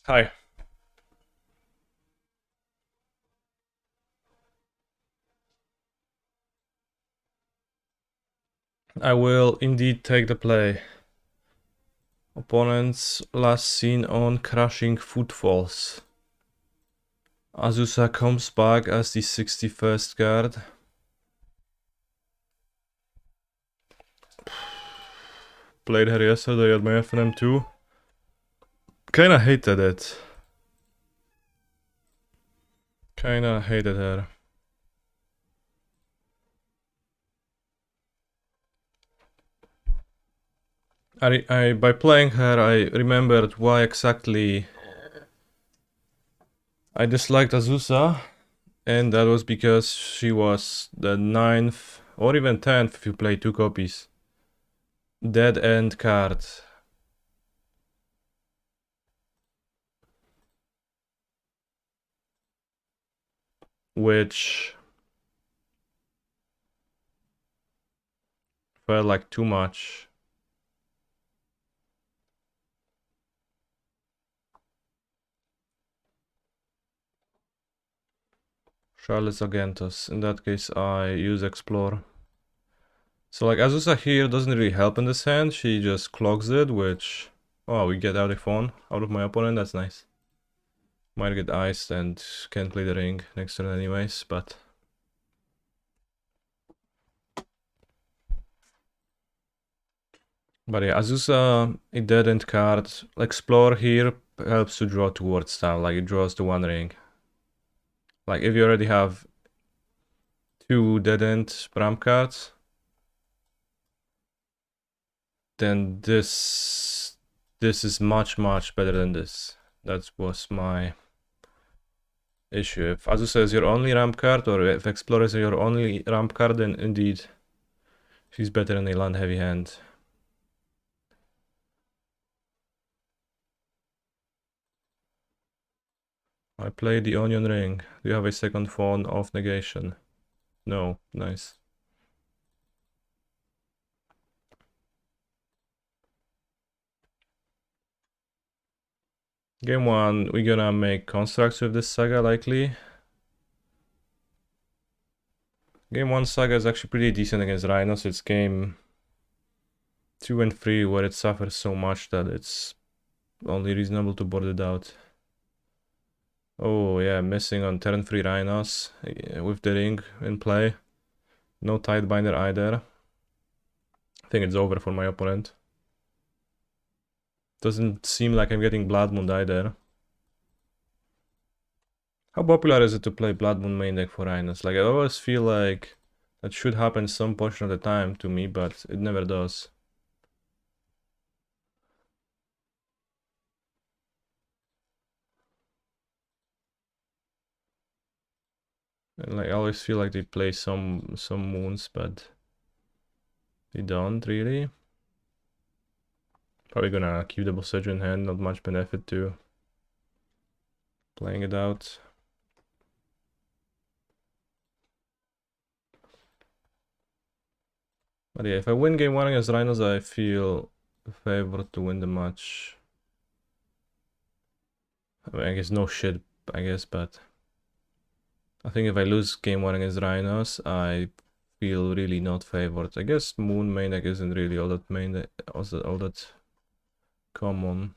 Hi. I will indeed take the play. Opponents last seen on crushing footfalls. Azusa comes back as the 61st card. Played her yesterday at my FNM too. Kinda hated it. Kinda hated her. By playing her, I remembered why exactly I disliked Azusa, and that was because she was the 9th or even 10th if you play 2 copies. Dead end card. Which felt like too much. Charles Agentos. In that case, I use Explore. So like Azusa here doesn't really help in this hand. She just clogs it, which... Oh, we get out a phone out of my opponent. That's nice. Might get iced and can't play the ring next turn anyways, but... But yeah, Azusa, a dead end card. Explore here helps to draw towards town. Like it draws the one ring. Like if you already have 2 dead end Bram cards, then this is much better than this. That was my issue. If Azusa is your only ramp card, or if Explorer is your only ramp card, then indeed she's better in a land heavy hand. I play the Onion Ring. Do you have a second phone of negation? No, nice. Game 1, we're gonna make constructs with this saga likely. Game 1 saga is actually pretty decent against Rhinos. It's game 2 and 3 where it suffers so much that it's only reasonable to board it out. Oh yeah, missing on turn 3 Rhinos with the ring in play. No Tidebinder either. I think it's over for my opponent. Doesn't seem like I'm getting Blood Moon either. How popular is it to play Blood Moon main deck for Rhinos? Like I always feel like that should happen some portion of the time to me, but it never does. And like I always feel like they play some moons, but they don't really. Probably gonna keep the Boseiju in hand, not much benefit to playing it out. But yeah, if I win game 1 against Rhinos, I feel favored to win the match. I mean, I guess no shit, I guess, but I think if I lose game 1 against Rhinos, I feel really not favored. I guess Moon main deck isn't really all that main deck, also all that common.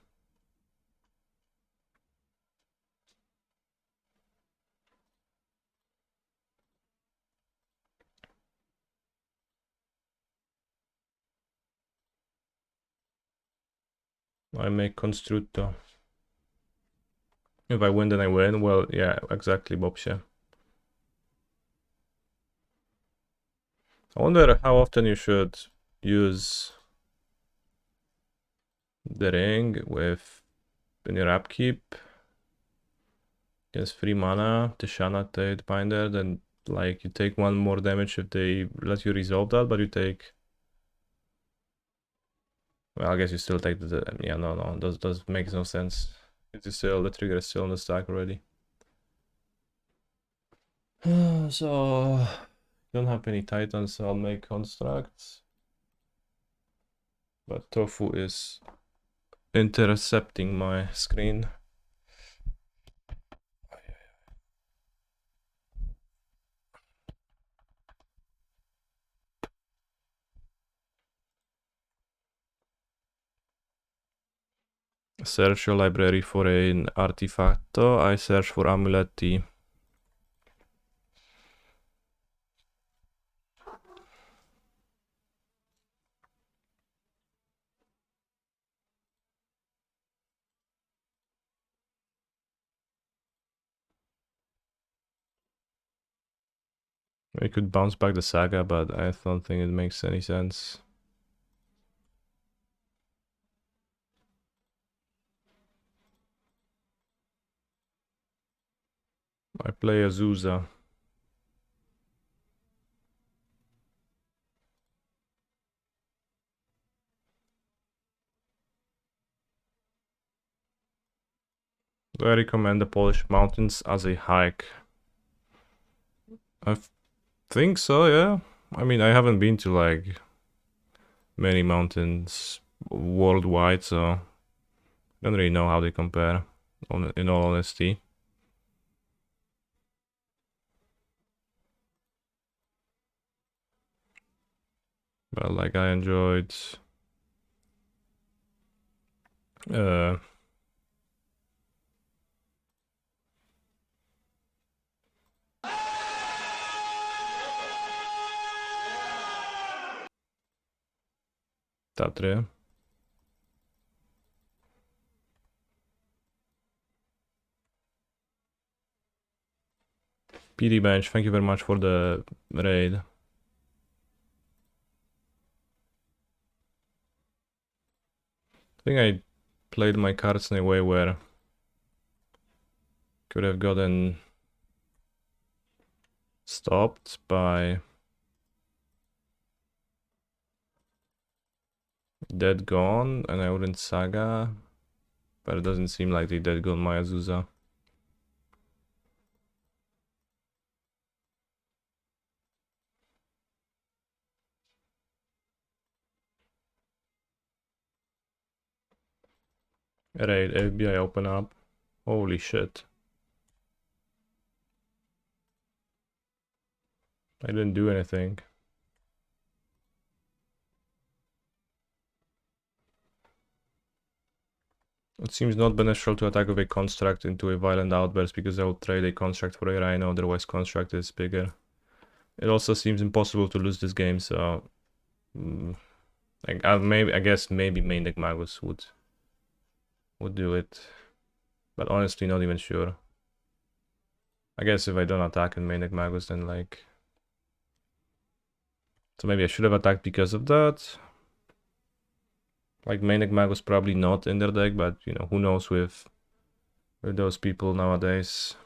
I make Constructo. If I win, then I win. Well, yeah, exactly, Bobsia. I wonder how often you should use the ring with in your upkeep against 3 mana, Tishana Tidebinder, then like you take 1 more damage if they let you resolve that, but you take... Well, I guess you still take the... Yeah, no, does makes no sense. It's still, the trigger is still on the stack already. So, don't have any Titans, so I'll make constructs. But Tofu is intercepting my screen. Search your library for an artifacto. I search for Amulet Titan. I could bounce back the saga, but I don't think it makes any sense. I play Azusa. Do I recommend the Polish mountains as a hike? I think so, yeah. I mean, I haven't been to like many mountains worldwide, so I don't really know how they compare, in all honesty. But like I enjoyed uh Tatry. PD Bench, thank you very much for the raid. I think I played my cards in a way where could have gotten stopped by Dead Gone and I wouldn't Saga, but it doesn't seem like they Dead Gone my Azusa. Raid, FBI open up. Holy shit. I didn't do anything. It seems not beneficial to attack with a construct into a violent outburst because I will trade a construct for a rhino, otherwise construct is bigger. It also seems impossible to lose this game, so I guess maybe main deck Magus would do it, but honestly not even sure. I guess if I don't attack in main deck Magus, then like, so maybe I should have attacked because of that. Like main deck Magus probably not in their deck, but you know, who knows with those people nowadays.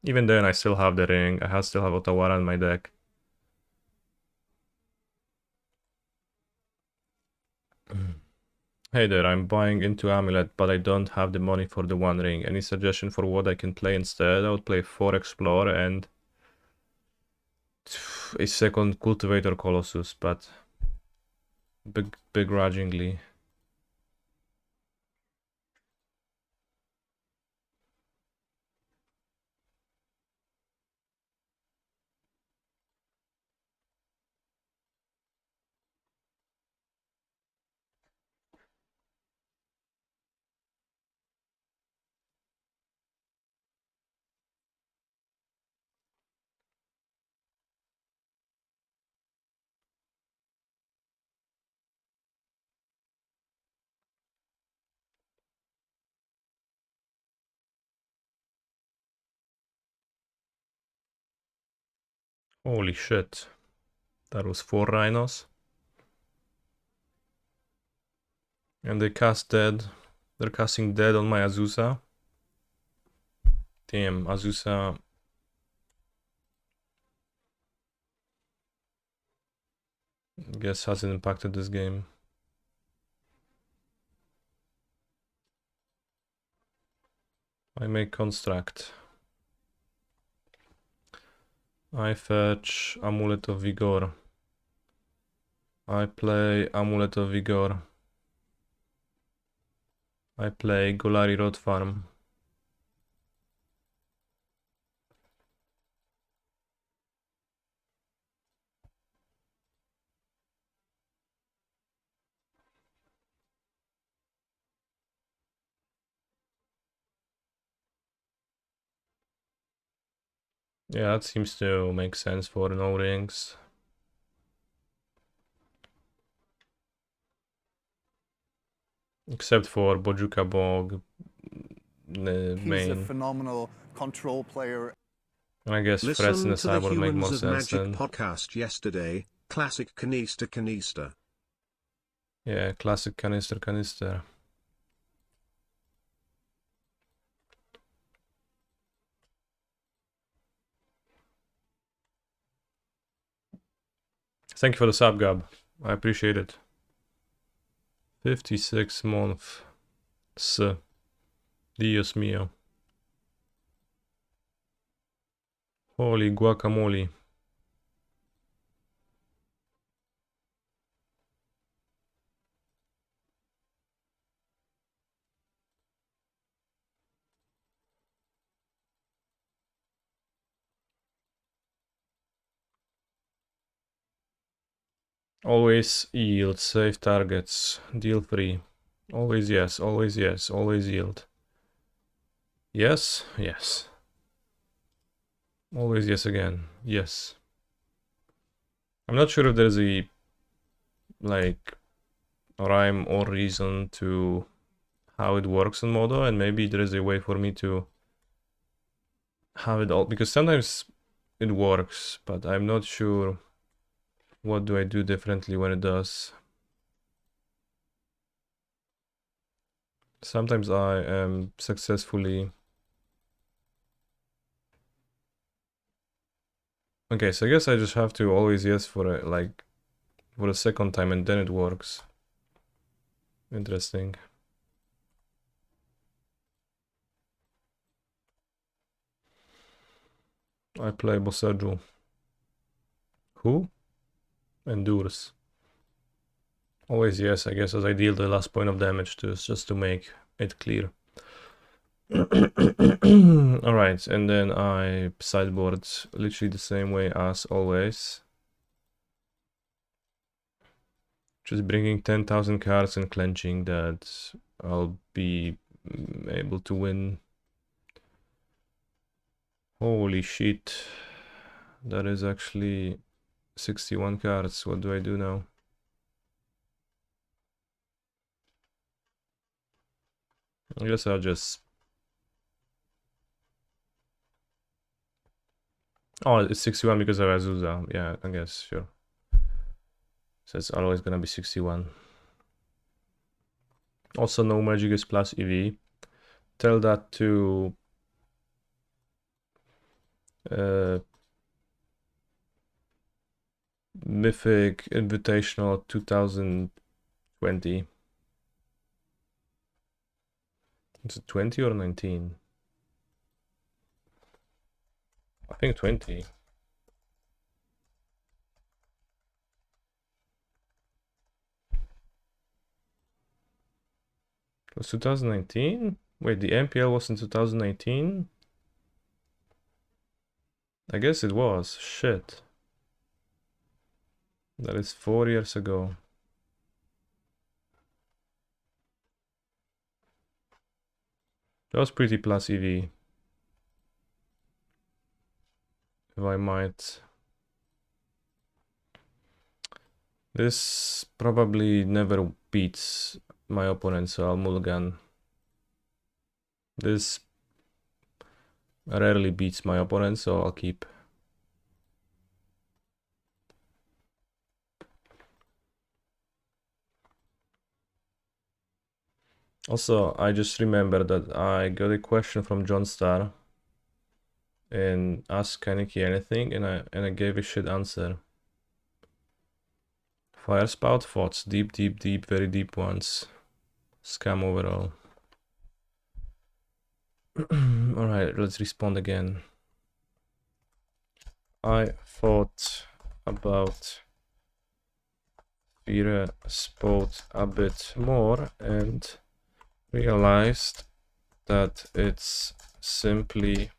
Even then, I still have the ring. Still have Otawara in my deck. Hey there, I'm buying into Amulet, but I don't have the money for the one ring. Any suggestion for what I can play instead? I would play 4 Explorer and a second Cultivator Colossus, but begrudgingly. Holy shit. That was 4 Rhinos. And they cast Dead. They're casting Dead on my Azusa. Damn, Azusa. Guess hasn't impacted this game. I make Construct. I fetch Amulet of Vigor. I play Amulet of Vigor. I play Golari Road Farm. Yeah, that seems to make sense for no rings. Except for Bojuka Bog He's main. a phenomenal control player. I guess Frets in the Listen to the side would make more Humans of sense Magic then. podcast yesterday. Classic canister. Yeah, classic canister. Thank you for the sub, Gab. I appreciate it. 56 months. Dios mio. Holy guacamole. Always yield, save targets, deal free. Always yes, always yes, always yield. Yes, yes. Always yes again, yes. I'm not sure if there's a like rhyme or reason to how it works in Modo, and maybe there is a way for me to have it all, because sometimes it works, but I'm not sure what do I do differently when it does. Sometimes I am successfully... Okay, so I guess I just have to always yes for a, like, for a second time, and then it works. Interesting. I play Boseju. Who? Endures. Always yes, I guess, as I deal the last point of damage to, just to make it clear. Alright, and then I sideboard literally the same way as always. Just bringing 10,000 cards and clenching that I'll be able to win. Holy shit. That is actually 61 cards. What do I do now? I guess I'll just... Oh, it's 61 because of Azusa. Yeah, I guess, sure. So it's always gonna be 61. Also, no magic is plus EV. Tell that to... Mythic Invitational 2020. Is it 20 or 19? I think 20. It was 2019? Wait, the MPL was in 2019? I guess it was. Shit. That is 4 years ago. That was pretty plus EV. If I might. This probably never beats my opponent, so I'll mulligan. This rarely beats my opponent, so I'll keep. Also, I just remember that I got a question from John Star and asked Kaneki anything, and I gave a shit answer. Fire spout, thoughts, deep, very deep ones. Scam overall. Alright, let's respond again. I thought about Fire spout a bit more and realized that it's simply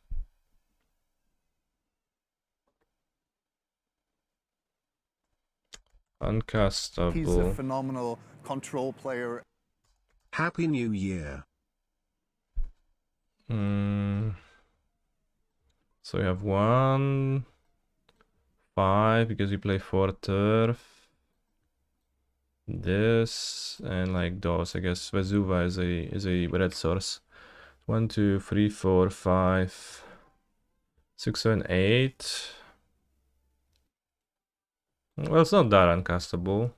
uncastable. He's a phenomenal control player. Happy New Year. So we have 1, 5 because we play 4 turf. This and like those. I guess Vesuva is a red source. 1, 2, 3, 4, 5, 6, 7, 8. Well, it's not that uncastable.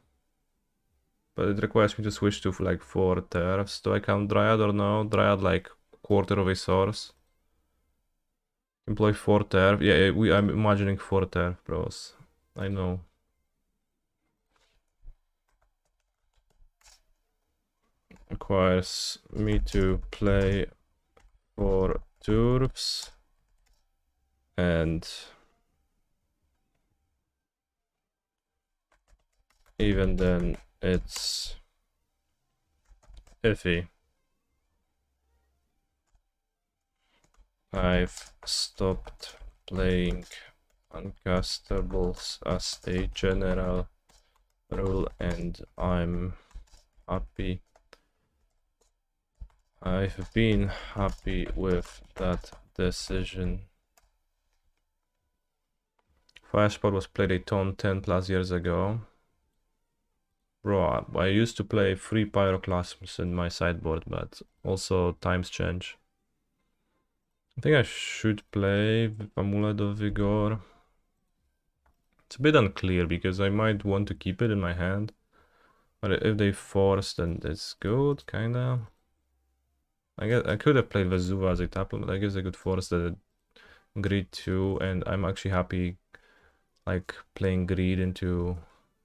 But it requires me to switch to like 4 turfs. Do I count Dryad or no? Dryad like quarter of a source. Employ 4 turf. Yeah, I'm imagining 4 turf, bros. I know. Requires me to play 4 turfs. And even then, it's iffy. I've stopped playing uncastables as a general rule, and I'm happy. I've been happy with that decision. Firespot was played a ton 10 plus years ago. Bro, I used to play 3 pyroclasms in my sideboard, but also times change. I think I should play Amulet of Vigor. It's a bit unclear because I might want to keep it in my hand. But if they force, then it's good, kinda. I guess I could have played Vesuva as a tapping, but I guess I could force the Greed too, and I'm actually happy like playing Greed into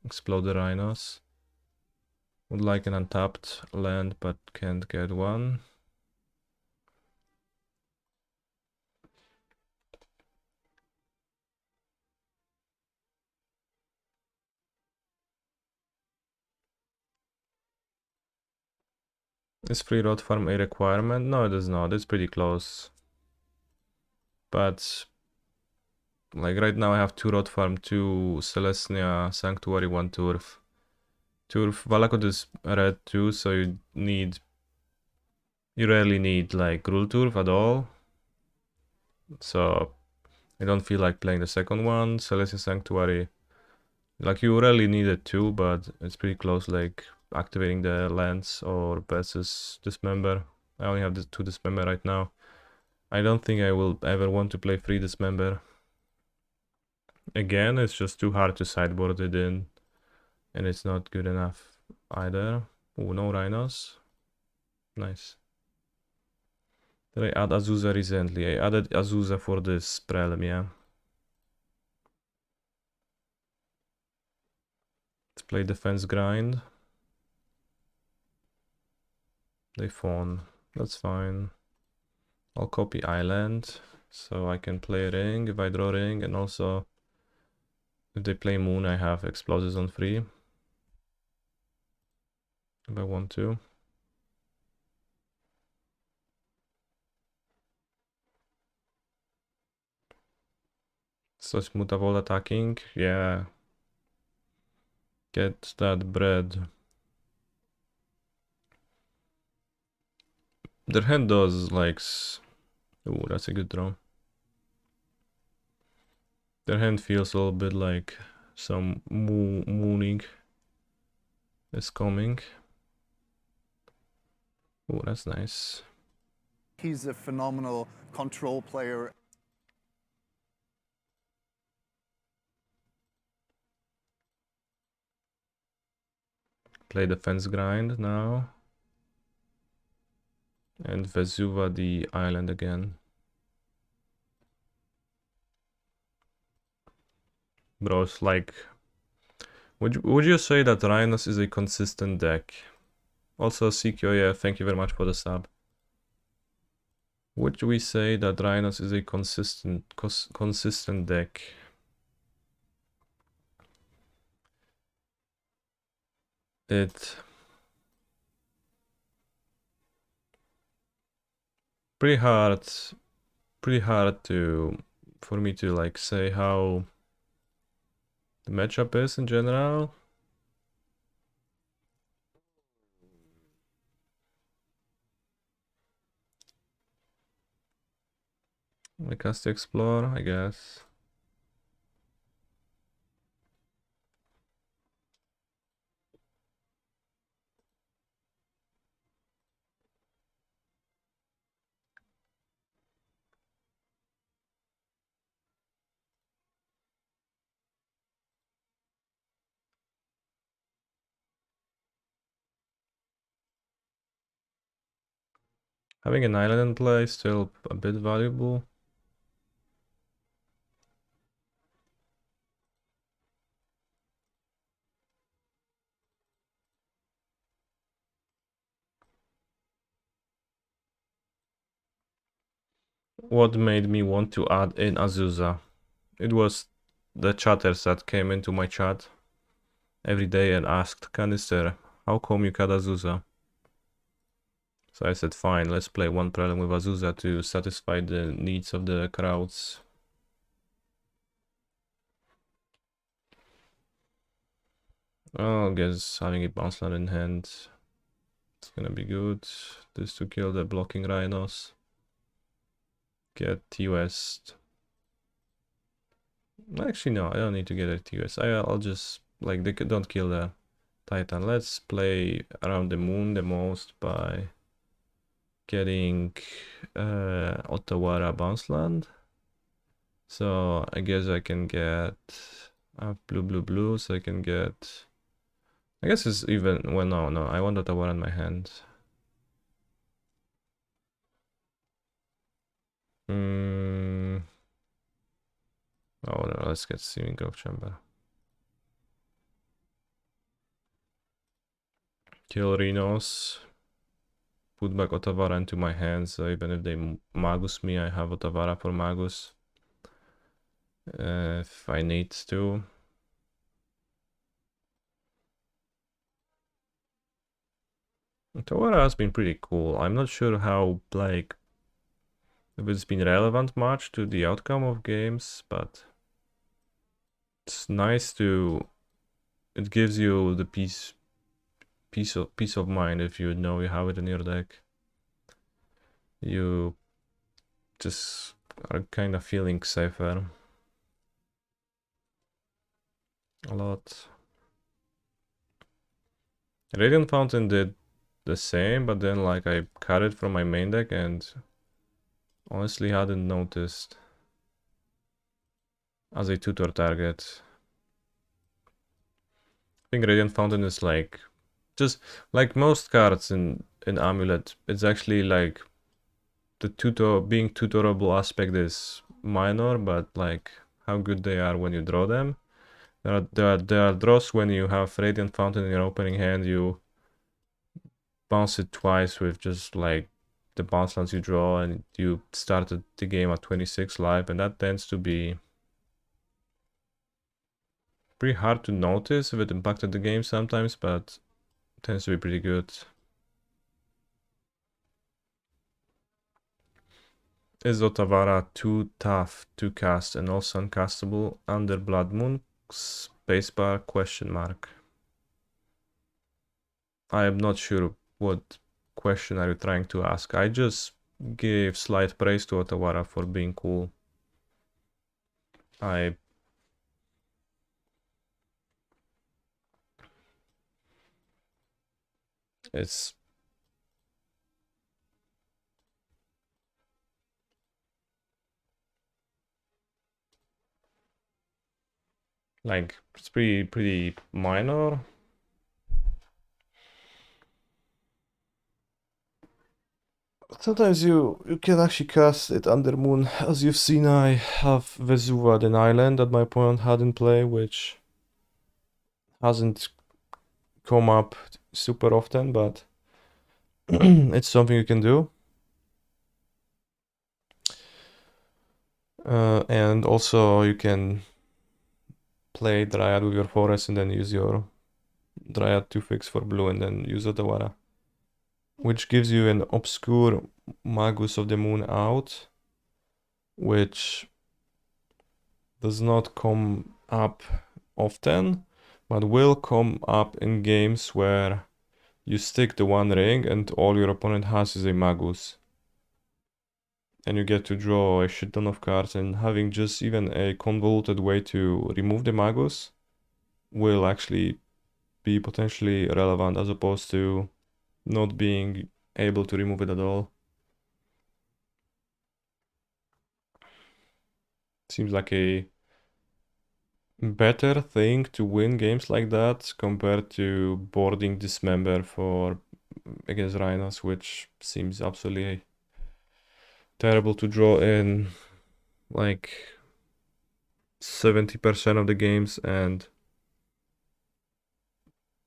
Explode the Rhinos. Would like an untapped land, but can't get one. Is free road farm a requirement? No, it is not. It's pretty close. But like right now I have 2 road farm, 2 Celestia Sanctuary, 1 turf. Turf Valakut is red too, so you rarely need like rule turf at all. So I don't feel like playing the second one. Celestia Sanctuary, like you rarely need it too, but it's pretty close, like activating the lands or versus Dismember. I only have the 2 Dismember right now. I don't think I will ever want to play 3 Dismember. Again, it's just too hard to sideboard it in, and it's not good enough either. Oh, no Rhinos. Nice. Did I add Azusa recently? I added Azusa for this Prelim, yeah. Let's play defense grind. They fawn. That's fine. I'll copy island, so I can play ring if I draw ring, and also if they play moon, I have explosives on free. If I want to. So smooth all attacking, yeah. Get that bread. Their hand does like... Ooh, that's a good draw. Their hand feels a little bit like some mooning is coming. Oh, that's nice. He's a phenomenal control player. Play defense grind now. And Vesuva the island again. Bros, like... Would you say that Rhinos is a consistent deck? Also, CQ, yeah, thank you very much for the sub. Would we say that Rhinos is a consistent deck? It... Pretty hard for me to like say how the matchup is in general. I cast the Explore, I guess. Having an island in play is still a bit valuable. What made me want to add in Azusa? It was the chatters that came into my chat every day and asked, Canister, how come you cut Azusa? So I said, fine, let's play one Prelim with Azusa to satisfy the needs of the crowds. Oh, I guess having a bounce land in hand, it's gonna be good. This to kill the blocking rhinos. Get T-West. Actually, no, I don't need to get a T-West. I'll just, like, they don't kill the Titan. Let's play around the moon the most by getting Ottawara bounce land. So I guess I can get blue, so I can get. I guess it's even. Well, no, I want Ottawara in my hand. Oh no, let's get Seeming Grove Chamber. Kill Rhinos. Put back Ottawara into my hands, so even if they Magus me, I have Ottawara for Magus. If I need to. Ottawara has been pretty cool. I'm not sure how, like, if it's been relevant much to the outcome of games, but it's nice to. It gives you the peace of mind if you know you have it in your deck. You just are kind of feeling safer a lot. Radiant Fountain did the same, but then like I cut it from my main deck and honestly hadn't noticed as a tutor target. I think Radiant Fountain is like just like most cards in Amulet, it's actually like the being tutorable aspect is minor, but like how good they are when you draw them. There are draws when you have Radiant Fountain in your opening hand, you bounce it twice with just like the bounce lands you draw, and you started the game at 26 life, and that tends to be pretty hard to notice if it impacted the game sometimes, but tends to be pretty good. Is Ottawara too tough to cast and also uncastable under Blood Moon? Spacebar question mark. I am not sure what question are you trying to ask. I just gave slight praise to Ottawara for being cool. It's like it's pretty minor. Sometimes you can actually cast it under Moon. As you've seen, I have Vesuva, an island that my opponent had in play, which hasn't come up super often, but it's something you can do. And also you can play Dryad with your forest and then use your Dryad to fix for blue and then use Ottawara, which gives you an obscure Magus of the Moon out, which does not come up often, but will come up in games where you stick the one ring and all your opponent has is a Magus. and you get to draw a shit ton of cards, and having just even a convoluted way to remove the Magus will actually be potentially relevant as opposed to not being able to remove it at all. Seems like a better thing to win games like that compared to boarding Dismember for against Rhinos, which seems absolutely terrible to draw in like 70% of the games, and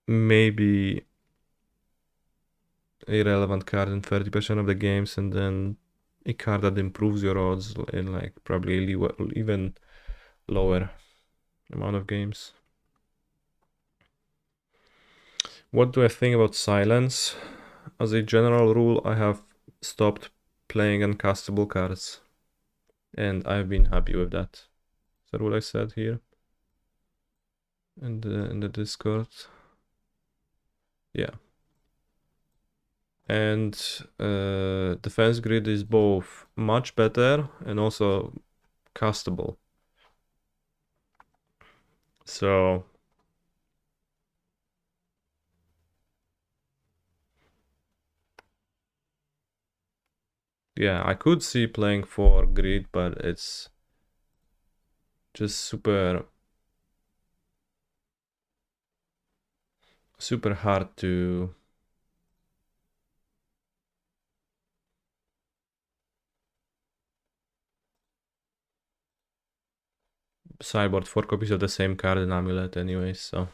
maybe a relevant card in 30% of the games, and then a card that improves your odds in like probably even lower amount of games. What do I think about silence? As a general rule, I have stopped playing uncastable cards, and I've been happy with that. Is that what I said here in the Discord? Yeah. And defense grid is both much better and also castable. So yeah, I could see playing for grid, but it's just super hard to sideboard 4 copies of the same card in Amulet anyways, so.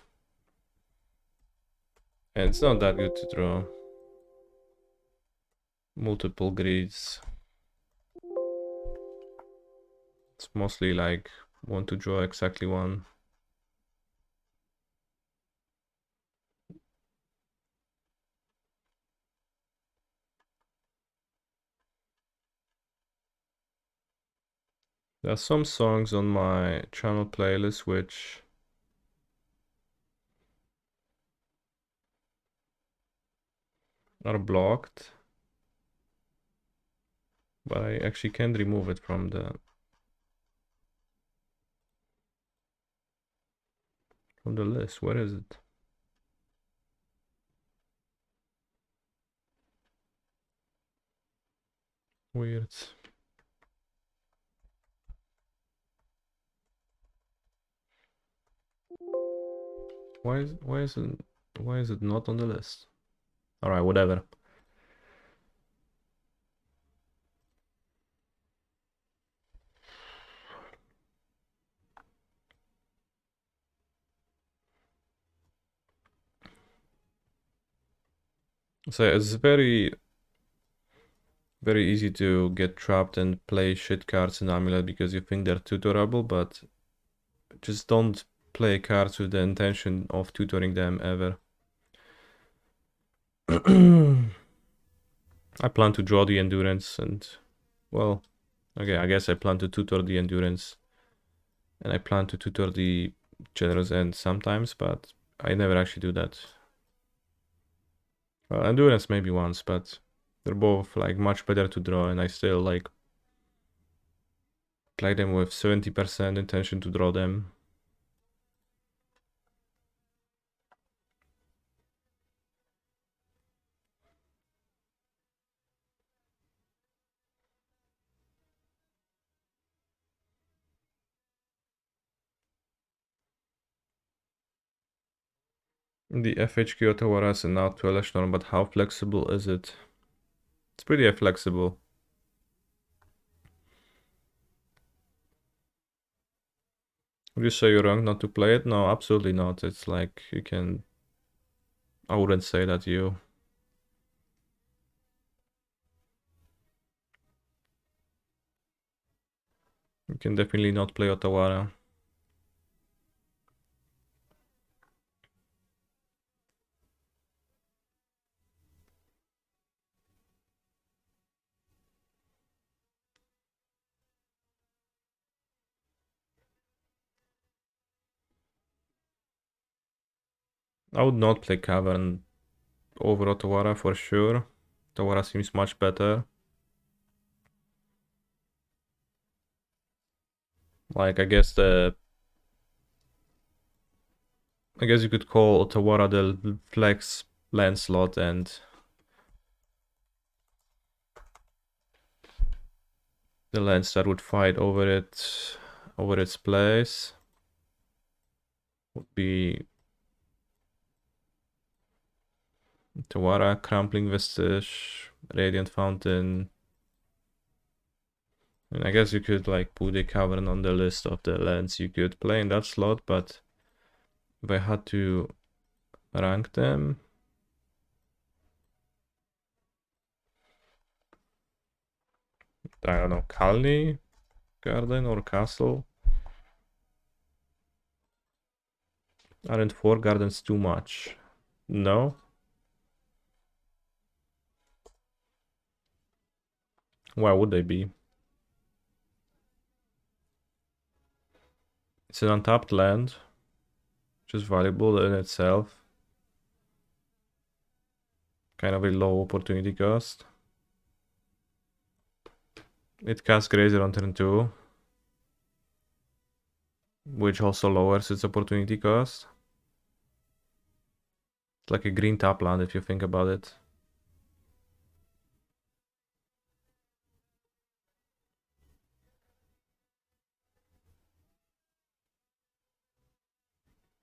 And it's not that good to draw multiple grids. It's mostly like want to draw exactly one. There are some songs on my channel playlist which are blocked, but I actually can't remove it from the list. Where is it? Weird. Why is it not on the list? All right, whatever. So it's very easy to get trapped and play shit cards in Amulet because you think they're tutorable, but just don't play cards with the intention of tutoring them ever. I plan to draw the Endurance and, well, okay, I guess I plan to tutor the Endurance. And I plan to tutor the Generous End sometimes, but I never actually do that. Well, Endurance maybe once, but they're both like much better to draw, and I still like play them with 70% intention to draw them. The FHQ Otawara is now 12 norm, but how flexible is it? It's pretty flexible. Would you say you're wrong not to play it? No, absolutely not. It's like you can... I wouldn't say that you... You can definitely not play Otawara. I would not play Cavern over Otawara for sure. Otawara seems much better. Like, I guess you could call Tawara the flex land slot and the lands that would fight over its place would be Tawara, Crumpling Vestige, Radiant Fountain. And I guess you could like put a cavern on the list of the lands you could play in that slot, but if I had to rank them, I don't know, Kalni Garden or Castle. Aren't 4 gardens too much? No? Why would they be? It's an untapped land, which is valuable in itself. Kind of a low opportunity cost. It casts Grazer on turn 2, which also lowers its opportunity cost. It's like a green tap land if you think about it.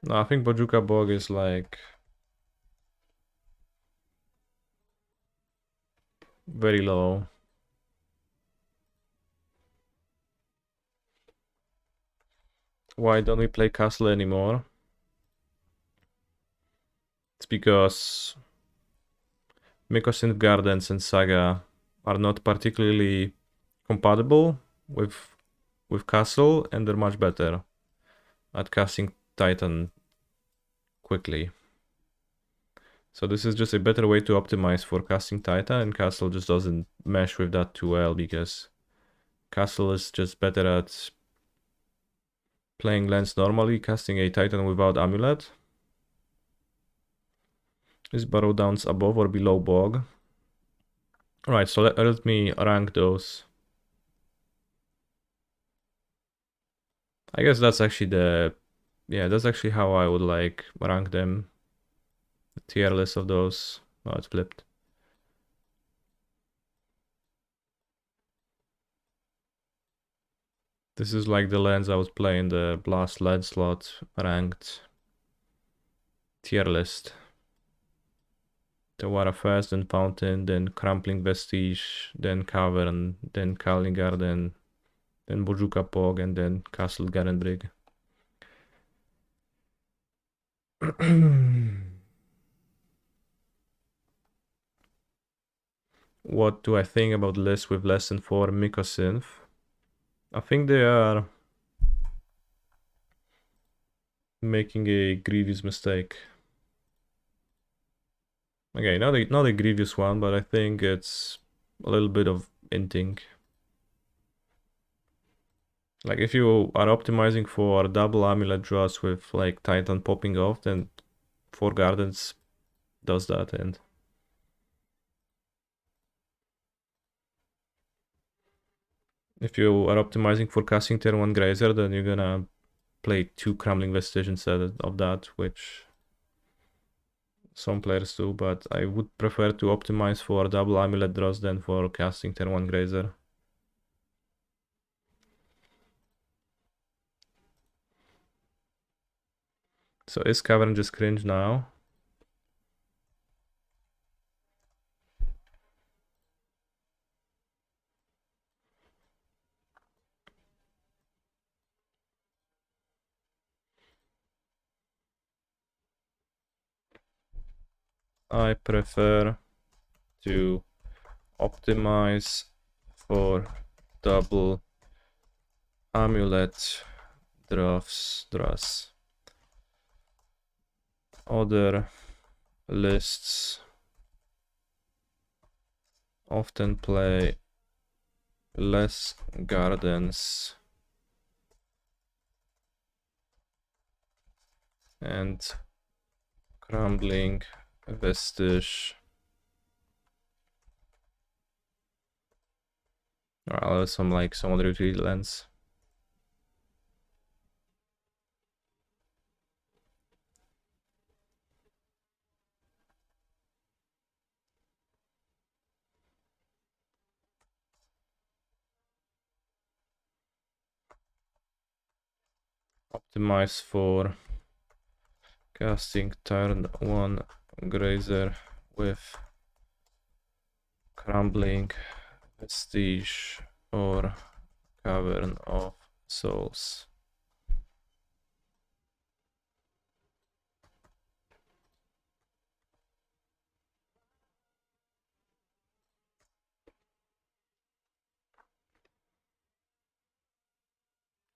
No, I think Bojuka Bog is like very low. Why don't we play Castle anymore? It's because Mykosynt Gardens and Saga are not particularly compatible with Castle, and they're much better at casting Titan quickly. So this is just a better way to optimize for casting Titan, and Castle just doesn't mesh with that too well because Castle is just better at playing lands normally. Casting a Titan without Amulet. Is Burrow Downs above or below Bog? Alright, so let me rank those. I guess that's actually that's actually how I would like rank them. The tier list of those. Oh, it's flipped. This is like the lands I was playing, the Blast land slot ranked tier list. Tawara first, then Fountain, then Crumpling Vestige, then Cavern, then Calling Garden, then Bojuka Pog, and then Castle Garenbrig. What do I think about lists with less than 4 Mycosynth? I think they are making a grievous mistake. Okay, not a grievous one, but I think it's a little bit of inting. Like if you are optimizing for double amulet draws with like Titan popping off, then 4 gardens does that, and if you are optimizing for casting turn 1 Grazer, then you're gonna play 2 Crumbling Vestige instead of that, which some players do, but I would prefer to optimize for double amulet draws than for casting turn 1 Grazer. So is Cavern just cringe now? I prefer to optimize for double amulet draws. Other lists often play less gardens and Crumbling Vestige. Or some other retreat lands. Optimize for casting turn 1 Grazer with Crumbling Vestige or Cavern of Souls.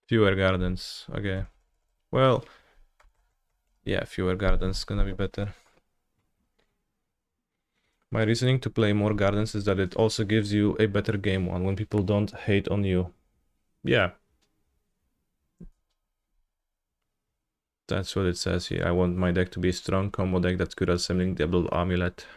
Fewer gardens, okay. Well, yeah, fewer gardens gonna be better. My reasoning to play more gardens is that it also gives you a better game one when people don't hate on you. Yeah. That's what it says here. I want my deck to be a strong combo deck that's good at summoning double Amulet.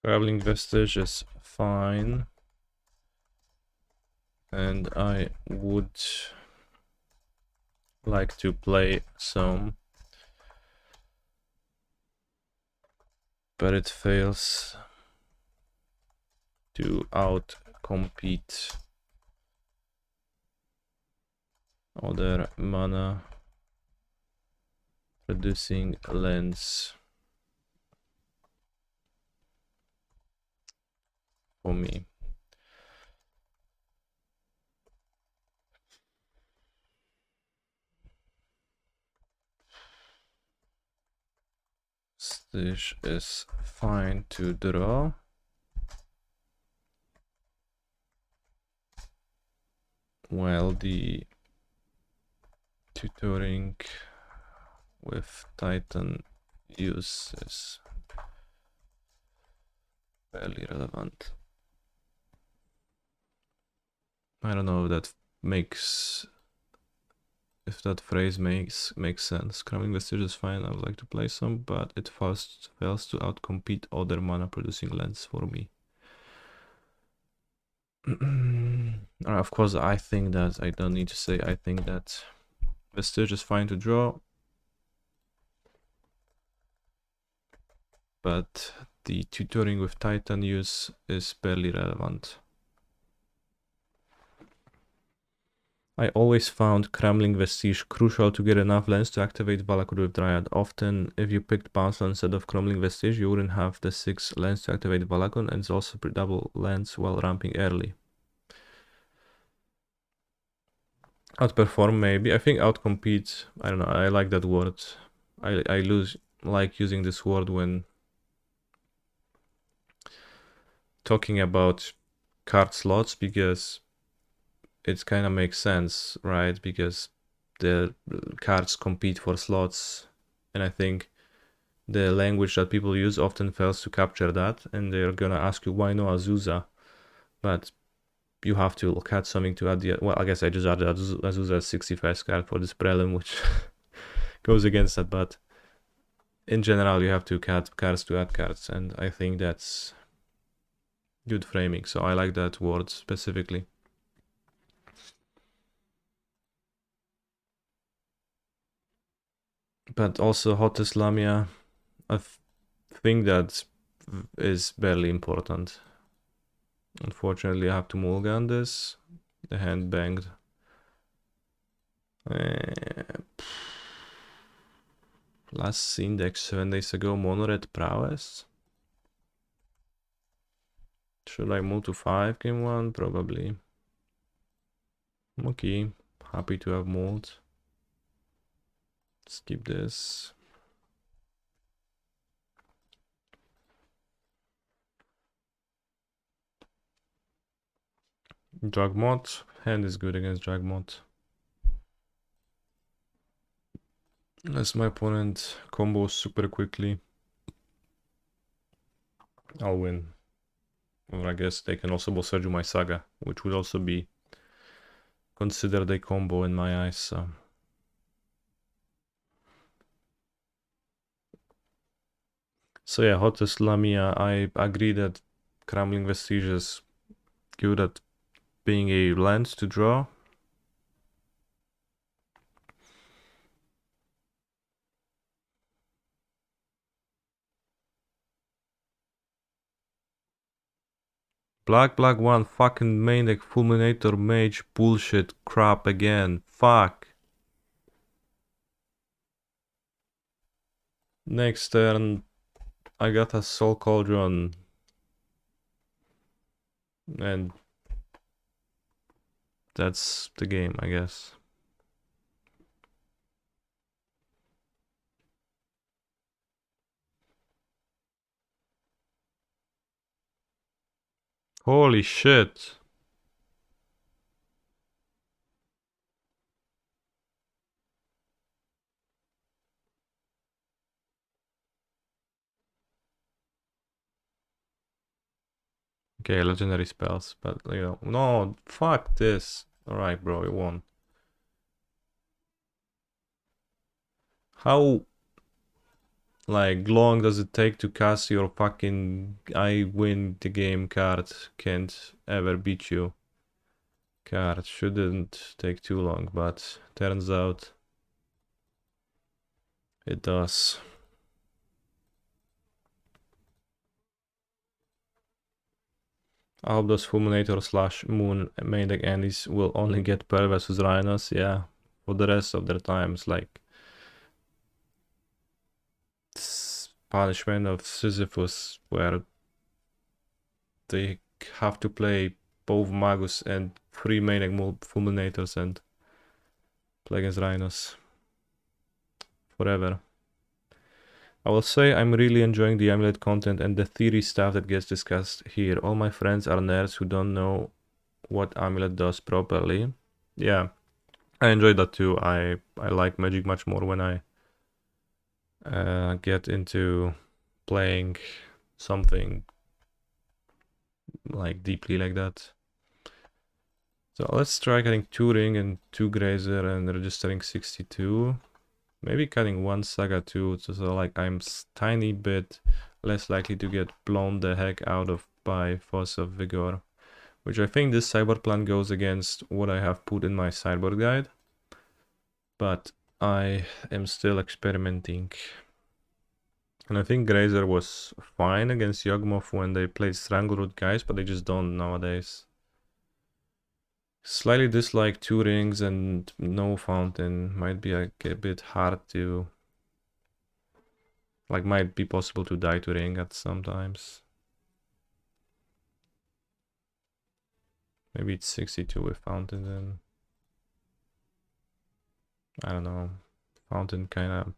Traveling Vestige is fine. And I would like to play some, but it fails to outcompete other mana producing lands for me. This is fine to draw. While the tutoring with Titan use is fairly relevant. I don't know if that makes, if that phrase makes sense. Cramming Vestige is fine, I would like to play some, but it fails to outcompete other mana producing lands for me. Of course, I think that, I don't need to say, I think that Vestige is fine to draw, but the tutoring with Titan use is barely relevant. I always found Crumbling Vestige crucial to get enough lands to activate Valakut with Dryad. Often, if you picked Bounce instead of Crumbling Vestige, you wouldn't have the 6 lands to activate Valakut, and it's also double lands while ramping early. Outperform, maybe. I think outcompete, I don't know, I like that word. I like using this word when talking about card slots, because it kind of makes sense, right? Because the cards compete for slots, and I think the language that people use often fails to capture that, and they're gonna ask you why no Azusa, but you have to add something to add the, well, I guess I just added Azusa 65 card for this Prelim, which goes against that, but in general you have to add cards to add cards, and I think that's good framing, so I like that word specifically. But also Hottest Lamia, I think that is barely important. Unfortunately, I have to mulligan this. The hand banged. Last seen deck 7 days ago, Mono Red Prowess. Should I move to 5 game 1? Probably. Okay, happy to have mold. Let's keep this. Dragmot. Hand is good against Dragmot. Unless my opponent combos super quickly, I'll win. Or I guess they can also Boseiju my Saga, which would also be considered a combo in my eyes. So yeah, Hottest Lamia, I agree that Crumbling Vestige is good at being a land to draw. Black 1 fucking main deck Fulminator Mage bullshit crap again. Fuck. Next turn I got a Soul Cauldron. And that's the game, I guess. Holy shit. Okay, legendary spells, but you know, no, fuck this. Alright, bro, it won. How like long does it take to cast your fucking I win the game card? Can't ever beat you card. Shouldn't take too long, but turns out it does. I hope those Fulminator / Moon main deck Andes will only get Pearl versus Rhinos, yeah. For the rest of their times, like Punishment of Sisyphus, where they have to play both Magus and 3 main deck Fulminators and play against Rhinos forever. I will say I'm really enjoying the Amulet content and the theory stuff that gets discussed here. All my friends are nerds who don't know what Amulet does properly. Yeah, I enjoy that too. I like Magic much more when I get into playing something like deeply like that. So let's try getting 2 Ring and 2 Grazer and registering 62. Maybe cutting 1 Saga too, so like I'm tiny bit less likely to get blown the heck out of by Force of Vigor. Which I think this sideboard plan goes against what I have put in my sideboard guide. But I am still experimenting. And I think Grazer was fine against Yawgmoth when they played Strangleroot guys, but they just don't nowadays. Slightly dislike 2 Rings and no Fountain. Might be a bit hard to... Like, might be possible to die to Ring at sometimes. Maybe it's 62 with Fountain then. I don't know. Fountain kinda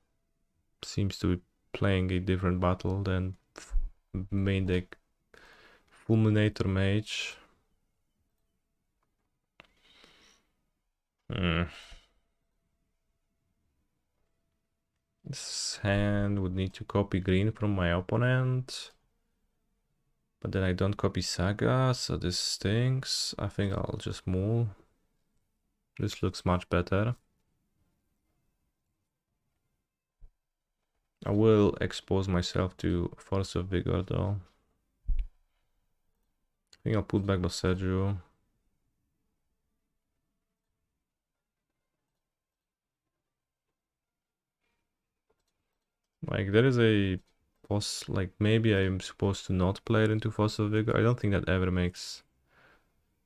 seems to be playing a different battle than main deck Fulminator Mage. This hand would need to copy green from my opponent. But then I don't copy Saga, so this stinks. I think I'll just move. This looks much better. I will expose myself to Force of Vigor though. I think I'll put back Boseiju. Like there is a like maybe I'm supposed to not play it into Force of Vigor. I don't think that ever makes...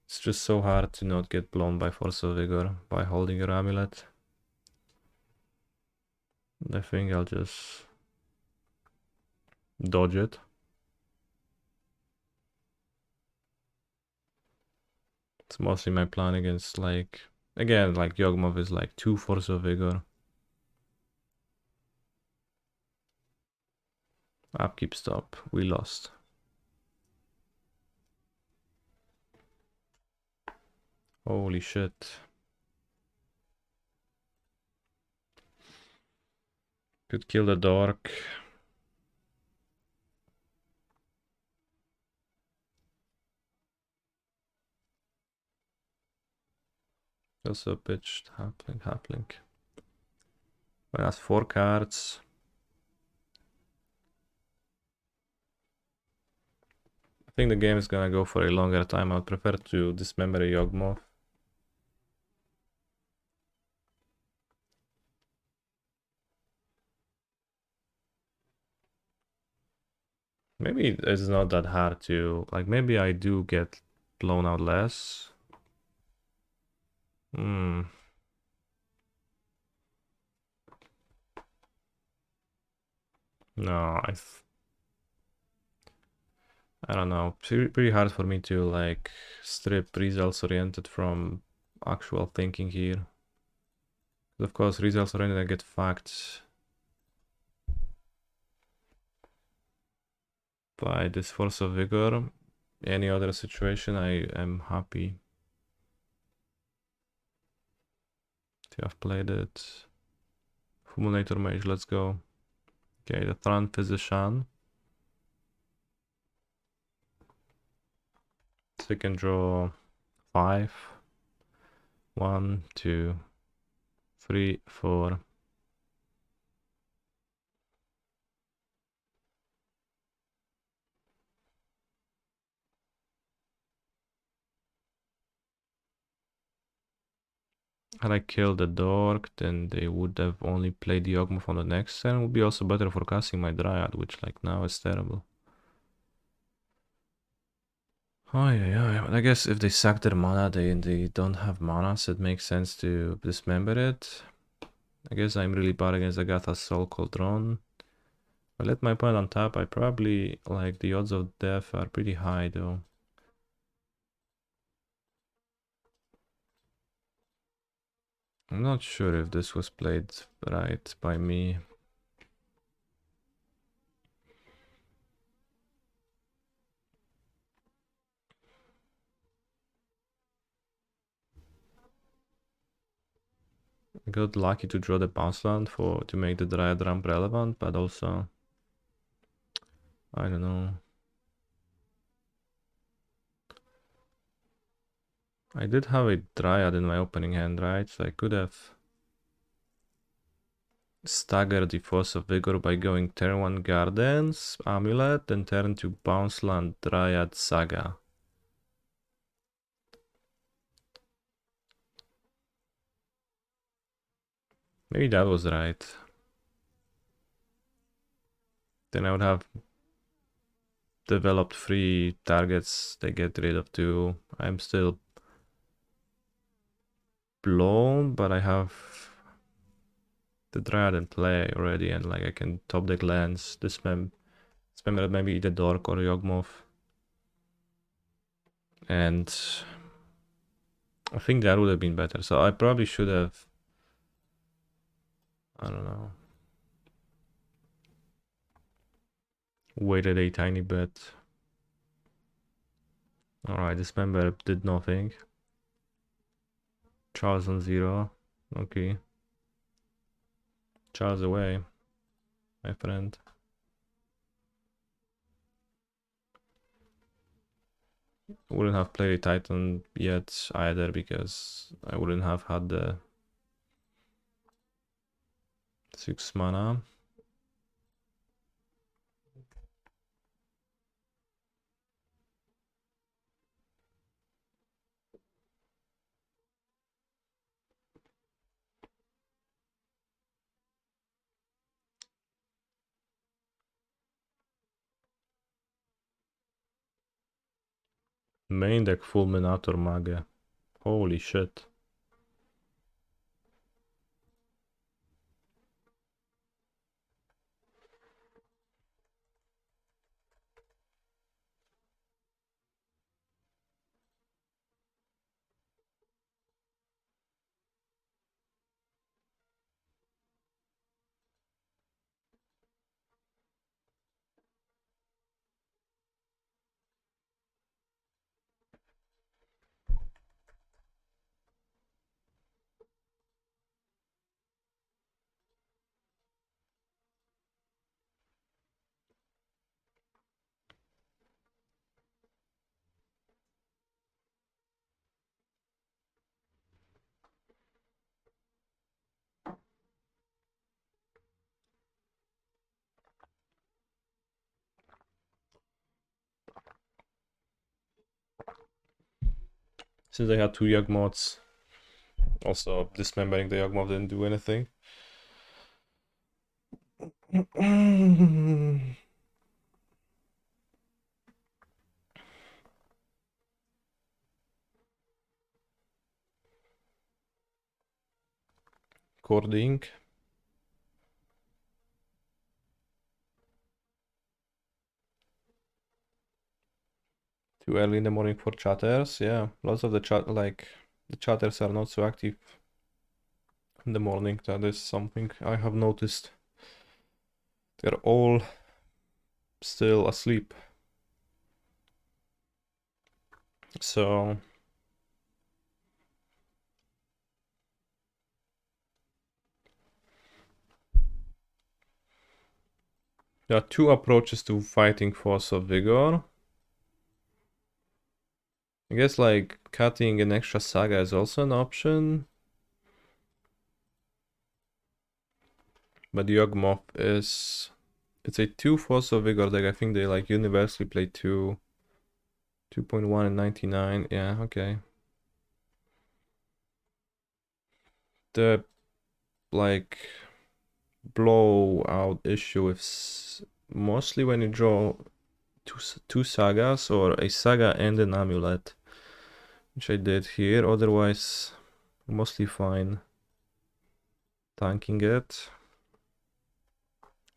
It's just so hard to not get blown by Force of Vigor by holding your Amulet. I think I'll just dodge it. It's mostly my plan against like... Again, like Yawgmoth is like 2 Force of Vigor. Upkeep stop. We lost. Holy shit. Could kill the dork. Also pitched halfling. Well, that's 4 cards. I think the game is gonna go for a longer time. I'd prefer to dismember a Yawgmoth. Maybe it's not that hard to, like, maybe I do get blown out less. Hmm. No, I don't know. Pretty hard for me to like strip results oriented from actual thinking here. Of course, results oriented I get fucked by this force of vigor. Any other situation, I am happy to have played it. Fulminator Mage, let's go. Okay, the Thran Physician. So we can draw 5. 1, 2, 3, 4. Had I killed the Dork, then they would have only played the Yawgmoth on the next turn. It would be also better for casting my Dryad, which like now is terrible. Oh yeah, but I guess if they sack their mana, they don't have mana, so it makes sense to dismember it. I guess I'm really bad against Agatha's Soul Cauldron. I let my opponent on tap, I probably, like, the odds of death are pretty high though. I'm not sure if this was played right by me. I got lucky to draw the bounce land to make the Dryad ramp relevant, but also I don't know. I did have a Dryad in my opening hand, right? So I could have staggered the Force of Vigor by going turn 1 Gardens, Amulet, then turn 2 Bounce Land, Dryad, Saga. Maybe that was right. Then I would have developed 3 targets, they get rid of 2. I'm still blown, but I have the Dryad in play already, and like I can top deck lands, dismember maybe either Dork or Yawgmoth. And I think that would have been better. So I probably should have, I don't know, waited a tiny bit. Alright, this member did nothing. Charles on 0. Okay. Charles away, my friend. Wouldn't have played a Titan yet either because I wouldn't have had the 6 mana. Main deck Fulminator Mage. Holy shit. Since they had 2 Yogg mods. Also, dismembering the Yogg mob didn't do anything. Cording. Too early in the morning for chatters. Yeah, lots of the the chatters are not so active in the morning. That is something I have noticed. They're all still asleep. So there are 2 approaches to fighting Force of Vigor. I guess like cutting an extra saga is also an option. But the Yawgmoth is... It's a 2 Force of Vigor deck. I think they like universally play 2.1 and 99. Yeah, okay. The like blowout issue is mostly when you draw two sagas or a saga and an amulet, which I did here. Otherwise, mostly fine tanking it.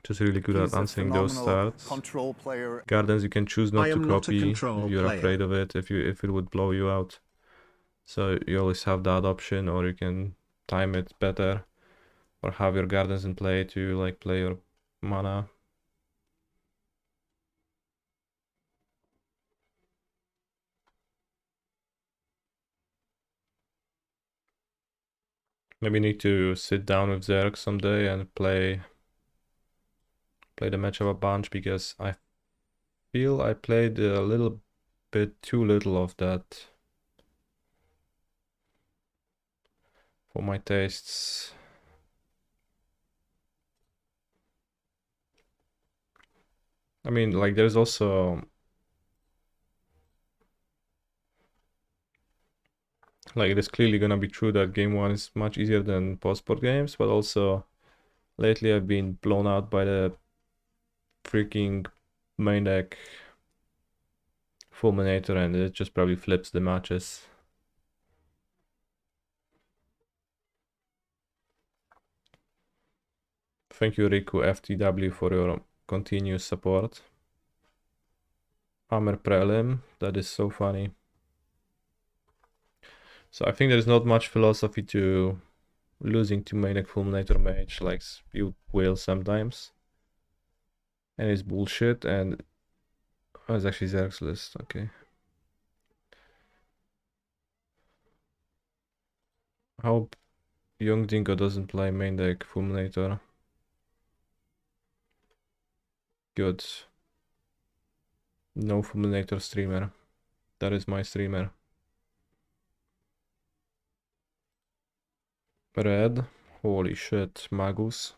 Just really good at He's a answering those phenomenal starts. control player. Gardens you can choose not I to am not a copy control if you're player. afraid of it, if it would blow you out. So you always have that option, or you can time it better, or have your gardens in play to like play your mana. Maybe need to sit down with Zerg someday and play the matchup a bunch, because I feel I played a little bit too little of that for my tastes. I mean, like there's also like it is clearly gonna be true that game 1 is much easier than post-sport games, but also lately I've been blown out by the freaking main deck Fulminator, and it just probably flips the matches. Thank you, Riku FTW, for your continuous support. Hammer Prelim, that is so funny. So I think there's not much philosophy to losing to main deck Fulminator Mage, like you will sometimes. And it's bullshit, and... Oh, it's actually Zerg's list, okay. I hope Young Dingo doesn't play main deck Fulminator. Good. No Fulminator streamer. That is my streamer. Red. Holy shit, Magus.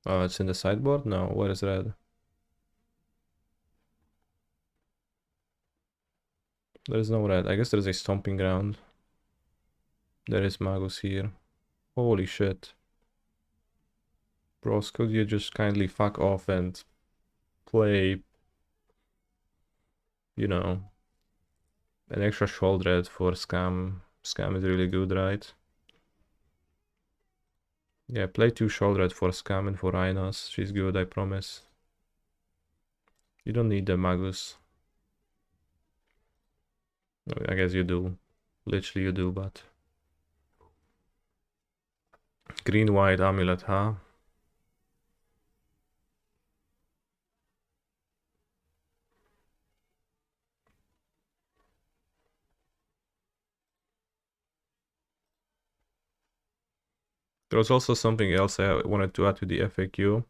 Oh, it's in the sideboard? No, where is red? There is no red. I guess there's a stomping ground. There is Magus here. Holy shit. Bros, could you just kindly fuck off and play, you know, an extra Sholdred for Scam? Scam is really good, right? Yeah, play 2 Sholdred for Scam and for Rhinos. She's good, I promise. You don't need the Magus. I guess you do. Literally you do, but... Green-white amulet, huh? There was also something else I wanted to add to the FAQ.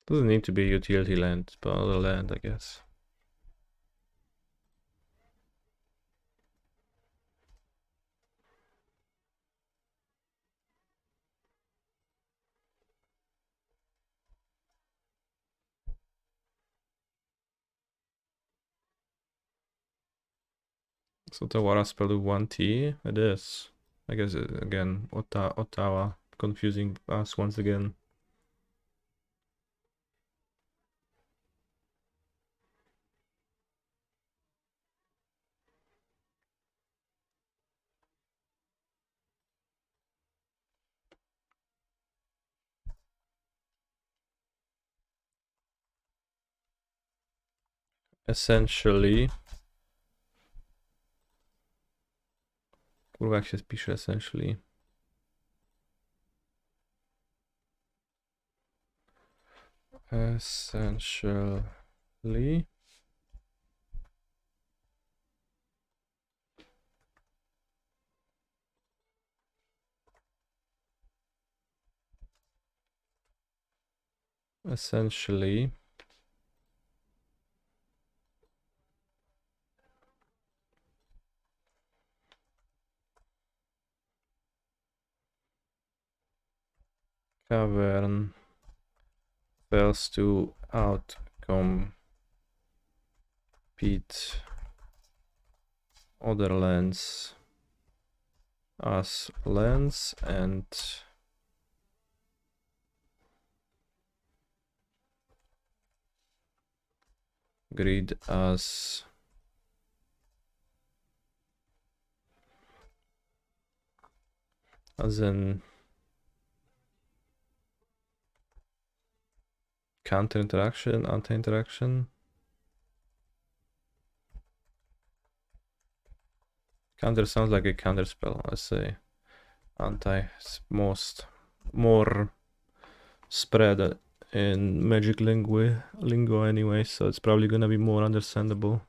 Doesn't need to be utility land, but other land, I guess. So Tawara spelled 1T. It is. I guess again, Ottawa confusing us once again. Essentially. Kurwa, jak się pisze essentially. Essentially. Essentially. Cavern fails to outcompete other lands as lands and grid as an counter interaction, anti-interaction. Counter sounds like a counter spell, let's say. Anti is more spread in magic lingo anyway, so it's probably gonna be more understandable.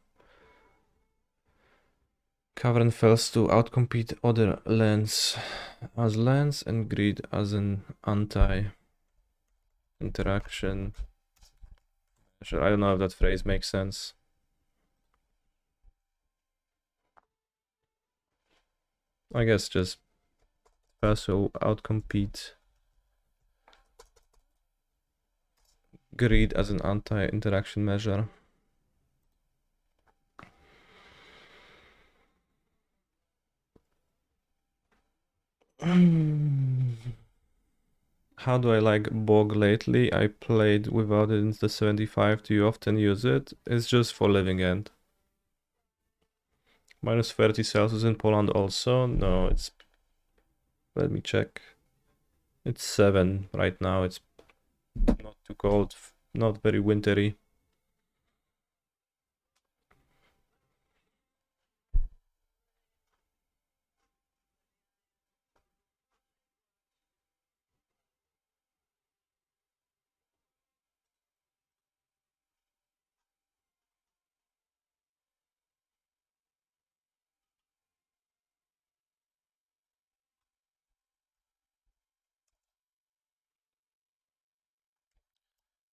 Cavern fails to outcompete other lands as lands and grid as an anti-interaction. Sure, I don't know if that phrase makes sense. I guess just fails to outcompete grid as an anti-interaction measure. How do I like Bog lately? I played without it in the 75. Do you often use it? It's just for living end. Minus 30 Celsius in Poland also? No, it's... Let me check. It's 7 right now. It's not too cold, not very wintry.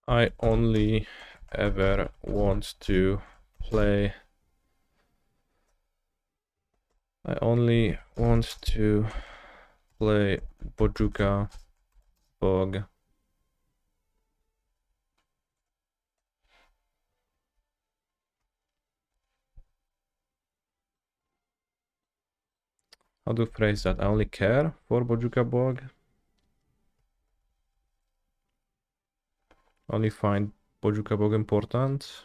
I only ever want to play... I only want to play Bojuka Bog. How to phrase that? I only care for Bojuka Bog. Only find Bojuka Bog important.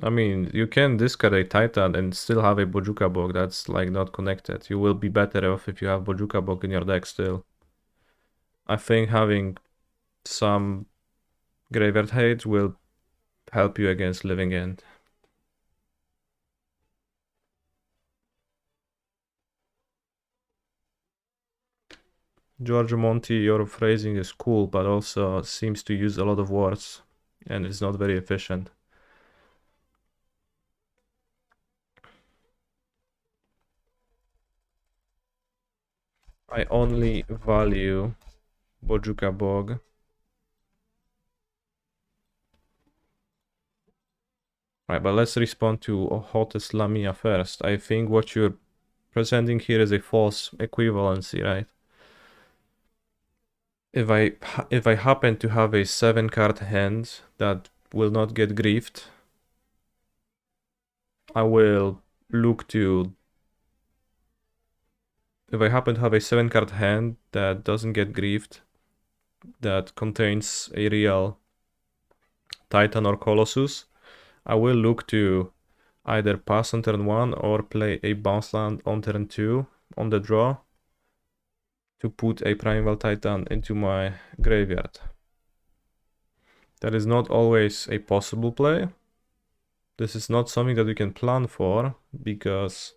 I mean, you can discard a Titan and still have a Bojuka Bog. That's like not connected. You will be better off if you have Bojuka Bog in your deck still. I think having some Graveyard Hate will help you against Living End. George Monty, your phrasing is cool, but also seems to use a lot of words. and it's not very efficient. I only value Bojuka Bog. Right, but let's respond to Hottest Lamia first. I think what you're presenting here is a false equivalency, right? If I happen to have a 7-card hand that will not get griefed, I will look to... If I happen to have a 7-card hand that doesn't get griefed, that contains a real Titan or Colossus, I will look to either pass on turn 1 or play a bounce land on turn 2 on the draw to put a Primeval Titan into my graveyard. That is not always a possible play. This is not something that you can plan for, because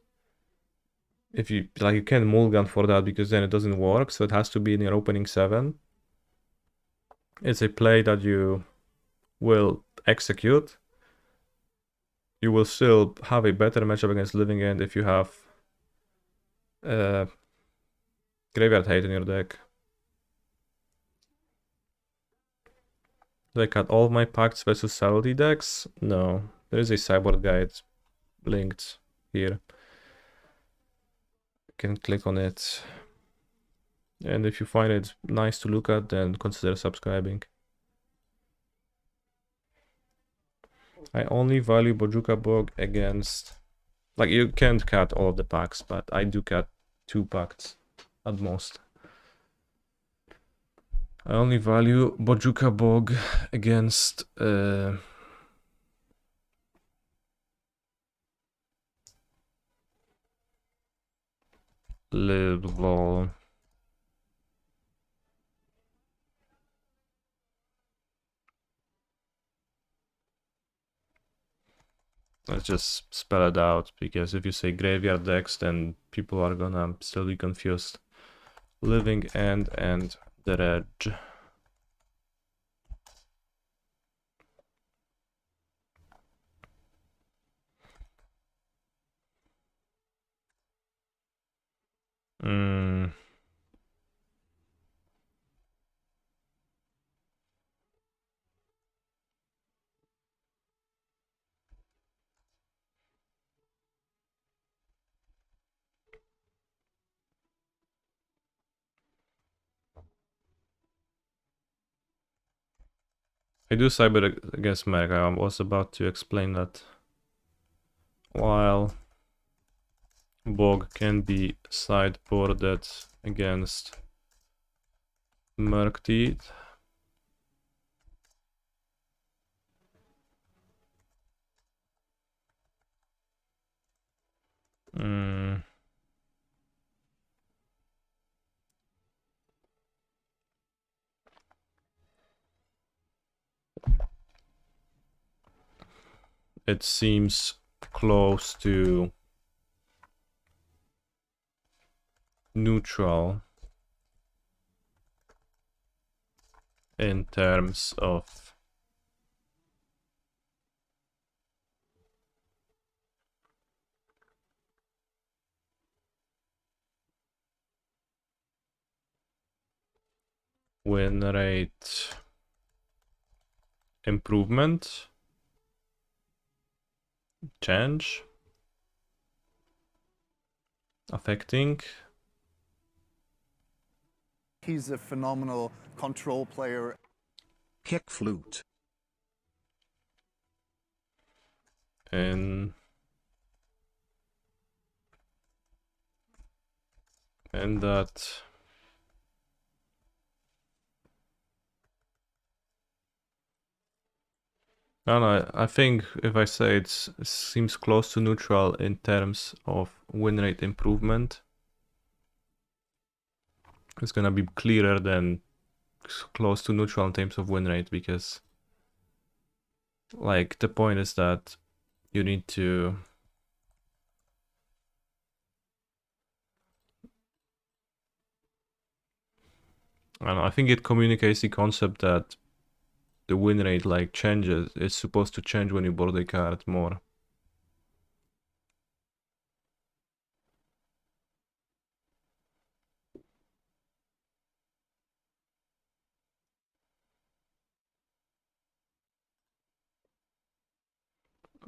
if you can mulligan for that, because then it doesn't work, so it has to be in your opening 7. It's a play that you will execute. You will still have a better matchup against Living End if you have Graveyard Hate in your deck. Do I cut all of my pacts versus Salty decks? No. There is a sideboard guide linked here. You can click on it. And if you find it nice to look at, then consider subscribing. I only value Bojuka Bog against... Like, you can't cut all of the packs, but I do cut 2 packs at most. I only value Bojuka Bog against... Little... Let's just spell it out, because if you say graveyard decks, then people are gonna still be confused. Living End and Dredge. I do cyber against Meg. I was about to explain that. While Bog can be sideboarded against Murktide. It seems close to neutral in terms of win rate improvement, change, affecting. He's a phenomenal control player. Kick flute. And that no, I think if I say it seems close to neutral in terms of win rate improvement, it's gonna be clearer than close to neutral in terms of win rate, because like the point is that you need to I don't know, I think it communicates the concept that the win rate like changes. It's supposed to change when you board a card more.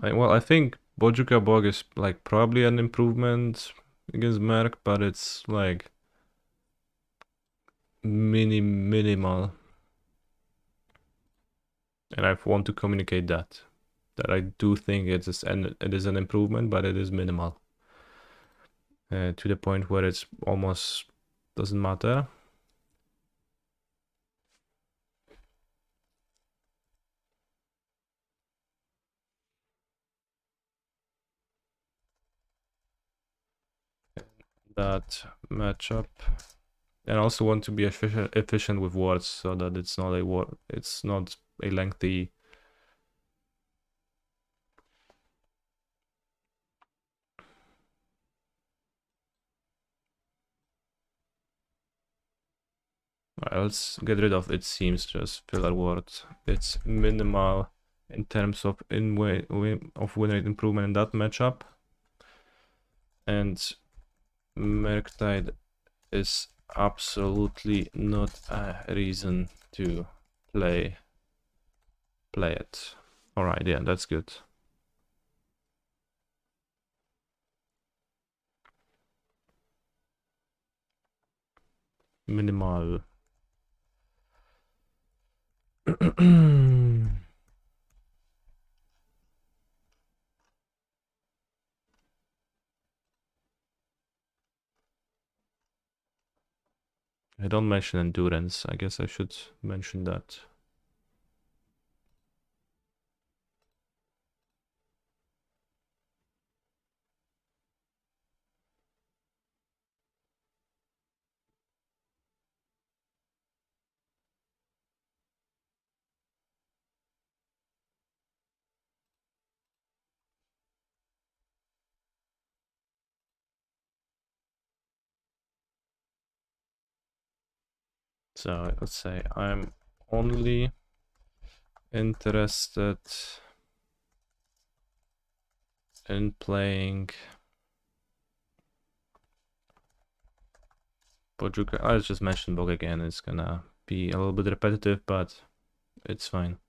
Well, I think Bojuka Bog is like probably an improvement against Merc, but it's like minimal. And I want to communicate that I do think it is an improvement, but it is minimal. To the point where it's almost doesn't matter. That matchup. And I also want to be efficient with words so that it's not a lengthy let's get rid of it seems, just filler word. It's minimal in terms of win rate improvement in that matchup. And Murktide is absolutely not a reason to play it. Alright, yeah, that's good. Minimal. I don't mention endurance. I guess I should mention that. So let's say I'm only interested in playing Bojuka. I'll just mention Bog again. It's gonna be a little bit repetitive, but it's fine.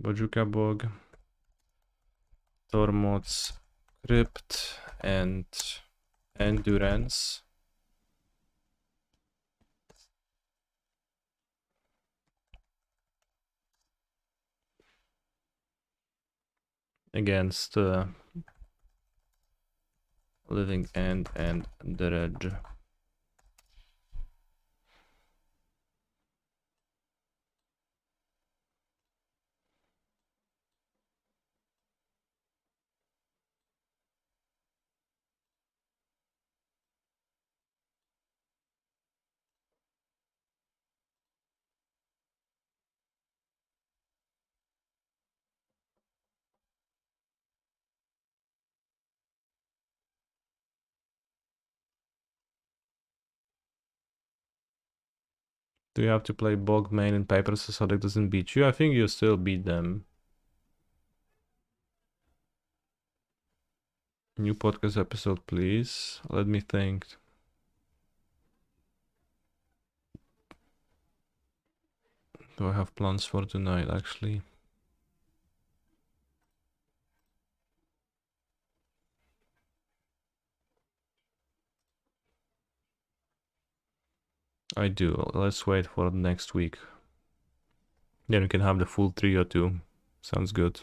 Bojuka Bog, Tormod's Crypt, and Endurance. Against Living End and Dredge. Do you have to play Bog main in paper so Sodic doesn't beat you? I think you still beat them. New podcast episode, please. Let me think. Do I have plans for tonight, actually? I do. Let's wait for next week. Then we can have the full trio too. Sounds good.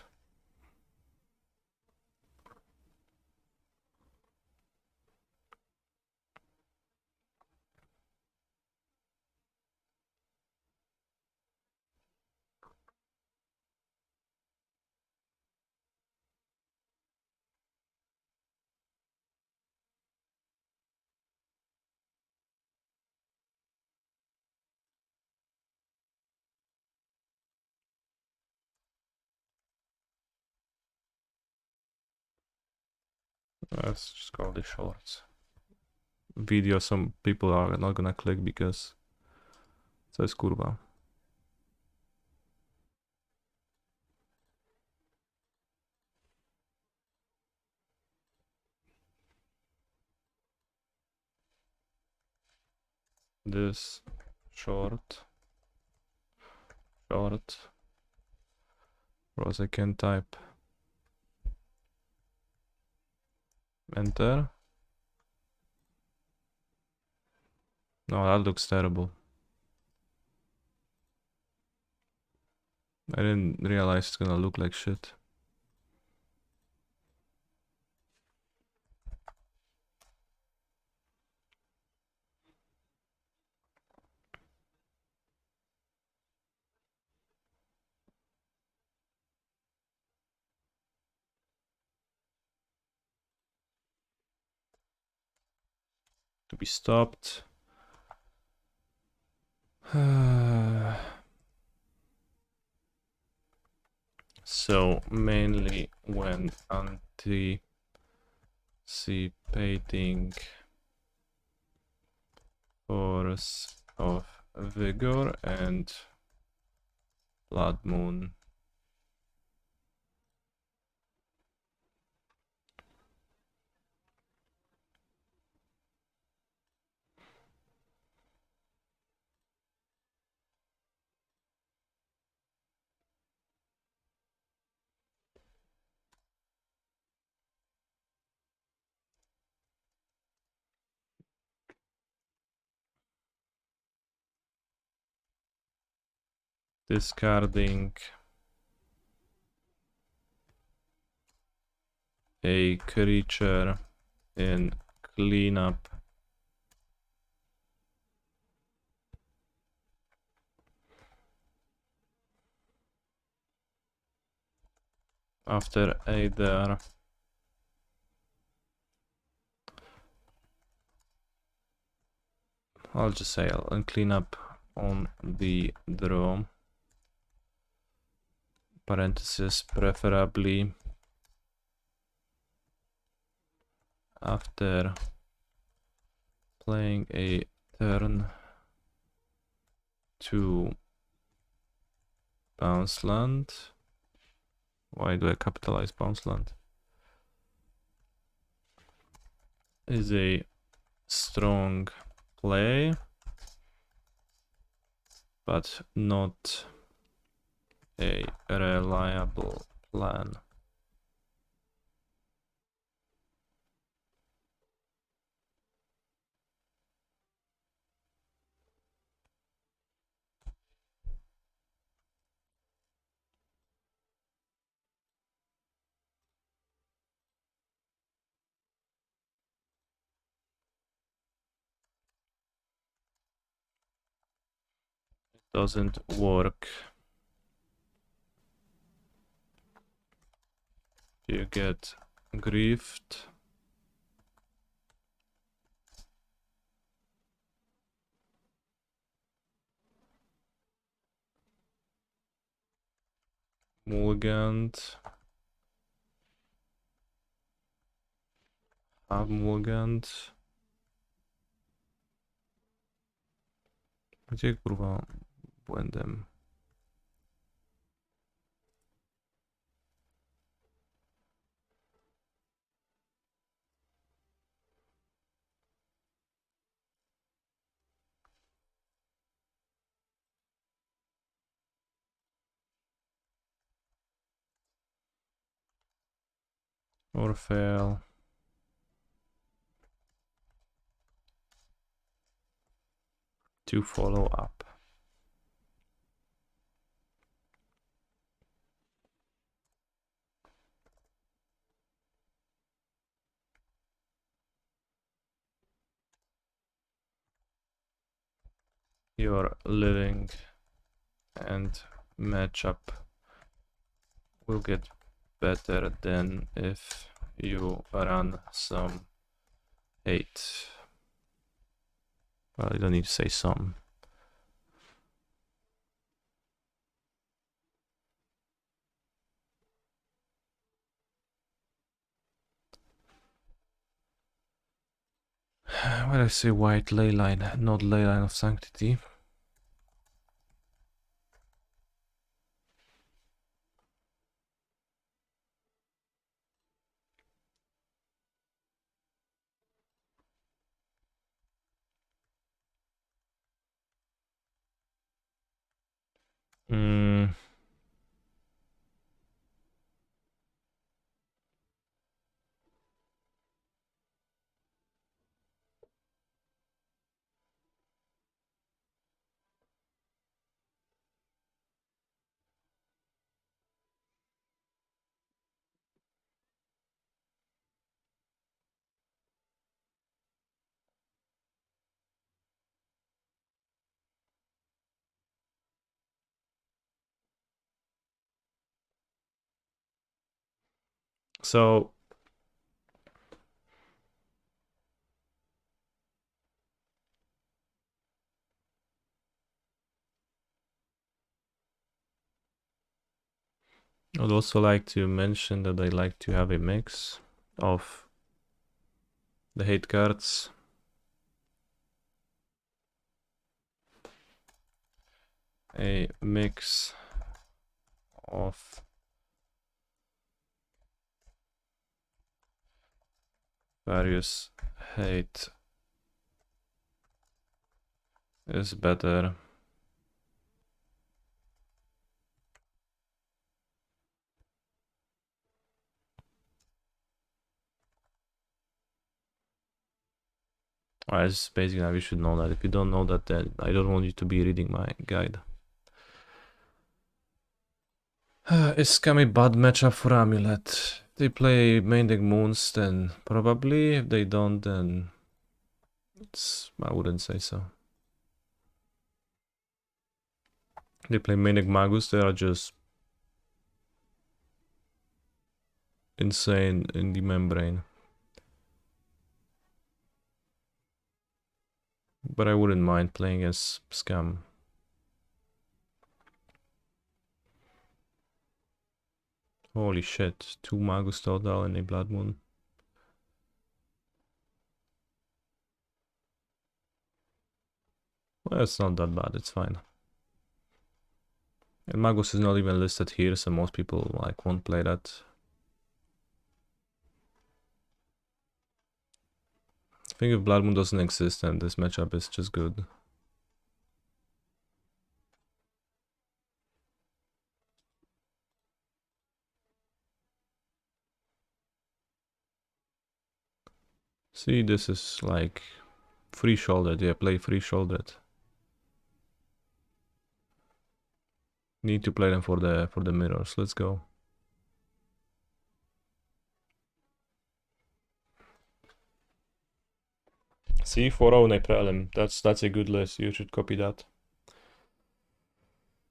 Let's just call this shorts. Video, some people are not gonna click because to jest kurwa. This short. Because I can type enter. No, that looks terrible. I didn't realize it's gonna look like shit. To be stopped. So mainly when anticipating force of vigor and blood moon. Discarding a creature in cleanup after either I'll just say I'll clean up on the draw, parenthesis, preferably after playing a turn to bounce land. Why do I capitalize bounce land? Is a strong play, but not a reliable plan. Doesn't work. You get griefed. Mulligant. Have Mulligant. Gdzie kurwa błędem? Or fail. To follow up. Your living and matchup will get better than if you run some hate. Well, you don't need to say some. Why did I say white leyline, not leyline of sanctity? Hmm. So I'd also like to mention that I like to have a mix of the hate cards. A mix of various hate is better. It's basically we should know that. If you don't know that, then I don't want you to be reading my guide. Is Scammy bad matchup for Amulet? If they play main deck Moons, then probably. If they don't, then I wouldn't say so. If they play main deck Magus, they are just insane in the membrane. But I wouldn't mind playing as Scam. Holy shit, 2 Magus total and a Blood Moon. Well, it's not that bad, it's fine. And Magus is not even listed here, so most people like won't play that. I think if Blood Moon doesn't exist, then this matchup is just good. See, this is like free shouldered. Yeah, play free shouldered. Need to play them for the mirrors. Let's go. See, 4-0 in a Prelim. That's a good list. You should copy that.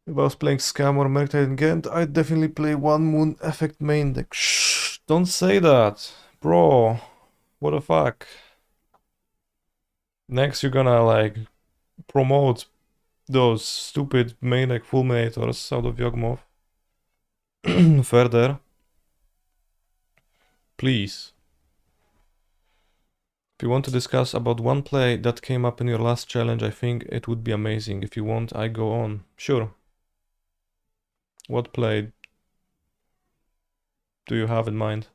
If I was playing Scam or Amulet Titan Gent, I'd definitely play One Moon Effect main deck. Shh, don't say that, bro. What the fuck? Next, you're gonna like promote those stupid main deck fulminators out of Yawgmoth. Further, please. If you want to discuss about one play that came up in your last challenge, I think it would be amazing. If you want, I go on. Sure. What play do you have in mind?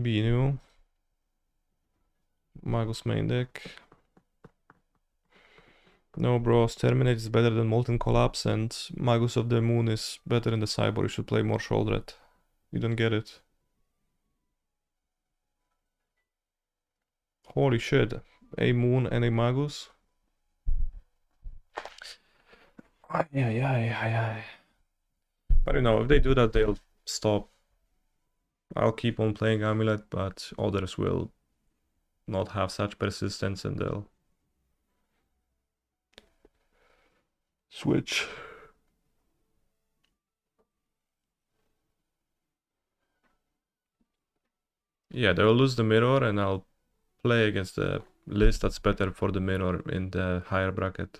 Be new. Magus main deck. No, bros. Terminate is better than Molten Collapse, and Magus of the Moon is better than the Cyborg. You should play more Shouldered. You don't get it. Holy shit. A Moon and a Magus? Ay. But you know, if they do that, they'll stop. I'll keep on playing Amulet, but others will not have such persistence and they'll switch. Yeah, they'll lose the mirror and I'll play against the list that's better for the mirror in the higher bracket.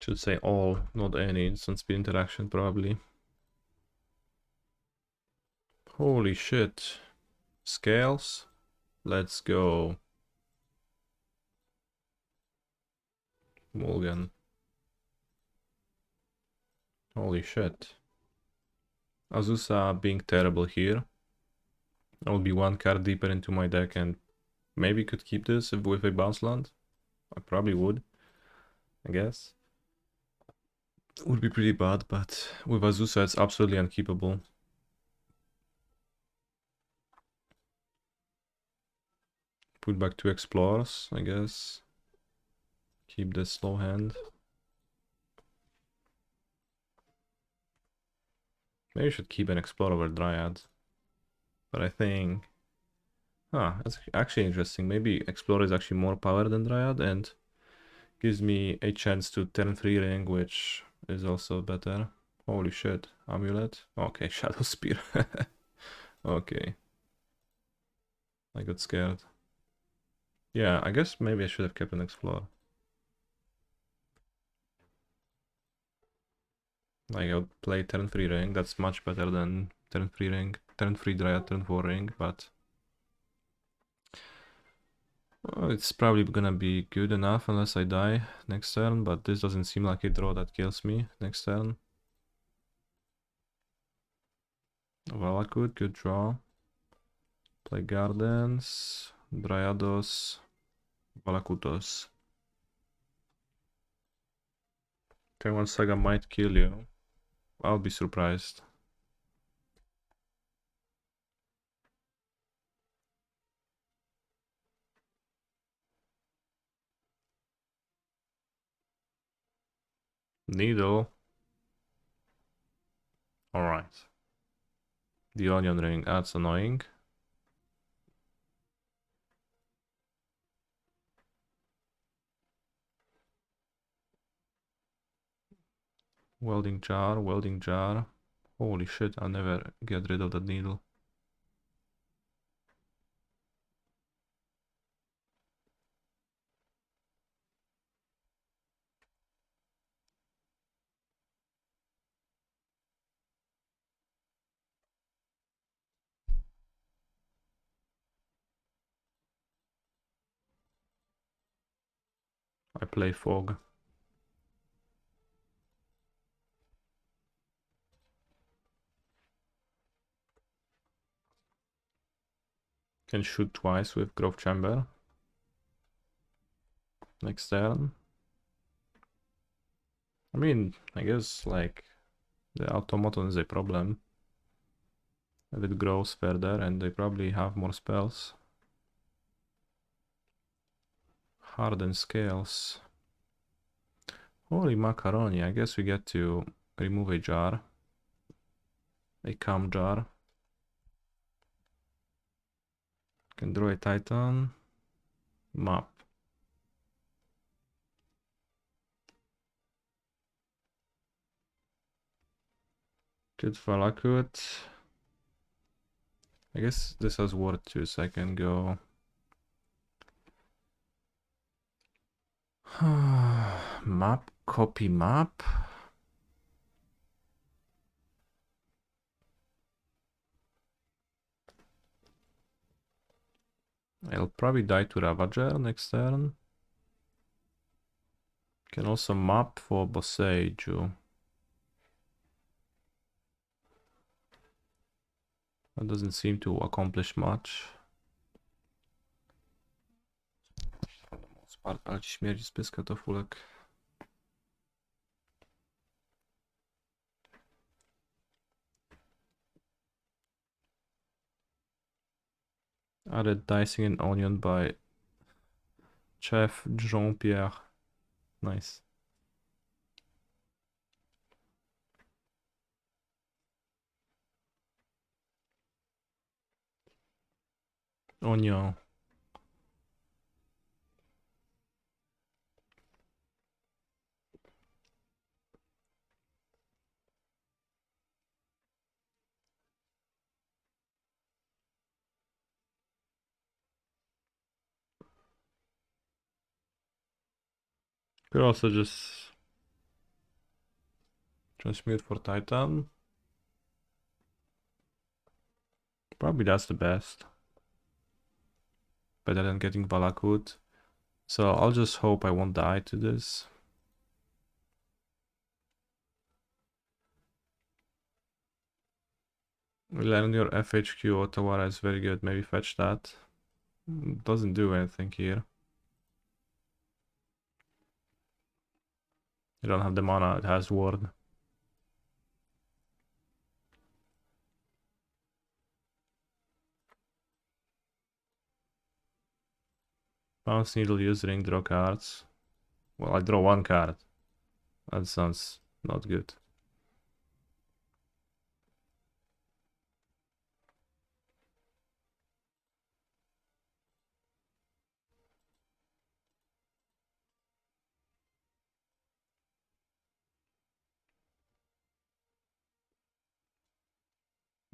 Should say all, not any instant speed interaction probably. Holy shit. Scales? Let's go. Mulligan. Holy shit. Azusa being terrible here. I'll be one card deeper into my deck and maybe could keep this with a bounce land. I probably would, I guess. Would be pretty bad, but with Azusa it's absolutely unkeepable. Put back 2 explorers, I guess. Keep this slow hand. Maybe I should keep an explorer over Dryad. But I think... Huh, that's actually interesting. Maybe explorer is actually more power than Dryad and gives me a chance to turn 3 ring, which is also better. Holy shit, Amulet. Okay, Shadow Spear. Okay. I got scared. Yeah, I guess maybe I should have kept an Explorer. Like, I would play turn 3 ring, that's much better than turn 3 ring, turn 3 Dryad, turn 4 ring, but... Well, it's probably gonna be good enough unless I die next turn, but this doesn't seem like a draw that kills me next turn. Valakut, good draw. Play Gardens, Dryados, Valakutos. Turn 1 Saga might kill you. I'll be surprised. Needle. Alright. The onion ring, that's annoying. Welding jar, welding jar. Holy shit, I'll never get rid of that needle. I play fog. Can shoot twice with Grove Chamber. Next turn. I mean, I guess like the automaton is a problem. If it grows further and they probably have more spells. Harden scales. Holy macaroni, I guess we get to remove a jar. A calm jar. Can draw a Titan. Map. Good Valakut. I guess this has word too, so I can go. Map, copy map. I'll probably die to Ravager next turn. Can also map for Boseiju. That doesn't seem to accomplish much. Ale ci śmierdzi z pyska to fulek. Added dicing an onion by Chef Jean-Pierre. Nice. Onion. Could also just Transmute for Titan. Probably that's the best. Better than getting Valakut. So I'll just hope I won't die to this. Land your FHQ Otawara is very good. Maybe fetch that. Doesn't do anything here. You don't have the mana, it has ward. Bounce Needle, use ring, draw cards. Well, I draw one card. That sounds not good.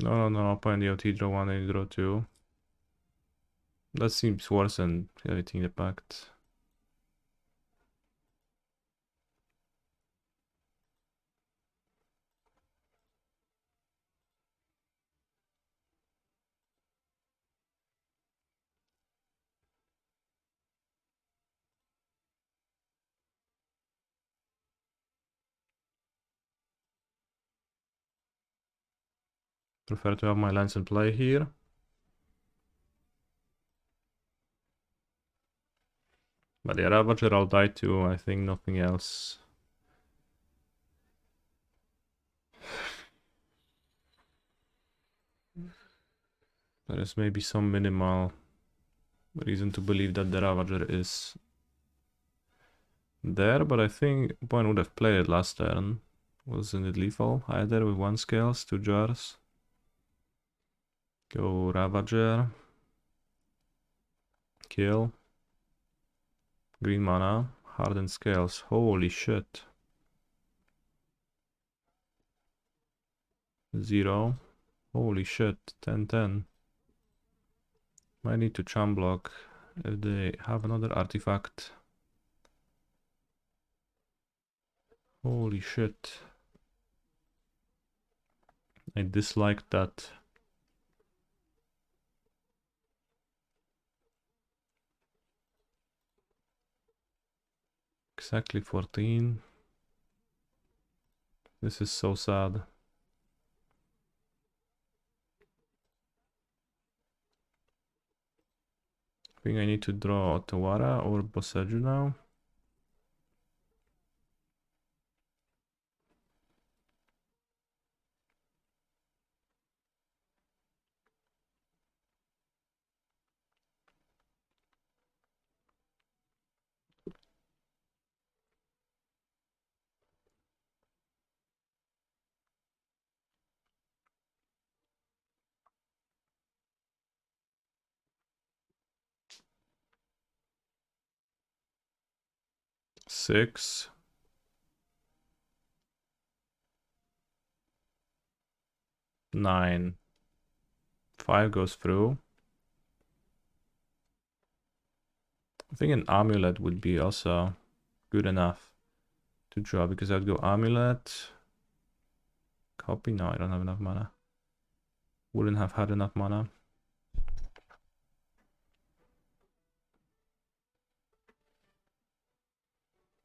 No, opponent DOT, draw one and draw two. That seems worse than everything in the pact. Prefer to have my lands in play here. But the Ravager I'll die to, I think nothing else. There is maybe some minimal reason to believe that the Ravager is there, but I think opponent would have played it last turn. Wasn't it lethal? Either with 1 scales, 2 jars. Go Ravager. Kill. Green mana. Hardened scales. Holy shit. 0. Holy shit. 10-10. Might need to charm block if they have another artifact. Holy shit. I dislike that. Exactly 14. This is so sad. I think I need to draw Otawara or Boseju now. Six. 9. 5 goes through. I think an Amulet would be also good enough to draw, because I'd go Amulet. Copy? No, I don't have enough mana. Wouldn't have had enough mana.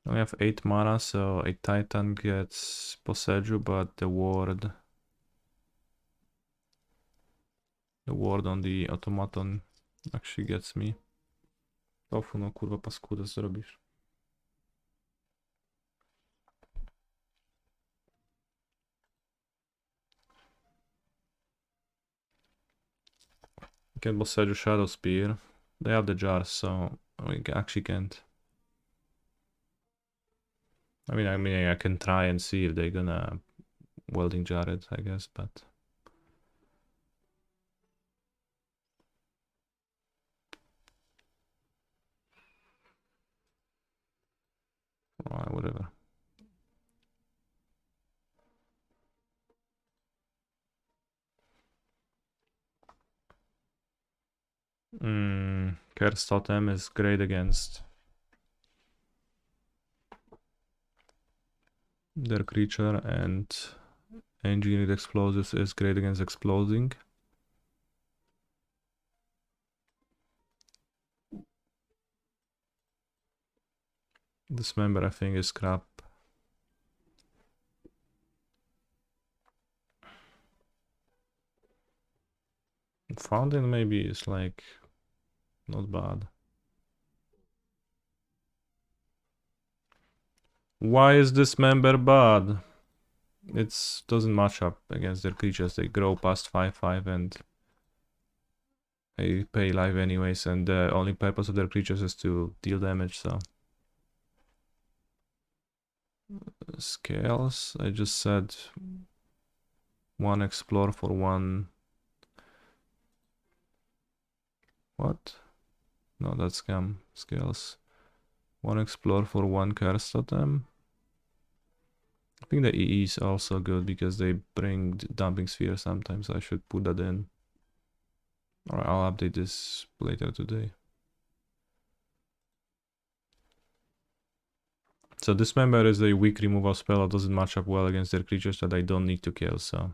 I only have 8 mana, so a Titan gets Boseju, but the ward on the automaton actually gets me. Tofu, no kurwa paskudę zrobisz. Get Boseju Shadow Spear. They have the jars, so we actually can't. I mean, I can try and see if they're gonna welding jar it, I guess, but alright, whatever. Curse Totem is great against their creature, and engineered explosives is great against exploding. This member I think is crap. Fountain maybe is like not bad. Why is this member bad? It doesn't match up against their creatures. They grow past 5/5 and they pay life anyways, and the only purpose of their creatures is to deal damage, so. Scales, I just said one explore for one. What? No, that's scam. Scales. One explore for one curse totem. I think the EE is also good because they bring dumping sphere sometimes. I should put that in. Or I'll update this later today. So this member is a weak removal spell that doesn't match up well against their creatures that I don't need to kill, so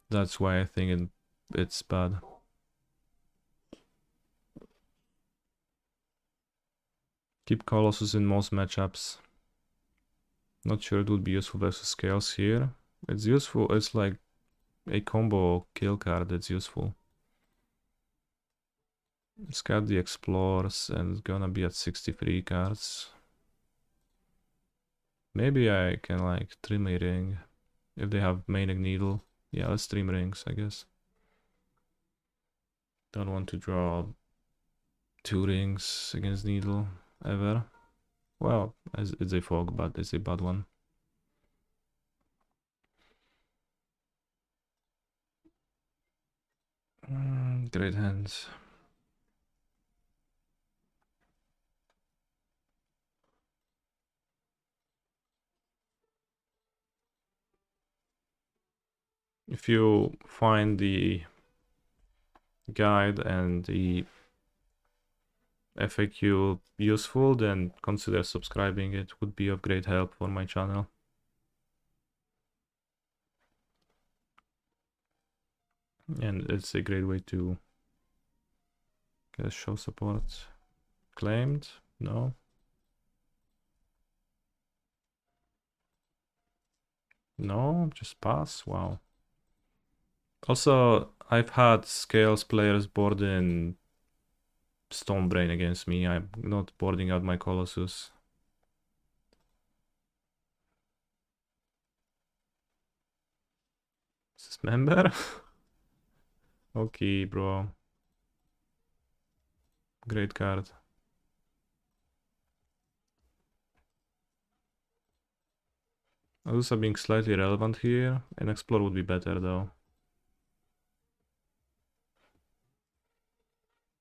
that's why I think it's bad. Keep Colossus in most matchups. Not sure it would be useful versus Scales here. It's useful, it's like a combo kill card that's useful. It's got the Explorers and it's gonna be at 63 cards. Maybe I can like trim a ring if they have Manic Needle. Yeah, let's trim rings, I guess. Don't want to draw 2 rings against Needle ever. Well, it's a fog, but it's a bad one. Great hands. If you find the guide and the FAQ useful, then consider subscribing. It would be of great help for my channel. And it's a great way to get show support. Claimed? No. No, just pass. Wow. Also, I've had Scales players board in Stonebrain against me. I'm not boarding out my Colossus. Is this member? Okay, bro. Great card. Also being slightly relevant here. An Explore would be better though.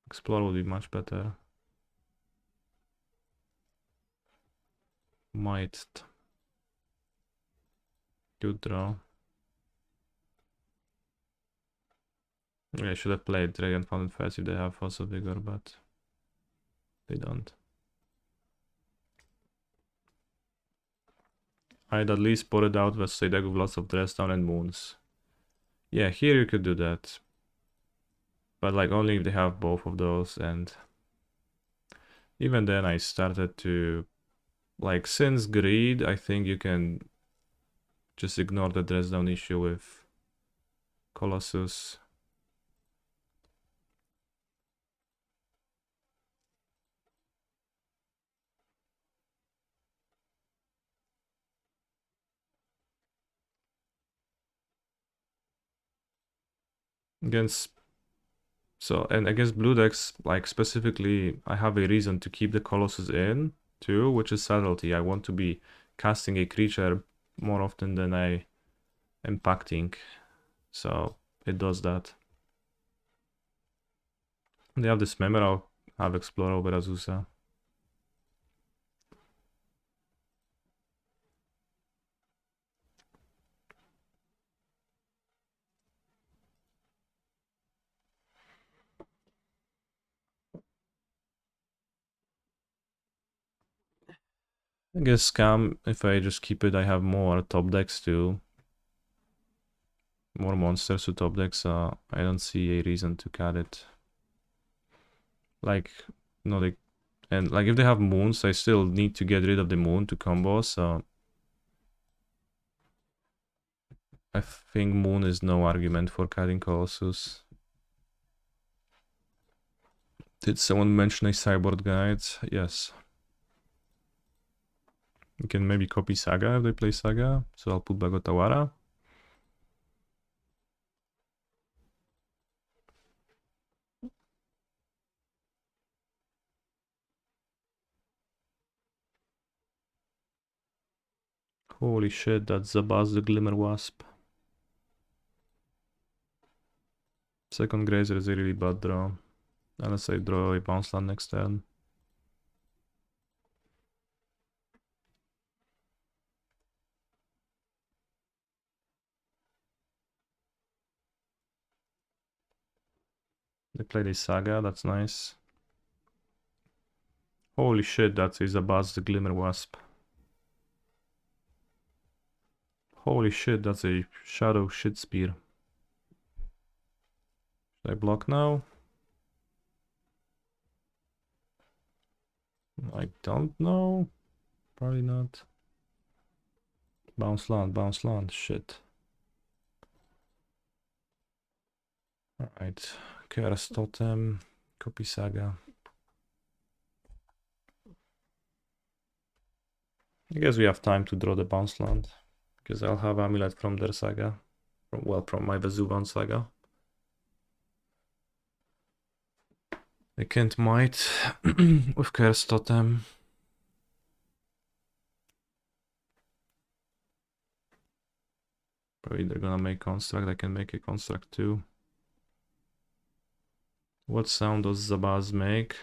Explore would be much better. Might. Good draw. I should have played Dragon Fountain first if they have Fossil Vigor, but they don't. I'd at least put it out versus a deck with lots of Dress Down and Moons. Yeah, here you could do that. But like only if they have both of those, and even then I started to like since Greed, I think you can just ignore the Dress Down issue with Colossus. Against and against blue decks, like specifically, I have a reason to keep the Colossus in too, which is subtlety. I want to be casting a creature more often than I am impacting, so it does that. They have this member. I'll have Explore over Azusa. I guess scam, if I just keep it, I have more top decks too. More monsters to top decks, I don't see a reason to cut it. Like, no, they... And like if they have moons, I still need to get rid of the moon to combo, so... I think moon is no argument for cutting Colossus. Did someone mention a sideboard guide? Yes. You can maybe copy Saga if they play Saga, so I'll put back Otawara. Holy shit, that's Zabaz the Glimmer Wasp. Second Grazer is a really bad draw. Unless I draw a bounce land next turn. They played a Saga, that's nice. Holy shit, that's a Zabaz the Glimmer Wasp. Holy shit, that's a Shadow Shit Spear. Should I block now? I don't know. Probably not. Bounce land, shit. Alright, Chaos Totem, copy Saga. I guess we have time to draw the bounce land, because I'll have Amulet from their Saga. From my Vesuvan Saga. I can't might with Chaos Totem. Probably they're gonna make construct, I can make a construct too. What sound does Zabaz make?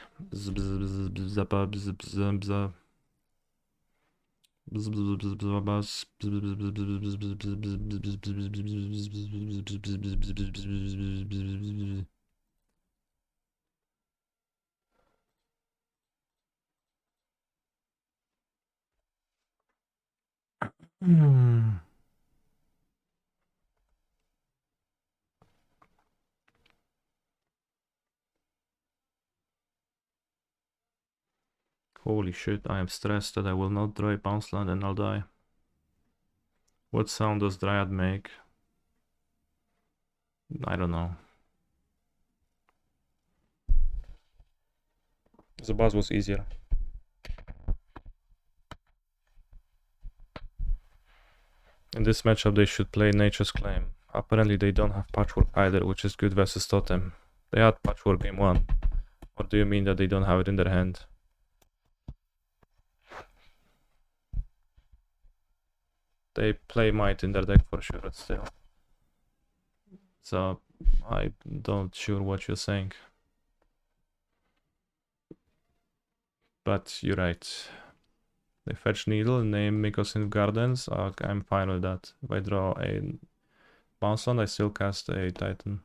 Holy shit, I am stressed that I will not draw a bounce land and I'll die. What sound does Dryad make? I don't know. The boss was easier. In this matchup they should play Nature's Claim. Apparently they don't have Patchwork either, which is good versus Totem. They had Patchwork game 1. Or do you mean that they don't have it in their hand? They play Might in their deck for sure, but still. So, I'm not sure what you're saying. But you're right. They fetch Needle and name Mykosin Gardens. I'm fine with that. If I draw a bounce land, I still cast a Titan.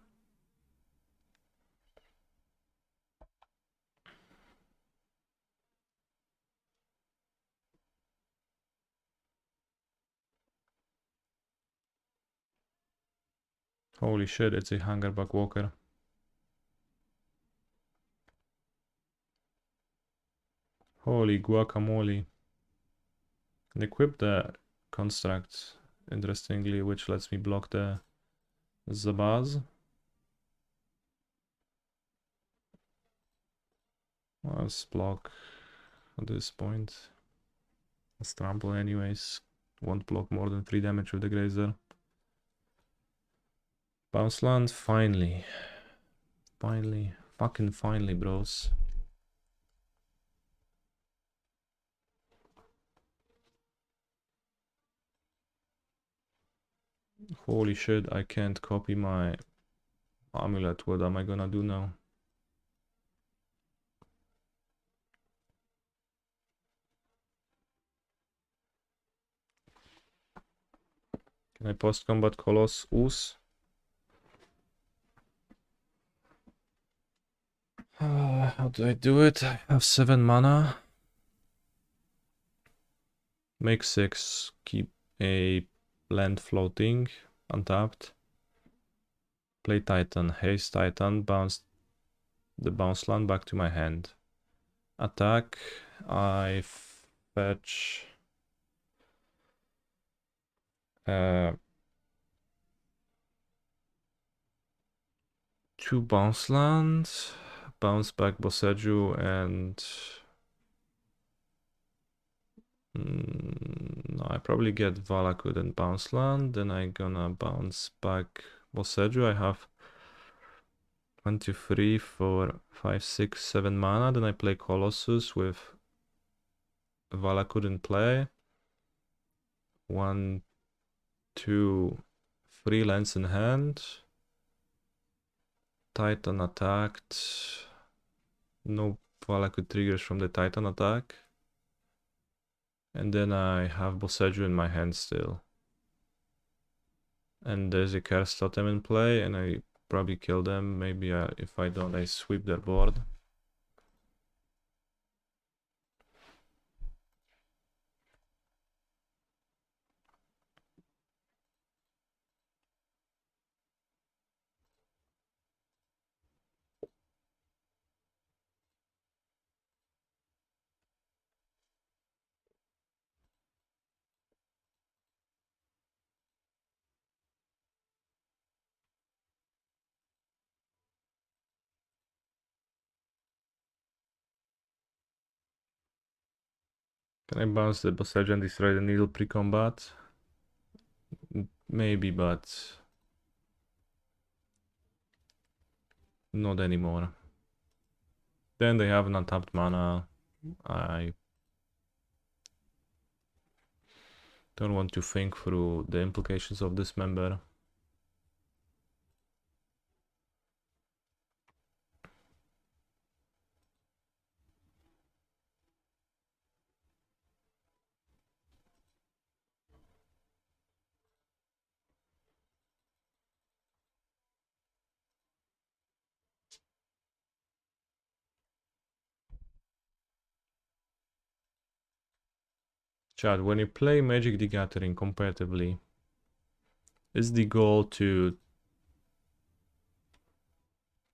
Holy shit, it's a Hungerbuck Walker. Holy guacamole. And equip the construct, interestingly, which lets me block the Zabaz. Let's block at this point. Let's trample anyways. Won't block more than 3 damage with the Grazer. Bounce land, finally. Finally. Fucking finally, bros. Holy shit, I can't copy my Amulet. What am I gonna do now? Can I post-combat Colossus? How do I do it? I have 7 mana. Make 6, keep a land floating, untapped. Play Titan, haste Titan, bounce the bounce land back to my hand. Attack, I fetch... two bounce lands, bounce back Boseju and... no, I probably get Valakut and bounce land, then I gonna bounce back Boseju. I have 1, 2, 3, 4, 5, 6, 7 mana, then I play Colossus with Valakut in play. 1, 2, 3 lands in hand. Titan attacked. No Valakut triggers from the Titan attack. And then I have Boseju in my hand still. And there's a Curse Totem in play, and I probably kill them. Maybe if I don't, I sweep their board. Can I bounce the Boseju and destroy the needle pre-combat? Maybe, but not anymore. Then they have an untapped mana. I don't want to think through the implications of this member. Chad, when you play Magic the Gathering competitively, is the goal to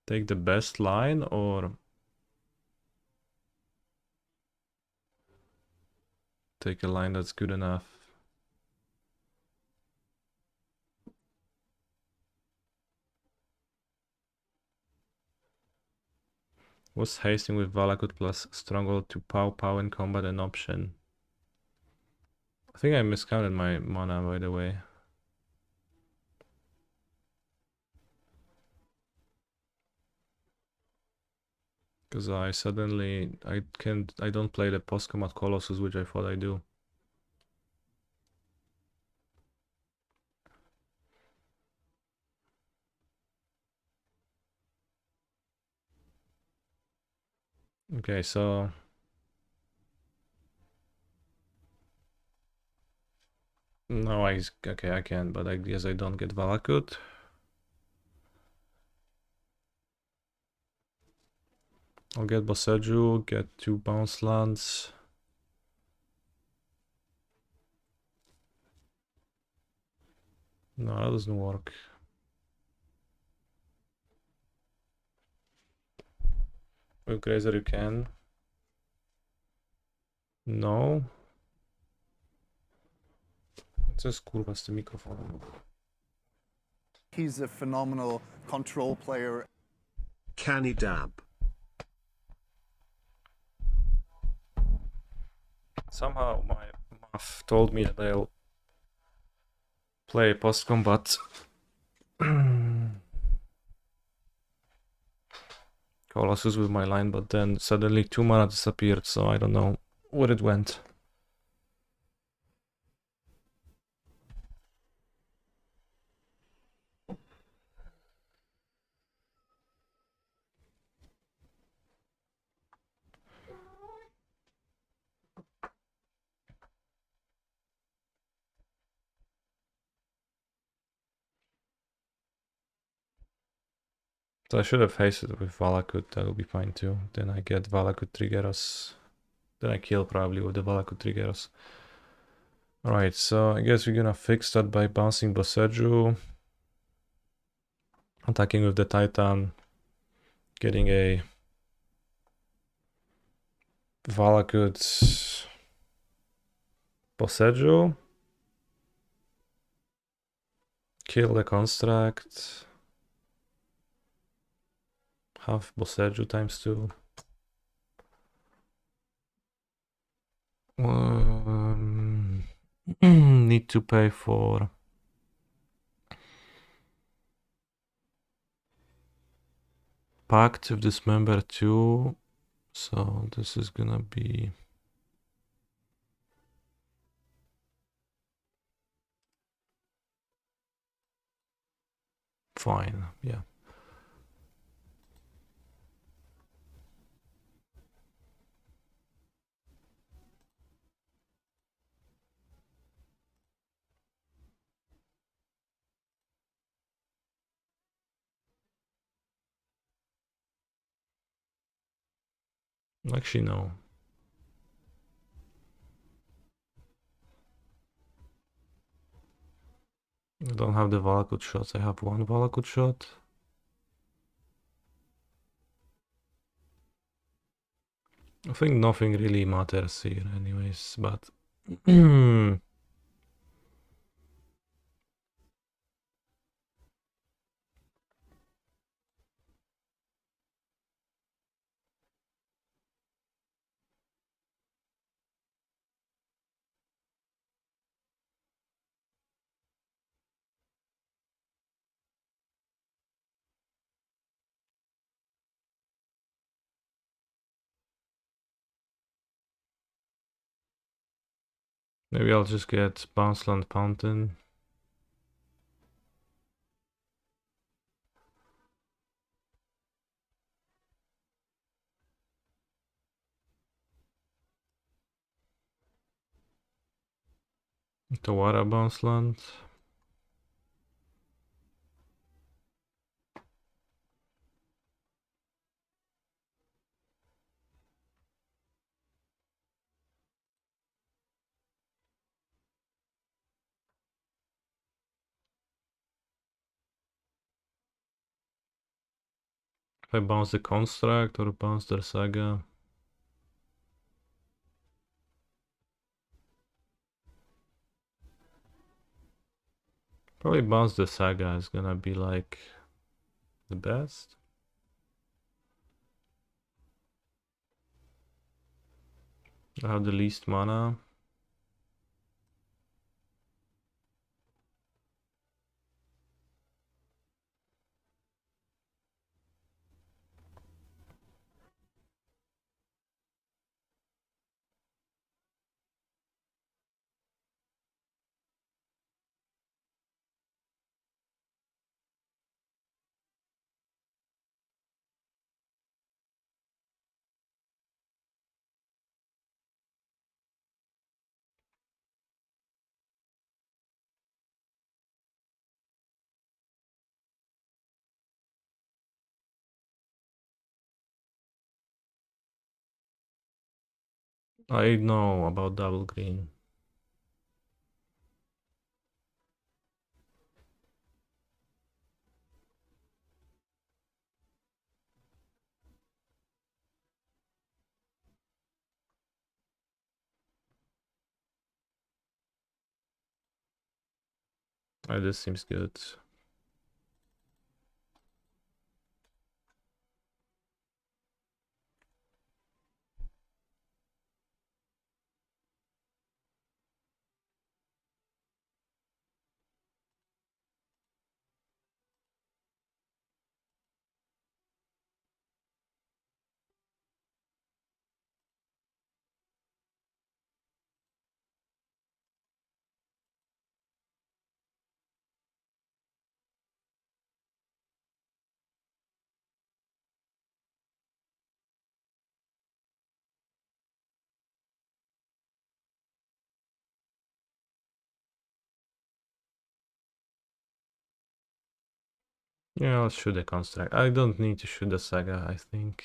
take the best line or take a line that's good enough? Was hasting with Valakut plus Stronghold to pow in combat an option? I think I miscounted my mana, by the way. Because I don't play the post-combat Colossus, which I thought I do. Okay, so... No, okay, I can, but I guess I don't get Valakut. I'll get Boseju, get 2 bounce lands. No, that doesn't work. With Grazer you can. No. Co jest kurwa z tym mikrofonem? He's a phenomenal control player. Canny dab. Somehow my math told me that I'll play post-combat Colossus with my line, but then suddenly 2 mana disappeared, so I don't know where it went. So I should have hasted with Valakut, that will be fine too. Then I get Valakut Triggeros. Then I kill probably with the Valakut Triggeros. Alright, so I guess we're gonna fix that by bouncing Boseju, attacking with the Titan, getting a Valakut Boseju, kill the construct, have Boseju ×2. Need to pay for Pact with Dismember too, so this is gonna be fine, yeah. Actually, no. I don't have the Valakut shots. I have one Valakut shot. I think nothing really matters here anyways, but maybe I'll just get Bounceland Fountain. Tawara Bounceland. If I bounce the Construct or bounce the Saga. Probably bounce the Saga is gonna be like the best. I have the least mana. I know about double green. This seems good. Yeah, I'll shoot the Construct. I don't need to shoot the Saga, I think.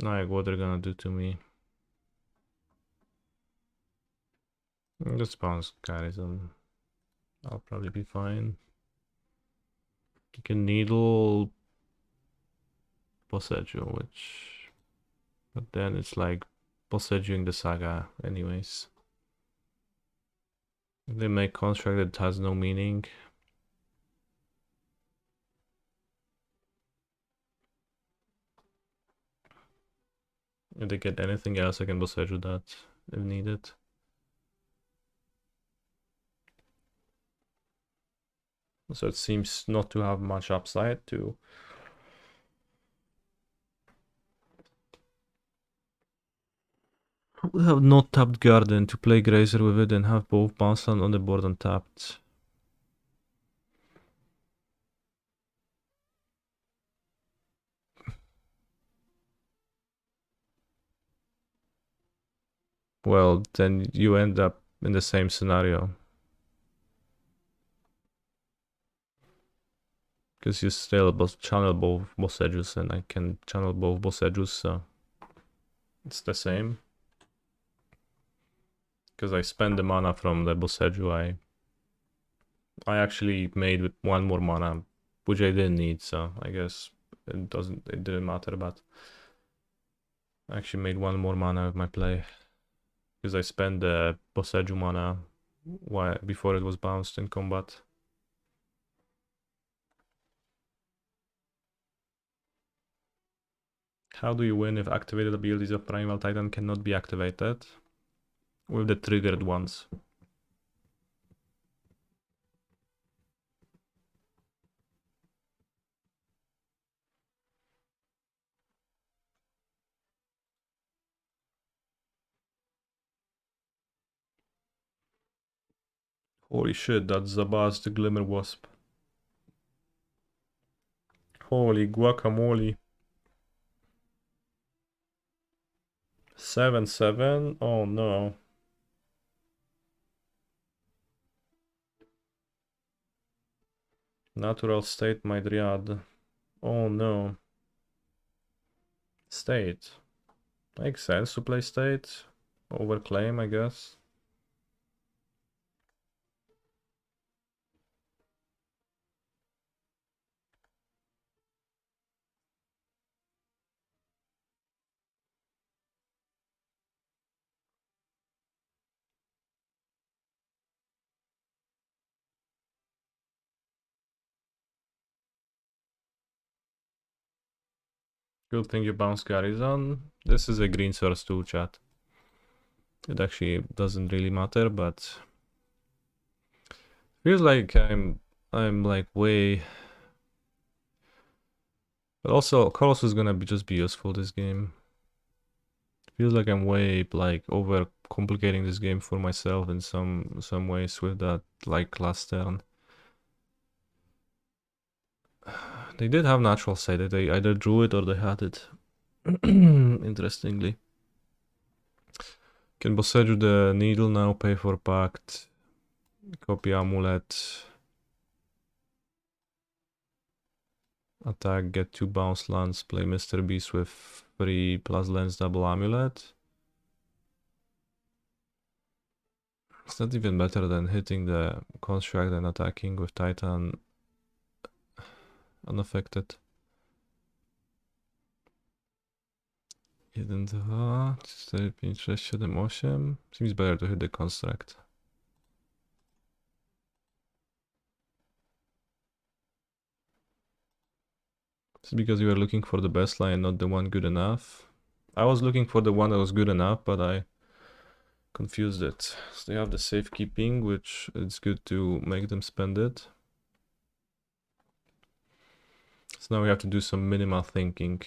Like, what they're gonna do to me. Just bounce Garrison. I'll probably be fine. You can needle Poseidon, which... But then it's like Poseidon the saga anyways. If they make construct that has no meaning. If they get anything else, I can Poseidon that if needed. So it seems not to have much upside to... We have not tapped Garden to play Grazer with it and have both bounce land on the board untapped. Well, then you end up in the same scenario. Because you still channel both boss edges and I can channel both boss edges, so it's the same. Because I spend the mana from the boss edge, I actually made with one more mana, which I didn't need, so I guess it didn't matter, but I actually made one more mana with my play. Because I spent the boss edge mana before it was bounced in combat. How do you win if activated abilities of Primal Titan cannot be activated? With the triggered ones. Holy shit, that's Zabaz the Glimmer Wasp. Holy guacamole. 7/7? Oh no. Natural state my Dryad. Oh no. State. Makes sense to play state. Overclaim, I guess. Good thing you bounced Garrison. This is a green source too, chat. It actually doesn't really matter, but feels like I'm like way. But also Colossus is gonna just be useful this game. Feels like I'm way like over complicating this game for myself in some ways with that like last turn. They did have natural state that they either drew it or they had it. Interestingly. Can Boseju the needle now, pay for pact, copy amulet, attack, get 2 bounce lands, play Mr. Beast with 3 plus lens double amulet. It's not even better than hitting the construct and attacking with Titan unaffected. 1, 2, 4, 5, 6, 7, 8. Seems better to hit the construct. It's because you were looking for the best line, not the one good enough. I was looking for the one that was good enough, but I confused it. So they have the safekeeping, which it's good to make them spend it. So now we have to do some minimal thinking.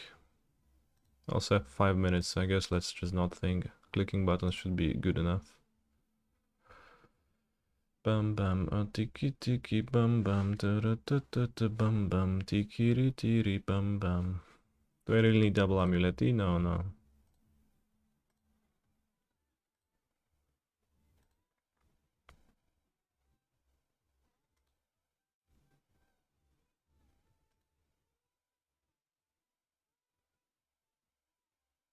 I also have 5 minutes, I guess let's just not think. Clicking buttons should be good enough. Bam bam, tiki tiki bam bam, bam bam, tiki tiri bam bam. Do I really need double amulet? No, no.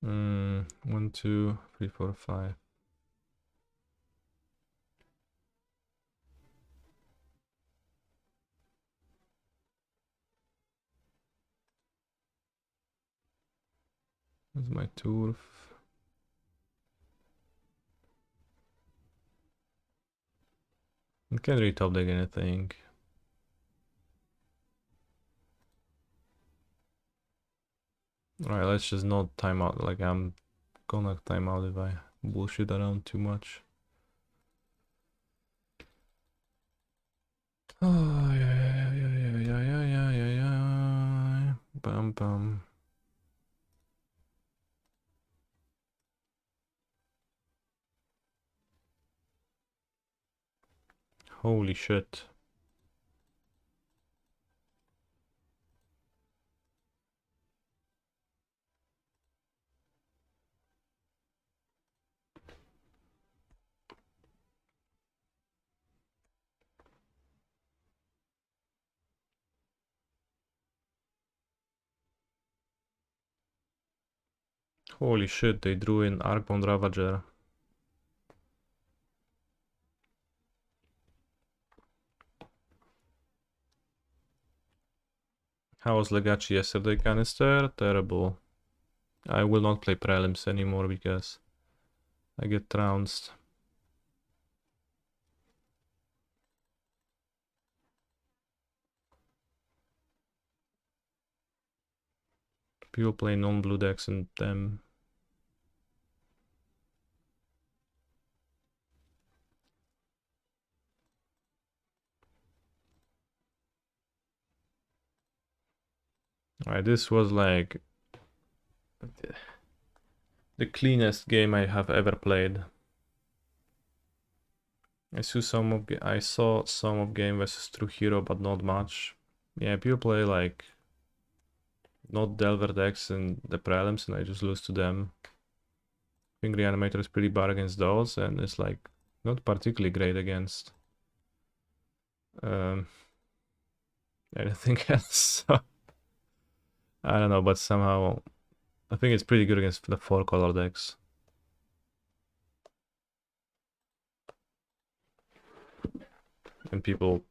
1, 2, 3, 4, 5. That's my turf. I can't really top deck anything. Alright, let's just not time out. Like, I'm gonna time out if I bullshit around too much. Oh, yeah. Bum bum. Holy shit. Holy shit, they drew in Arcbound Ravager. How was Legacy yesterday, Canister? Terrible. I will not play prelims anymore because I get trounced. People play non-blue decks and them. Alright, this was like the cleanest game I have ever played. I saw some of Game vs True Hero, but not much. Yeah, people play like not Delver decks in the prelims, and I just lose to them. I think Reanimator is pretty bad against those, and it's like not particularly great against anything else. So, I don't know, but somehow I think it's pretty good against the 4-color decks. And people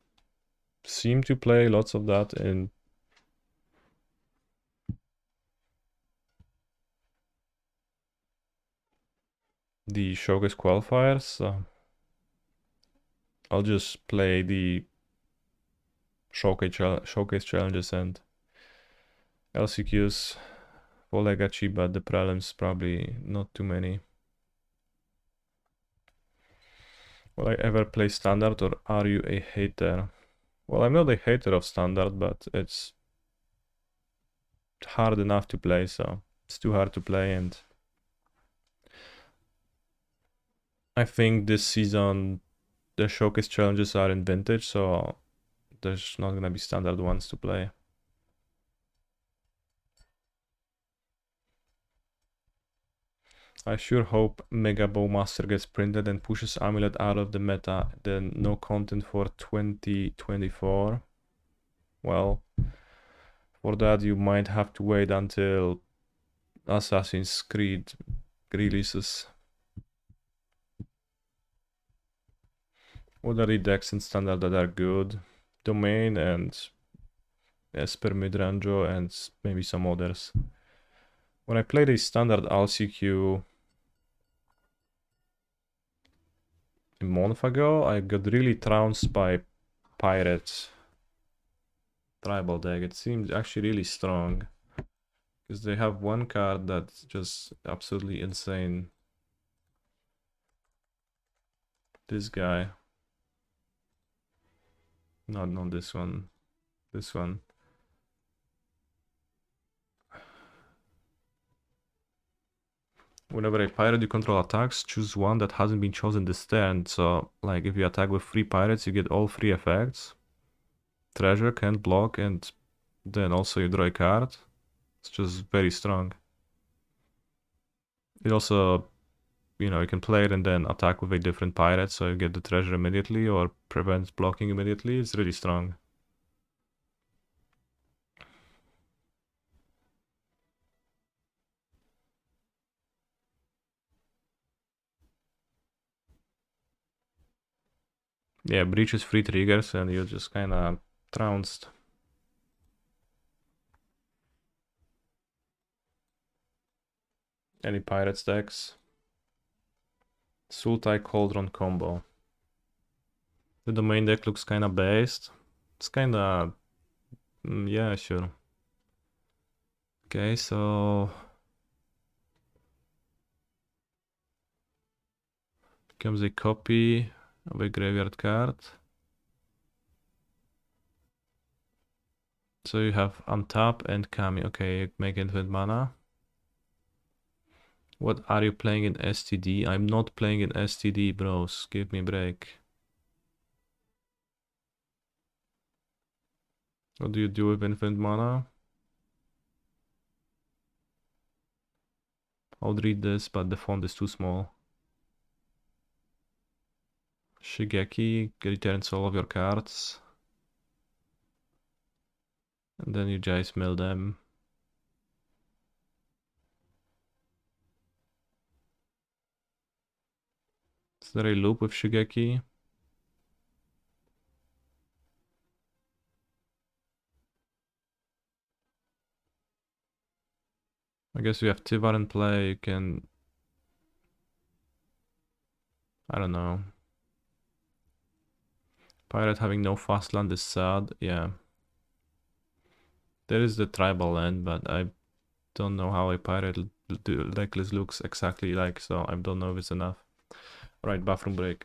seem to play lots of that in the showcase qualifiers. So I'll just play the showcase challenges and LCQs for Legacy, but the prelims probably not too many. Will I ever play standard, or are you a hater? Well, I'm not a hater of standard, but it's hard enough to play, so it's too hard to play, and I think this season the showcase challenges are in vintage, so there's not gonna be standard ones to play. I sure hope Mega Bowmaster gets printed and pushes Amulet out of the meta, then no content for 2024. Well, for that you might have to wait until Assassin's Creed releases. What are the decks in standard that are good? Domain and Esper Midranjo and maybe some others. When I played a standard LCQ a month ago, I got really trounced by Pirate Tribal deck. It seems actually really strong, because they have one card that's just absolutely insane. This guy. Not this one. This one. Whenever a pirate you control attacks, choose one that hasn't been chosen this turn. So, like, if you attack with 3 pirates, you get all 3 effects. Treasure, can't block, and then also you draw a card. It's just very strong. It also, you know, you can play it and then attack with a different pirate, so you get the treasure immediately or prevents blocking immediately. It's really strong. Yeah, breaches 3 triggers and you just kinda trounced. Any pirate stacks? Sultai Cauldron combo. The domain deck looks kinda based. It's kinda... yeah, sure. Okay, so... becomes a copy of a graveyard card. So you have untap and Kami. Okay, make infinite mana. What are you playing in STD? I'm not playing in STD, bros. Give me a break. What do you do with infinite mana? I would read this, but the font is too small. Shigeki returns all of your cards. And then you just mill them. Is there a loop with Shigeki? I guess we have Tivar in play, you can... I don't know. Pirate having no fast land is sad, yeah. There is the tribal land, but I don't know how a pirate deck list looks exactly like, so I don't know if it's enough. Alright, bathroom break.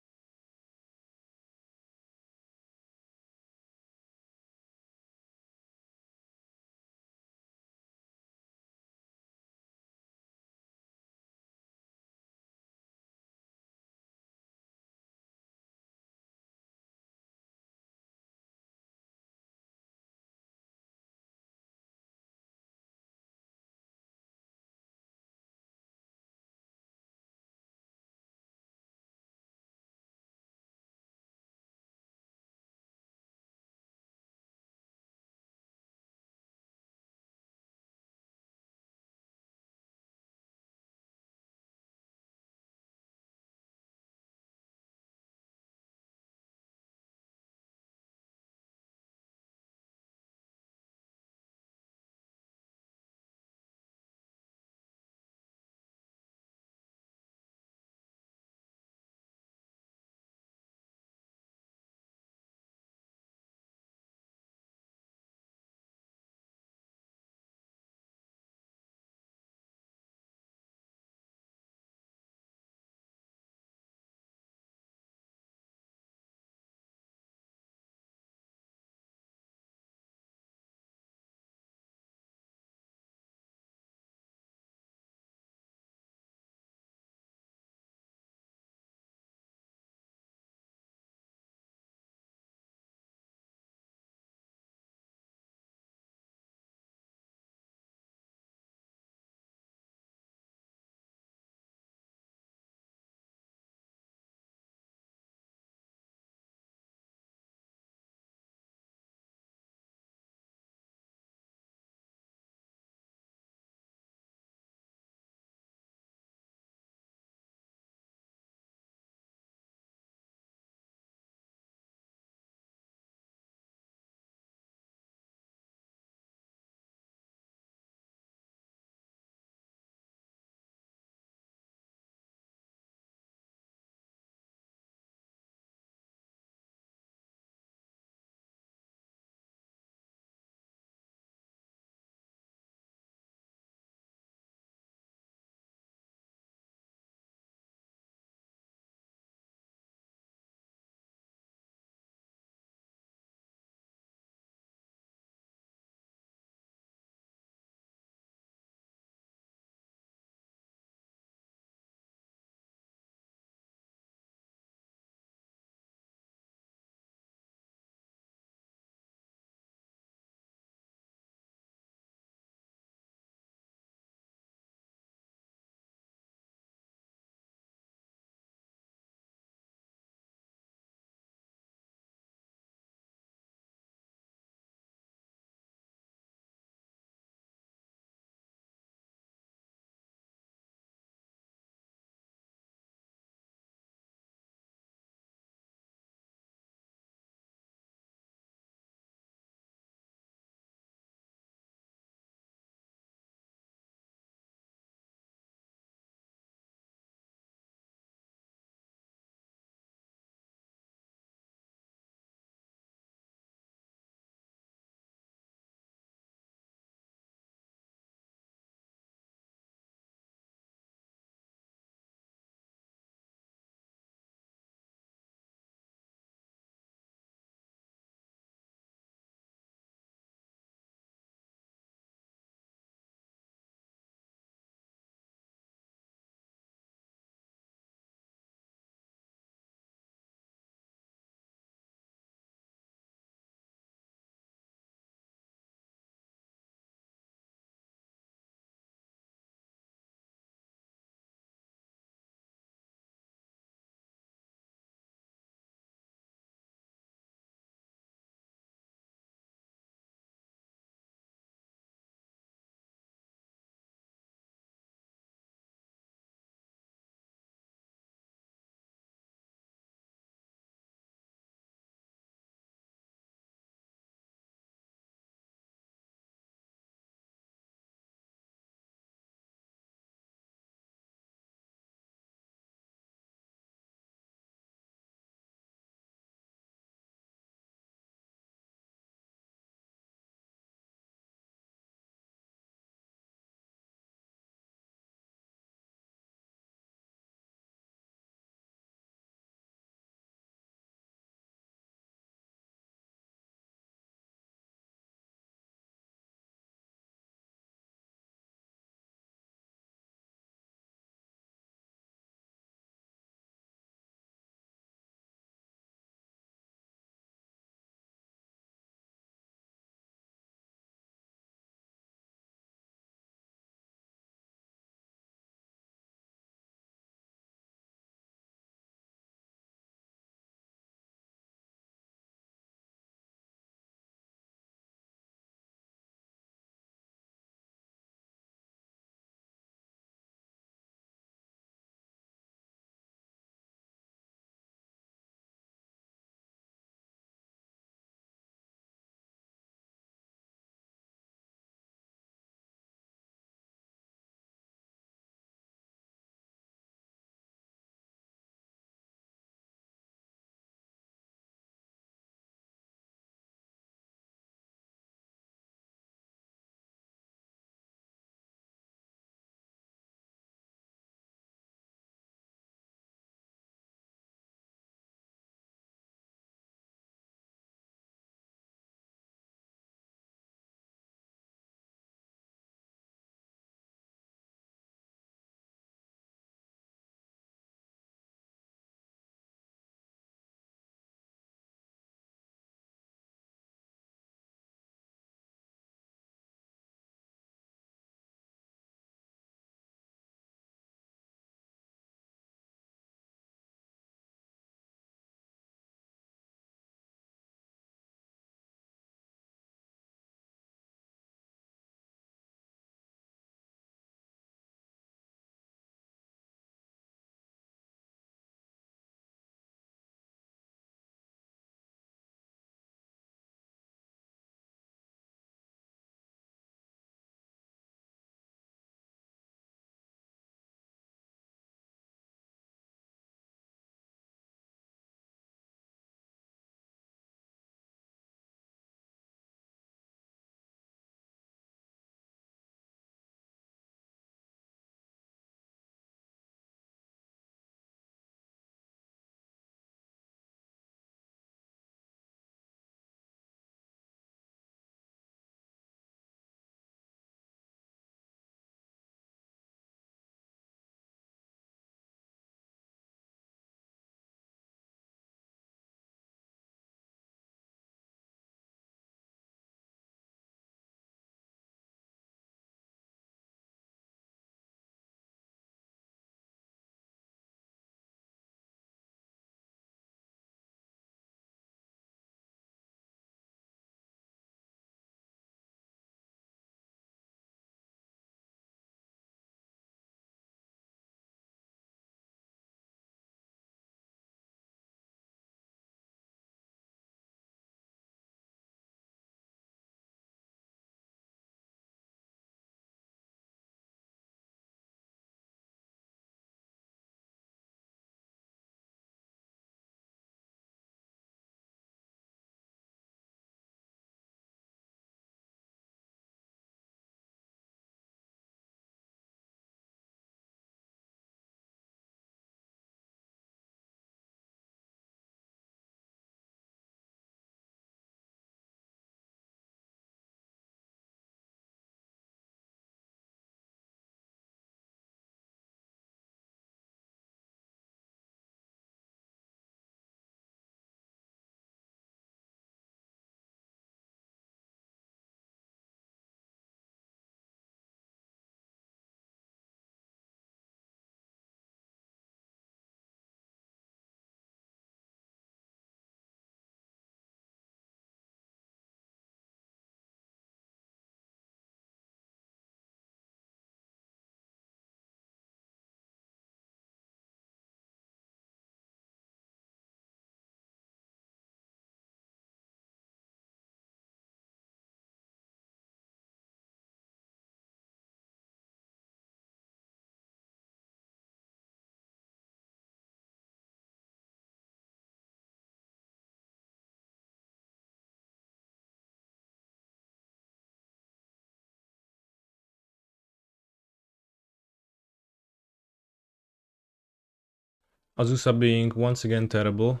Azusa being once again terrible.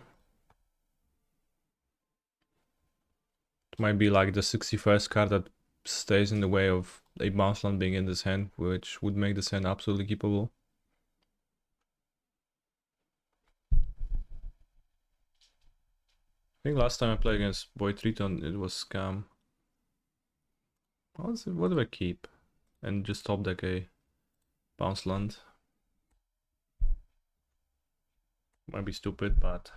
It might be like the 61st card that stays in the way of a bounce land being in this hand, which would make this hand absolutely keepable. I think last time I played against Boy Triton it was Scam. What do I keep? And just top deck a bounce land. Might be stupid, but...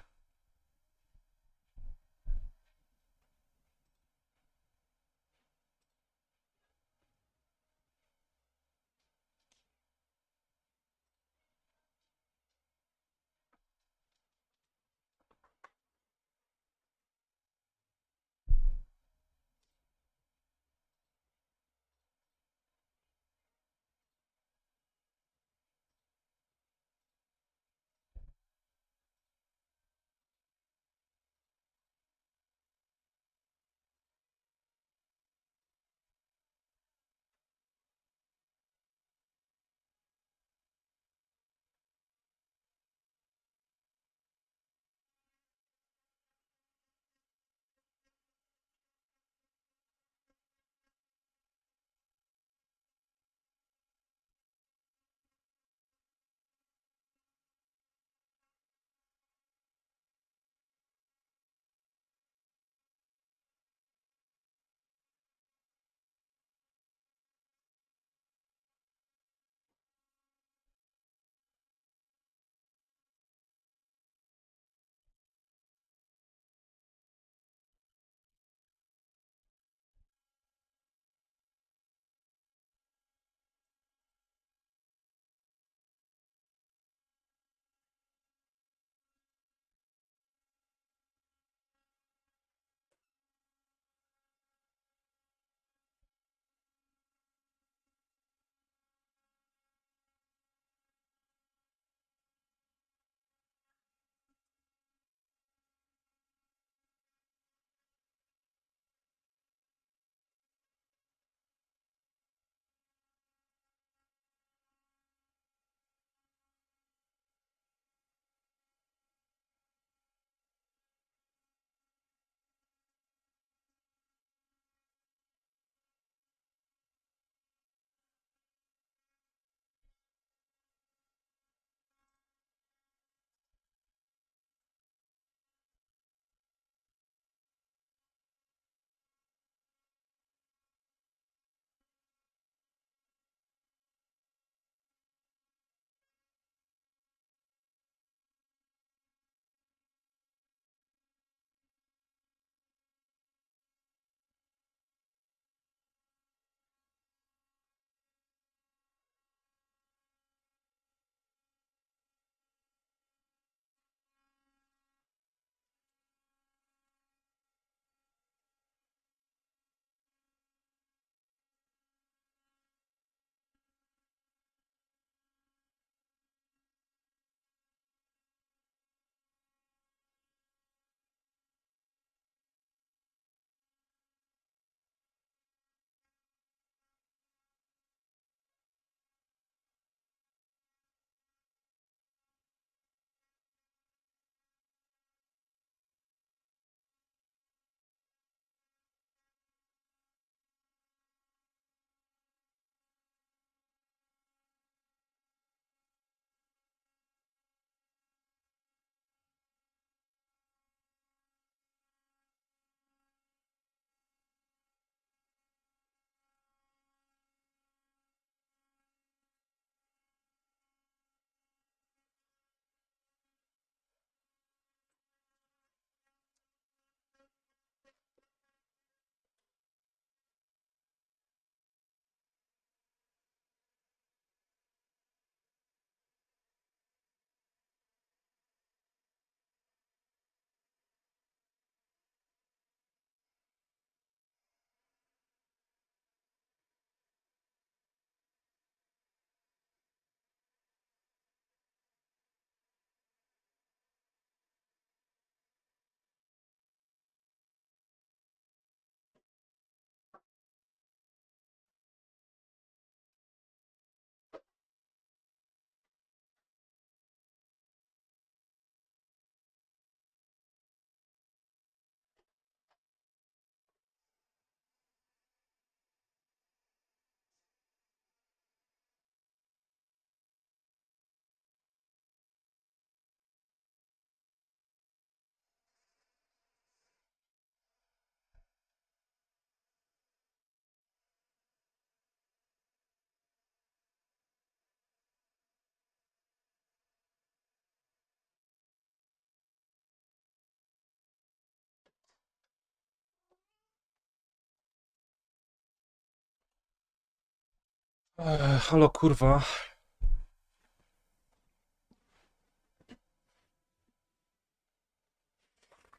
Halo kurwa.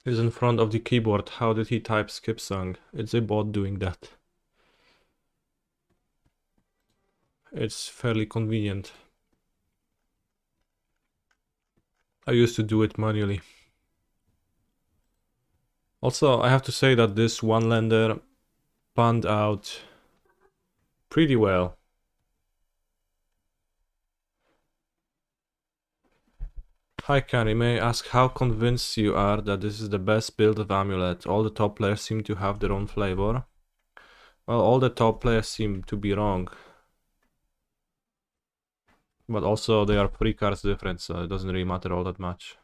He's in front of the keyboard. How did he type skip song? It's a bot doing that. It's fairly convenient. I used to do it manually. Also, I have to say that this one lander panned out pretty well. Hi Kenny, may I ask how convinced you are that this is the best build of Amulet? All the top players seem to have their own flavor. Well, all the top players seem to be wrong. But also they are 3 cards different, so it doesn't really matter all that much.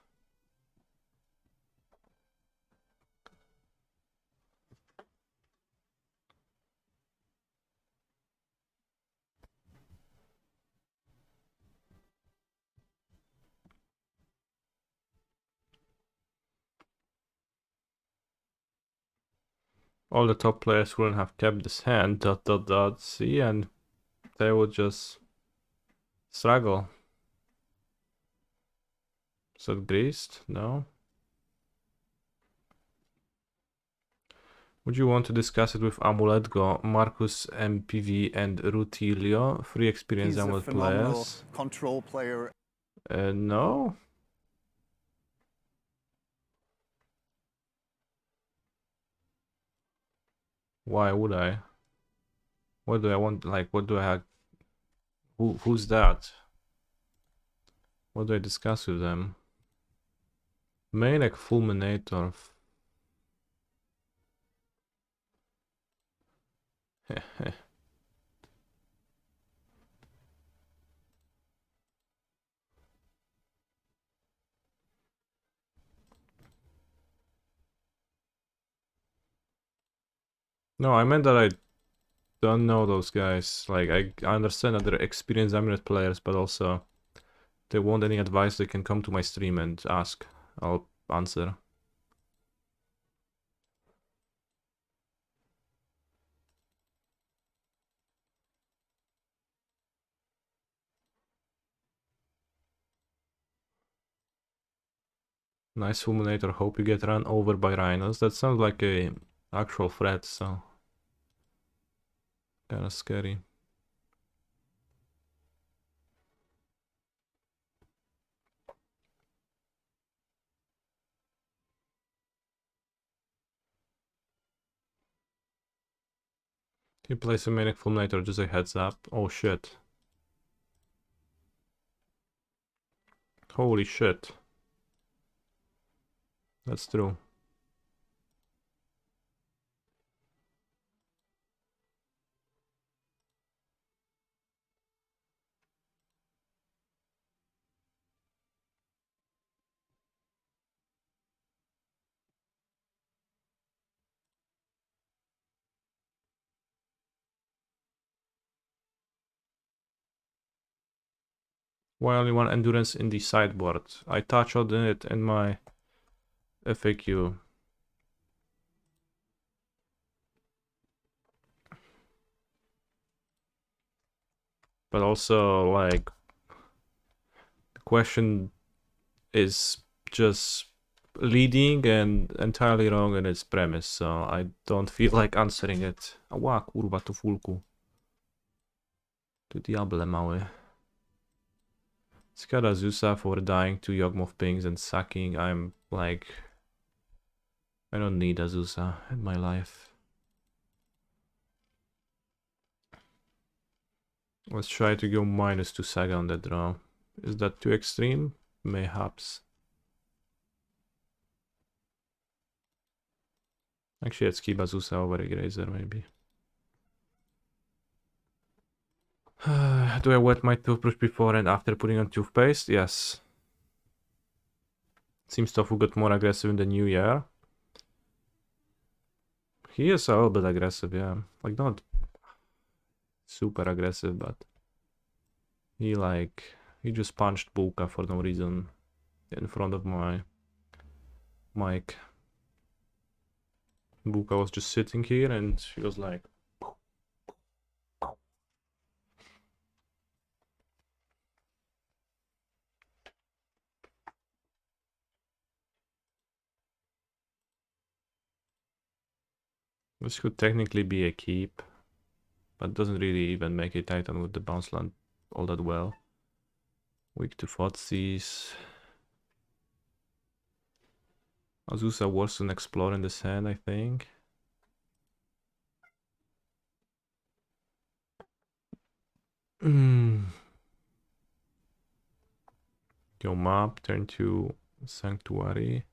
All the top players wouldn't have kept this hand, see, and they would just struggle. Is that greased? No. Would you want to discuss it with Amulet Go, Marcus MPV, and Rutilio, 3 experienced He's a Amulet phenomenal players? control player. No. Why would I? What do I want? Like, what do I have? Who's that? What do I discuss with them? Maniac Fulminator. No, I meant that I don't know those guys. Like, I understand that they're experienced Amulet players, but also, if they want any advice, they can come to my stream and ask. I'll answer. Nice Fulminator, hope you get run over by rhinos. That sounds like a actual threat, so kinda scary. He plays a Maniac Fulminator, just a heads up. Oh shit. Holy shit. That's true. Why only one endurance in the sideboard? I touched on it in my FAQ. But also, like, the question is just leading and entirely wrong in its premise, so I don't feel like answering it. Ała, kurwa, to fulku. Ty diable mały. Scared Azusa for dying to Yawgmoth pings and sucking. I'm like, I don't need Azusa in my life. Let's try to go -2 Saga on that draw. Is that too extreme? Mayhaps. Actually, let's keep Azusa over Eraser, maybe. Do I wet my toothbrush before and after putting on toothpaste? Yes. Seems Tofu got more aggressive in the new year. He is a little bit aggressive, yeah. Like, not super aggressive, but he just punched Buka for no reason in front of my mic. Buka was just sitting here and she was like, This could technically be a keep, but doesn't really even make a Titan with the bounce land all that well. Weak to Thoughtseize. Azusa worse than Explore in the sand, I think. Go map, turn to Sanctuary.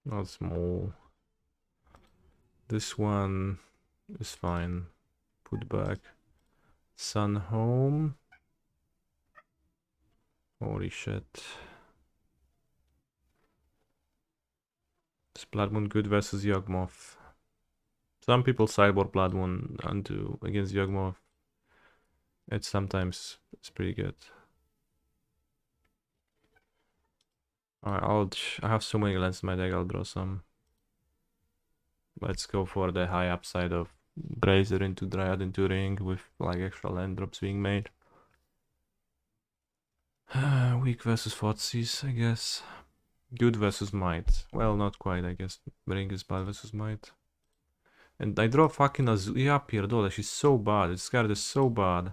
Not small. This one is fine. Put back. Sun home. Holy shit. Is Blood Moon good versus Yawgmoth? Some people sideboard Blood Moon against Yawgmoth. It's sometimes it's pretty good. Alright, I have so many lands in my deck, I'll draw some. Let's go for the high upside of Brazier into Dryad into Ring with like extra land drops being made. Weak versus Thoughtseize, I guess. Good versus Might. Well, not quite, I guess. Ring is bad versus Might. And I draw fucking Azusa. Yeah, pierdole, she's so bad. This card is so bad.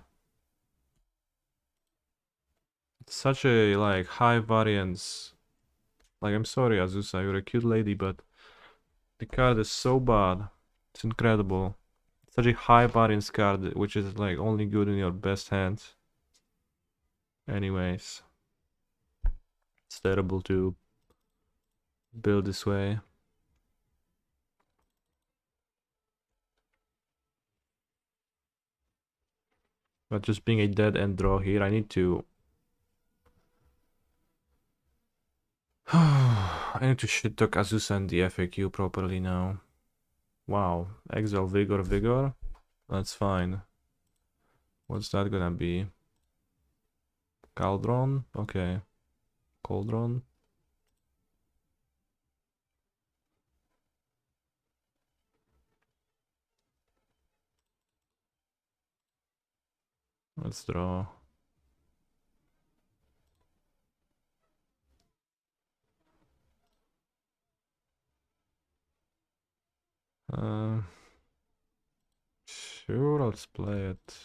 It's such a like high variance. Like, I'm sorry, Azusa, you're a cute lady, but the card is so bad. It's incredible. Such a high variance card, which is like only good in your best hands. Anyways, it's terrible to build this way. But just being a dead end draw here, I need to I need to shit talk Azusa and the FAQ properly now. Wow, Exile Vigor. That's fine. What's that gonna be? Cauldron? Okay. Cauldron. Let's draw. Sure, let's play it.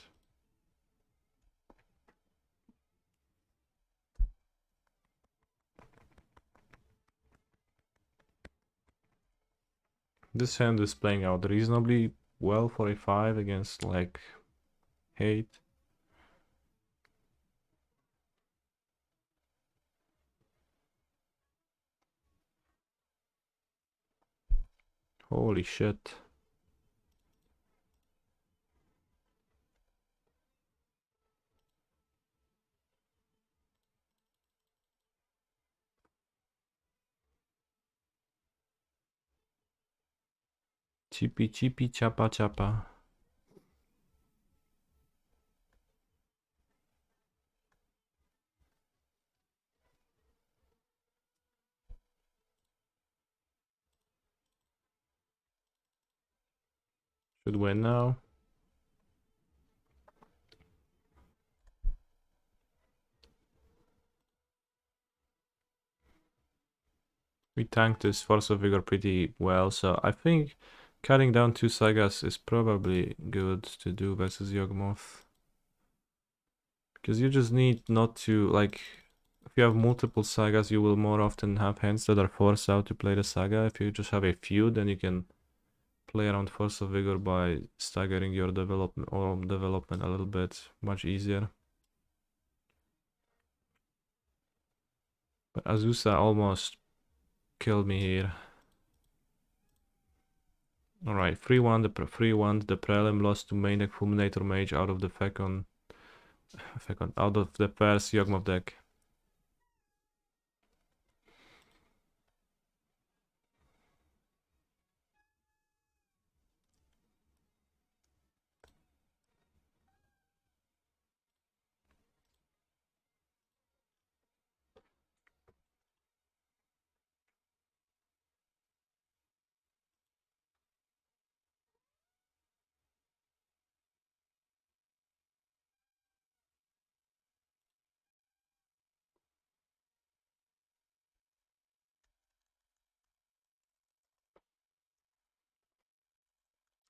This hand is playing out reasonably well for a 5 against like hate. Holy shit. Chippy chippy chapa chapa. Should win now. We tanked this Force of Vigor pretty well, so I think cutting down 2 Sagas is probably good to do versus Yawgmoth. Because you just need not to, like, if you have multiple Sagas, you will more often have hands that are forced out to play the Saga. If you just have a few, then you can play around Force of Vigor by staggering your development a little bit, much easier. But Azusa almost killed me here. Alright, 3-1, the Prelim lost to main deck Fulminator Mage out of the out of the first Yawgmoth deck.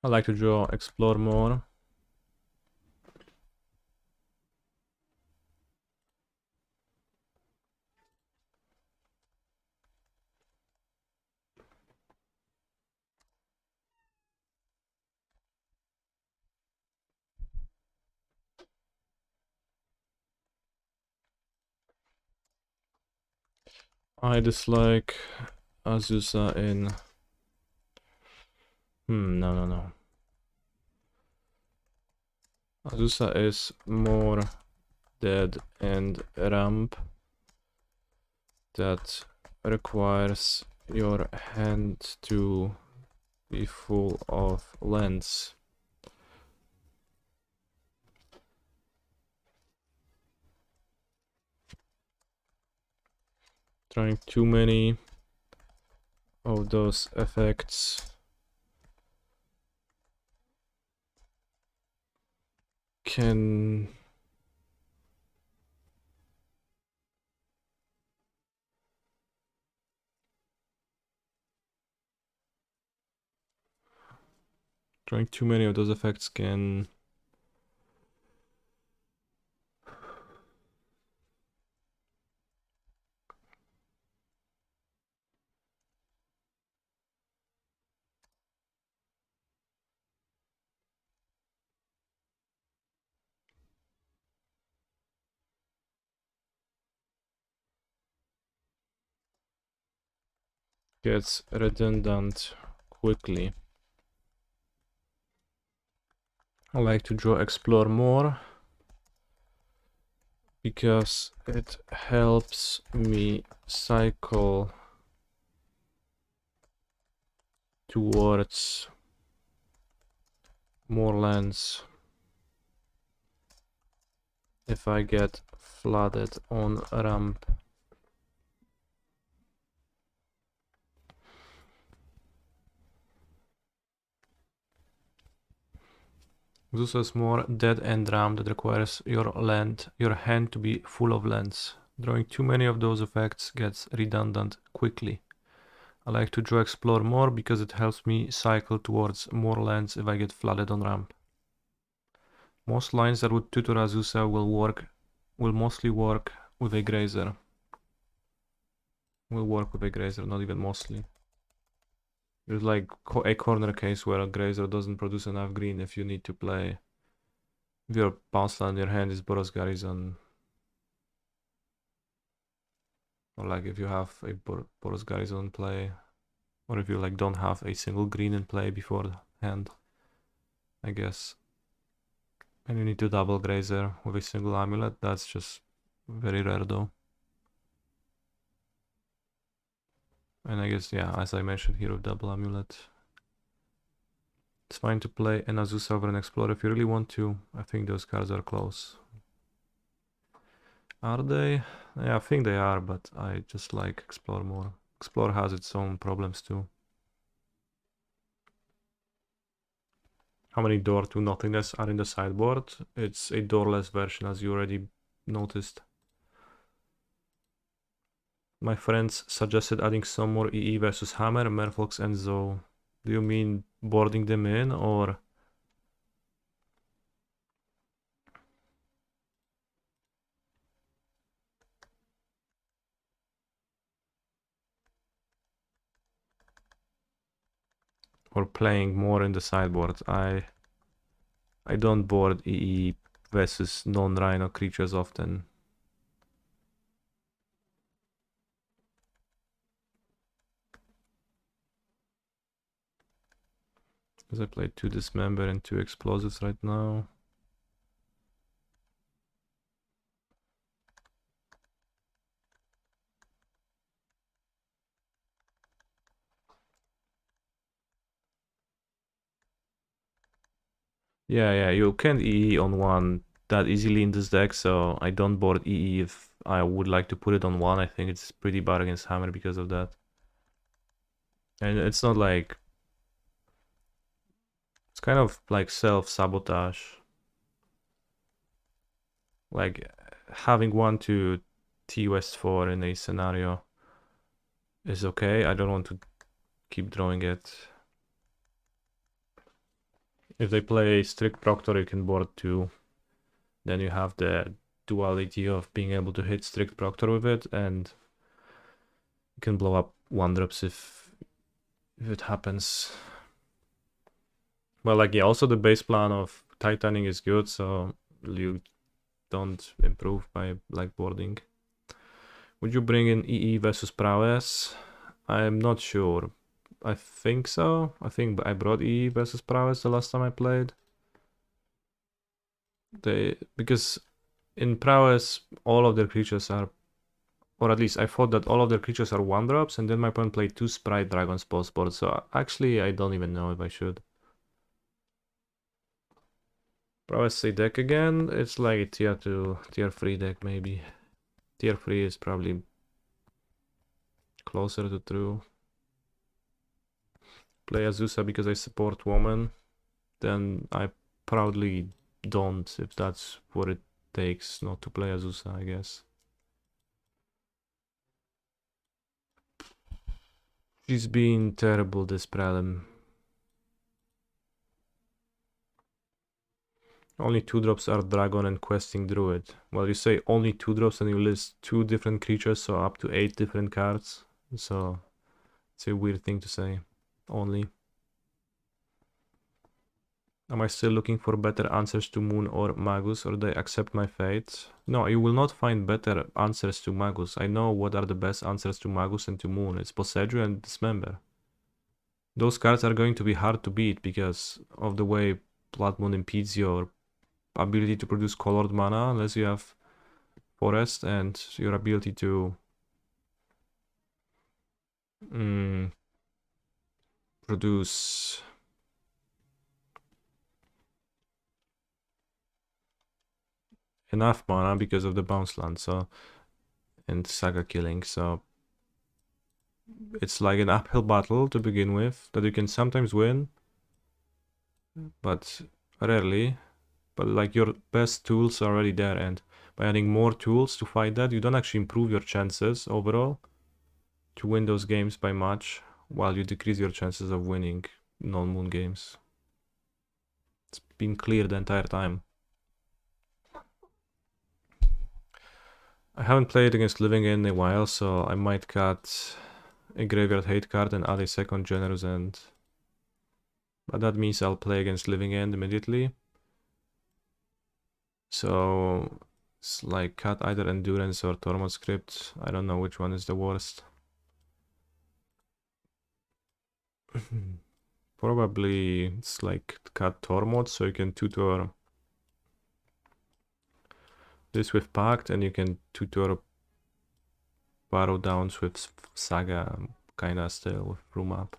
I like to draw explore more. I dislike Azusa in... no. Azusa is more dead and ramp that requires your hand to be full of lens. Trying too many of those effects can gets redundant quickly. I like to draw explore more because it helps me cycle towards more lands if I get flooded on ramp. This is more dead end ramp that requires your hand to be full of lands. Drawing too many of those effects gets redundant quickly. I like to draw explore more because it helps me cycle towards more lands if I get flooded on ramp. Most lines that would tutor Azusa will mostly work with a grazer. Not even mostly. There's like a corner case where a grazer doesn't produce enough green if you need to play. If your bounce land in your hand is Boros Garrison. Or like if you have a Boros Garrison in play. Or if you like don't have a single green in play before the hand. I guess. And you need to double grazer with a single amulet. That's just very rare though. And I guess, yeah, as I mentioned here with double amulet. It's fine to play an Azusa over an Explorer if you really want to. I think those cards are close. Are they? Yeah, I think they are, but I just like Explore more. Explore has its own problems too. How many door to nothingness are in the sideboard? It's a doorless version, as you already noticed. My friends suggested adding some more EE versus Hammer, Merfolk, and Zoe. Do you mean boarding them in, or...? Or playing more in the sideboard? I don't board EE versus non-Rhino creatures often. Because I played 2 Dismember and 2 Explosives right now. Yeah, you can't EE on 1 that easily in this deck, so I don't board EE if I would like to put it on 1. I think it's pretty bad against Hammer because of that. And it's not like... It's kind of like self-sabotage. Like, having 1 to T West 4 in a scenario is okay. I don't want to keep drawing it. If they play Strict Proctor, you can board 2. Then you have the duality of being able to hit Strict Proctor with it, and you can blow up 1-drops if it happens. Well, like, yeah, also the base plan of Titaning is good, so you don't improve by like boarding. Would you bring in EE versus Prowess? I'm not sure. I think so. I think I brought EE versus Prowess the last time I played. Because in Prowess, all of their creatures are, or at least I thought that all of their creatures are 1-drops, and then my opponent played 2 Sprite Dragons post board, so actually I don't even know if I should. Prowess say deck again, it's like a tier 2, tier 3 deck maybe. Tier 3 is probably closer to true. Play Azusa because I support woman, then I proudly don't, if that's what it takes not to play Azusa, I guess. She's been terrible this prelim. Only 2-drops are Dragon and Questing Druid. Well, you say only 2-drops and you list 2 different creatures, so up to 8 different cards. So it's a weird thing to say. Only. Am I still looking for better answers to Moon or Magus, or do I accept my fate? No, you will not find better answers to Magus. I know what are the best answers to Magus and to Moon. It's Possedu and Dismember. Those cards are going to be hard to beat because of the way Blood Moon impedes your ability to produce colored mana unless you have Forest, and your ability to produce enough mana because of the bounce land, so, and Saga killing, so it's like an uphill battle to begin with that you can sometimes win, but rarely. But like your best tools are already there, and by adding more tools to fight that, you don't actually improve your chances overall to win those games by much, while you decrease your chances of winning non-moon games. It's been clear the entire time. I haven't played against Living in a while, so I might cut a Graveyard Hate card and add a second Generous End. But that means I'll play against Living End immediately. So it's like cut either Endurance or Tormod Script. I don't know which one is the worst. Probably it's like cut Tormod, so you can tutor this with Pact, and you can tutor Barrow Downs with Saga, kinda still with Room Up.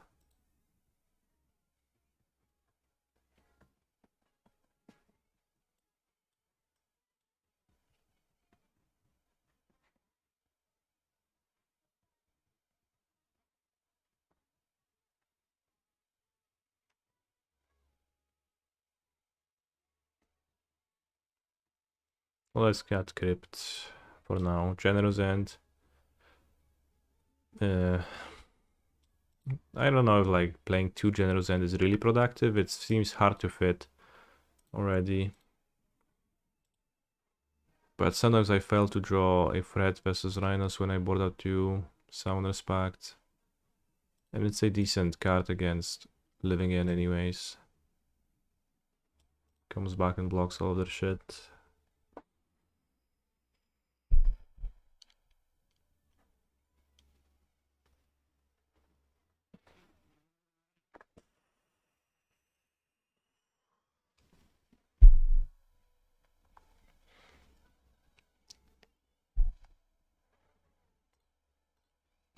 Well, let's cut Crypt for now. Generous End. I don't know if like playing 2 Generous End is really productive. It seems hard to fit already. But sometimes I fail to draw a threat versus Rhinos when I board out 2 Summoner's Pact. And it's a decent card against Living In anyways. Comes back and blocks all of their shit.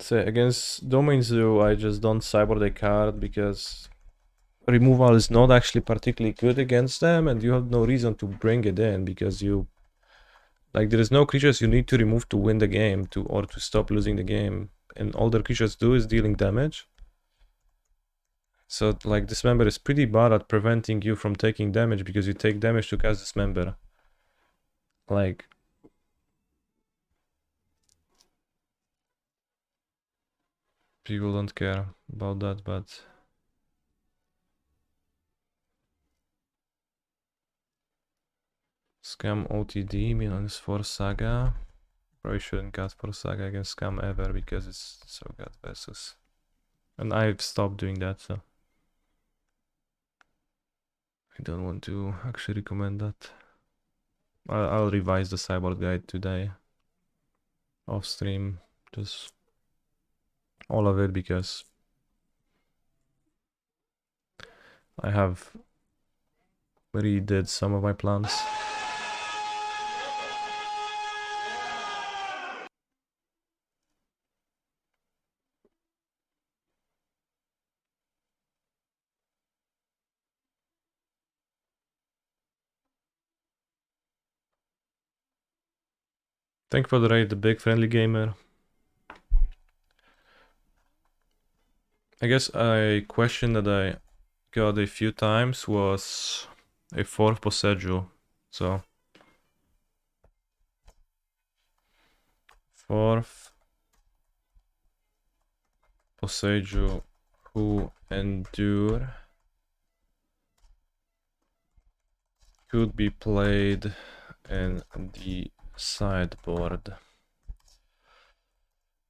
So against Domain Zoo, I just don't cyborg the card because removal is not actually particularly good against them, and you have no reason to bring it in because you, like, there is no creatures you need to remove to win the game or to stop losing the game, and all the creatures do is dealing damage. So like Dismember is pretty bad at preventing you from taking damage because you take damage to cast Dismember. Like, people don't care about that, but Scam OTD, minus 4 Saga. Probably shouldn't cast 4 Saga against Scam ever because it's so good versus. And I've stopped doing that, so I don't want to actually recommend that. I'll revise the Cyborg guide today off stream, just all of it, because I have redid some of my plans. Thank you for the raid, the big friendly gamer. I guess a question that I got a few times was a 4th Poseidon. So 4th Poseidon who endure could be played in the sideboard.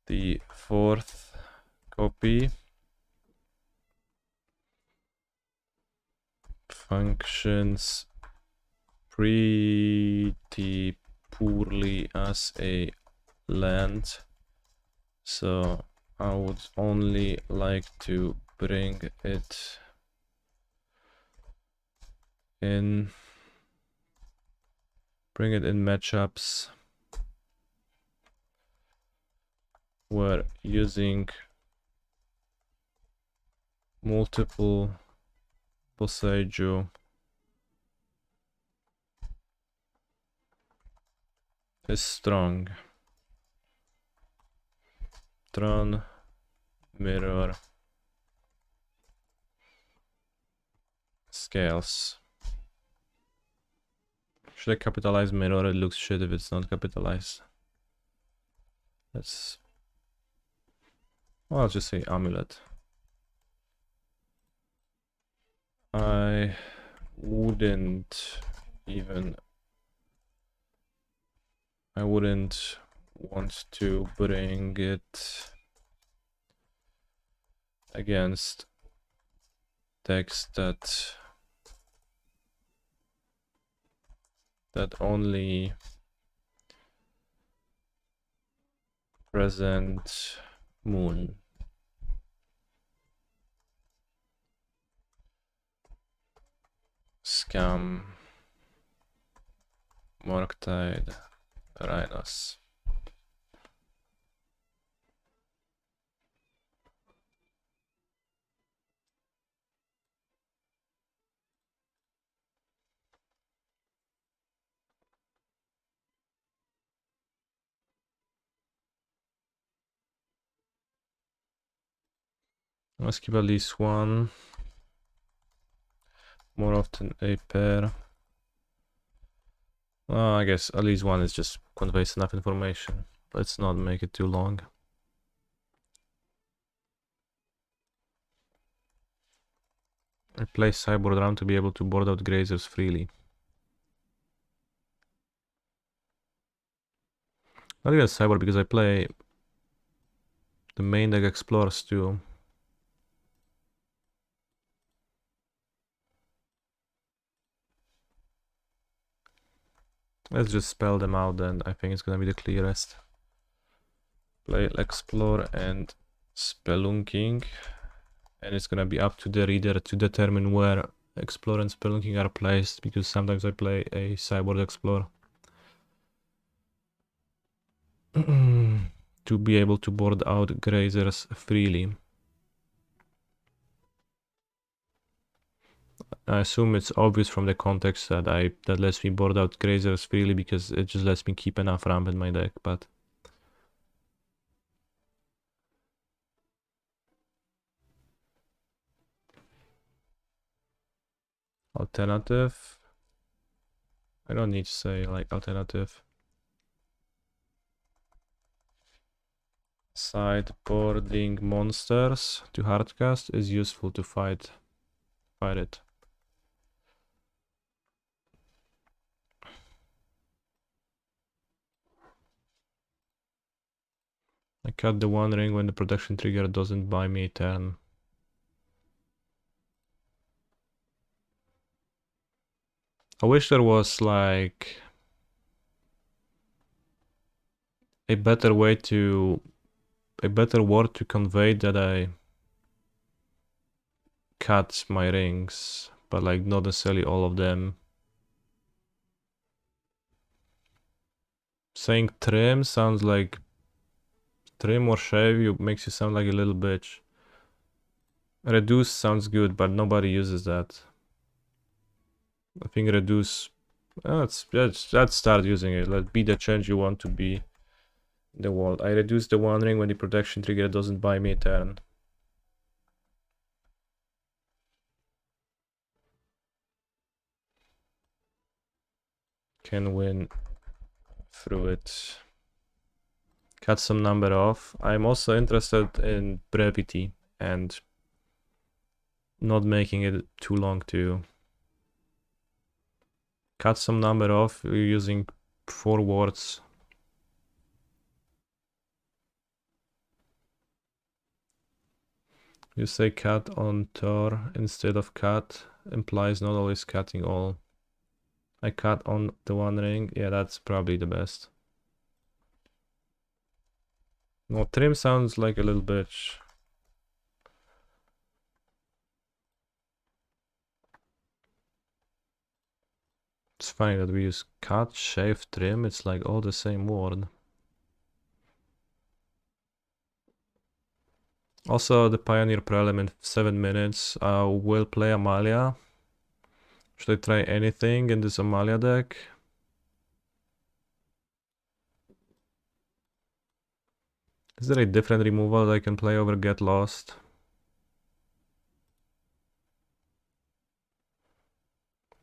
The 4th copy functions pretty poorly as a land, so I would only like to bring it in matchups where using multiple Poseidon is strong. Tron, mirror, scales. Should I capitalize mirror? It looks shit if it's not capitalized. Let's... well, I'll just say amulet. I wouldn't want to bring it against decks that only present moon. Scam, Morktide, Rhinos. Let's keep at least one. More often a pair. I guess at least one is just conveys enough information. Let's not make it too long. I play sideboard around to be able to board out grazers freely. Not even sideboard, because I play the main deck explorers too. Let's just spell them out, then I think it's gonna be the clearest. Play explore and spelunking, and it's gonna be up to the reader to determine where explore and spelunking are placed, because sometimes I play a sideboard explore to be able to board out grazers freely. I assume it's obvious from the context that that lets me board out grazers freely, because it just lets me keep enough ramp in my deck, but alternative. I don't need to say like alternative. Sideboarding monsters to hardcast is useful to fight it. I cut the one ring when the protection trigger doesn't buy me a turn. I wish there was like a better way to, a better word to convey that I cut my rings, but like not necessarily all of them. Saying trim sounds like trim or shave makes you sound like a little bitch. Reduce sounds good, but nobody uses that. I think reduce. Let's start using it. Let's be the change you want to be in the world. I reduce the one ring when the protection trigger doesn't buy me a turn. Can win through it. Cut some number off. I'm also interested in brevity and not making it too long too. Cut some number off using 4 words. You say cut on Tor instead of cut implies not always cutting all. I cut on the one ring. Yeah, that's probably the best. No, trim sounds like a little bitch. It's funny that we use cut, shave, trim. It's like all the same word. Also, the Pioneer Prelim in 7 minutes. We'll play Amalia. Should I try anything in this Amalia deck? Is there a different removal that I can play over Get Lost?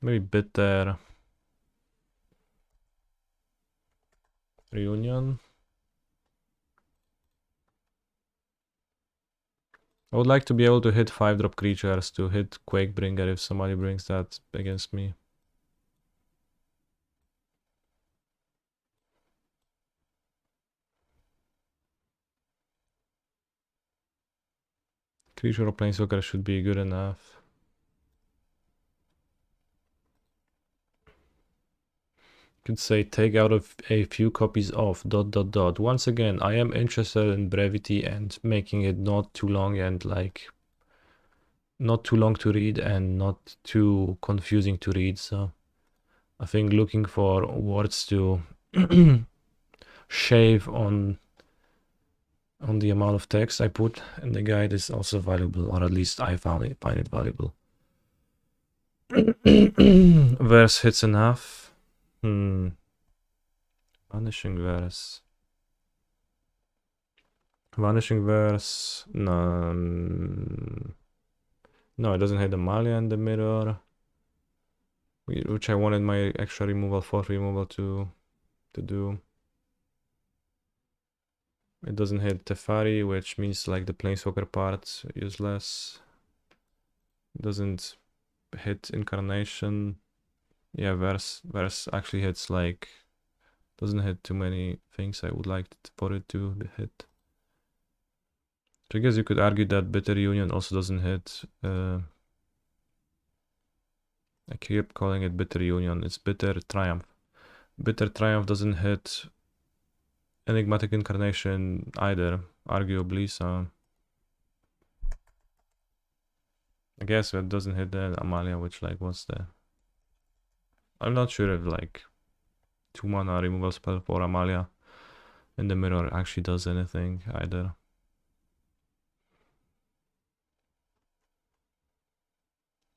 Maybe Bitter. Reunion. I would like to be able to hit 5-drop creatures to hit Quakebringer if somebody brings that against me. Creature or Planeswalker should be good enough. Could say take out of a few copies of ... Once again, I am interested in brevity and making it not too long and like not too long to read and not too confusing to read. So I think looking for words to shave on the amount of text I put in the guide is also valuable, or at least I find it valuable. Verse hits enough. Vanishing Verse. Vanishing Verse. No. No, it doesn't hit Amalia in the mirror. Which I wanted my extra removal, 4th removal to do. It doesn't hit Teferi, which means like the Planeswalker part useless. It doesn't hit Incarnation. Yeah, Verse actually hits like, doesn't hit too many things I would like for it to hit. So I guess you could argue that Bitter Union also doesn't hit. I keep calling it Bitter Union. It's Bitter Triumph. Bitter Triumph doesn't hit Enigmatic Incarnation either, arguably, so I guess it doesn't hit the Amalia, which like was the... I'm not sure if like 2 mana removal spell for Amalia in the mirror actually does anything either.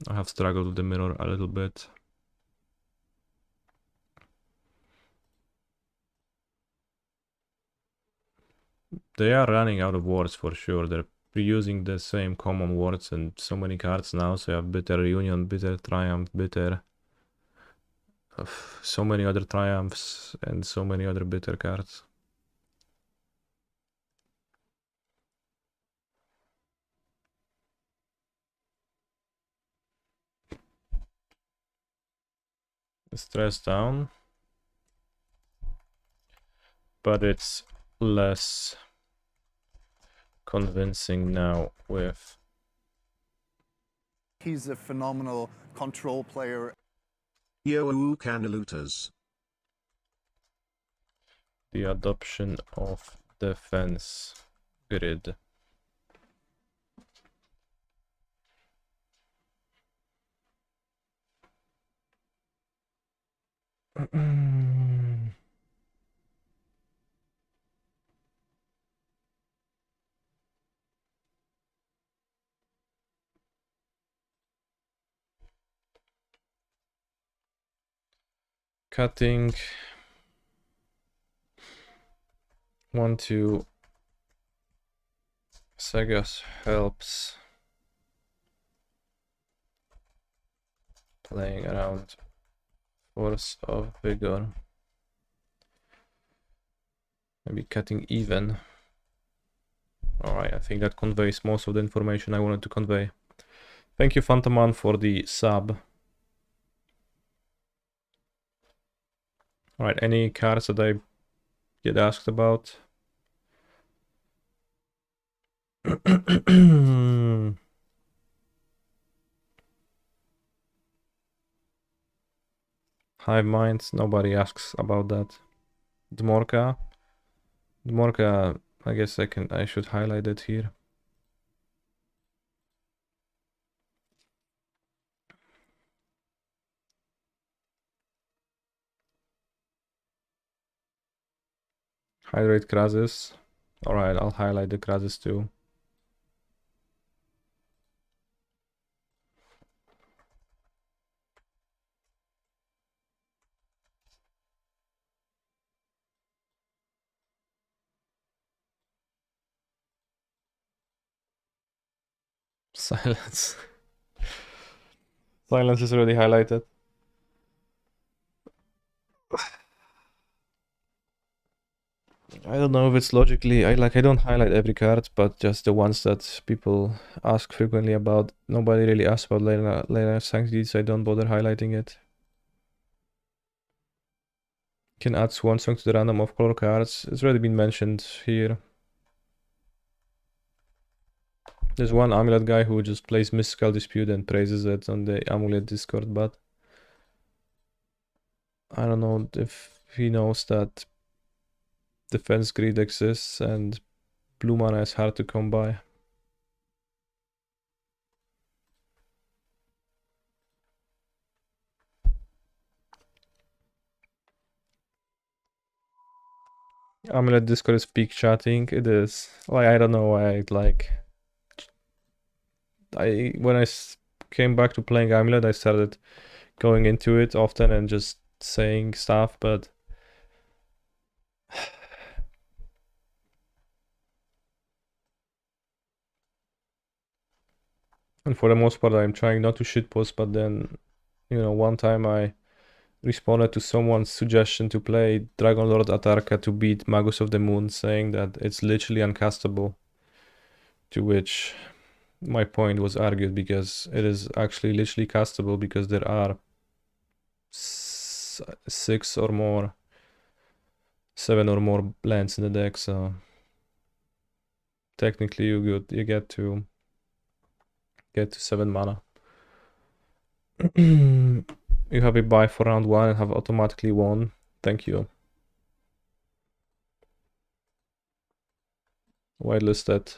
I have struggled with the mirror a little bit. They are running out of words for sure. They're reusing the same common words in so many cards now. So you have Bitter Reunion, Bitter Triumph, Bitter. So many other Triumphs and so many other Bitter cards. Stress down. But it's less convincing now with. He's a phenomenal control player. Yo Canalutas. The adoption of defense grid. Cutting 1-2 Sagas helps playing around force of vigor. Maybe cutting even. Alright, I think that conveys most of the information I wanted to convey. Thank you, Phantoman, for the sub. Alright, any cards that I get asked about? Hive Minds, nobody asks about that. Dmorka. Dmorka, I guess I should highlight it here. Hydrate Krasis. Alright, I'll highlight the Krasis too. Silence. Silence is already highlighted. I don't know if it's logically, I don't highlight every card, but just the ones that people ask frequently about. Nobody really asks about later sanctities, so I don't bother highlighting it. Can add Swan Song to the random of color cards. It's already been mentioned here. There's one Amulet guy who just plays Mystical Dispute and praises it on the Amulet Discord, but I don't know if he knows that defense grid exists and blue mana is hard to come by. Amulet Discord is peak chatting. It is. Like, I don't know why when I came back to playing Amulet, I started going into it often and just saying stuff, but and for the most part I'm trying not to shitpost, but then, you know, one time I responded to someone's suggestion to play Dragon Lord Atarka to beat Magus of the Moon, saying that it's literally uncastable, to which my point was argued because it is actually literally castable because there are 6 or more, 7 or more lands in the deck, so technically you get to 7 mana. You have a buy for round 1 and have automatically won. Thank you. Whitelisted.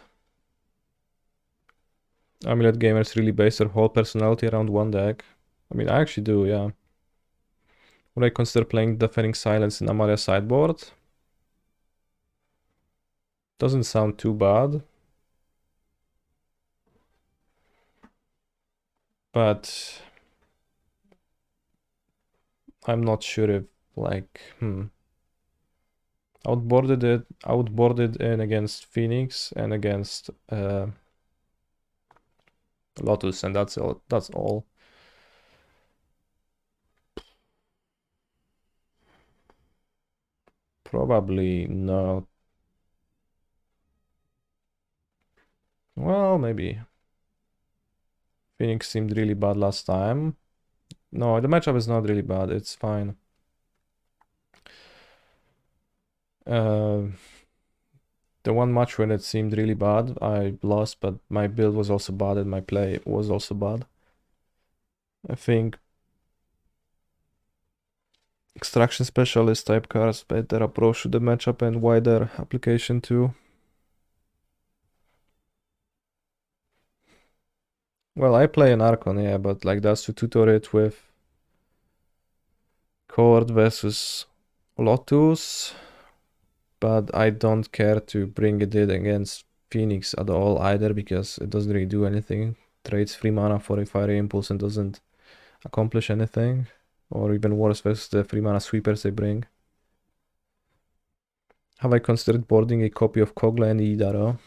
Amulet gamers really base their whole personality around one deck. I mean, I actually do, yeah. Would I consider playing Deafening Silence in Amalia sideboard? Doesn't sound too bad. But I'm not sure if, like, outboarded in against Phoenix and against Lotus, and that's all. Probably not. Well, maybe. Phoenix seemed really bad last time. No, the matchup is not really bad. It's fine. The The one match when it seemed really bad, I lost, but my build was also bad and my play was also bad. I think Extraction Specialist type cards, better approach to the matchup and wider application too. Well, I play an Archon, yeah, but like that's to tutor it with Cord versus Lotus. But I don't care to bring it in against Phoenix at all either, because it doesn't really do anything. Trades 3 mana for a Fiery Impulse and doesn't accomplish anything. Or even worse, versus the 3 mana sweepers they bring. Have I considered boarding a copy of Kogla and Idaro?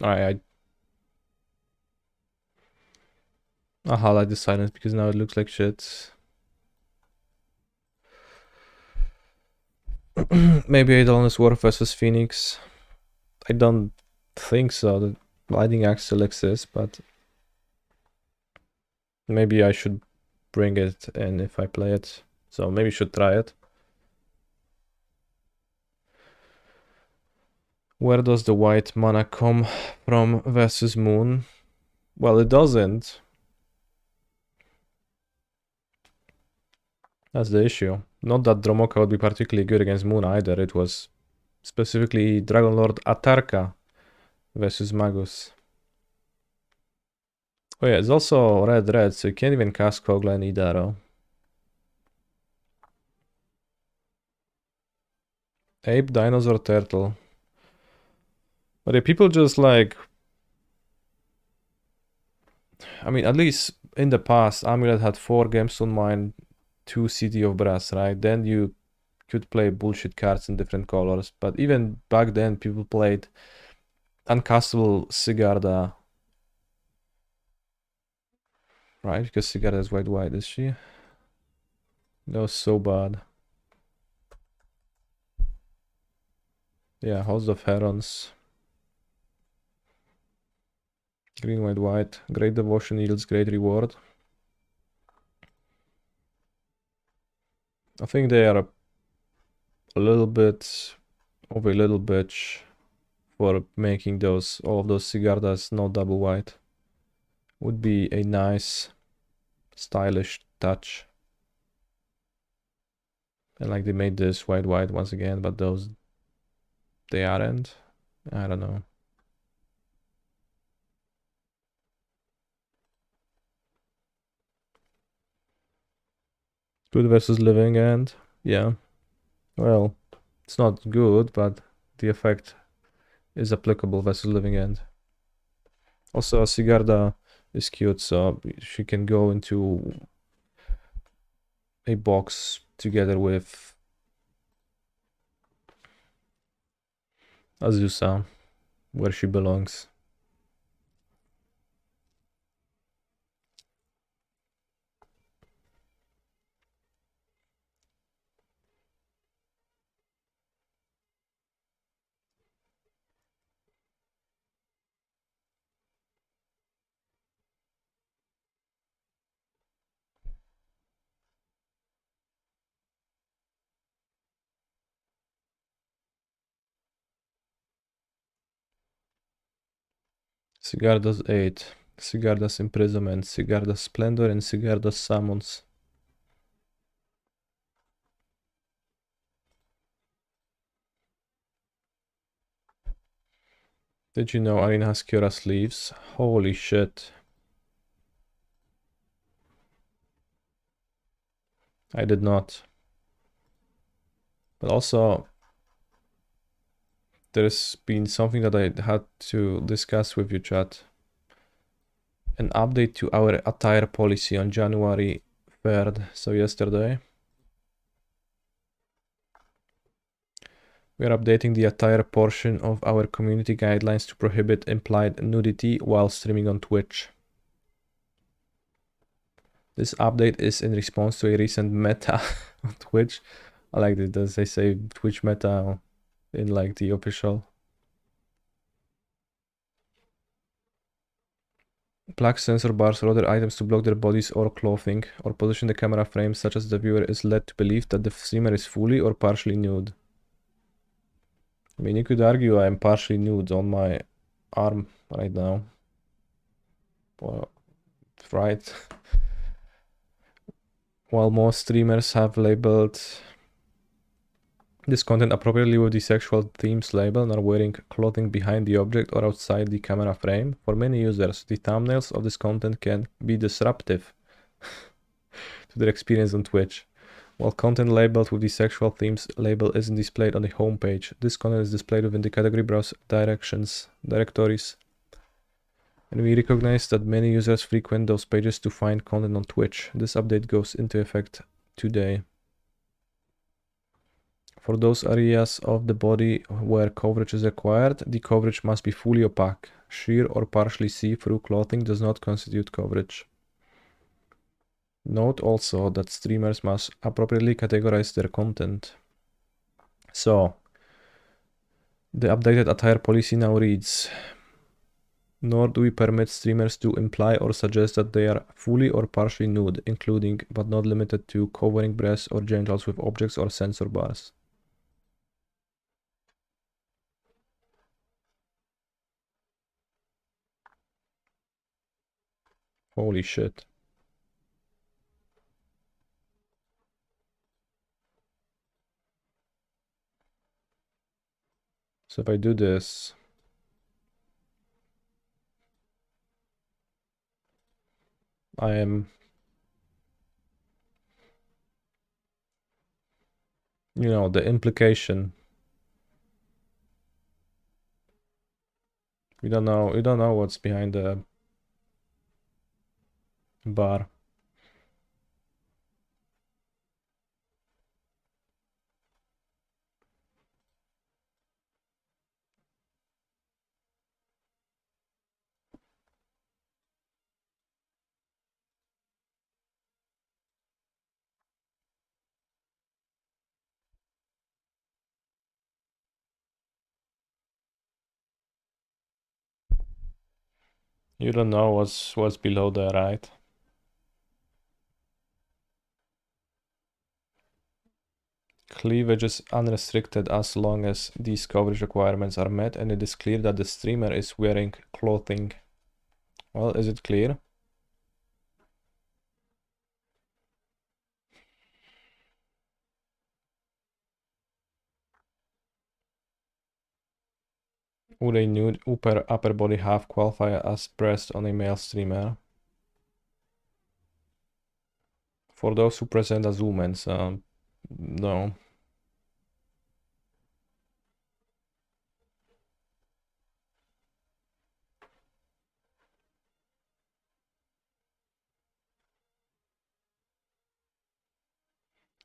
I I'll highlight the silence because now it looks like shit. Maybe Eidolon is worth versus Phoenix. I don't think so. The Lightning Axe still exists, but maybe I should bring it in if I play it. So maybe I should try it. Where does the white mana come from versus Moon? Well, it doesn't. That's the issue. Not that Dromoka would be particularly good against Moon either. It was specifically Dragon Lord Atarka versus Magus. Oh yeah, it's also red, so you can't even cast Kogla and Idaro. Ape, dinosaur, turtle. But yeah, people just like... I mean, at least in the past, Amulet had 4 Gemstone Mine, 2 City of Brass, right? Then you could play bullshit cards in different colors. But even back then, people played uncastable Sigarda. Right? Because Sigarda is white, is she? That was so bad. Yeah, House of Herons. Green, white. Great devotion yields great reward. I think they are a little bit of a little bitch for making those all of those Sigardas not double white. Would be a nice, stylish touch. And like they made this white once again, but those they aren't. I don't know. Good versus living end. Yeah. Well, it's not good, but the effect is applicable versus living end. Also, Sigarda is cute, so she can go into a box together with Azusa, where she belongs. Sigarda's 8, Sigarda's Imprisonment, Sigarda's Splendor, and Sigarda's Summons. Did you know Arena has Kyora sleeves? Holy shit. I did not. But also, there's been something that I had to discuss with you, chat. An update to our attire policy on January 3rd, so yesterday. We are updating the attire portion of our community guidelines to prohibit implied nudity while streaming on Twitch. This update is in response to a recent meta on Twitch. I like it, as they say Twitch meta in like the official. Black sensor bars or other items to block their bodies or clothing, or position the camera frame such as the viewer is led to believe that the streamer is fully or partially nude. I mean, you could argue I am partially nude on my arm right now. Well, right. While most streamers have labeled this content appropriately with the sexual themes label and are wearing clothing behind the object or outside the camera frame, for many users, the thumbnails of this content can be disruptive to their experience on Twitch. While content labeled with the sexual themes label isn't displayed on the homepage, this content is displayed within the category browse directories. And we recognize that many users frequent those pages to find content on Twitch. This update goes into effect today. For those areas of the body where coverage is required, the coverage must be fully opaque. Sheer or partially see-through clothing does not constitute coverage. Note also that streamers must appropriately categorize their content. So, the updated attire policy now reads: nor do we permit streamers to imply or suggest that they are fully or partially nude, including but not limited to covering breasts or genitals with objects or sensor bars. Holy shit. So if I do this, I am, you know, the implication. We don't know what's behind the bar. You don't know what's below there, right? Cleavage is unrestricted as long as these coverage requirements are met and it is clear that the streamer is wearing clothing. Well, is it clear? Would a nude upper body half qualify as breast on a male streamer? For those who present as women, no.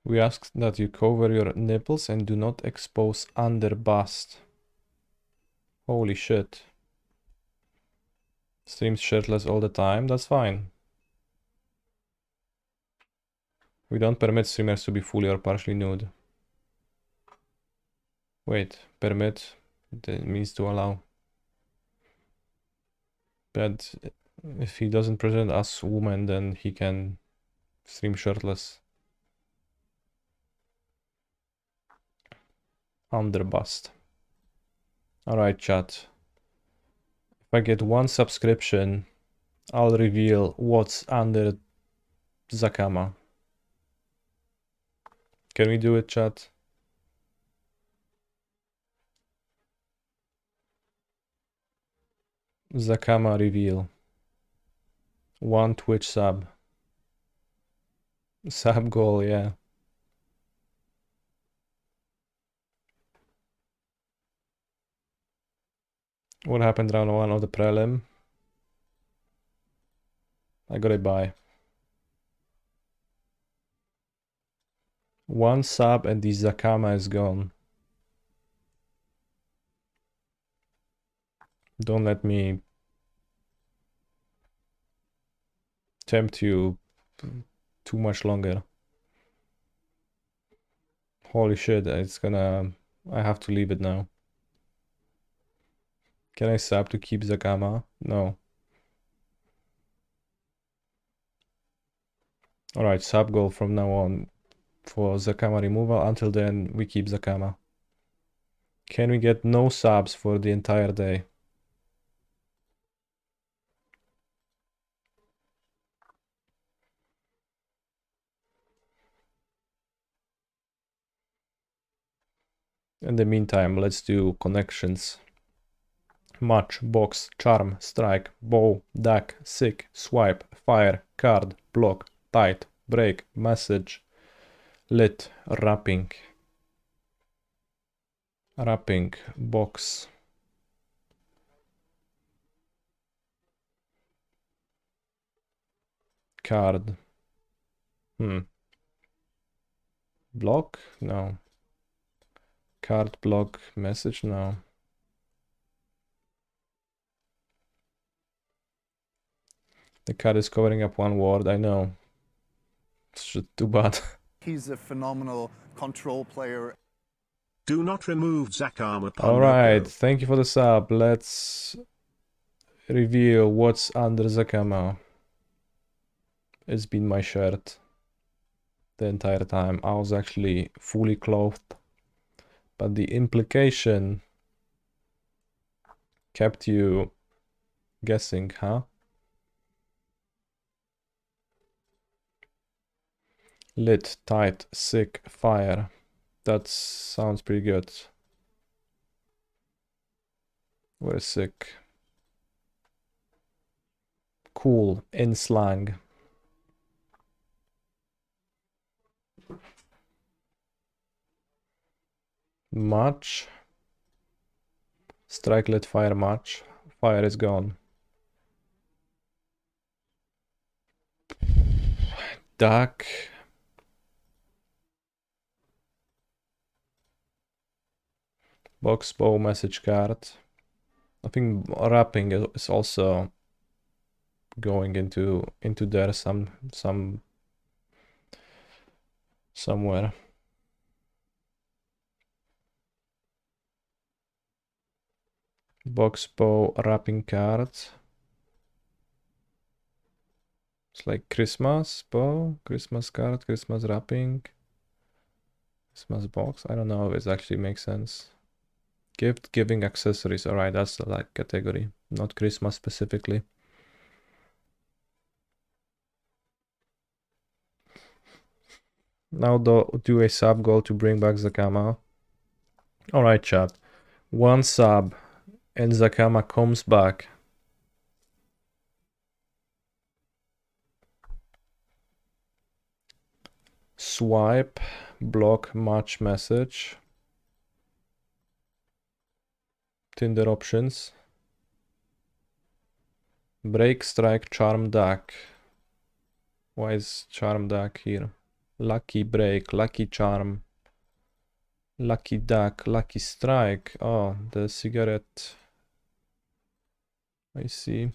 We ask that you cover your nipples and do not expose under bust. Holy shit. Streams shirtless all the time, that's fine. We don't permit streamers to be fully or partially nude. Wait, permit, that means to allow. But if he doesn't present as woman, then he can stream shirtless. Under bust. Alright, chat. If I get 1 subscription, I'll reveal what's under Zakama. Can we do it, chat? Zakama reveal. 1 Twitch sub. Sub goal, yeah. What happened round 1 of the prelim? I got a buy. 1 sub and the Zakama is gone. Don't let me tempt you too much longer. Holy shit, it's gonna... I have to leave it now. Can I sub to keep Zakama? No. Alright, sub goal from now on for Zakama removal. Until then, we keep Zakama. Can we get no subs for the entire day? In the meantime, let's do connections. Match, box, charm, strike, bow, duck, sick, swipe, fire, card, block, tight, break, message, lit, wrapping, box, card, block, no, card, block, message, no. The card is covering up one word, I know. It's just too bad. He's a phenomenal control player. Do not remove Zakama upon Alright, no-go. thank you for the sub. Let's reveal what's under Zakama. It's been my shirt the entire time. I was actually fully clothed. But the implication kept you guessing, huh? Lit, tight, sick, fire. That sounds pretty good. Where's sick? Cool, in slang. Match. Strike, lit, fire, match. Fire is gone. Duck. Box, bow, message card. I think wrapping is also going into there somewhere. Box, bow, wrapping card. It's like Christmas bow, Christmas card, Christmas wrapping, Christmas box. I don't know if it actually makes sense. Gift giving accessories. Alright, that's the like category, not Christmas specifically. Now do a sub goal to bring back Zakama. Alright, chat. One sub and Zakama comes back. Swipe, block, match message. Tinder options. Break, strike, charm, duck. Why is charm duck here? Lucky break, lucky charm, lucky duck, lucky strike. Oh, the cigarette. I see.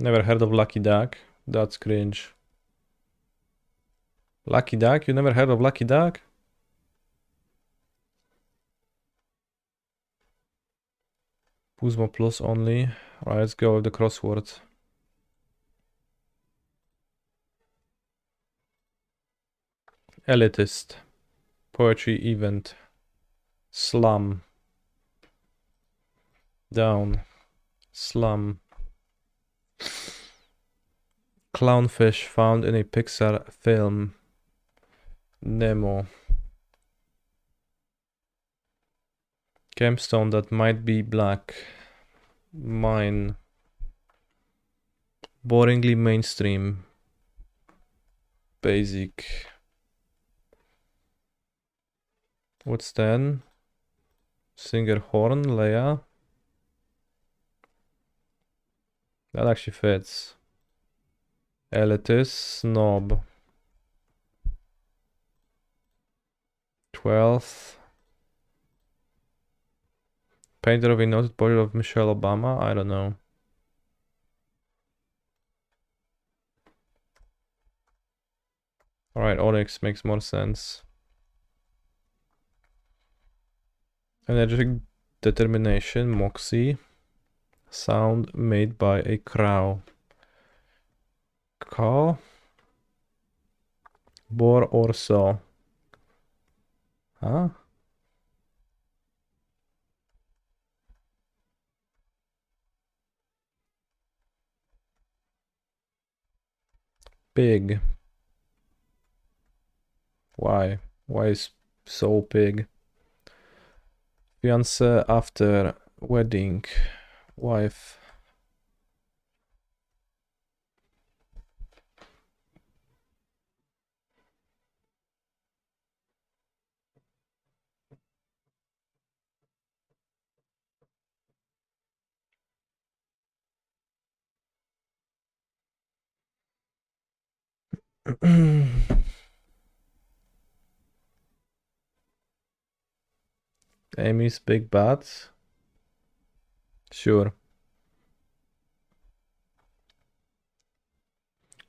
Never heard of lucky duck. That's cringe. Lucky duck? You never heard of lucky duck? Puzmo plus only. Alright, let's go with the crossword. Elitist. Poetry event. Slum. Down. Slum. Clownfish found in a Pixar film. Nemo. Gemstone that might be black. Mine. Boringly mainstream. Basic. What's then? Singer horn, Leia. That actually fits. Elitist, snob. 12th. Painter of a noted portrait of Michelle Obama? I don't know. Alright, Onyx makes more sense. Energetic determination, Moxie. Sound made by a crow. Caw. Bore or saw. Huh? Pig. Why? Why is so pig? Fiancé after wedding. Wife. Amy's big bad. Sure.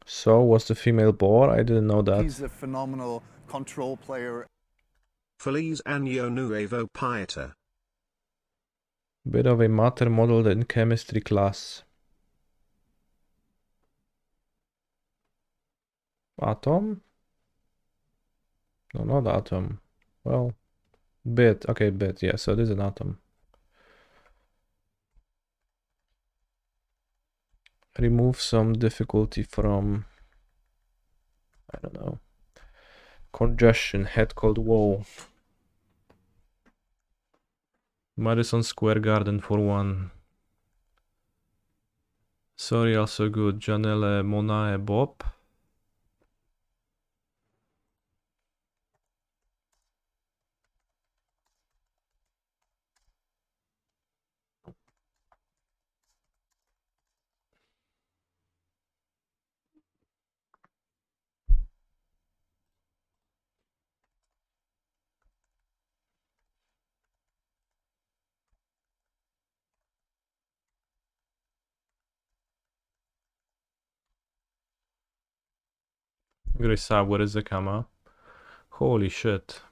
So was the female boar? I didn't know that. He's a phenomenal control player. Feliz Año Nuevo Pieta. Bit of a matter modeled in chemistry class. Atom? No, not atom. Well, bit. Okay, bit. Yeah, so it is an atom. Remove some difficulty from, I don't know. Congestion, head cold, whoa. Madison Square Garden for 1. Sorry, also good. Janelle Monae Bob. Grisa, where is the camera? Holy shit.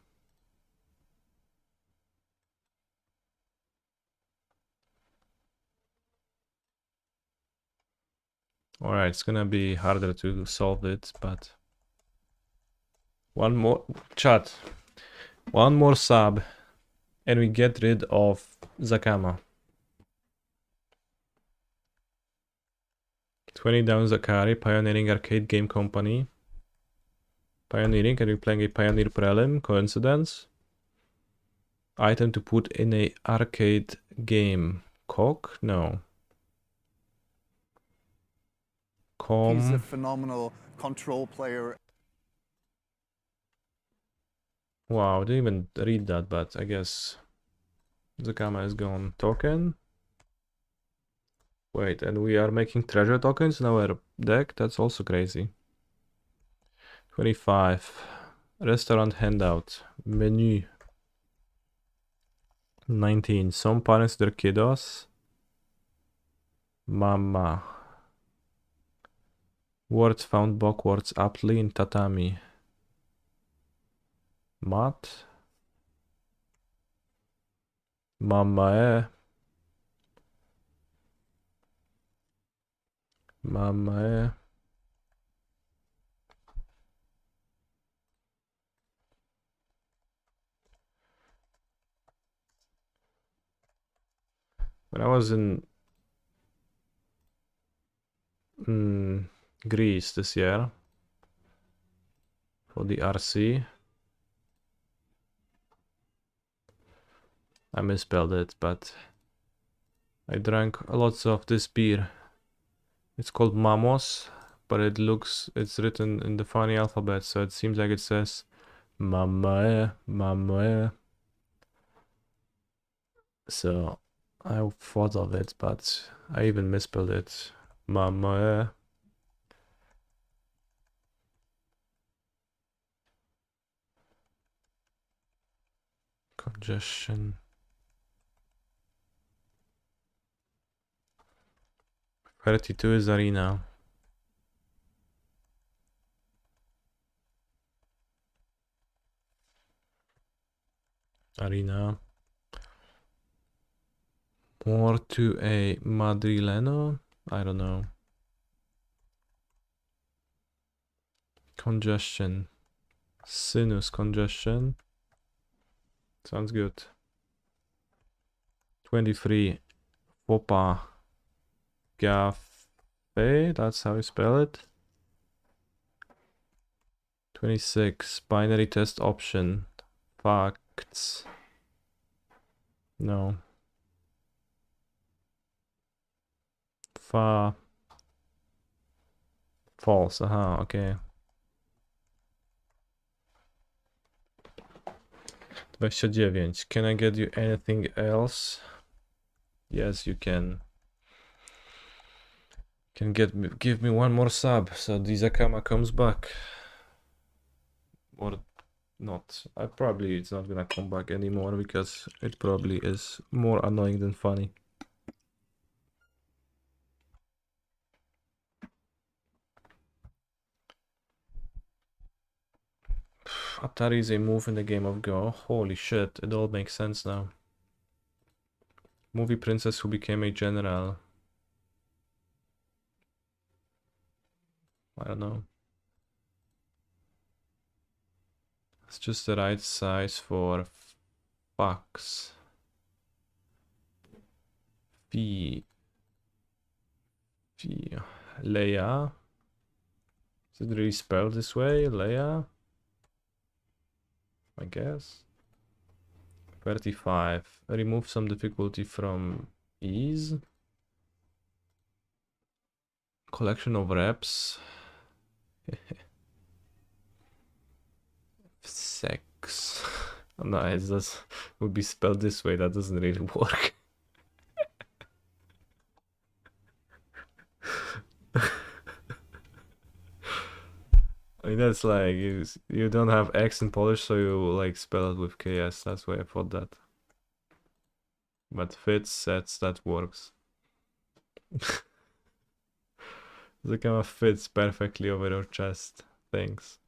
Alright, it's gonna be harder to solve it, but... One more... Chat. One more sub. And we get rid of Zakama. 20 down Zakari, Pioneering Arcade Game Company. Pioneering, are you playing a Pioneer Prelim? Coincidence? Item to put in a arcade game. Cock? No. He's a Com. phenomenal control player. Wow, I didn't even read that, but I guess Zakama is gone. Token? Wait, and we are making treasure tokens in our deck? That's also crazy. 25. Restaurant handout. Menu. 19. Some parents their kiddos. Mama. Words found backwards aptly in tatami. Mat. Mama. Mama. When I was in Greece this year for the RC, I misspelled it, but I drank lots of this beer. It's called Mamos, but it's written in the funny alphabet, so it seems like it says Mamae, Mamae. So I thought of it, but I even misspelled it. Mamae. Congestion. 32 is arena. Arena. More to a Madrileno? I don't know. Congestion. Sinus congestion. Sounds good. 23. Fopa. Cafe, that's how you spell it. 26. Binary test option. Facts. No. False, aha, okay. 29. Can I get you anything else? Yes, you can. Give me one more sub so Dizakama comes back. Or not. It's not gonna come back anymore because it probably is more annoying than funny. Atari is a move in the game of Go. Holy shit, it all makes sense now. Movie princess who became a general. I don't know. It's just the right size for fucks. Fee. Leia. Is it really spelled this way? Leia? I guess. 35. Remove some difficulty from ease. Collection of reps. Sex. Nice, that would be spelled this way. That doesn't really work. I mean, that's like, you don't have X in Polish, so you like spell it with KS. That's why I thought that. But fits, sets, that works. The camera fits perfectly over your chest. Thanks.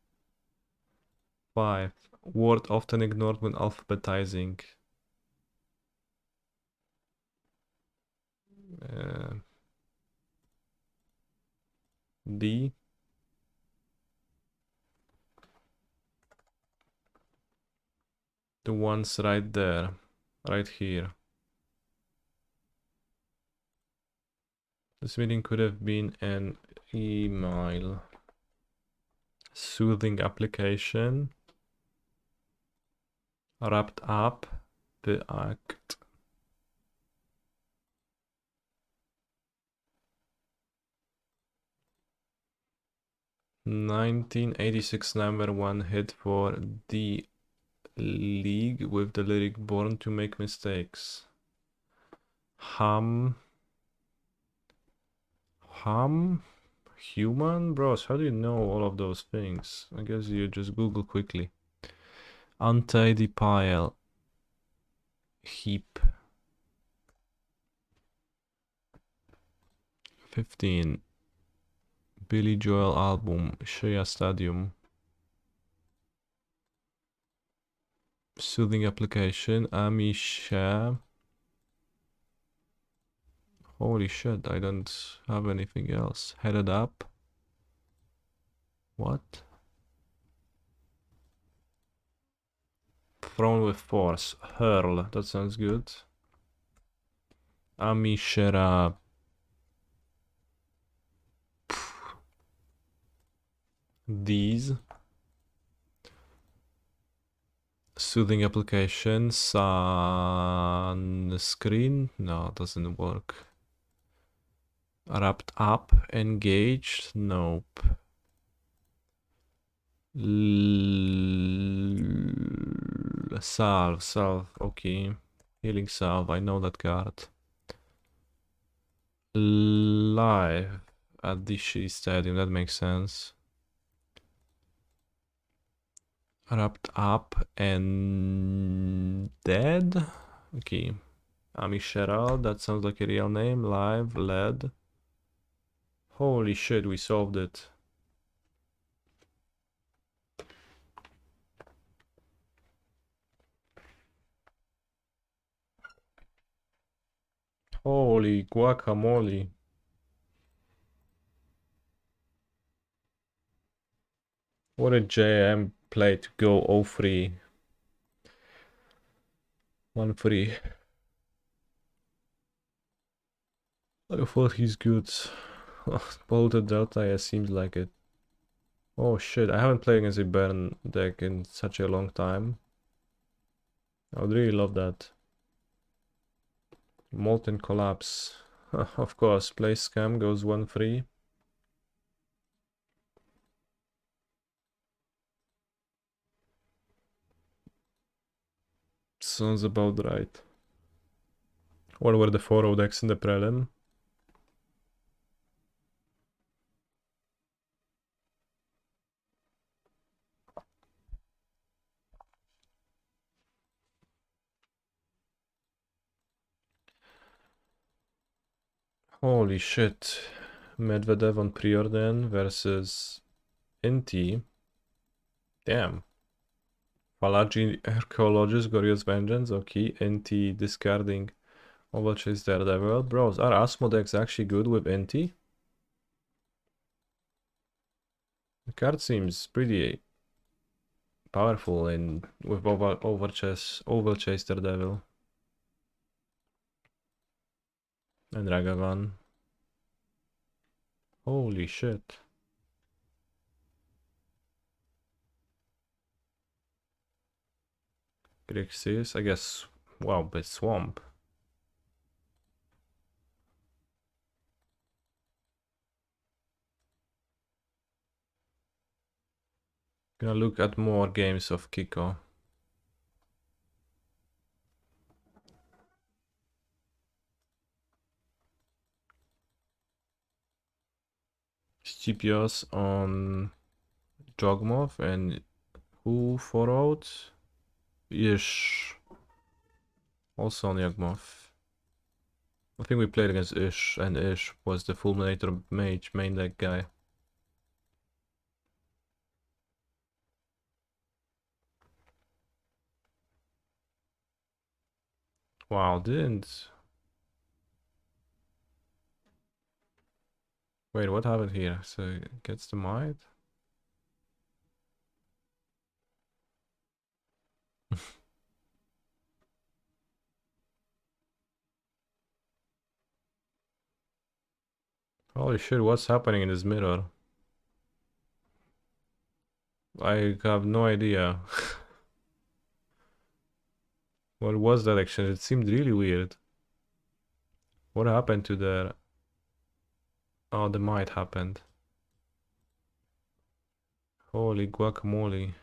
5. Word often ignored when alphabetizing. D. The ones right there. Right here. This meeting could have been an email. Soothing application. Wrapped up. The act. (1986) #1 hit for the league with the lyric "Born to Make Mistakes." Human? Bros, how do you know all of those things? I guess you just Google quickly. Untidy pile. Heap. 15. Billy Joel album. Shea Stadium. Soothing application. Amisha. Holy shit, I don't have anything else. Headed up. What? Thrown with force. Hurl. That sounds good. Amishera. These. Soothing application. Sunscreen. No, doesn't work. Wrapped up. Engaged. Nope. Salve. Okay. Healing salve. I know that card. Live at the shitty stadium. That makes sense. Wrapped up and dead. Okay. Ami Sheral. That sounds like a real name. Live. Led. Holy shit, we solved it. Holy guacamole. What a JM play to go 0-3. 1-3. I thought he's good. Bolted Delta, yeah, seems like it. Oh shit, I haven't played against a Baron deck in such a long time. I would really love that. Molten Collapse. Of course, play Scam goes 1-3. Sounds about right. What were the 4-0 decks in the Prelim? Holy shit. Medvedev on Preordain versus Inti. Damn. Falaji Archaeologist, Glorious Vengeance, okay. Inti discarding Overchase Daredevil. Bros, are Asmodex actually good with Inti? The card seems pretty powerful in with Overchase Daredevil. And Ragavan. Holy shit. Grixis, I guess. Wow, but Swamp. Gonna look at more games of Kiko. Scipios on Jogmov and who for out? Ish. Also on Jogmov. I think we played against Ish, and Ish was the Fulminator Mage main deck guy. Wow, didn't. Wait, what happened here? So it gets the might? Holy shit, what's happening in this mirror? I have no idea. What was that exchange? It seemed really weird. What happened to the... Oh, the might happened. Holy guacamole.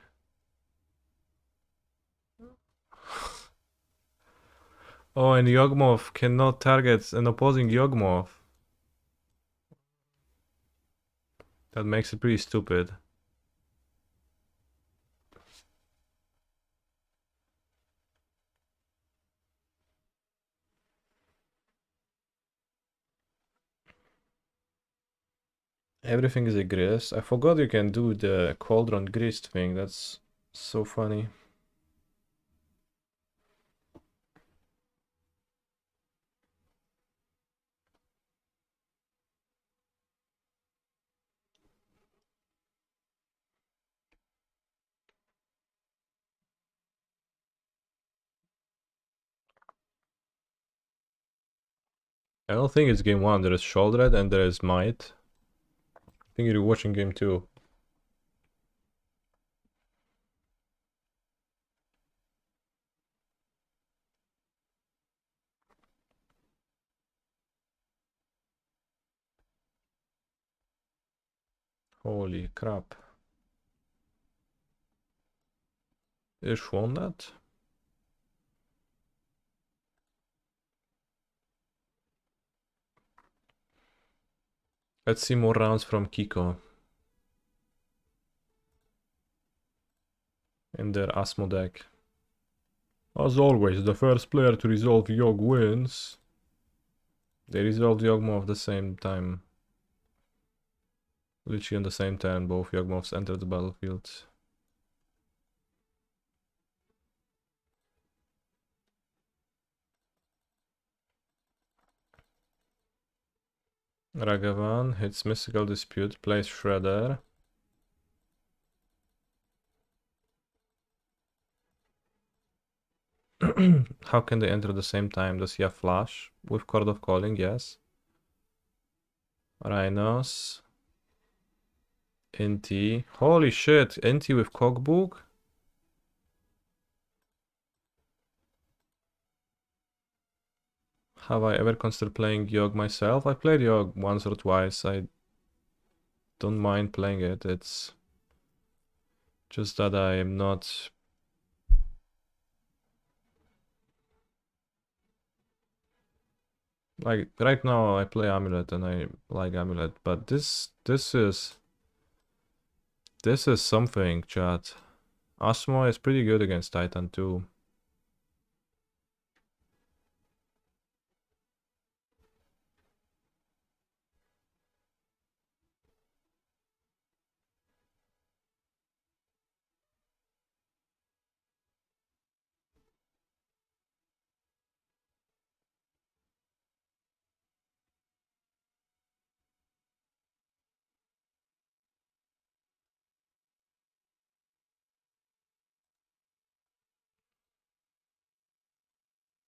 Oh, and Yawgmoth cannot target an opposing Yawgmoth. That makes it pretty stupid. Everything is a grist. I forgot you can do the cauldron grist thing. That's so funny. I don't think it's game 1. There is Shouldered and there is Might. I think you're watching game 2. Holy crap. Ish won that? Let's see more rounds from Kiko. In their Asmo deck. As always, the first player to resolve Yogg wins. They resolved Yawgmoth at the same time. Literally on the same turn, both Yawgmoths entered the battlefield. Ragavan hits Mystical Dispute, plays Shredder. How can they enter at the same time? Does he have Flash? With Chord of Calling, yes. Rhinos. NT. Holy shit, NT with Cockbook? Have I ever considered playing Yogg myself? I played Yogg once or twice. I don't mind playing it. It's just that I am not... Like, right now I play Amulet and I like Amulet, but this is something, chat. Asmo is pretty good against Titan too.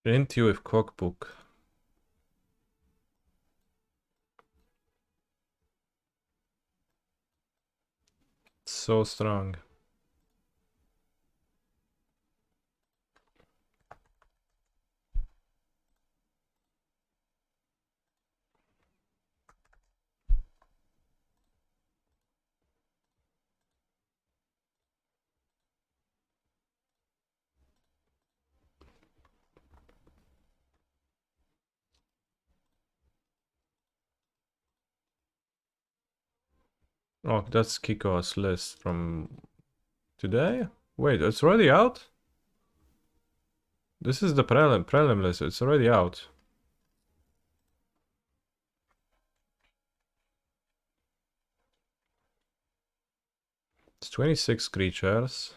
Into with Cockbook. So strong. Oh, that's Kiko's list from today? Wait, it's already out? This is the prelim list, it's already out. It's 26 creatures.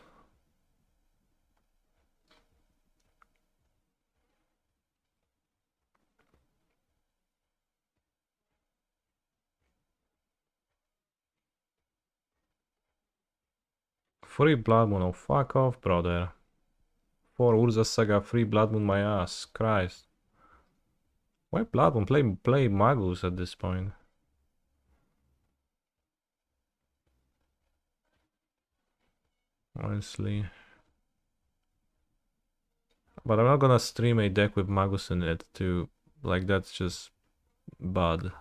Free Blood Moon, oh fuck off, brother. For Urza Saga, free Blood Moon my ass, Christ. Why Blood Moon? Play Magus at this point. Honestly. But I'm not gonna stream a deck with Magus in it too. Like, that's just bad.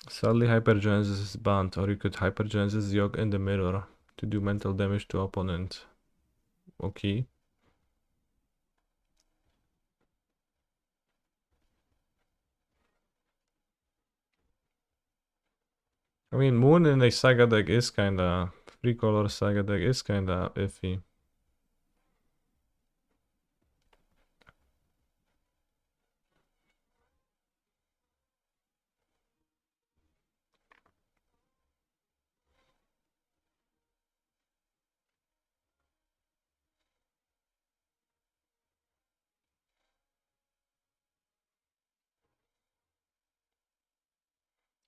Sadly, Hypergenesis is banned, or you could Hypergenesis Yogg in the mirror to do mental damage to opponent. Okay. I mean, Moon in a Saga deck is kinda... Free color Saga deck is kinda iffy.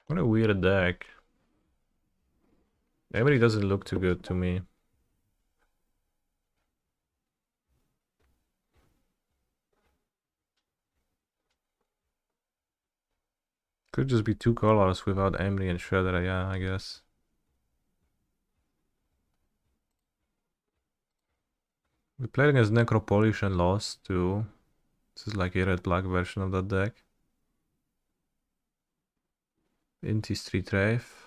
What a weird deck. Everybody doesn't look too good to me. Could just be two colors without Emry and Shredder, yeah, I guess. We played against Necropolish and lost too. This is like a red-black version of that deck. Inti Street Wraith.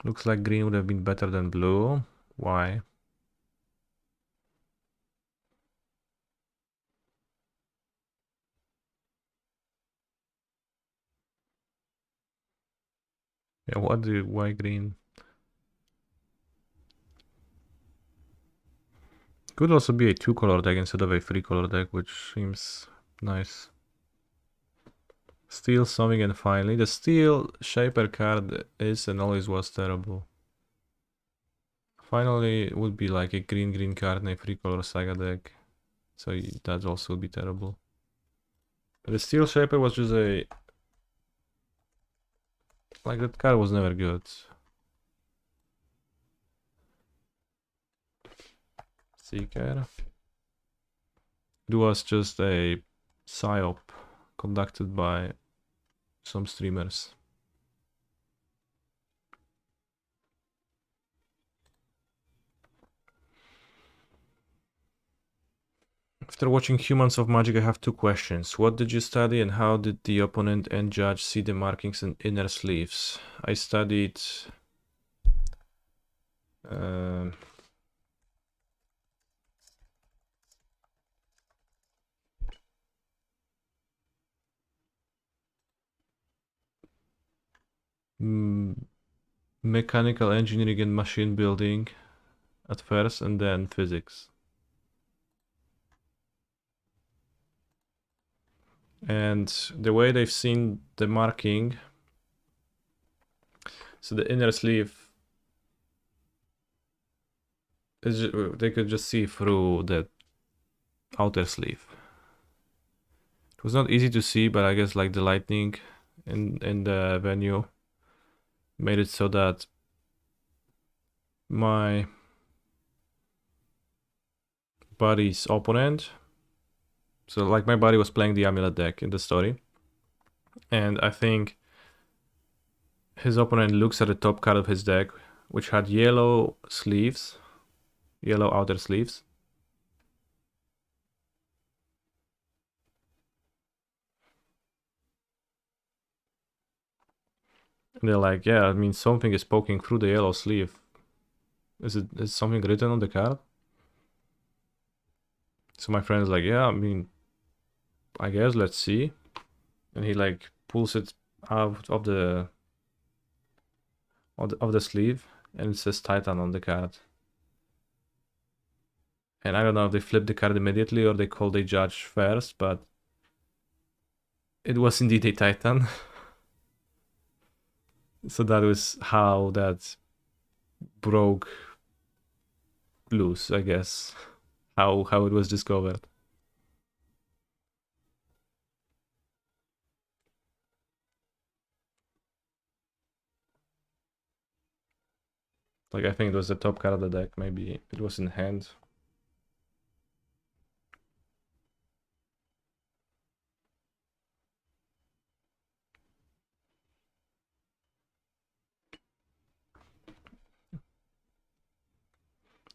Looks like green would have been better than blue. Why? Yeah, why green? Could also be a two-color deck instead of a three-color deck, which seems nice. Steel, Summing, and finally, the Steel Shaper card is and always was terrible. Finally, it would be like a green card in a 3-color saga deck. So that also would be terrible. But the Steel Shaper was just a... Like, that card was never good. Seeker. It was just a psyop conducted by some streamers. After watching Humans of Magic, I have 2 questions. What did you study and how did the opponent and judge see the markings and inner sleeves? I studied... mechanical engineering and machine building at first, and then physics. And the way they've seen the marking, so the inner sleeve, they could just see through the outer sleeve. It was not easy to see, but I guess like the lighting in the venue made it so that my buddy's opponent, so like my buddy was playing the Amulet deck in the story, and I think his opponent looks at the top card of his deck, which had yellow sleeves, yellow outer sleeves. And they're like, yeah, I mean, something is poking through the yellow sleeve. Is something written on the card? So my friend is like, yeah, I mean, I guess, let's see. And he like pulls it out of the sleeve, and it says Titan on the card. And I don't know if they flipped the card immediately or they called a judge first, but it was indeed a Titan. So that was how that broke loose, I guess. How it was discovered. Like, I think it was the top card of the deck, maybe it was in hand.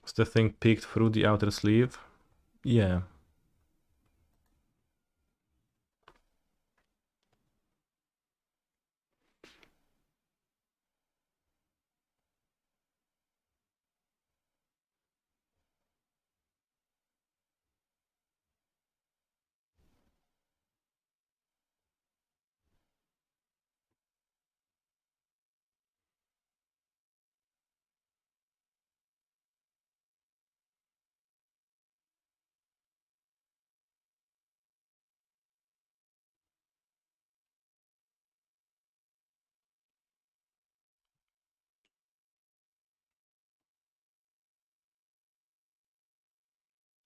Was the thing peeked through the outer sleeve? Yeah.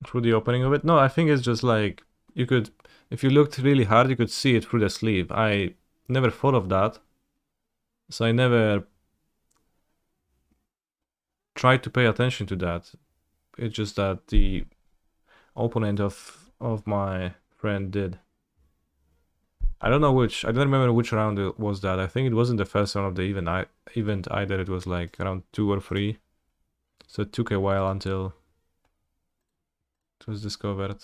Through the opening of it? No, I think it's just like, you could, if you looked really hard, you could see it through the sleeve. I never thought of that. So I never tried to pay attention to that. It's just that the opponent of my friend did. I don't know which, I don't remember which round it was that. I think it wasn't the first round of the event either. It was like around 2 or 3. So it took a while until it was discovered.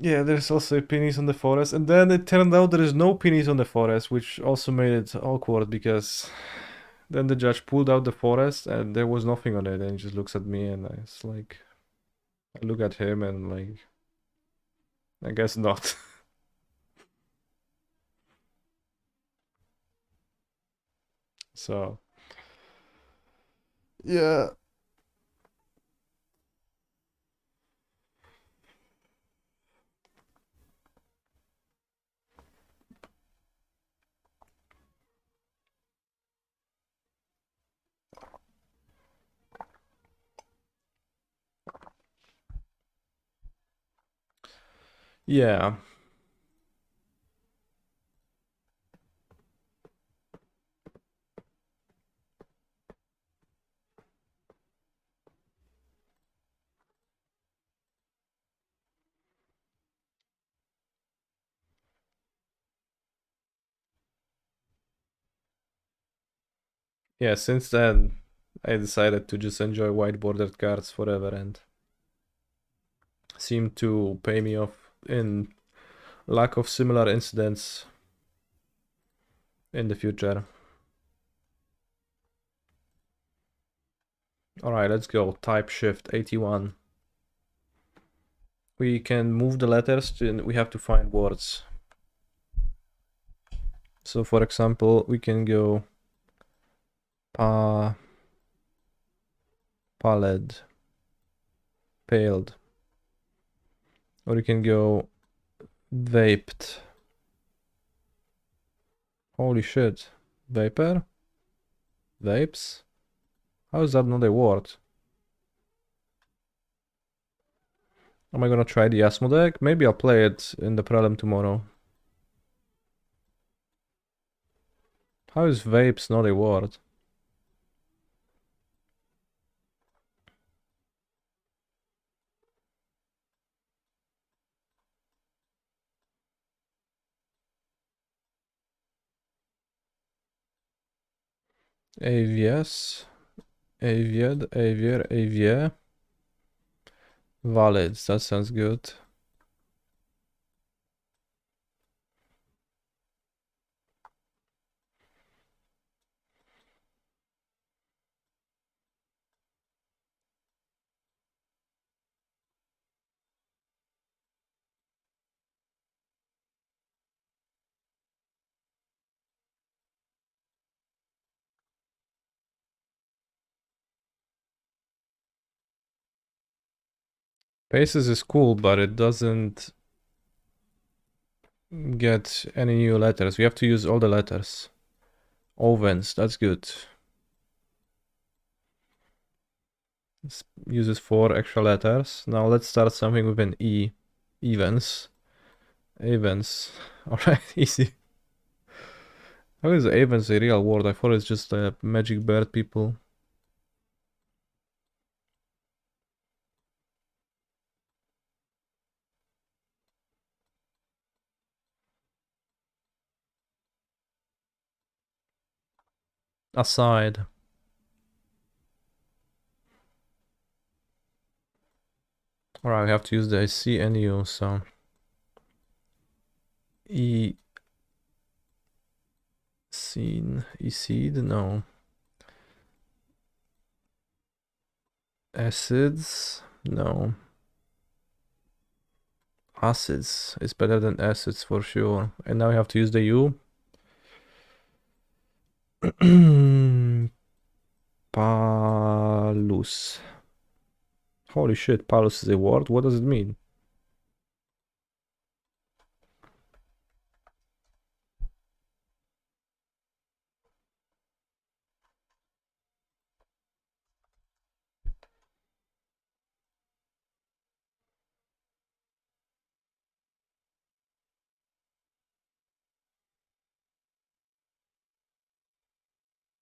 Yeah, there's also a penis on the forest, and then it turned out there is no penis on the forest, which also made it awkward because then the judge pulled out the forest and there was nothing on it, and he just looks at me and it's like, I look at him and like, I guess not. So, yeah. Yeah. Yeah, since then, I decided to just enjoy white bordered cards forever and seem to pay me off in lack of similar incidents in the future. Alright, let's go. Type shift 81. We can move the letters and we have to find words. So for example, we can go pallid, paled. Or we can go vaped. Holy shit. Vapor? Vapes? How is that not a word? Am I gonna try the Asmo deck? Maybe I'll play it in the Prelim tomorrow. How is vapes not a word? AVS, Avied, Avier, Avier. Valid, that sounds good. Paces is cool, but it doesn't get any new letters. We have to use all the letters. Ovens, that's good. This uses 4 extra letters. Now let's start something with an E. Evens. Avens. Alright, easy. How is Avens a real word? I thought it's just a magic bird people. Aside. Alright, we have to use the C and U, so E scene, E seed, no. Acids, no. Acids is better than acids for sure. And now we have to use the U. Palus. Holy shit, Palus is a word? What does it mean?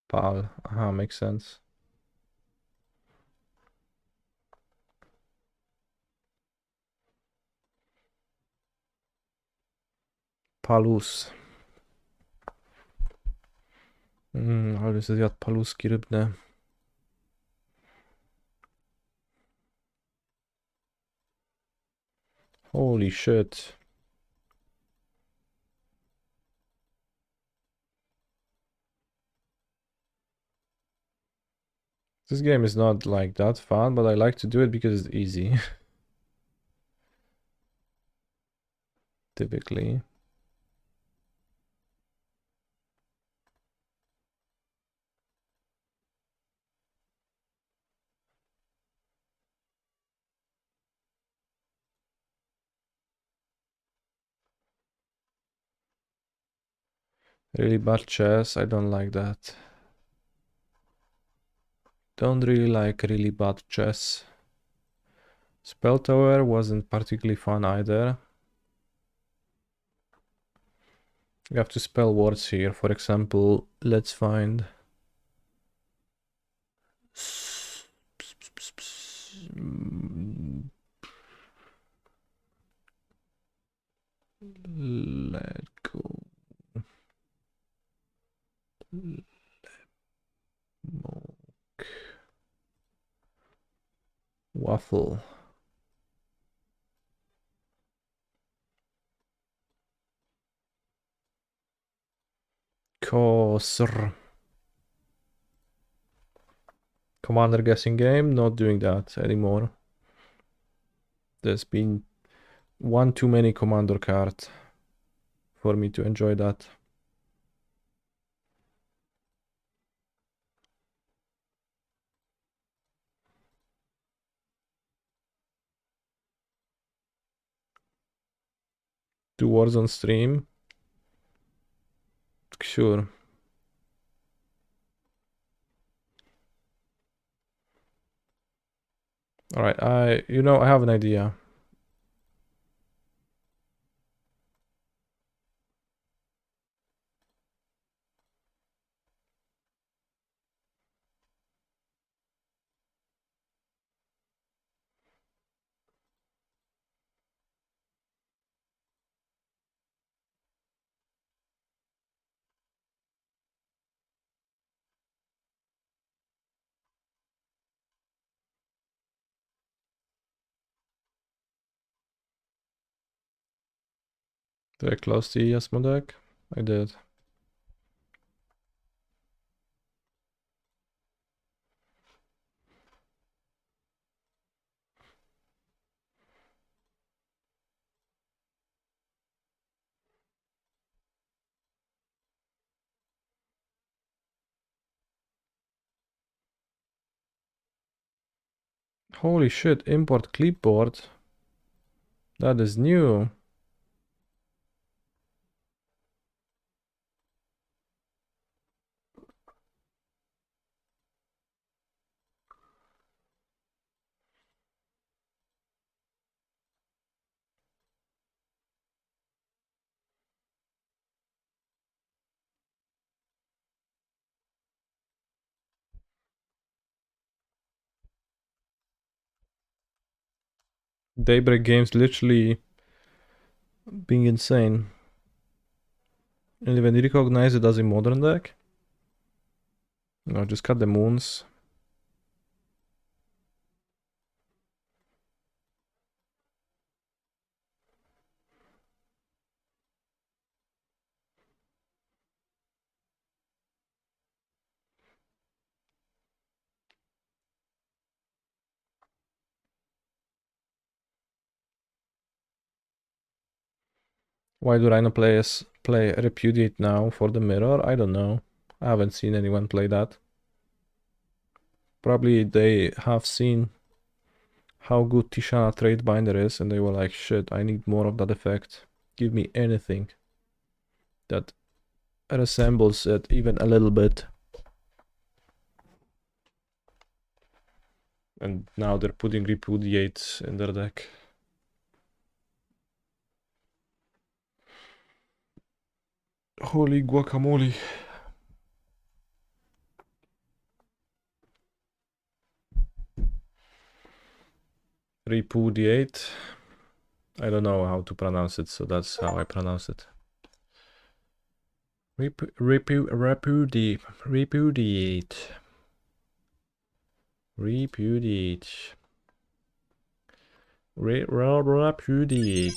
Pal. Makes sense. Palus. Ale se zjadł paluski rybne. Holy shit. This game is not like that fun, but I like to do it because it's easy. Typically. Really bad chess, I don't like that. Don't really like really bad chess. Spell Tower wasn't particularly fun either. You have to spell words here. For example, let's find let go. Waffle. Kosr. Commander guessing game, not doing that anymore. There's been one too many commander cards for me to enjoy that. Two wars on stream. Sure. Alright, I have an idea. Did I close the Yasmo deck? I did. Holy shit, import clipboard. That is new. Daybreak games literally being insane. And when you recognize it as a modern deck? No, just cut the moons. Why do Rhino players play Repudiate now for the mirror? I don't know. I haven't seen anyone play that. Probably they have seen how good Tishana Trade Binder is and they were like, shit, I need more of that effect. Give me anything that resembles it even a little bit. And now they're putting Repudiate in their deck. Holy guacamole. Repudiate. I don't know how to pronounce it, so that's how I pronounce it. Repudiate. Repudiate. Repudiate. Repudiate. Repudiate.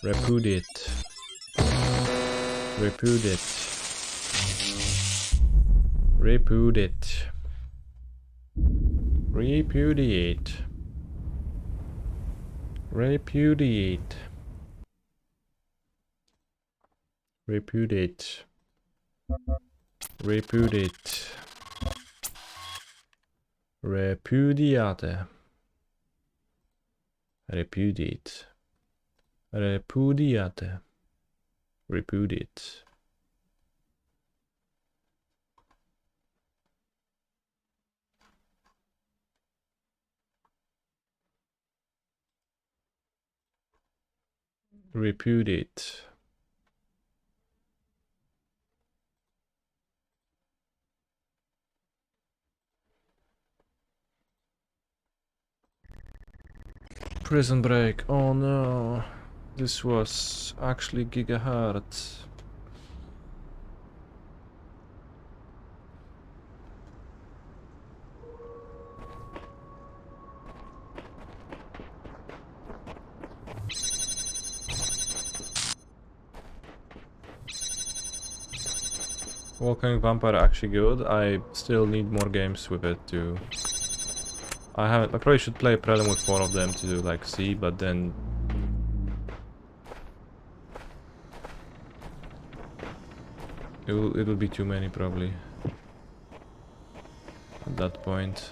Repudiate. Repudiate. Repudiate. Repudiate. Repudiate. Repudiate. Repudiate. Repudiate. Repudiate. Repudiate. Repudiate. Prison break. Oh no. This was actually gigahertz. Volcanic Vampire actually good. I still need more games with it to... I probably should play Prelim with 4 of them to like see, but then... It will be too many probably. At that point.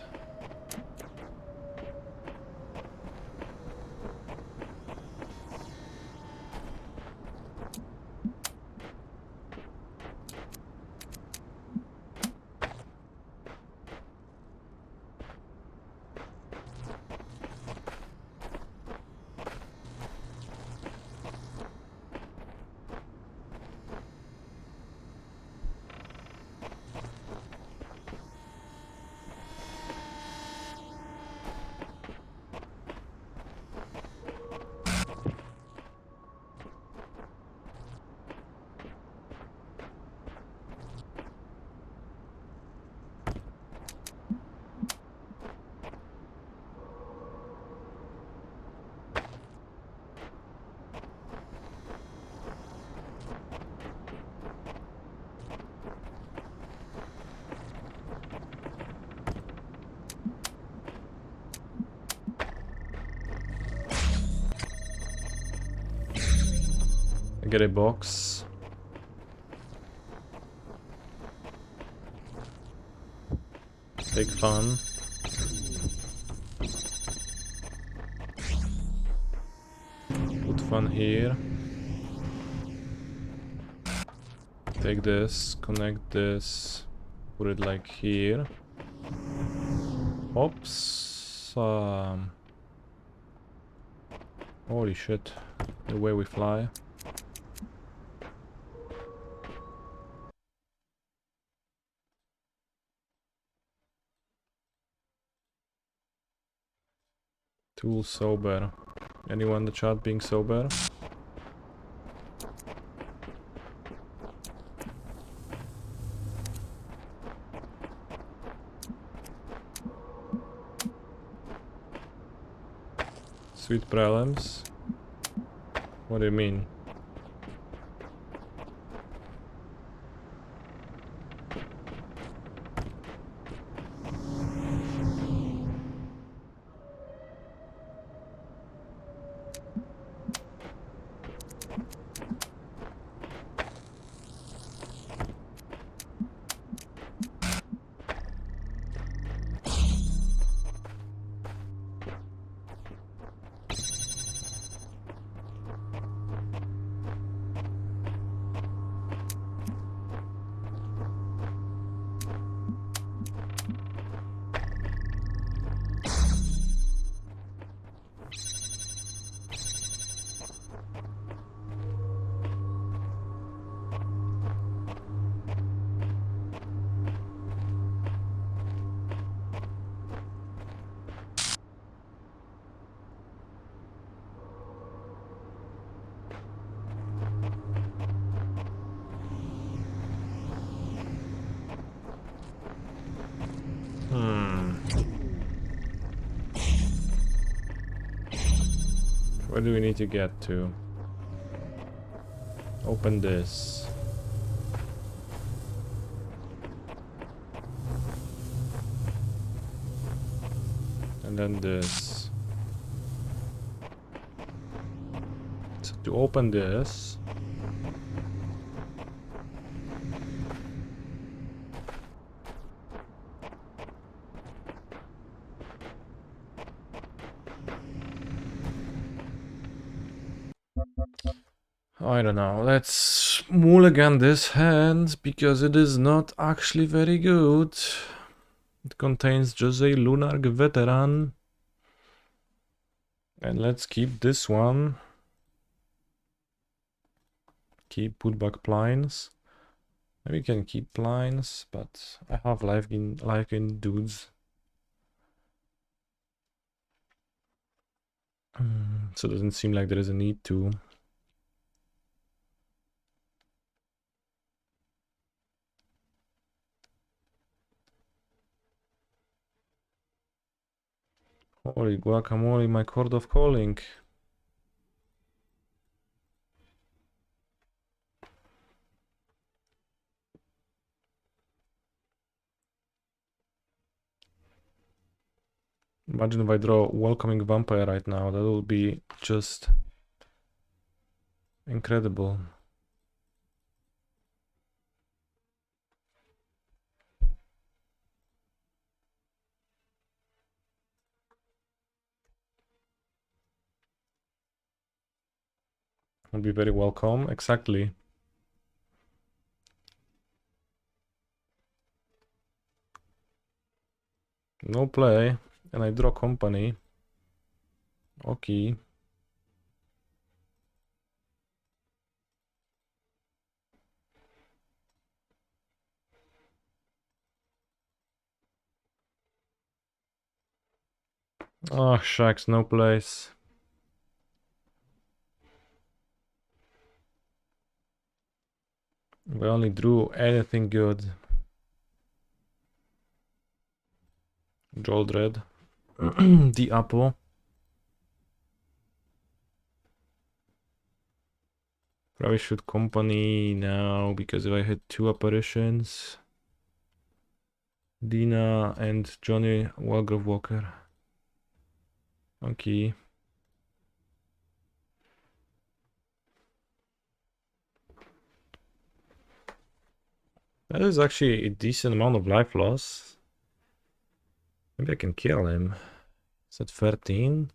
Get a box. Big fun. Put fun here. Take this, connect this, put it like here. Oops. Holy shit. The way we fly. Tool sober. Anyone in the chat being sober? Sweet prelims? What do you mean? Where do we need to get to? Open this. And then this. So to open this... I don't know, let's mulligan this hand, because it is not actually very good. It contains just a Lunarg Veteran. And let's keep this one. Put back Plines. Maybe we can keep Plines, but I have life in dudes. So it doesn't seem like there is a need to. Holy guacamole, my Chord of Calling. Imagine if I draw Welcoming Vampire right now, that would be just incredible. Would be very welcome, exactly. No play, and I draw company. Okay. Oh, shucks, no place. We only drew anything good. Joel Red. The apple. Probably should company now because if I had two apparitions, Dina and Johnny Walgrove Walker. Okay. That is actually a decent amount of life loss. Maybe I can kill him. Is that 13?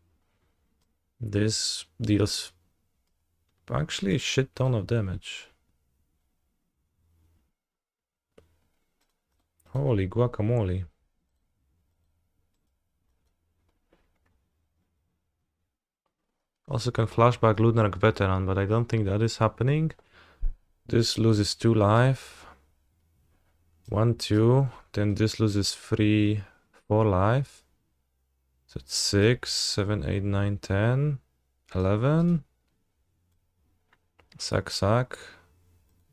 This deals actually a shit ton of damage. Holy guacamole. Also can flashback Ludnark Veteran, but I don't think that is happening. This loses 2 life. 1, 2. Then this loses 3, 4 life. So it's 6, 7, 8, 9, 10, 11. Sack, sack.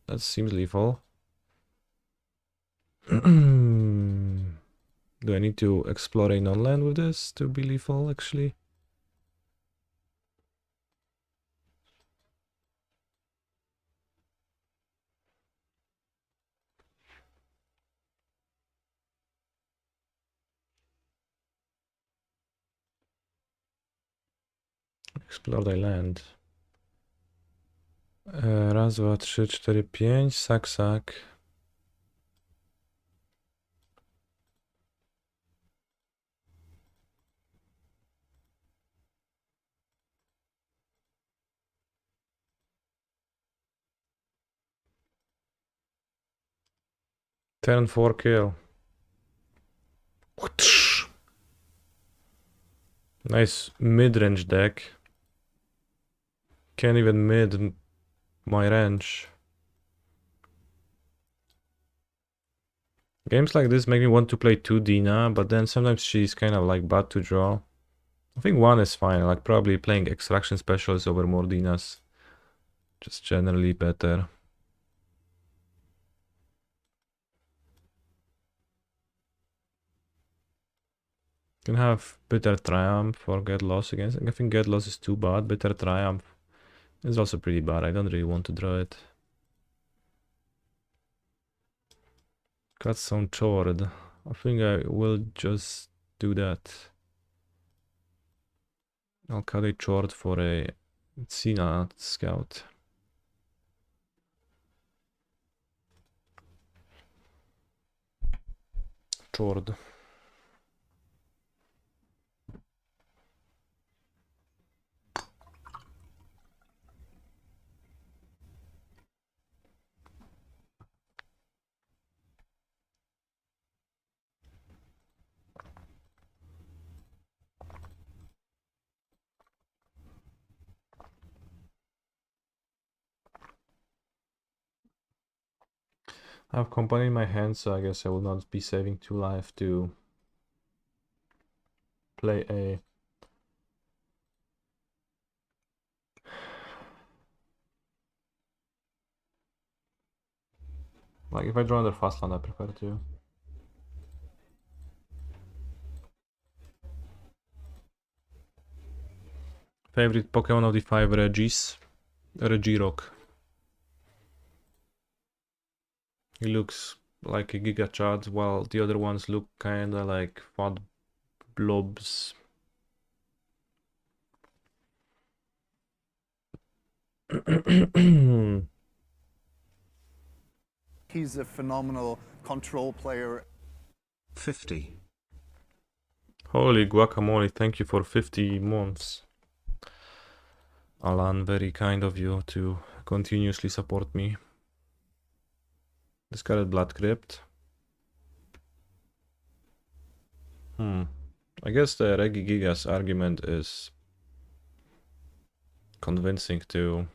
That seems lethal. Do I need to explore a non-land with this to be lethal, actually? Explore the land. Raz, dwa, trzy, cztery, pięć. Sak, sak. Turn 4 kill. Nice mid-range deck. Can't even mid my range. Games like this make me want to play 2 Dina, but then sometimes she's kind of like bad to draw. I think 1 is fine, like probably playing Extraction Specials over more Dinas. Just generally better. Can have Bitter Triumph or Get Lost against. I think Get Lost is too bad. Bitter Triumph is also pretty bad. I don't really want to draw it. Got some Chord. I think I will just do that. I'll cut a Chord for a Cena Scout. Chord. I have company in my hand, so I guess I will not be saving 2 life to play a Like, if I draw another fast land, I prefer to. Favorite Pokemon of the 5 Regis? Regirock. He looks like a Giga Chad, while the other ones look kinda like fat blobs. He's a phenomenal control player. 50. Holy guacamole, thank you for 50 months. Alan, very kind of you to continuously support me. Discarded Blood Crypt. I guess the Regigigas argument is convincing to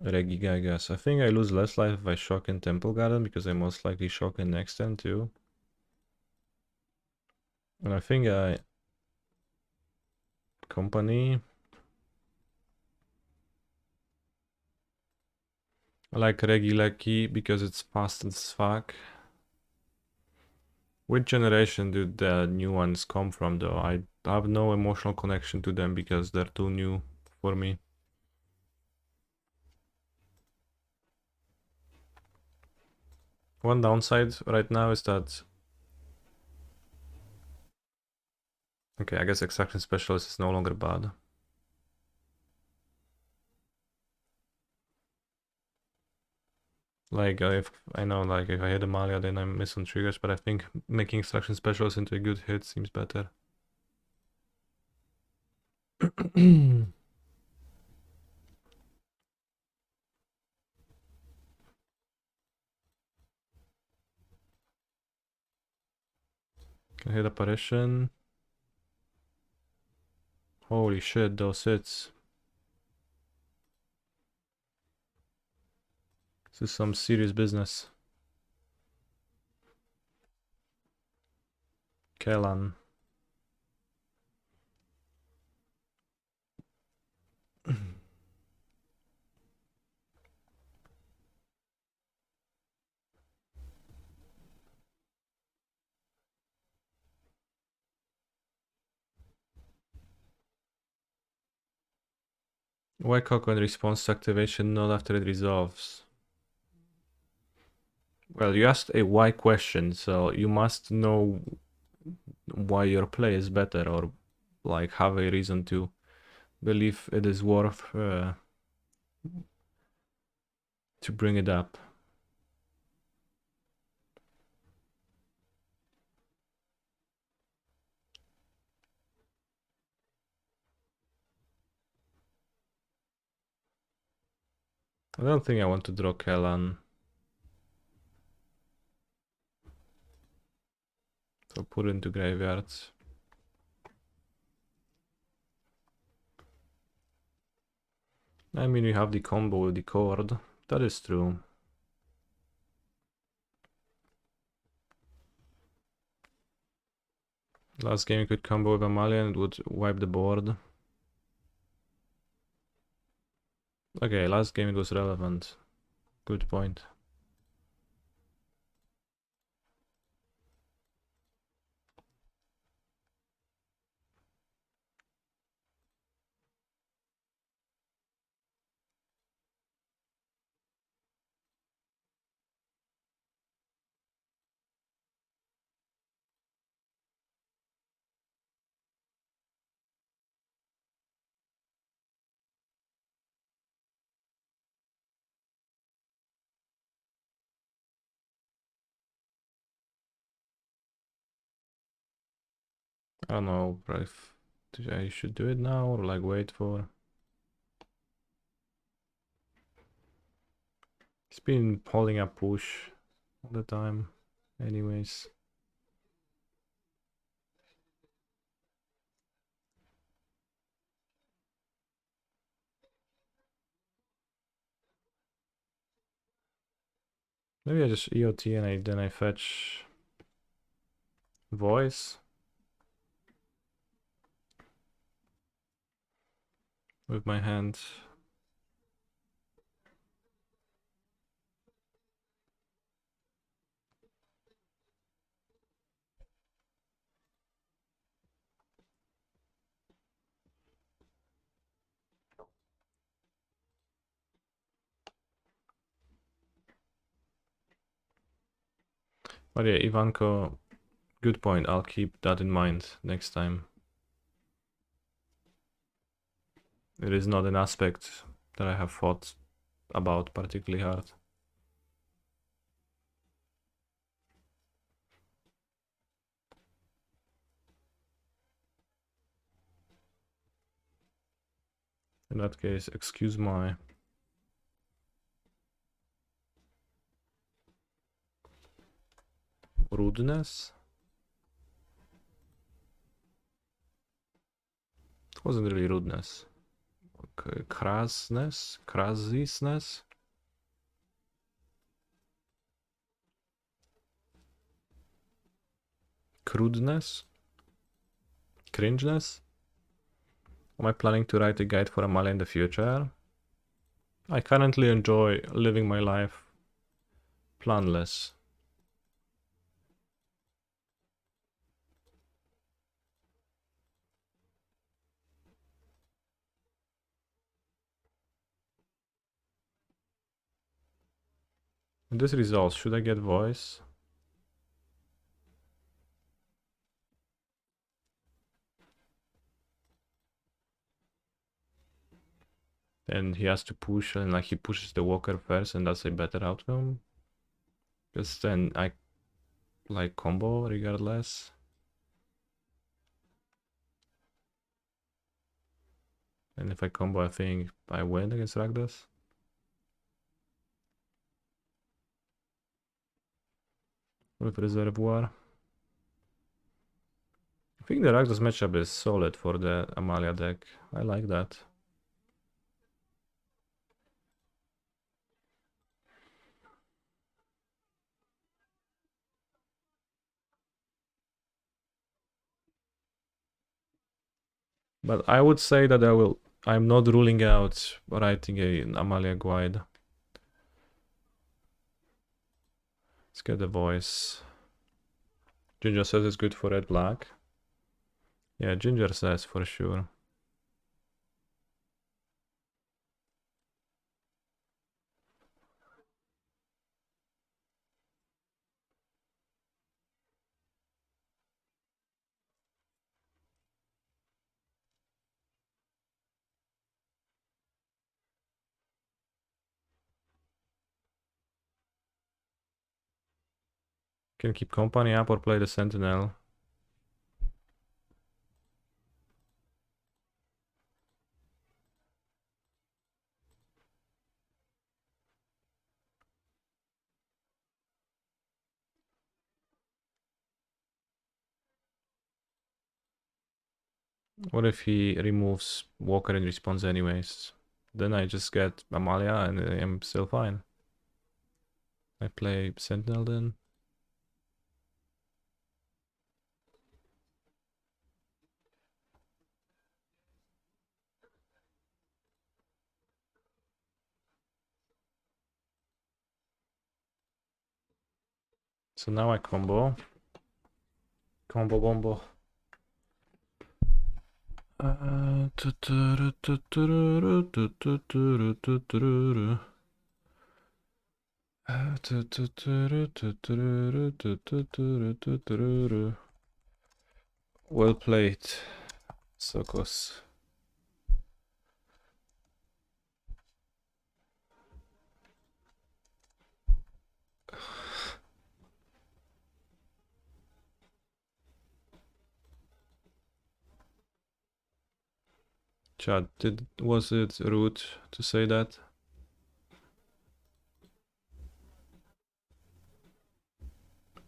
Regigigas. I think I lose less life if I shock in Temple Garden because I most likely shock in next turn too. And I think I company. I like Regieleki because it's fast as fuck. Which generation do the new ones come from though? I have no emotional connection to them because they're too new for me. One downside right now is that... Okay, I guess Extraction Specialist is no longer bad. Like, if I know, like, if I hit Amalia, then I miss some triggers, but I think making Extraction Specialist into a good hit seems better. Can hit Apparition. Holy shit, those hits. This is some serious business. Kellan. Why cock when response to activation, not after it resolves? Well, you asked a why question, so you must know why your play is better, or like have a reason to believe it is worth to bring it up. I don't think I want to draw Kellan. So put it into graveyards. I mean, you have the combo with the cord. That is true. Last game you could combo with Amalia and it would wipe the board. Okay, last game it was relevant. Good point. I don't know if I should do it now or like wait for... He's been holding a push all the time anyways. Maybe I just EOT and then I fetch voice with my hand. But yeah, Ivanko, good point. I'll keep that in mind next time. It is not an aspect that I have thought about particularly hard. In that case, excuse my rudeness. It wasn't really rudeness. Crassness? Crassisness? Crudeness? Cringeness? Am I planning to write a guide for Amalia in the future? I currently enjoy living my life planless. This results, should I get voice? And he has to push, and like he pushes the walker first, and that's a better outcome. Because then I like combo regardless. And if I combo, I think I win against Rakdos. With Reservoir. I think the Rakdos matchup is solid for the Amalia deck. I like that. But I would say that I'm not ruling out writing an Amalia guide. Let's get the voice. Ginger says it's good for red black. Yeah, Ginger says for sure. Can keep company up or play the Sentinel. What if he removes Walker in response anyways? Then I just get Amalia and I'm still fine. I play Sentinel then. So now I combo. Combo bombo. Well played, Sokos. Chad, was it rude to say that?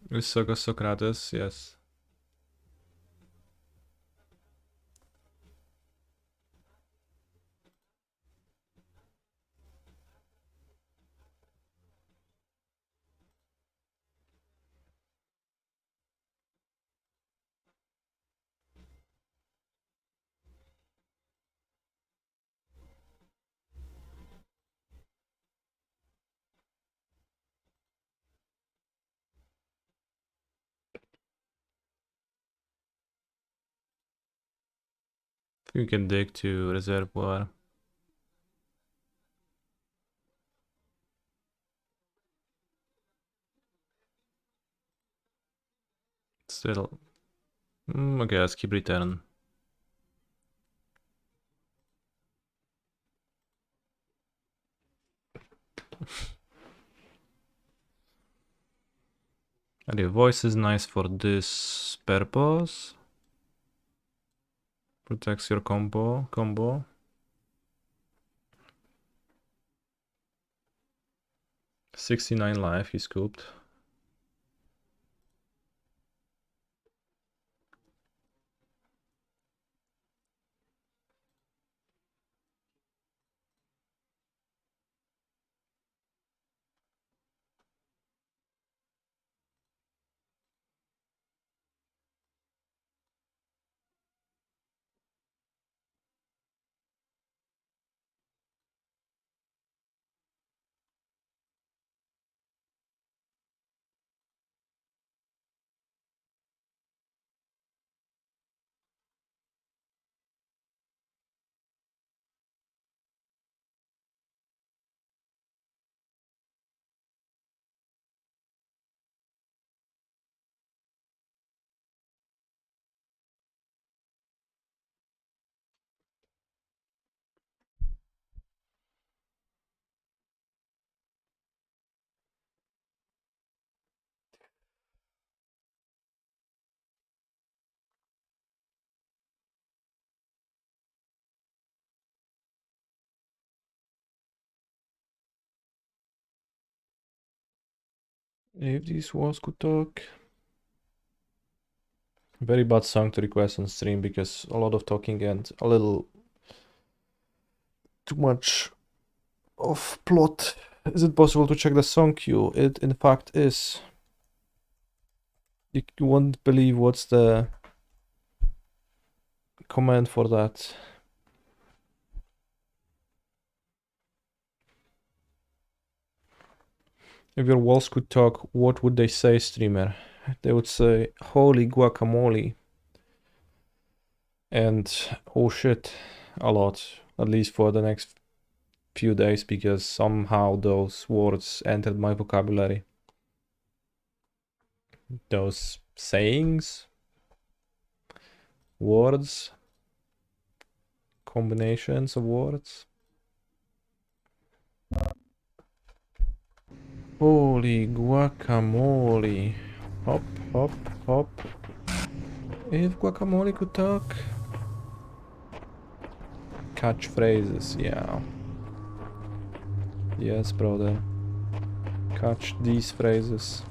With Sokos Socrates, yes. You can dig to Reservoir. still... okay, let's keep return. And the voice is nice for this purpose. Protects your combo. $69 life, he scooped. If these walls could talk. Very bad song to request on stream because a lot of talking and a little too much of plot. Is it possible to check the song queue? It in fact is. You won't believe what's the command for that. If your walls could talk, what would they say, streamer? They would say, holy guacamole. And oh shit, a lot. At least for the next few days, because somehow those words entered my vocabulary. Those sayings, words, combinations of words. Holy guacamole. Hop, hop, hop. If guacamole could talk. Catchphrases, yeah. Yes, brother. Catch these phrases.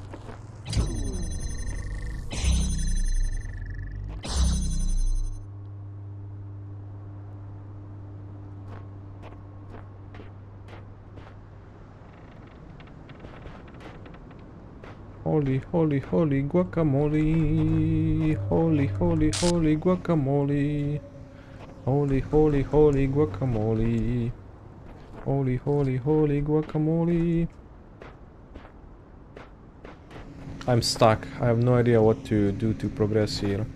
Holy, holy, holy guacamole. Holy, holy, holy guacamole. Holy, holy, holy guacamole. Holy, holy, holy guacamole. I'm stuck. I have no idea what to do to progress here.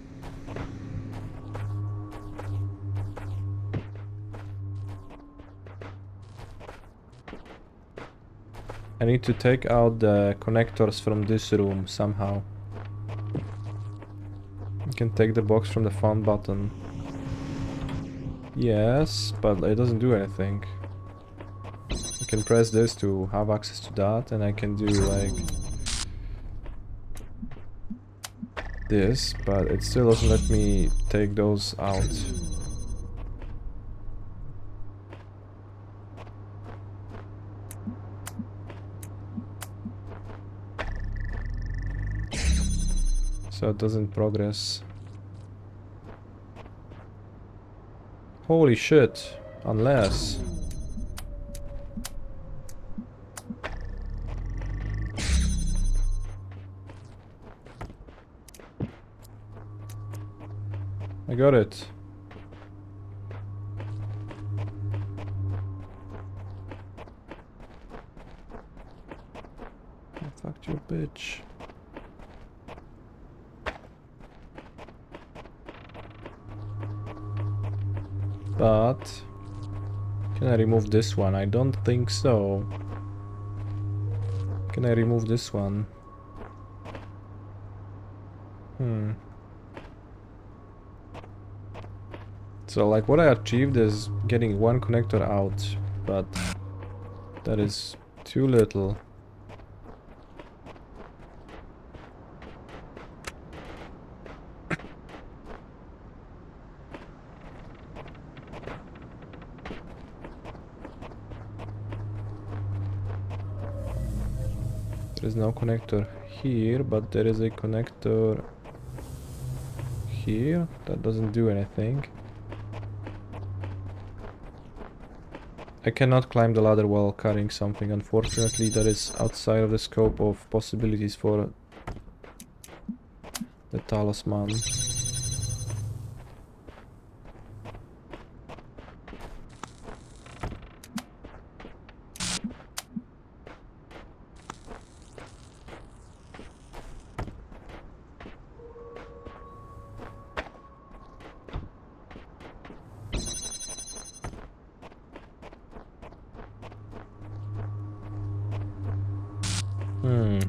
I need to take out the connectors from this room somehow. You can take the box from the front button. Yes, but it doesn't do anything. I can press this to have access to that, and I can do like this, but it still doesn't let me take those out. So it doesn't progress. Holy shit, unless... I got it. Fuck your bitch. But can I remove this one? I don't think so. Can I remove this one? So like what I achieved is getting one connector out, but that is too little. There is no connector here, but there is a connector here that doesn't do anything. I cannot climb the ladder while carrying something. Unfortunately, that is outside of the scope of possibilities for the talisman.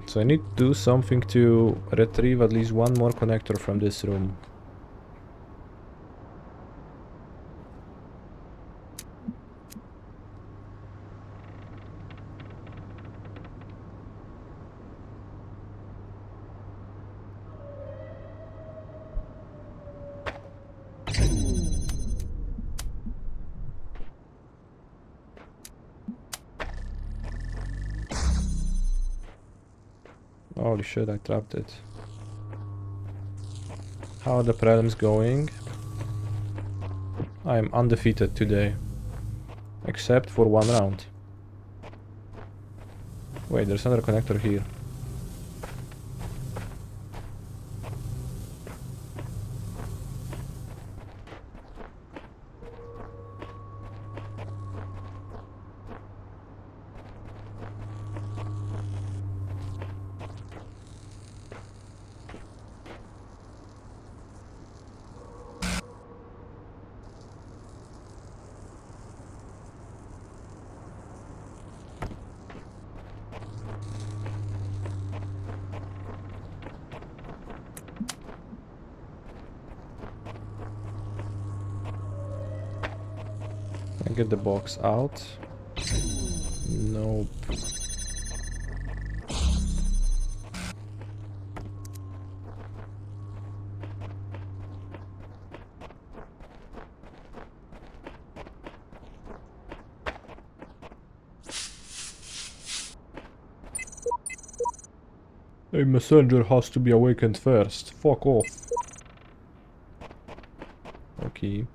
So I need to do something to retrieve at least one more connector from this room. Holy shit, I trapped it. How are the prelims going? I am undefeated today. Except for one round. Wait, there's another connector here. Get the box out. Nope. A messenger has to be awakened first. Fuck off. Okay.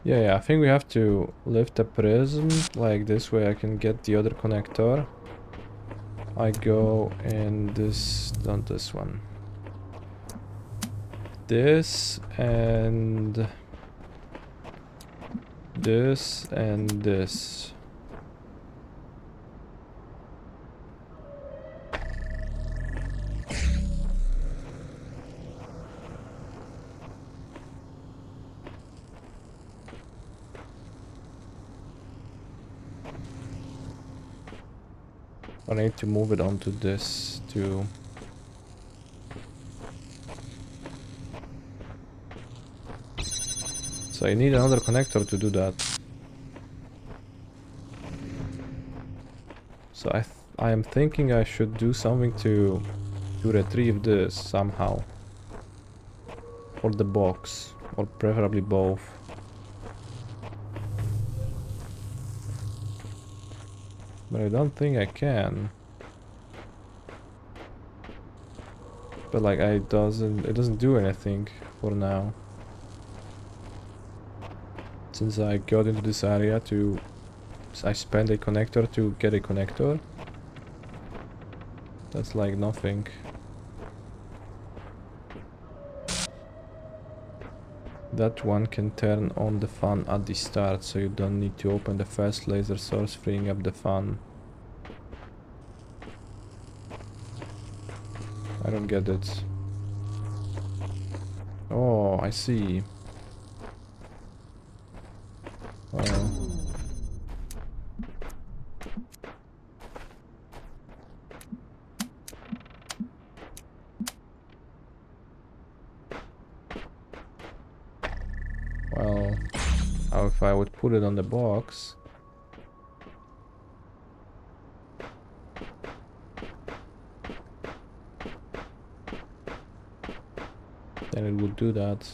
Yeah, I think we have to lift the prism, like this way I can get the other connector. I go in this, not this one. This and this and this. I need to move it onto this too. So I need another connector to do that. So I am thinking I should do something to retrieve this somehow. Or the box, or preferably both. But I don't think I can. But like it doesn't do anything for now. Since I got into this area I spent a connector to get a connector. That's like nothing. That one can turn on the fan at the start, so you don't need to open the first laser source, freeing up the fan. I don't get it. Oh, I see. Well. Well, how if I would put it on the box? Then it would do that.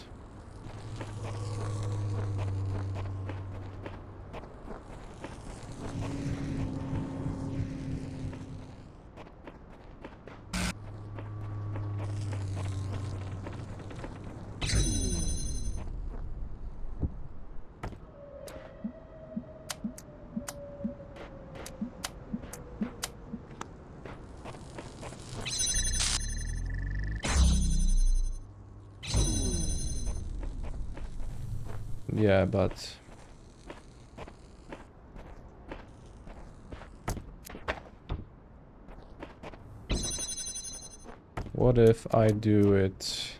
Yeah, but what if I do it?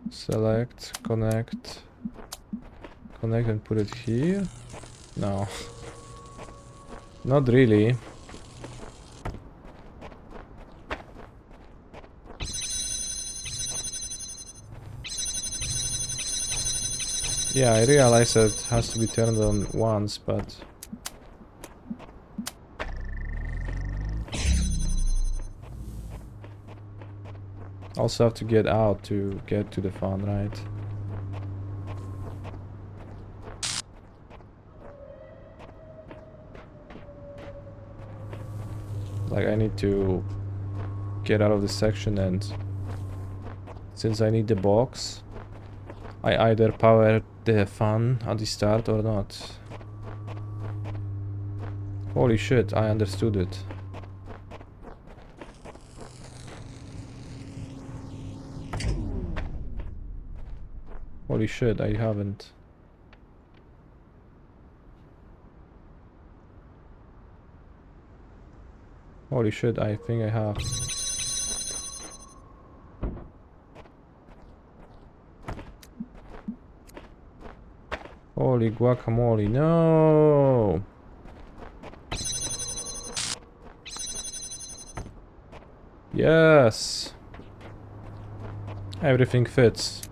Select, connect and put it here? No. Not really. Yeah, I realize that it has to be turned on once, but... also have to get out to get to the fun, right? Like, I need to get out of this section, and since I need the box, I either power the fan at the start or not. Holy shit, I understood it. Holy shit, I haven't. Holy shit, I think I have. Holy guacamole, no! Yes! Everything fits.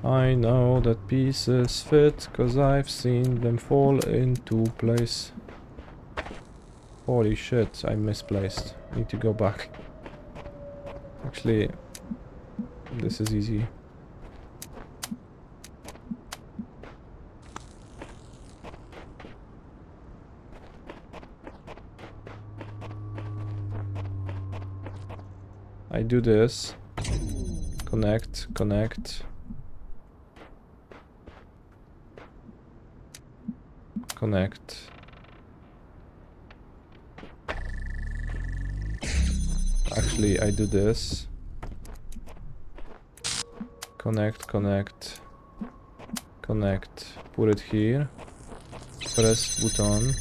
I know that pieces fit, cause I've seen them fall into place. Holy shit, I misplaced. Need to go back. Actually, this is easy. I do this. Connect, connect. Connect. Actually, I do this. Connect, connect. Connect. Put it here. Press button.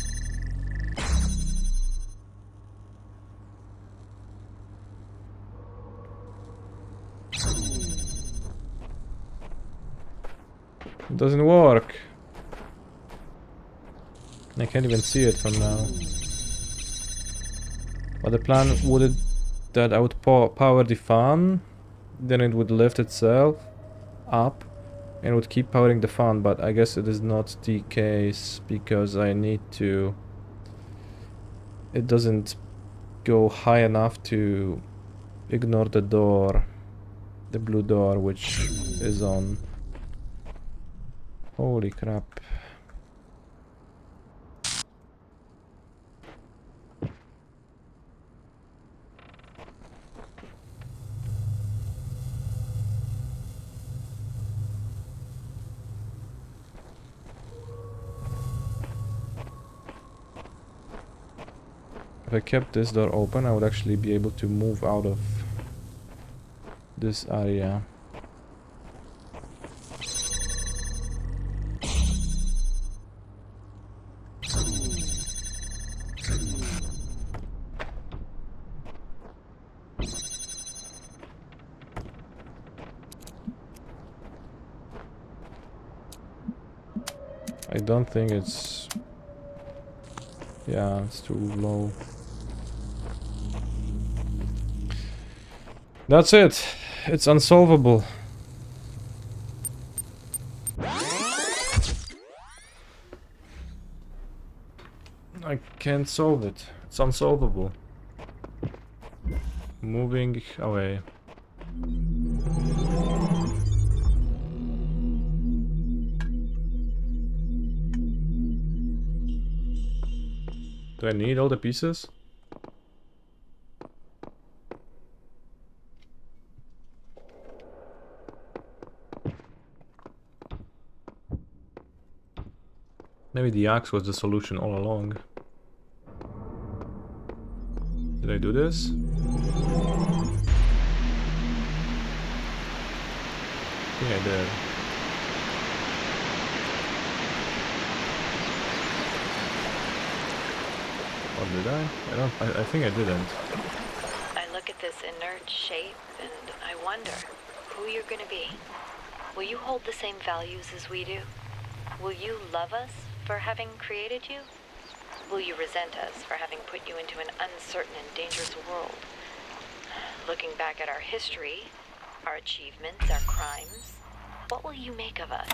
It doesn't work. I can't even see it from now. But the plan would it that I would power the fan, then it would lift itself up and would keep powering the fan, but I guess it is not the case because I need to... it doesn't go high enough to ignore the door, the blue door, which is on. Holy crap. If I kept this door open, I would actually be able to move out of this area. I don't think it's... Yeah, it's too low. That's it. It's unsolvable. I can't solve it. It's unsolvable. Moving away. Do I need all the pieces? Maybe the axe was the solution all along. Did I do this? I think I did. Or did I? I think I didn't. I look at this inert shape and I wonder who you're gonna be. Will you hold the same values as we do? Will you love us for having created you? Will you resent us for having put you into an uncertain and dangerous world? Looking back at our history, our achievements, our crimes, what will you make of us?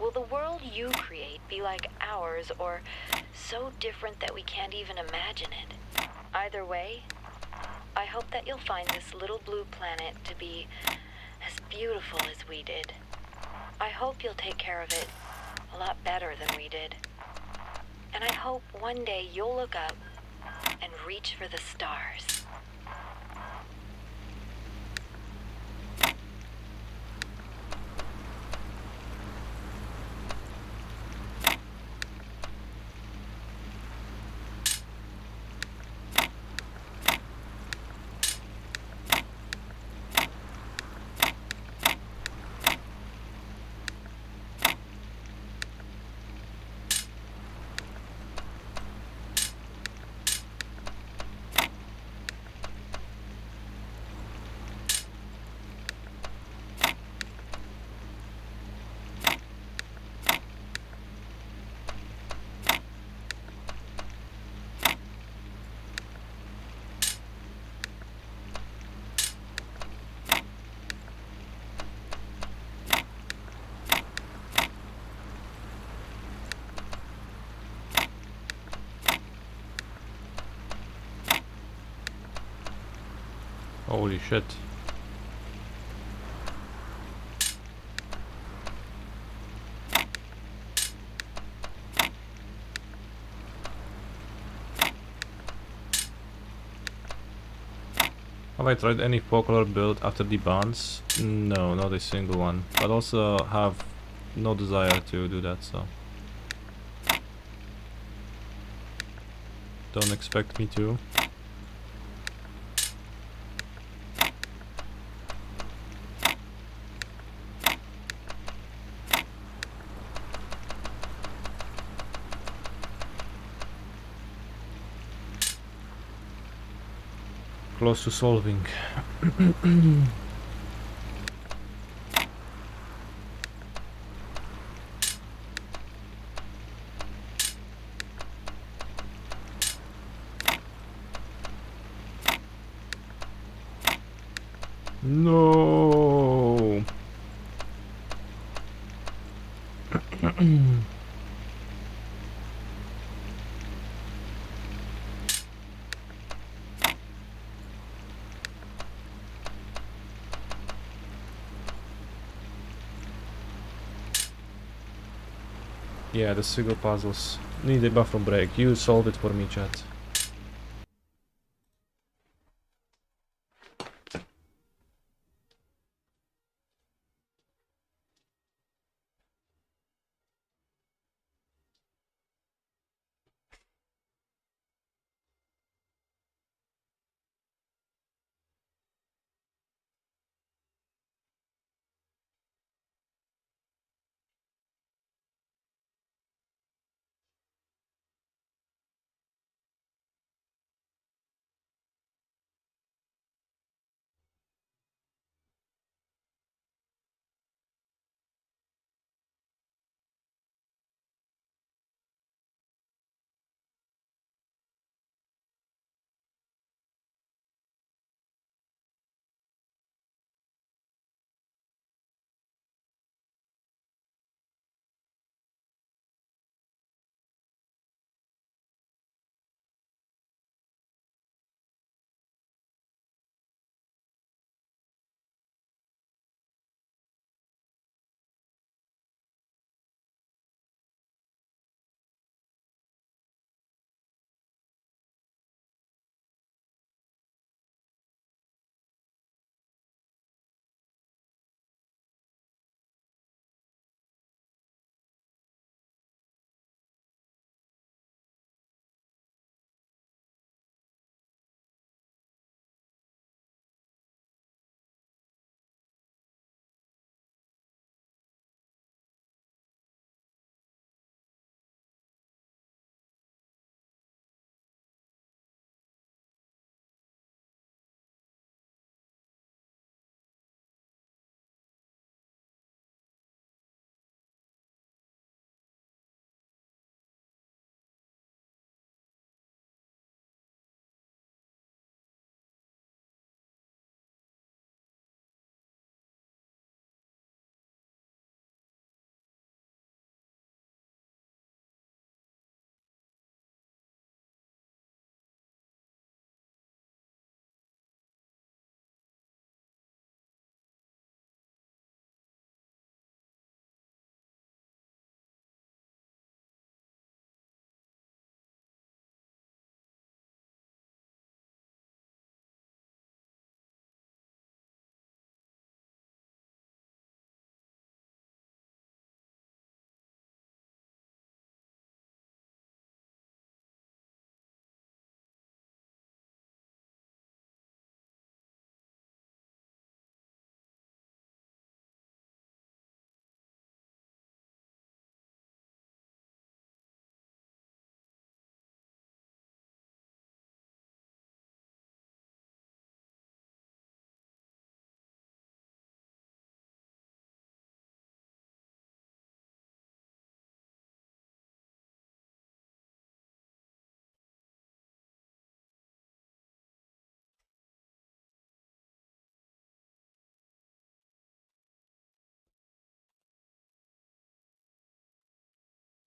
Will the world you create be like ours, or so different that we can't even imagine it? Either way, I hope that you'll find this little blue planet to be as beautiful as we did. I hope you'll take care of it a lot better than we did. And I hope one day you'll look up and reach for the stars. Holy shit. Have I tried any folklore build after the bans? No, not a single one. But also have no desire to do that, so... Don't expect me to. Close to solving. No. Yeah, the single puzzles need a buffer break. You solve it for me, chat.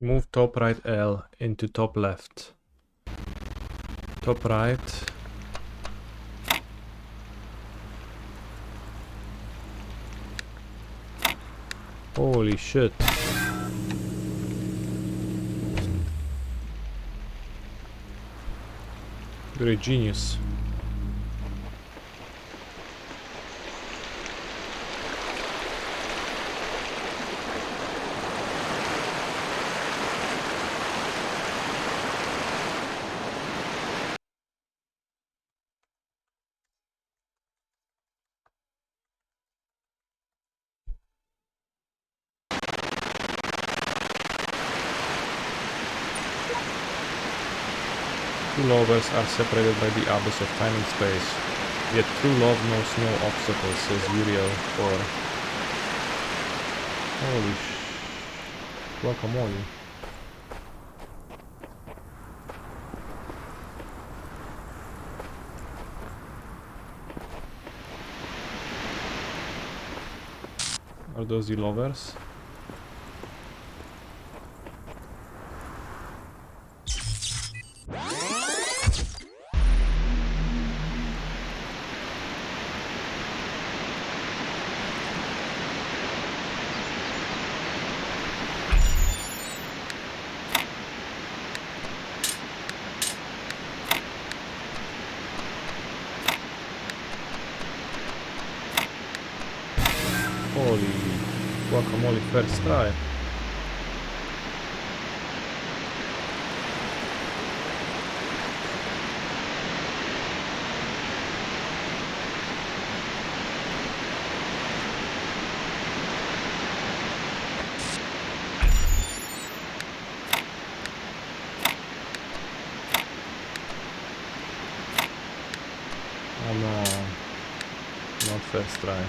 Move top right L into top left. Top right. Holy shit. Very genius. Two lovers are separated by the abyss of time and space. Yet true love knows no obstacles, says Uriel 4. Holy guacamole. Are those the lovers? Holy guacamole, first try. Oh no, not first try.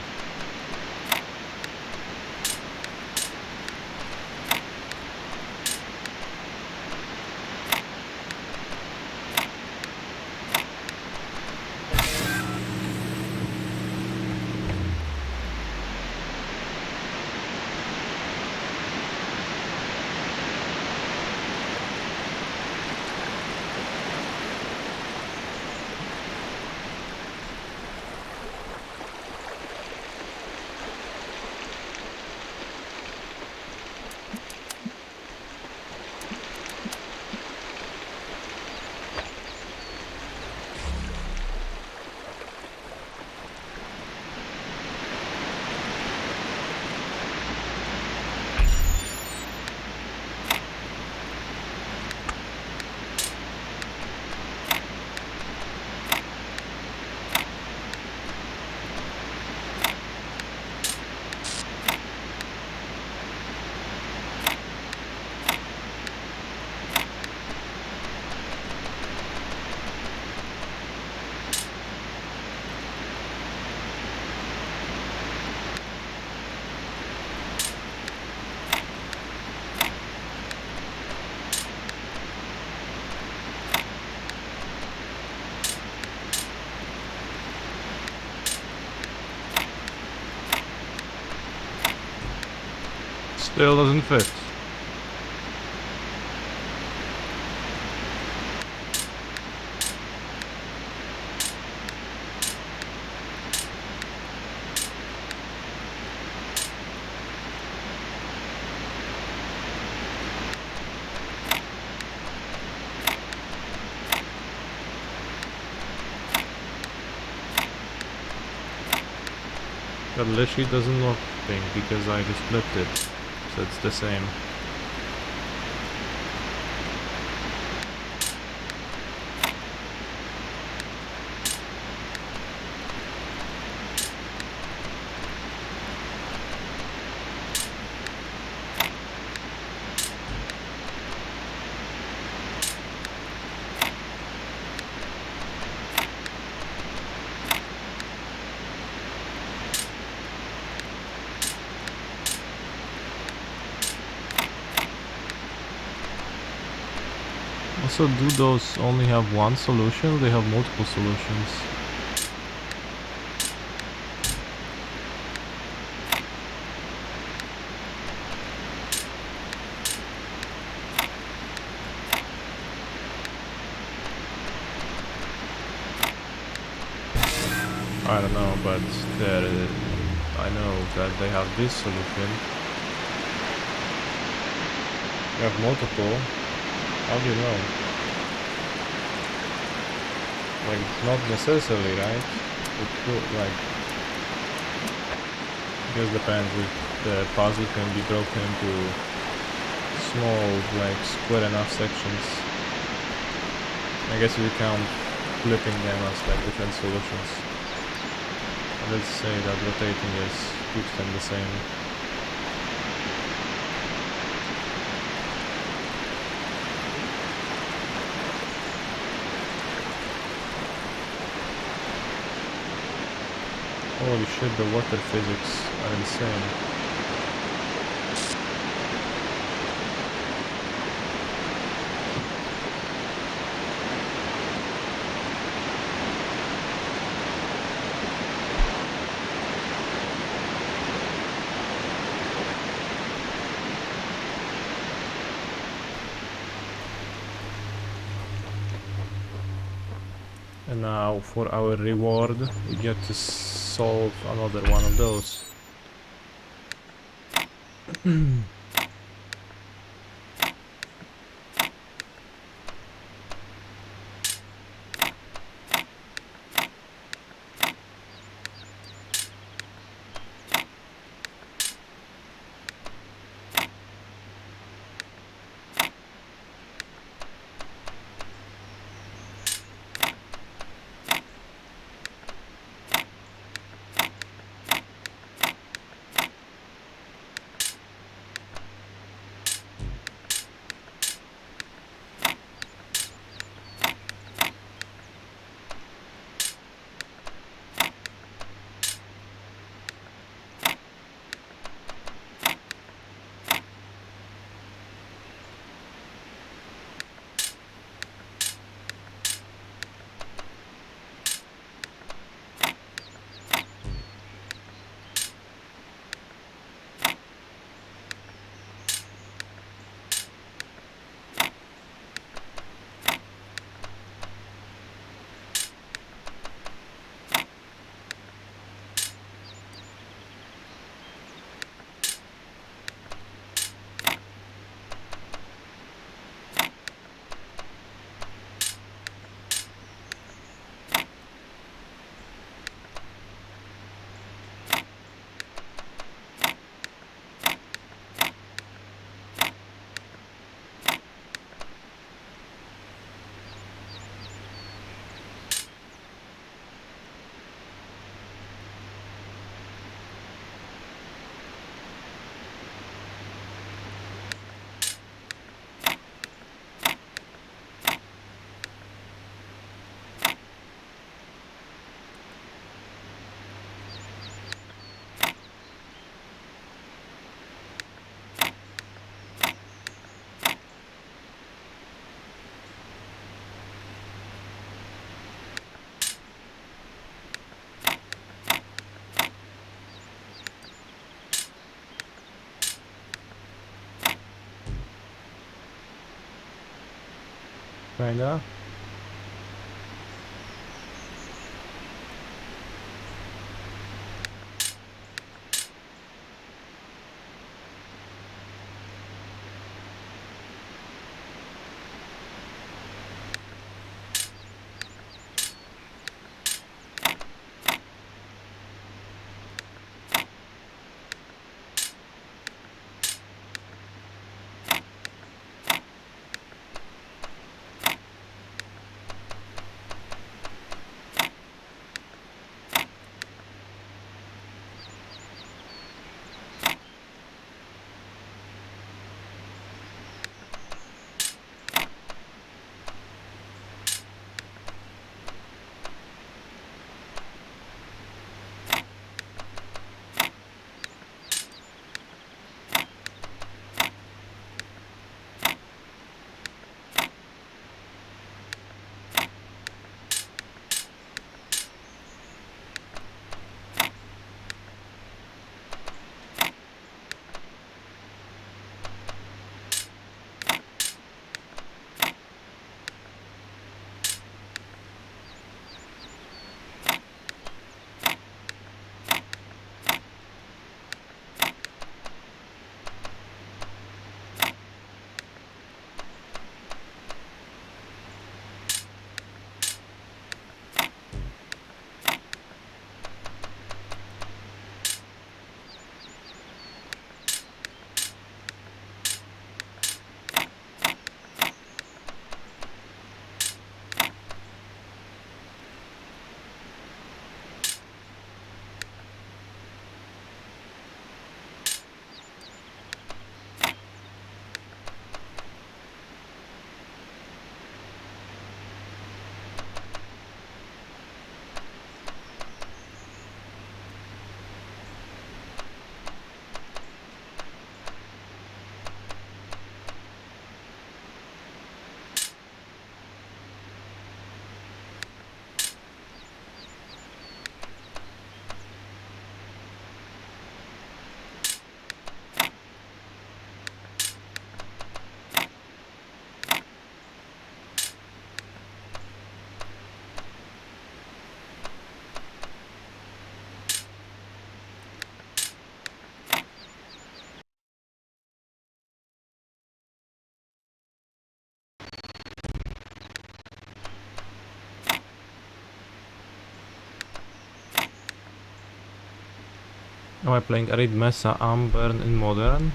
Still doesn't fit. That literally doesn't look pink because I just flipped it. So it's the same. Also, do those only have one solution or they have multiple solutions? I don't know, but there, I know that they have this solution. You have multiple. How do you know? Like, not necessarily, right? It could, like, just depends if the puzzle can be broken into small, like, square enough sections. I guess we count flipping them as like different solutions. Let's say that rotating is keeps them the same. Holy shit, the water physics are insane. And now for our reward, we get to solve another one of those. Kinda. Am I playing Arid Mesa Amber in Modern?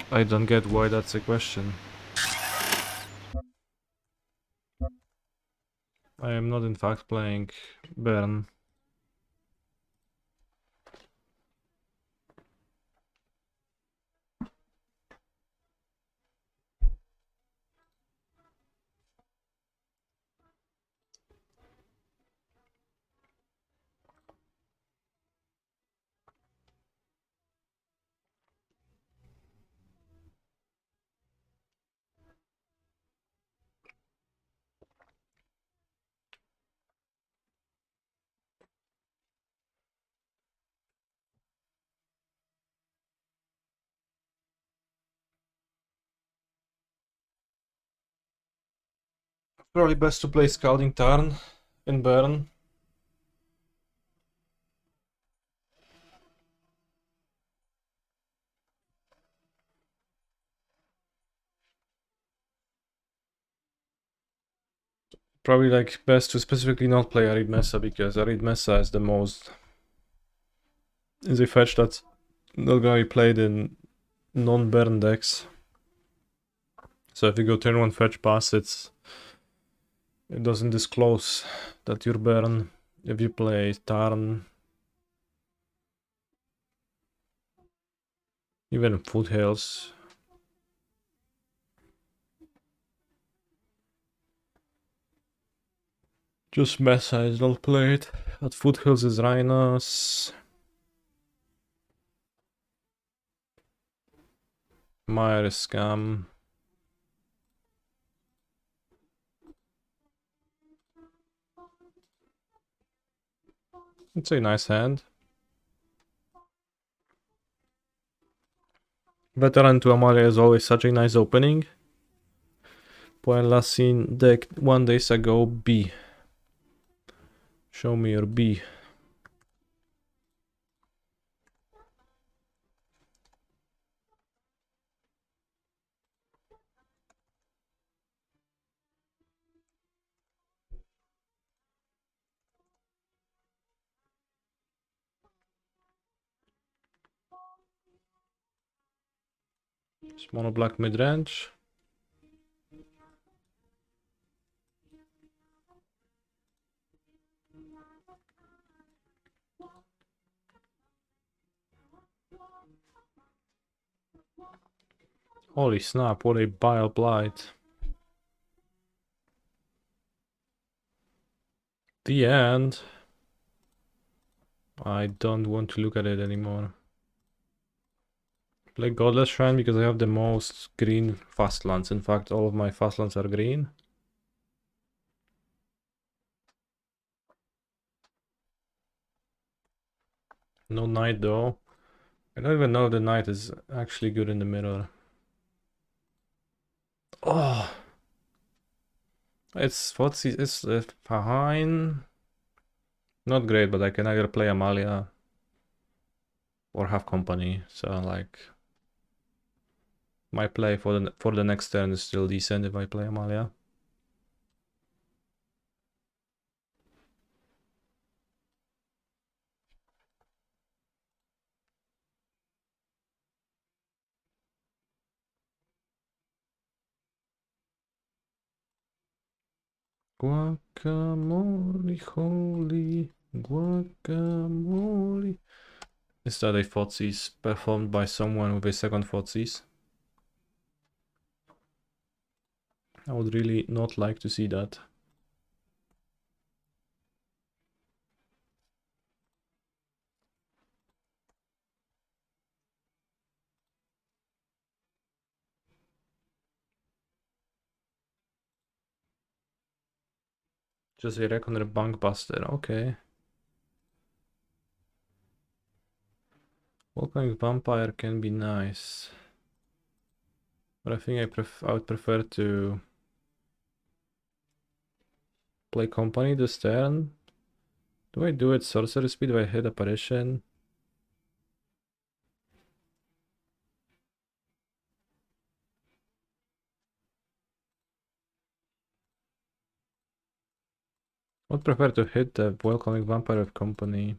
I don't get why that's a question. I am not in fact playing Bern. Probably best to play Scalding Tarn in Bern. Probably like best to specifically not play Arid Mesa because Arid Mesa is the most is a fetch that's not gonna be played in non-Bern decks. So if you go turn 1 fetch pass, it doesn't disclose that you're Bern. If you play Tarn, even Foothills. Just Mesa is not played. At Foothills is Rhinos. Meyer is Scam. It's a nice hand. Veteran to Amalia is always such a nice opening. Point last seen deck 1 days ago, B. Show me your B. It's mono black mid-range. Holy snap, what a bile blight. The end. I don't want to look at it anymore. Play Godless Shrine because I have the most green fast lands. In fact, all of my fast lands are green. No Knight though. I don't even know if the Knight is actually good in the mirror. Oh! It's fine. Not great, but I can either play Amalia or have company. So like my play for the next turn is still decent if I play Amalia. Guacamole, holy guacamole. Is that a Fotsis performed by someone with a second Fotsis? I would really not like to see that. Just a Reckoner Bankbuster, okay. Volcanic Vampire can be nice. But I think I would prefer to play Company this turn. Do I do it Sorcery Speed? Do I hit Apparition? I would prefer to hit the Welcoming Vampire with Company.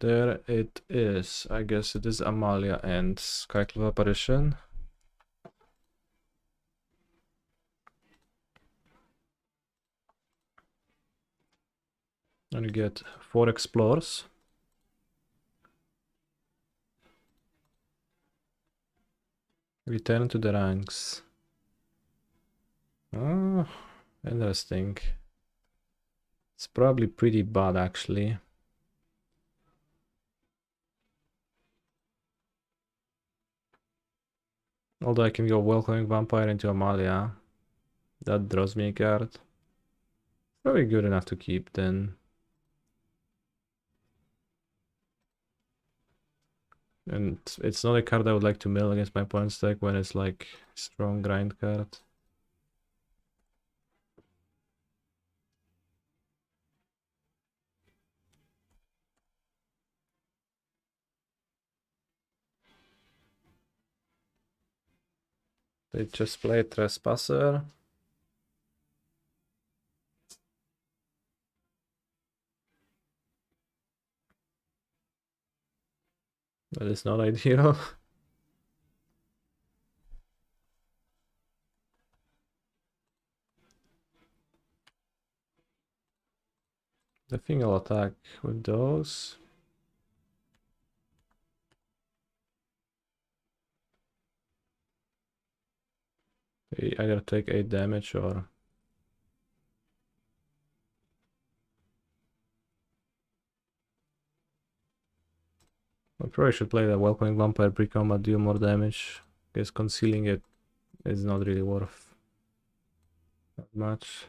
There it is. I guess it is Amalia and Skyclave apparition. And you get 4 explores. Return to the ranks. Oh, interesting. It's probably pretty bad actually. Although I can go Welcoming Vampire into Amalia. That draws me a card. Probably good enough to keep then. And it's not a card I would like to mill against my opponent's deck when it's like strong grind card. They just play Trespasser. That is not ideal. I think I'll attack with those. They either take 8 damage or... I probably should play the Welcoming Vampire pre-combat, deal more damage. Because concealing it is not really worth that much.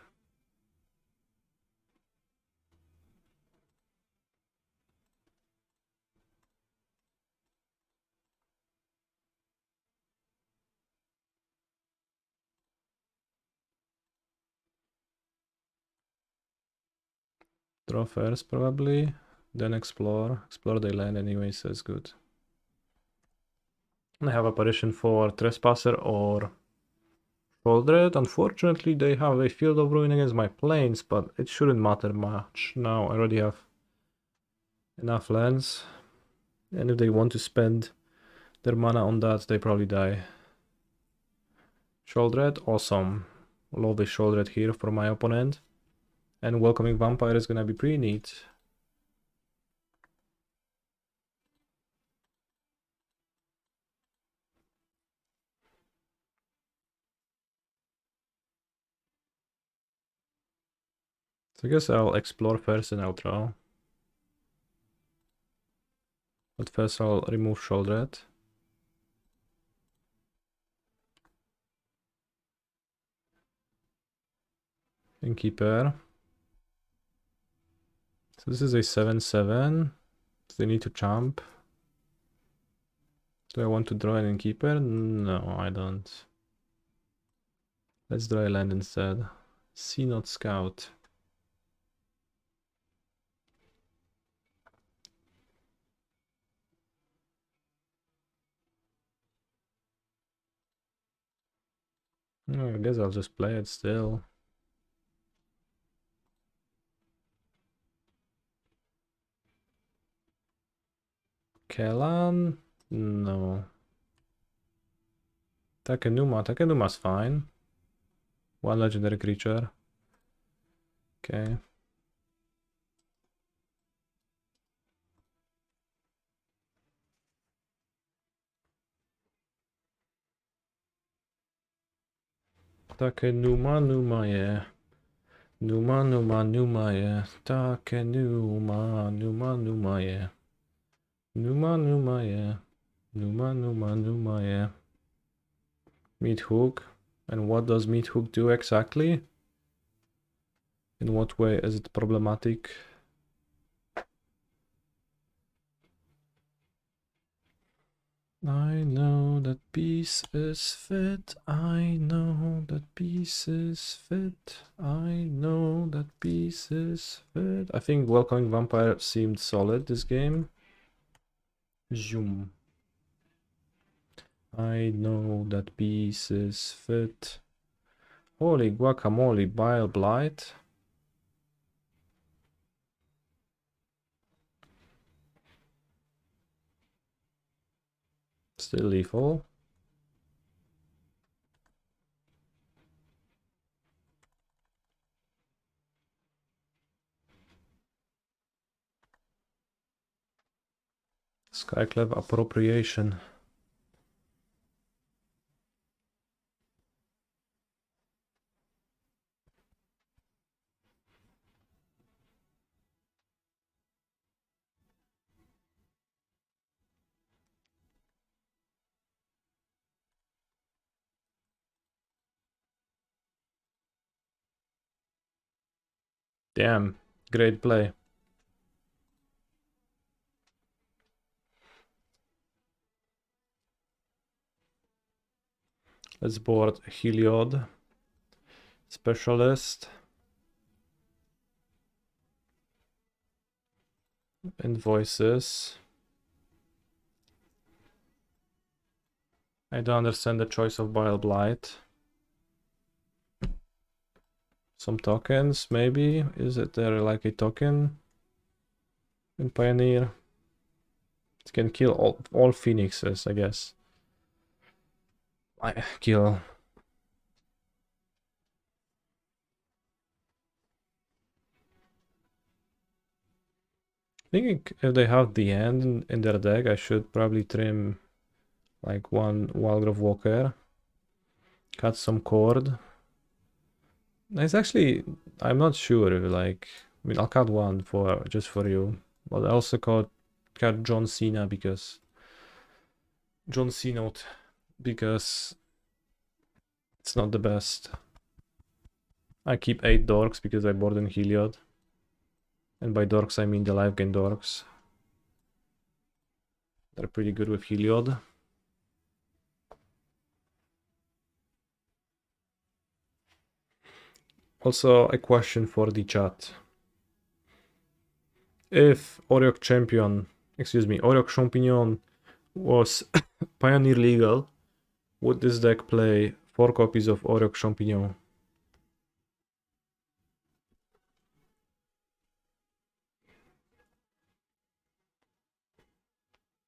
Draw first probably, then explore. Explore the land anyway, so it's good. I have apparition for Trespasser or Sholdred. Unfortunately, they have a Field of Ruin against my planes, but it shouldn't matter much. Now I already have enough lands. And if they want to spend their mana on that, they probably die. Sholdred, awesome. Love the Sholdred here for my opponent. And Welcoming Vampire is gonna be pretty neat. So I guess I'll explore first and I'll draw. But first I'll remove Sholdred. Innkeeper. So this is a 7/7. So they need to jump. Do I want to draw an Innkeeper? No, I don't. Let's draw a land instead. See not Scout. I guess I'll just play it still. Kellan? No. Takenuma. Takenuma's fine. 1 legendary creature. Okay. Takenuma, Numa, yeah. Numa, Numa, Numa, yeah. Takenuma, Numa, Numa, yeah. Numa, Numa, yeah. Numa, Numa, Numa, yeah. Meat hook. And what does meat hook do exactly? In what way is it problematic? I know that pieces fit. I know that pieces fit. I know that pieces fit. I think Welcoming Vampire seemed solid this game. Zoom. I know that pieces fit. Holy guacamole, Bile Blight. Still lethal. Skyclave appropriation. Damn, great play. Let's board Heliod. Specialist. Invoices. I don't understand the choice of Bile Blight. Some tokens, maybe? Is it there like a token in Pioneer? It can kill all phoenixes, I guess. I kill. I think if they have the end in their deck, I should probably trim like one Walgrove Walker, cut some cord. It's actually, I'm not sure if like, I mean, I'll cut one for just for you, but I also cut John Cena because because it's not the best. I keep 8 dorks because I board in Heliod. And by dorks I mean the live gain dorks. They're pretty good with Heliod. Also a question for the chat. If Oriok Champignon was Pioneer legal, would this deck play 4 copies of Oriok Champignon?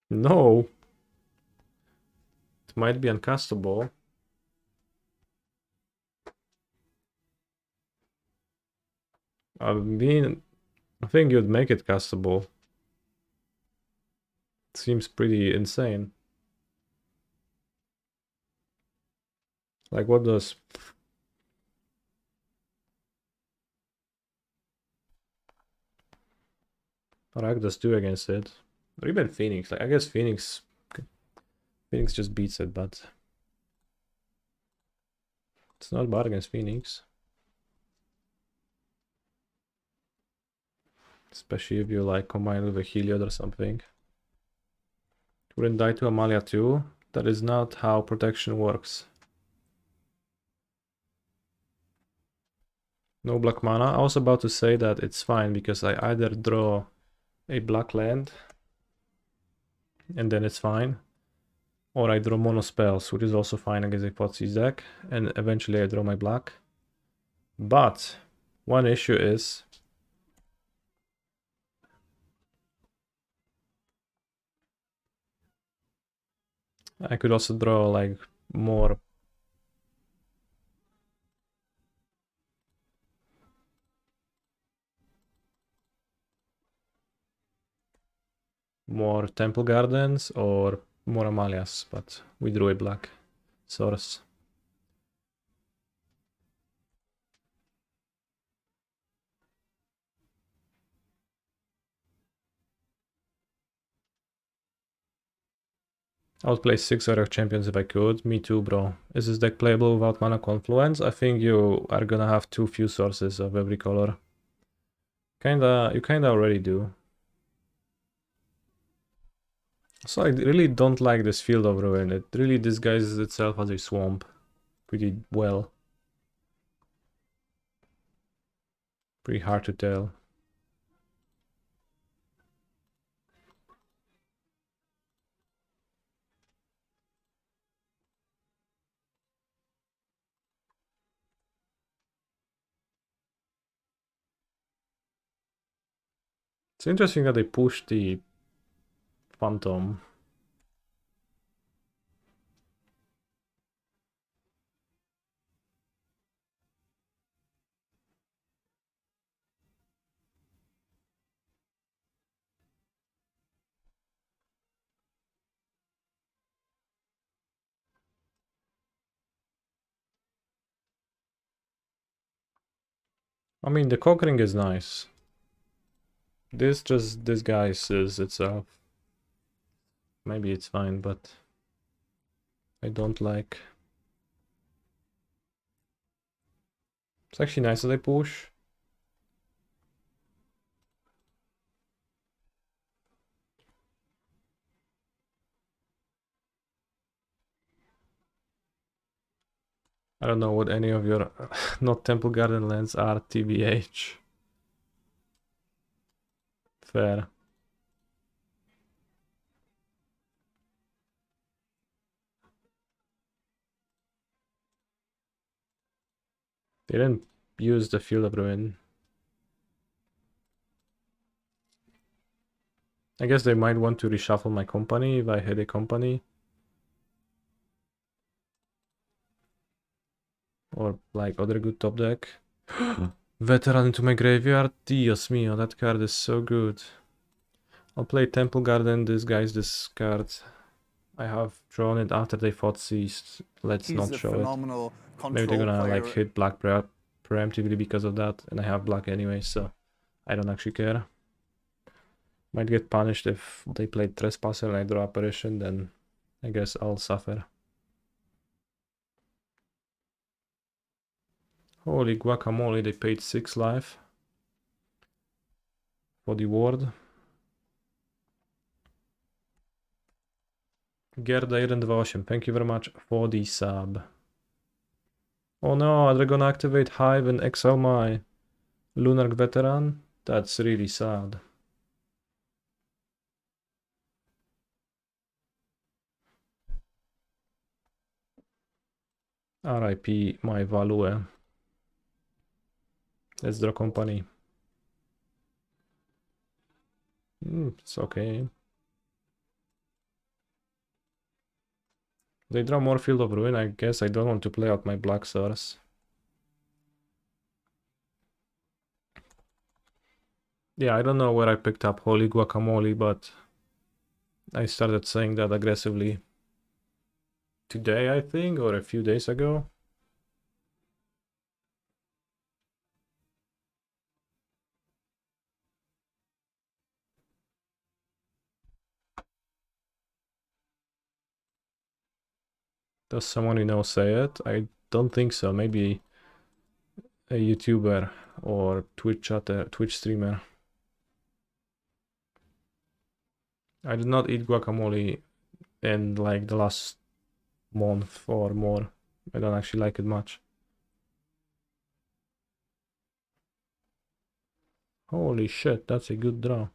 No. It might be uncastable. I mean, I think you'd make it castable. It seems pretty insane. Like, what does Rakdos do against it? Or even Phoenix. Like, I guess Phoenix just beats it, but it's not bad against Phoenix. Especially if you like combine with a Heliod or something. Wouldn't die to Amalia too? That is not how protection works. No black mana. I was about to say that it's fine because I either draw a black land and then it's fine, or I draw mono spells, which is also fine against a Potsy's deck, and eventually I draw my black. But one issue is I could also draw like more Temple Gardens or more Amalias, but we drew a black source. I would play 6 Orc Champions if I could. Me too, bro. Is this deck playable without Mana Confluence? I think you are gonna have too few sources of every color. You kinda already do. So I really don't like this Field of Ruin. It really disguises itself as a swamp pretty well. Pretty hard to tell. It's interesting that they pushed the Phantom. I mean, the conquering is nice. This just disguises itself. Maybe it's fine, but I don't like. It's actually nice that I push. I don't know what any of your not Temple Garden lands are, TBH. Fair. They didn't use the Field of Ruin. I guess they might want to reshuffle my company if I had a company. Or like other good top deck. Veteran into my graveyard. Dios mío, that card is so good. I'll play Temple Garden, disguise this card. I have drawn it after they fought ceased. Let's He's not a show it. phenomenal Maybe they're control gonna player. like hit black preemptively because of that, and I have black anyway, so I don't actually care. Might get punished if they play Trespasser and I draw Apparition, then I guess I'll suffer. Holy guacamole, they paid 6 life for the ward. Gerda128, thank you very much for the sub. Oh no, they're gonna activate Hive and exile my Lunarch Veteran? That's really sad. RIP my Value. Let's draw company. It's okay. They draw more Field of Ruin. I guess I don't want to play out my Black Source. Yeah, I don't know where I picked up Holy Guacamole, but I started saying that aggressively today, I think, or a few days ago. Does someone you know say it? I don't think so. Maybe a YouTuber or Twitch chatter, Twitch streamer. I did not eat guacamole in like the last month or more. I don't actually like it much. Holy shit, that's a good draw.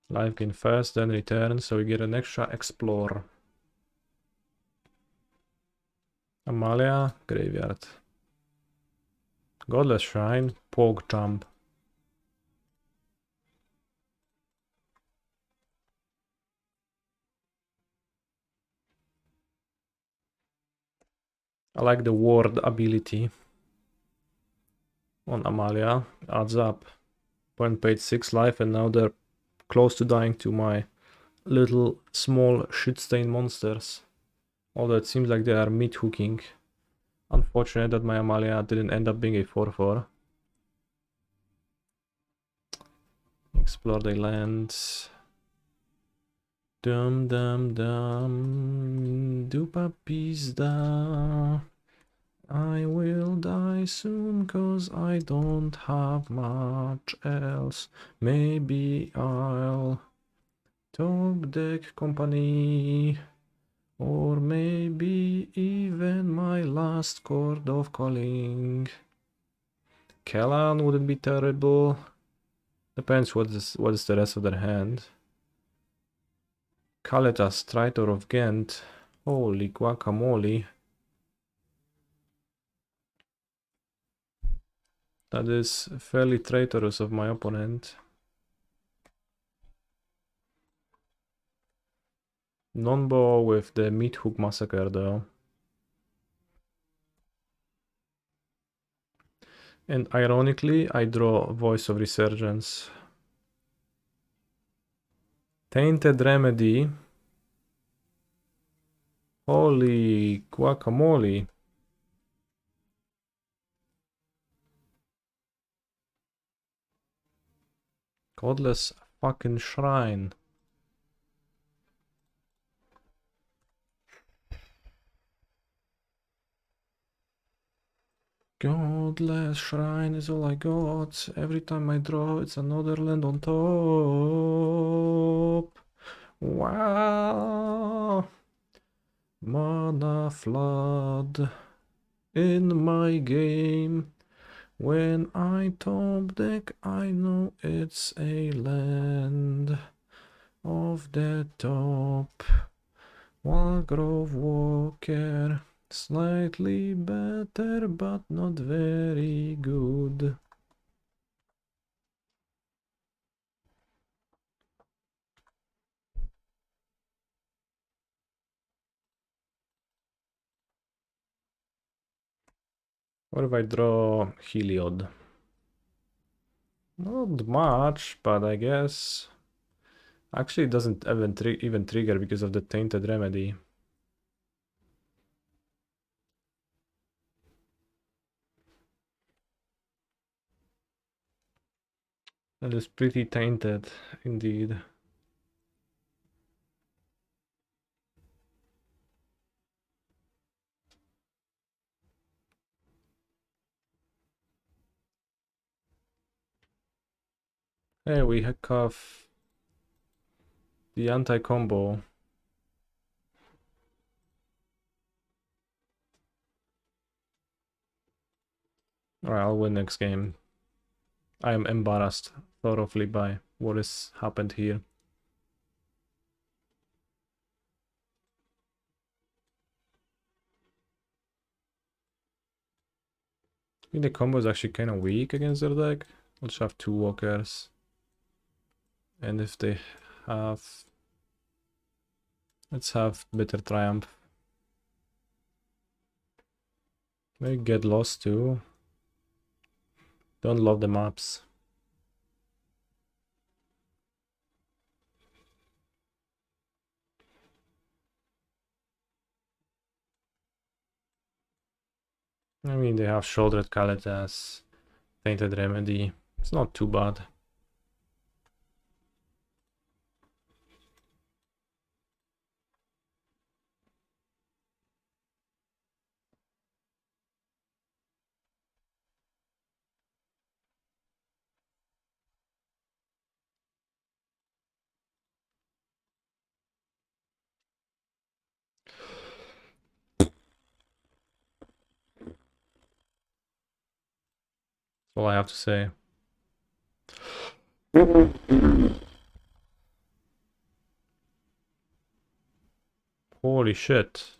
Life gain first, then return, so we get an extra explore. Amalia, graveyard. Godless Shrine, Pog Jump. I like the ward ability on Amalia. Adds up. Opponent paid 6 life and now they're close to dying to my little small shit-stained monsters. Although it seems like they are meat-hooking. Unfortunate that my Amalia didn't end up being a 4-4. Explore the lands. Dum dum dum. Dupa pizda. I will die soon cause I don't have much else. Maybe I'll top deck company. Or maybe even my last chord of calling. Kellan wouldn't be terrible. Depends what is the rest of their hand. Kaletas, Traitor of Ghent. Holy guacamole. That is fairly traitorous of my opponent. Non-bow with the Meat Hook Massacre though. And ironically, I draw Voice of Resurgence. Tainted Remedy. Holy guacamole. Godless fucking shrine. Godless shrine is all I got. Every time I draw, it's another land on top. Wow. Mana flood in my game. When I top deck, I know it's a land of the top. Walgrove Walker, slightly better, but not very good. What if I draw Heliod? Not much, but I guess... Actually, it doesn't even trigger because of the Tainted Remedy. That is pretty tainted, indeed. Hey, we hack off the anti-combo. Alright, I'll win next game. I am embarrassed thoroughly by what has happened here. I think the combo is actually kind of weak against their deck. We'll just have 2 walkers. And if they have... Let's have Bitter Triumph. Maybe Get Lost too. Don't love the maps. I mean, they have Shouldered Kalitas, Tainted Remedy. It's not too bad. That's all I have to say. Holy shit.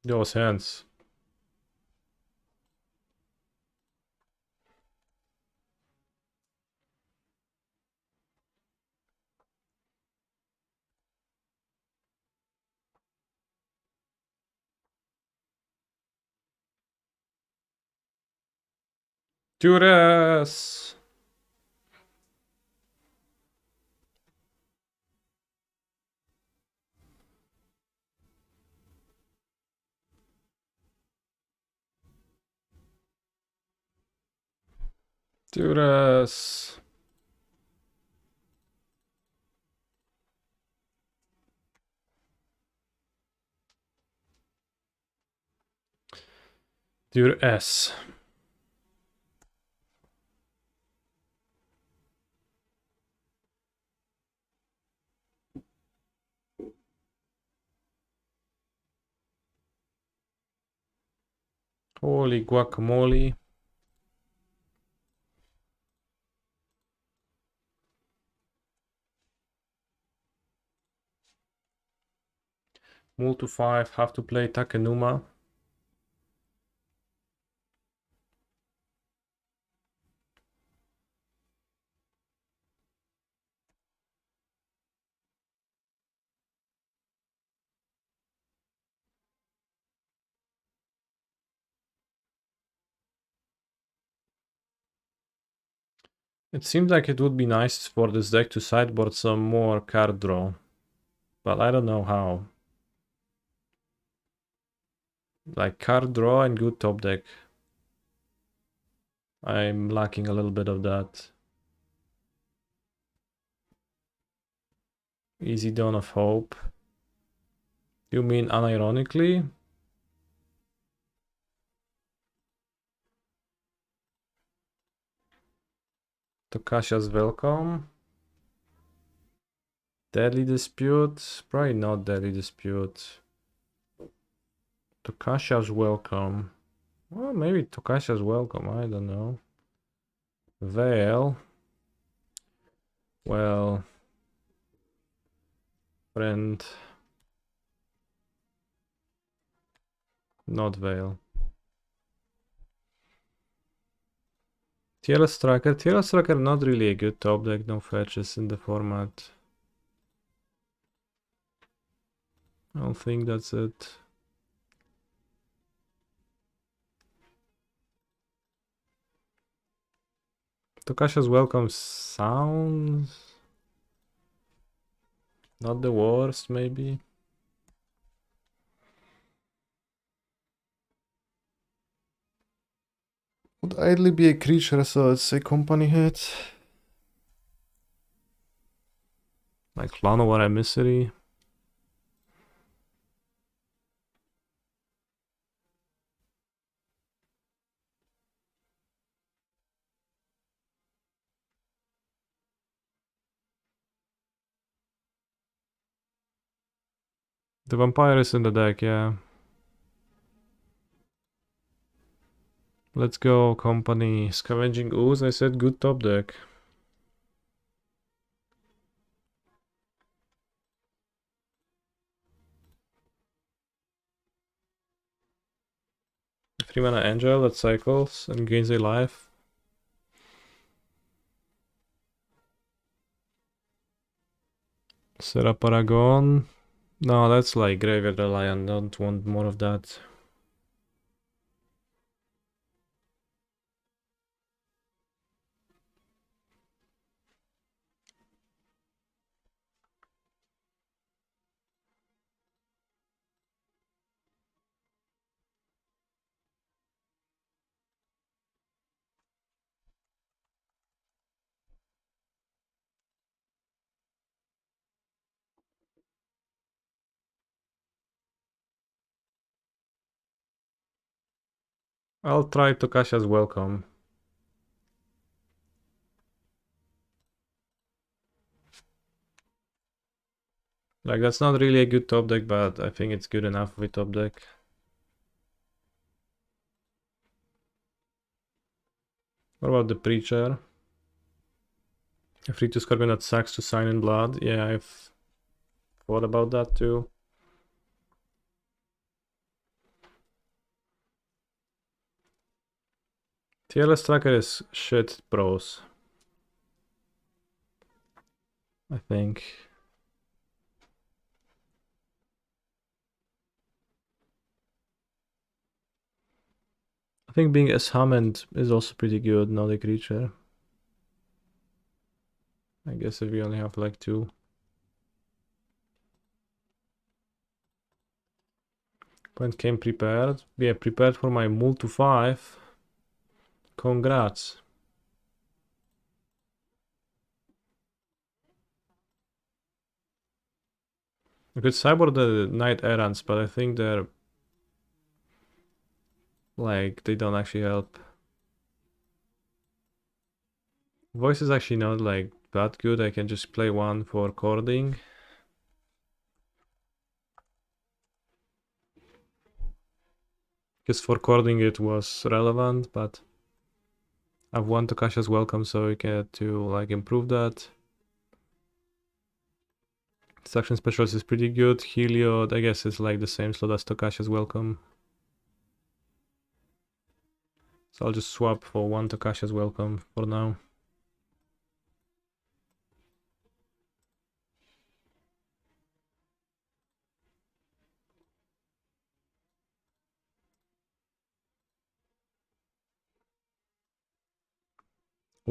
Those hands. Judas! Judas! Dude S. Holy guacamole. Move to 5, have to play Takenuma. It seems like it would be nice for this deck to sideboard some more card draw, but I don't know how. Like card draw and good top deck. I'm lacking a little bit of that. Easy Dawn of Hope. You mean unironically? Tokasha's Welcome. Deadly Dispute? Probably not Deadly Dispute. Tokasha's Welcome. Well, maybe Tokasha's Welcome, I don't know. Veil. Well, friend. Not Veil. TLS Tracker. TLS Tracker not really a good top deck, no fetches in the format. I don't think that's it. Tokasha's Welcome sounds not the worst, maybe. Would idly be a creature, so it's a company hit. Like Llanowar Emissary. The vampire is in the deck, yeah. Let's go, company. Scavenging Ooze, I said good top deck. Three mana Angel that cycles and gains a life. Serra Paragon. No, that's like Graveyard Lion. Don't want more of that. I'll try Tokasha's Welcome. Like, that's not really a good top deck, but I think it's good enough with top deck. What about the Preacher? Free to Scorpion that sucks to sign in blood. Yeah, I've thought about that too. TLS Tracker is shit pros. I think. I think being a summoned is also pretty good, not a creature. I guess if we only have like two. Point came prepared. Yeah, prepared for my mul to 5. Congrats. I could cyber the Knight Errants, but I think they're like they don't actually help. Voice is actually not like that good. I can just play one for cording. Because for cording it was relevant, but I've won Tokasha's Welcome, so we get to like improve that. Destruction Specialist is pretty good. Heliod, I guess it's like the same slot as Tokasha's Welcome. So I'll just swap for one Tokasha's Welcome for now.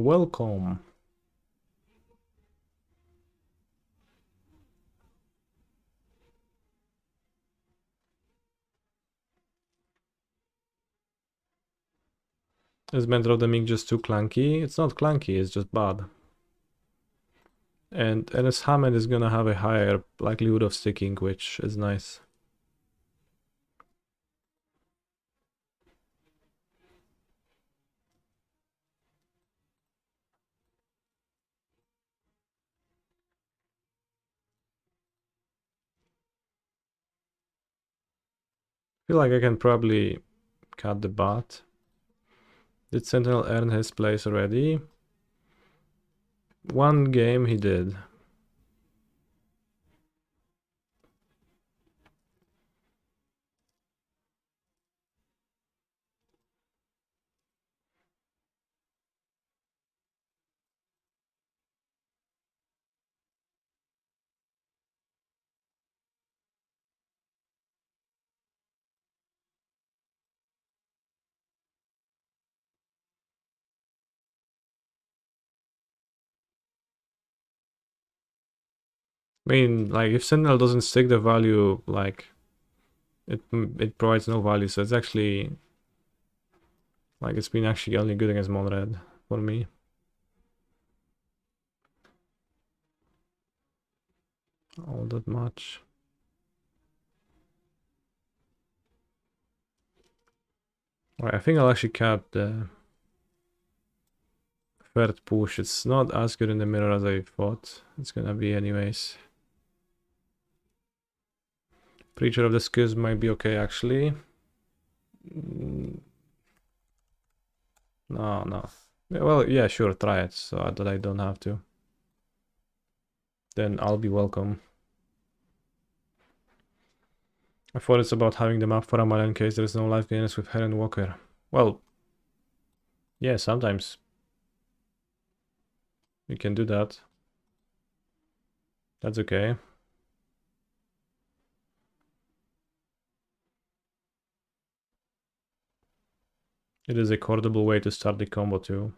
Welcome. Is Mentor of the Mink just too clunky? It's not clunky, it's just bad. And his Hammond is gonna have a higher likelihood of sticking, which is nice. I feel like I can probably cut the bot. Did Sentinel earn his place already? One game he did. I mean, like, if Sentinel doesn't stick the value, like, it provides no value, so it's actually, like, it's been actually only good against Mon Red for me. All that much. Alright, I think I'll actually cap the third push. It's not as good in the mirror as I thought it's gonna be anyways. Preacher of the Schism might be okay, actually. No, no. Well, yeah, sure, try it, so that I don't have to. Then I'll be welcome. I thought it's about having the map for Amalia in case there's no life gainers with Heron Walker. Well, yeah, sometimes you can do that. That's okay. It is a cordable way to start the combo too.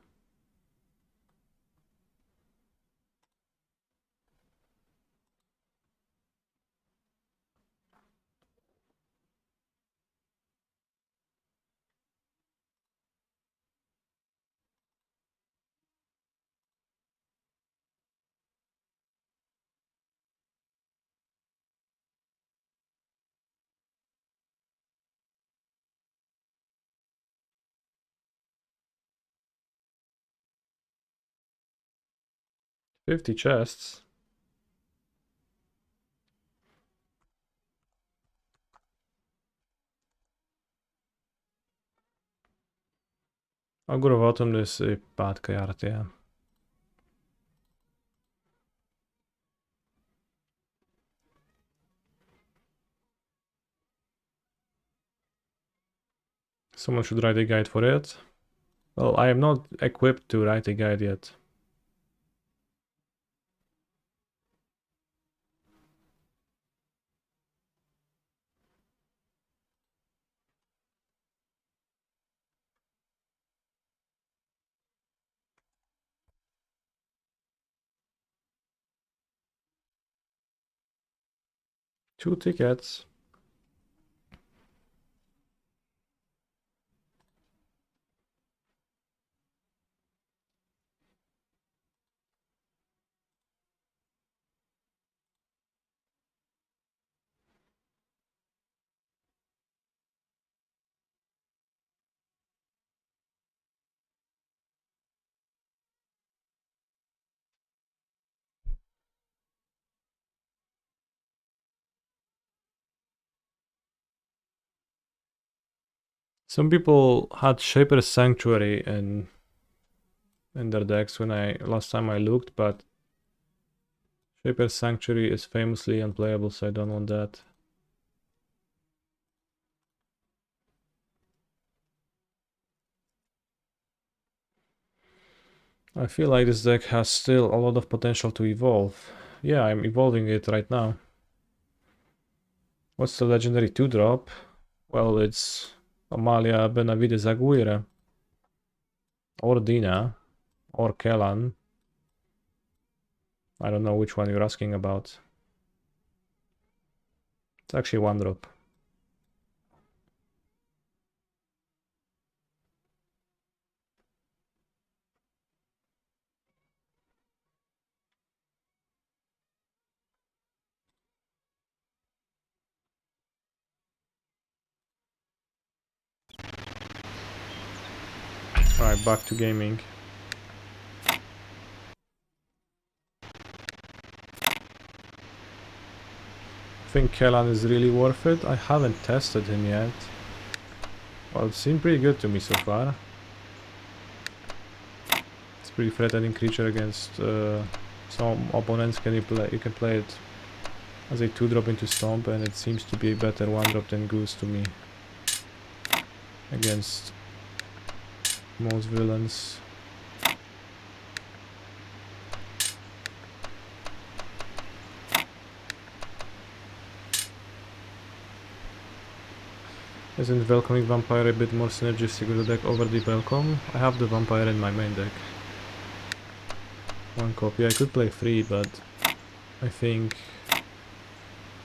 $50 chests. Augur of Autumn is a bad card, yeah. Someone should write a guide for it. Well, I am not equipped to write a guide yet. Two tickets. Some people had Shaper's Sanctuary in their decks when last time I looked, but Shaper's Sanctuary is famously unplayable, so I don't want that. I feel like this deck has still a lot of potential to evolve. Yeah, I'm evolving it right now. What's the legendary 2-drop? Well, it's Amalia, Benavides, Aguirre. Or Dina. Or Kellan. I don't know which one you're asking about. It's actually 1-drop. Alright, back to gaming. I think Kellan is really worth it. I haven't tested him yet. Well, it seemed pretty good to me so far. It's a pretty threatening creature against some opponents. You can play it as a 2-drop into Stomp, and it seems to be a better 1-drop than Goose to me against most villains. Isn't Welcoming Vampire a bit more synergistic with the deck over the Welcome? I have the Vampire in my main deck. 1 copy. I could play 3, but I think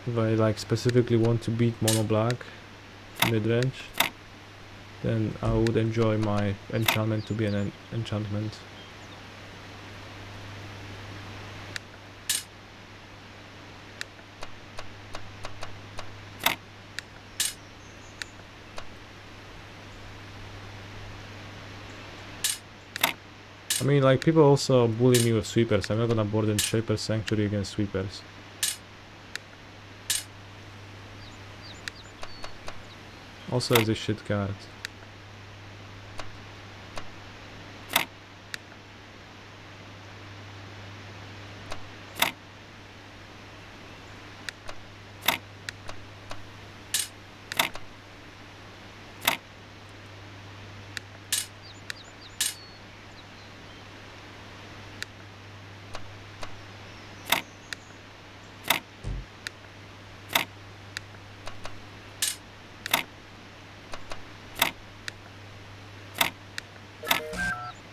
if I like specifically want to beat mono black mid-range, then I would enjoy my enchantment to be an enchantment. I mean, like, people also bully me with sweepers. I'm not gonna board in Shaper Sanctuary against sweepers. Also as a shit card.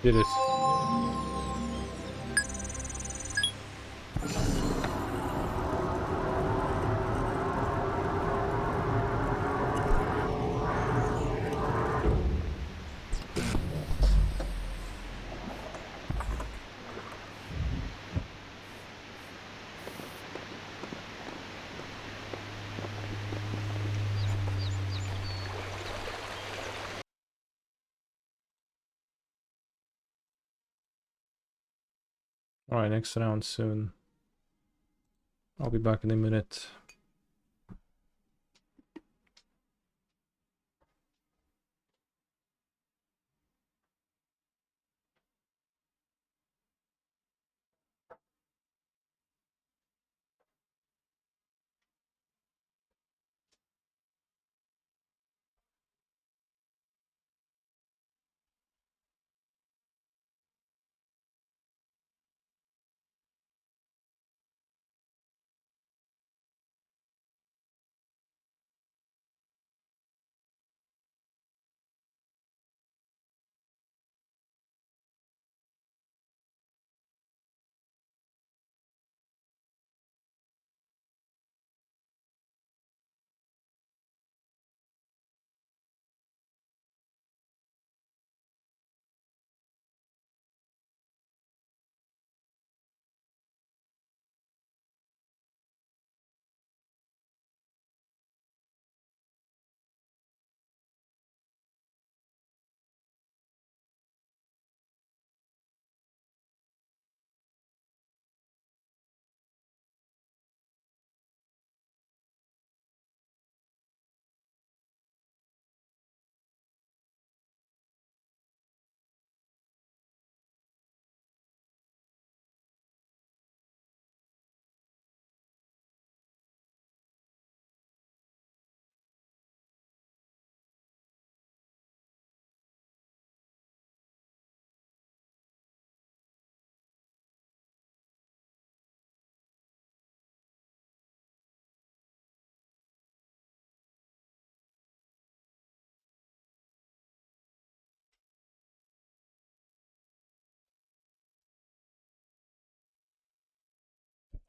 Did it. Alright, next round soon. I'll be back in a minute.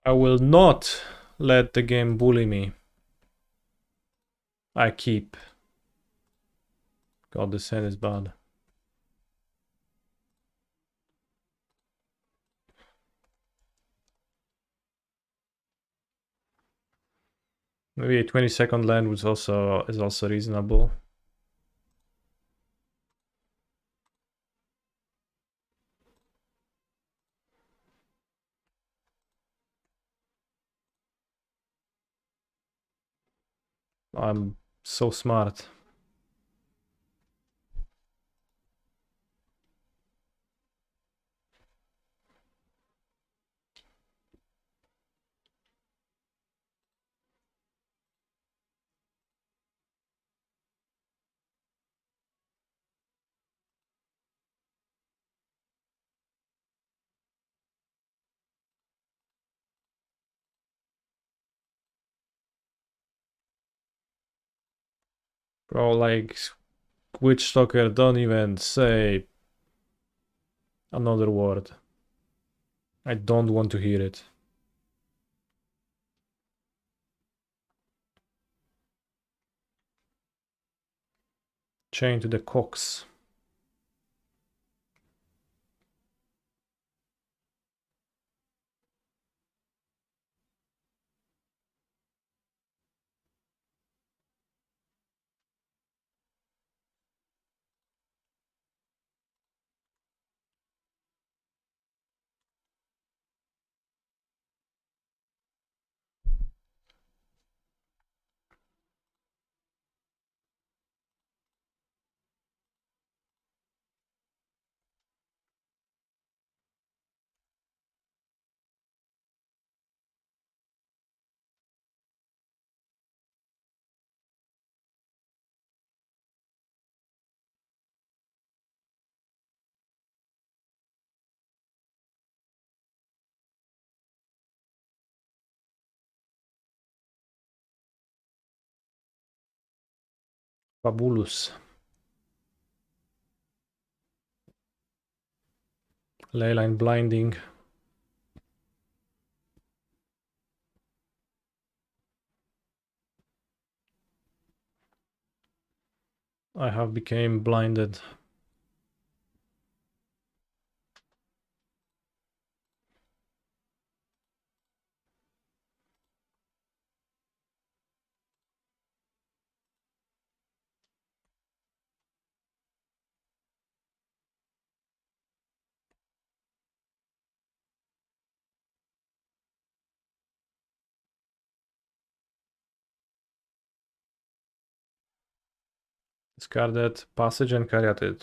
I will not let the game bully me. I keep. God, this hand is bad. Maybe a 20-second land is also reasonable. I'm so smart. Bro, like, Witch Stalker, don't even say another word. I don't want to hear it. Chain to the cocks. Fabulous. Leyline blinding. I have become blinded. Discarded passage and caryatid.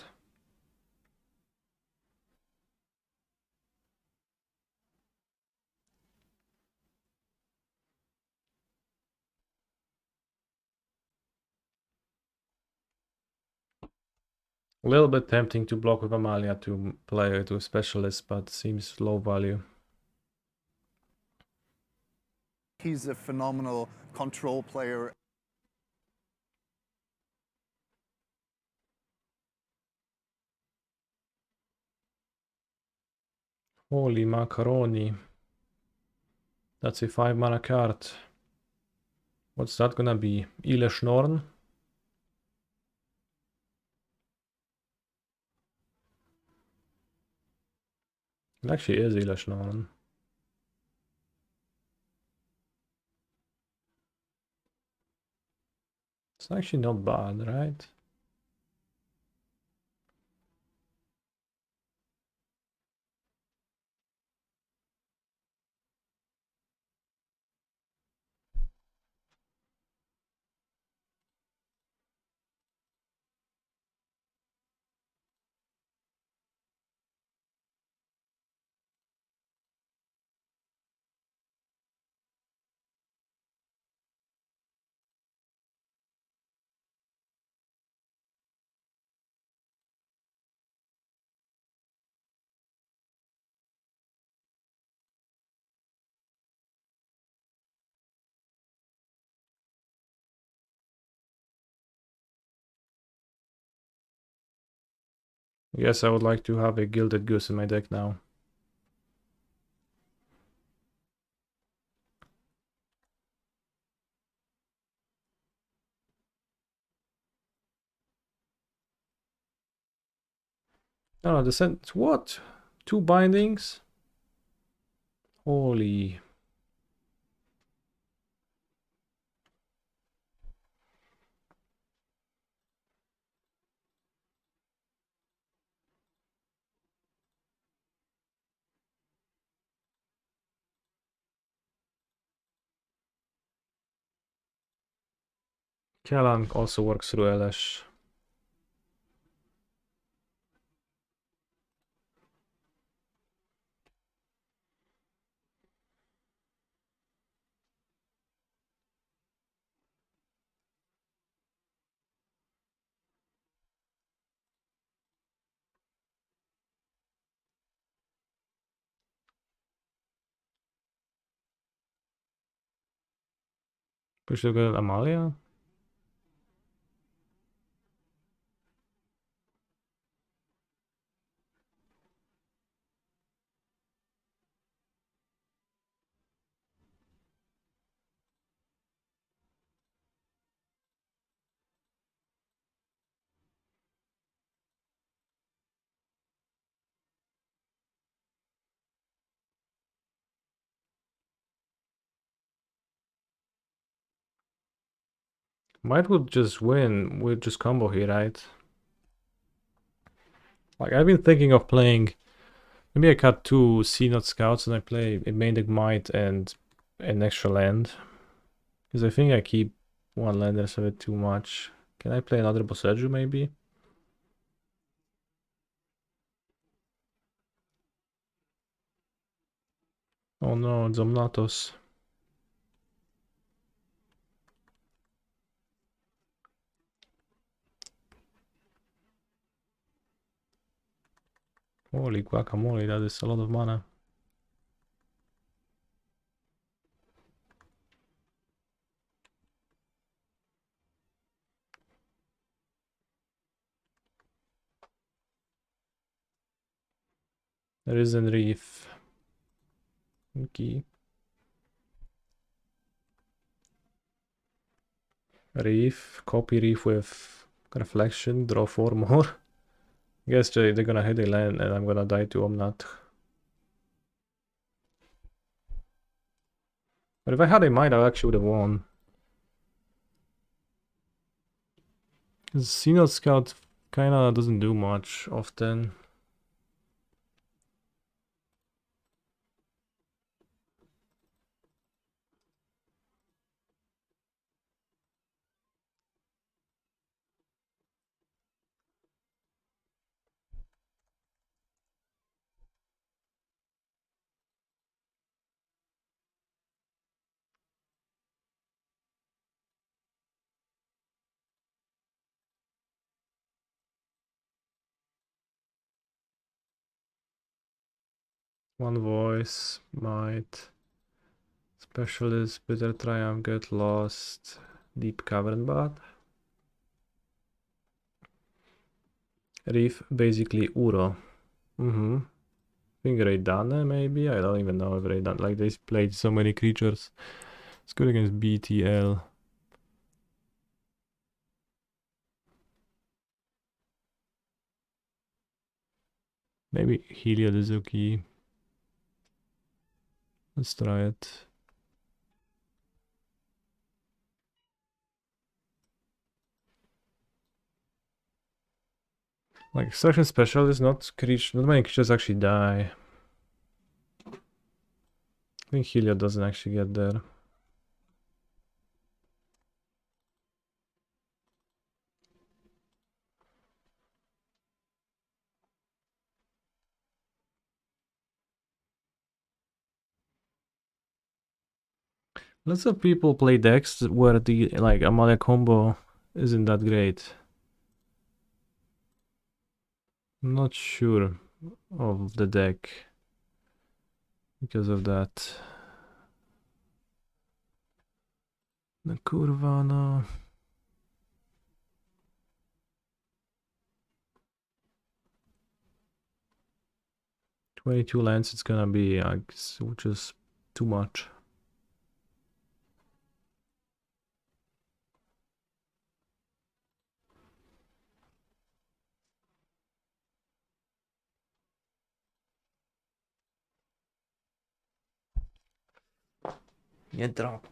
A little bit tempting to block with Amalia to play it with Specialist, but seems low value. He's a phenomenal control player. Holy macaroni. That's a 5 mana card. What's that gonna be? Ile Schnorn? It actually is Ile Schnorn. It's actually not bad, right? Yes, I would like to have a Gilded Goose in my deck now. Oh, the sent what? 2 bindings? Holy. Kellan also works through LS. We should go to Amalia. Might would just win with just combo here, right? Like I've been thinking of playing. Maybe I cut 2 C-Node scouts and I play a main deck might and an extra land. Because I think I keep 1 lander a bit too much. Can I play another Boseju maybe? Oh no, Zomnatos. Holy guacamole, that is a lot of mana. Risen Reef. Okay. Reef, copy Reef with Reflection, draw 4 more. Guess they're gonna hit a land and I'm gonna die to Omnat. But if I had a might, I actually would have won. Because C-Node Scout kinda doesn't do much often. One voice, might. Specialist, bitter triumph, get lost. Deep cavern bot. Reef, basically Uro. I think Raidane maybe? I don't even know if Raidane, like they played so many creatures. It's good against BTL. Maybe Heliod is okay. Let's try it. Like Extraction Special is not many creatures actually die. I think Heliod doesn't actually get there. Lots of people play decks where the like Amalia combo isn't that great. I'm not sure of the deck because of that. The kurwa no. $22 lands, it's gonna be like just too much. Nie drop.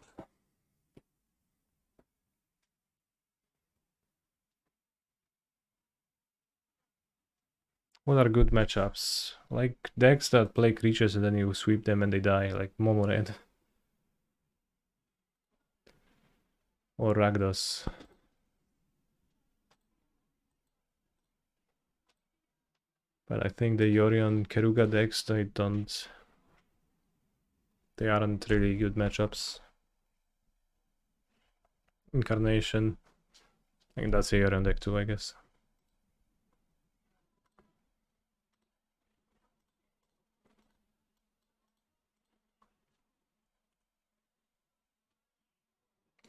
What are good matchups? Like decks that play creatures and then you sweep them and they die, like Momored. Or Rakdos. But I think the Yorion Keruga decks, they aren't really good matchups. Incarnation, I think that's a Yorion deck too, I guess.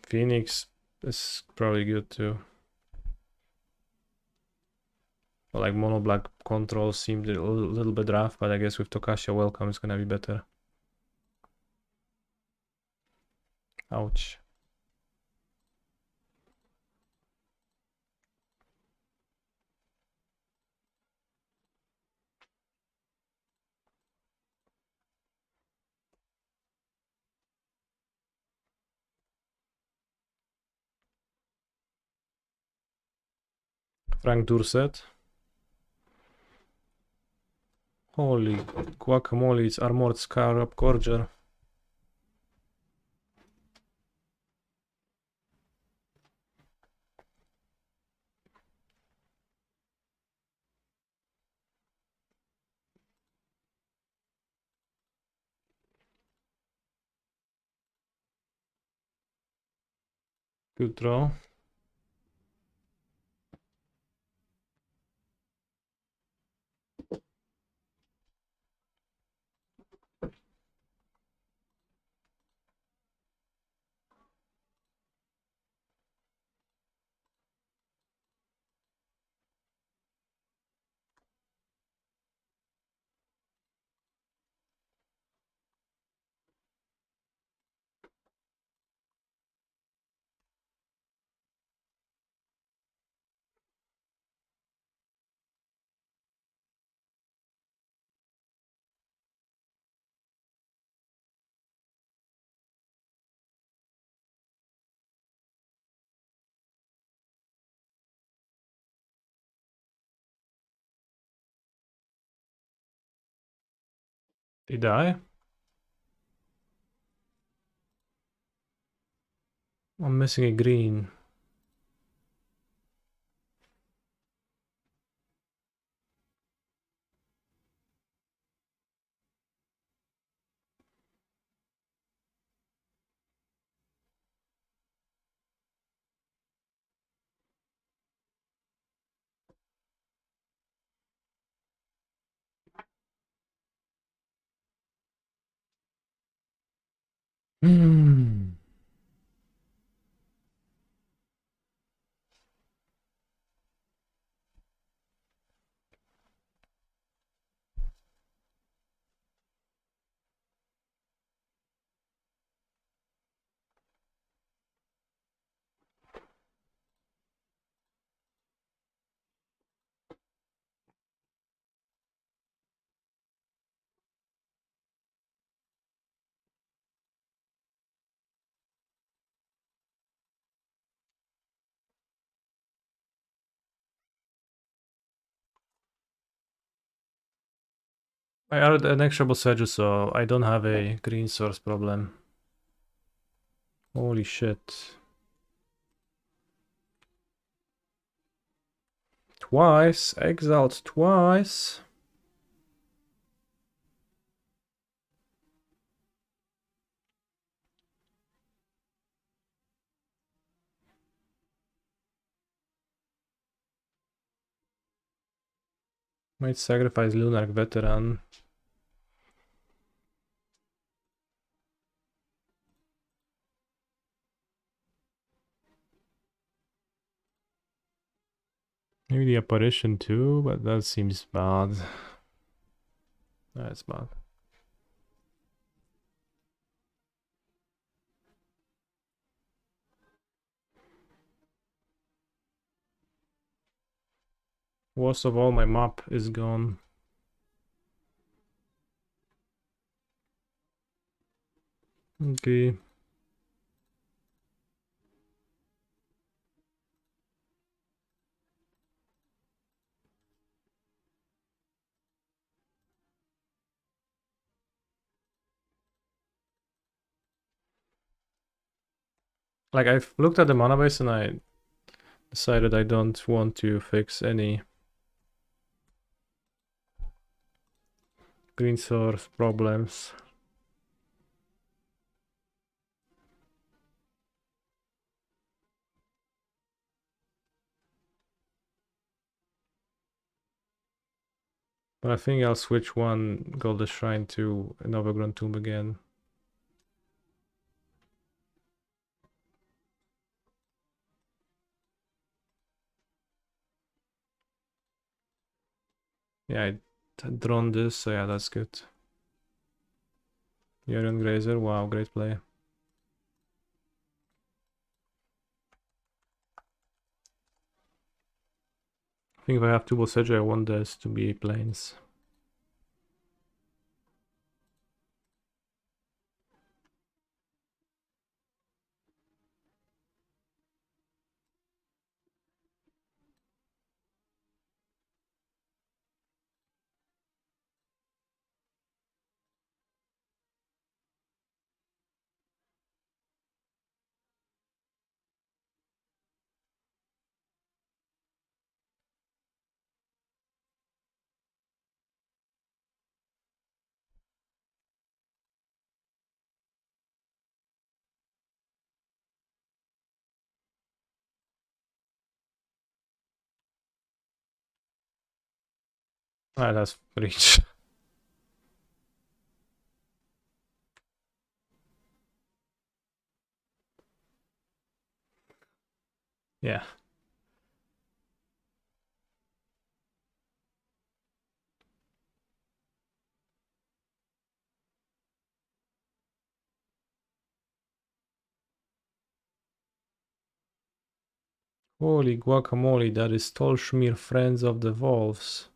Phoenix is probably good too. Like mono black control seemed a little bit rough, but I guess with Tokasha Welcome it's gonna be better. Ouch. Frank Durset. Holy guacamole, it's Armored Scarab Gorger. Good draw. Did he die? I'm missing a green. Hmm. I added an extra Boseju, so I don't have a green source problem. Holy shit. Twice, exiled twice. Might sacrifice Lunarch Veteran. Maybe the apparition too, but that seems bad. That's bad. Worst of all, my map is gone. Okay. Like, I've looked at the mana base and I decided I don't want to fix any screen source problems. But I think I'll switch one Golden Shrine to an Overgrown Tomb again. Yeah, I drawn this, so yeah, that's good. Yorion Grazer, wow, great play. I think if I have two Bolseja, I want this to be planes. Ah, that's reach. Yeah. Holy guacamole, that is Tolshmir Friends of the Wolves.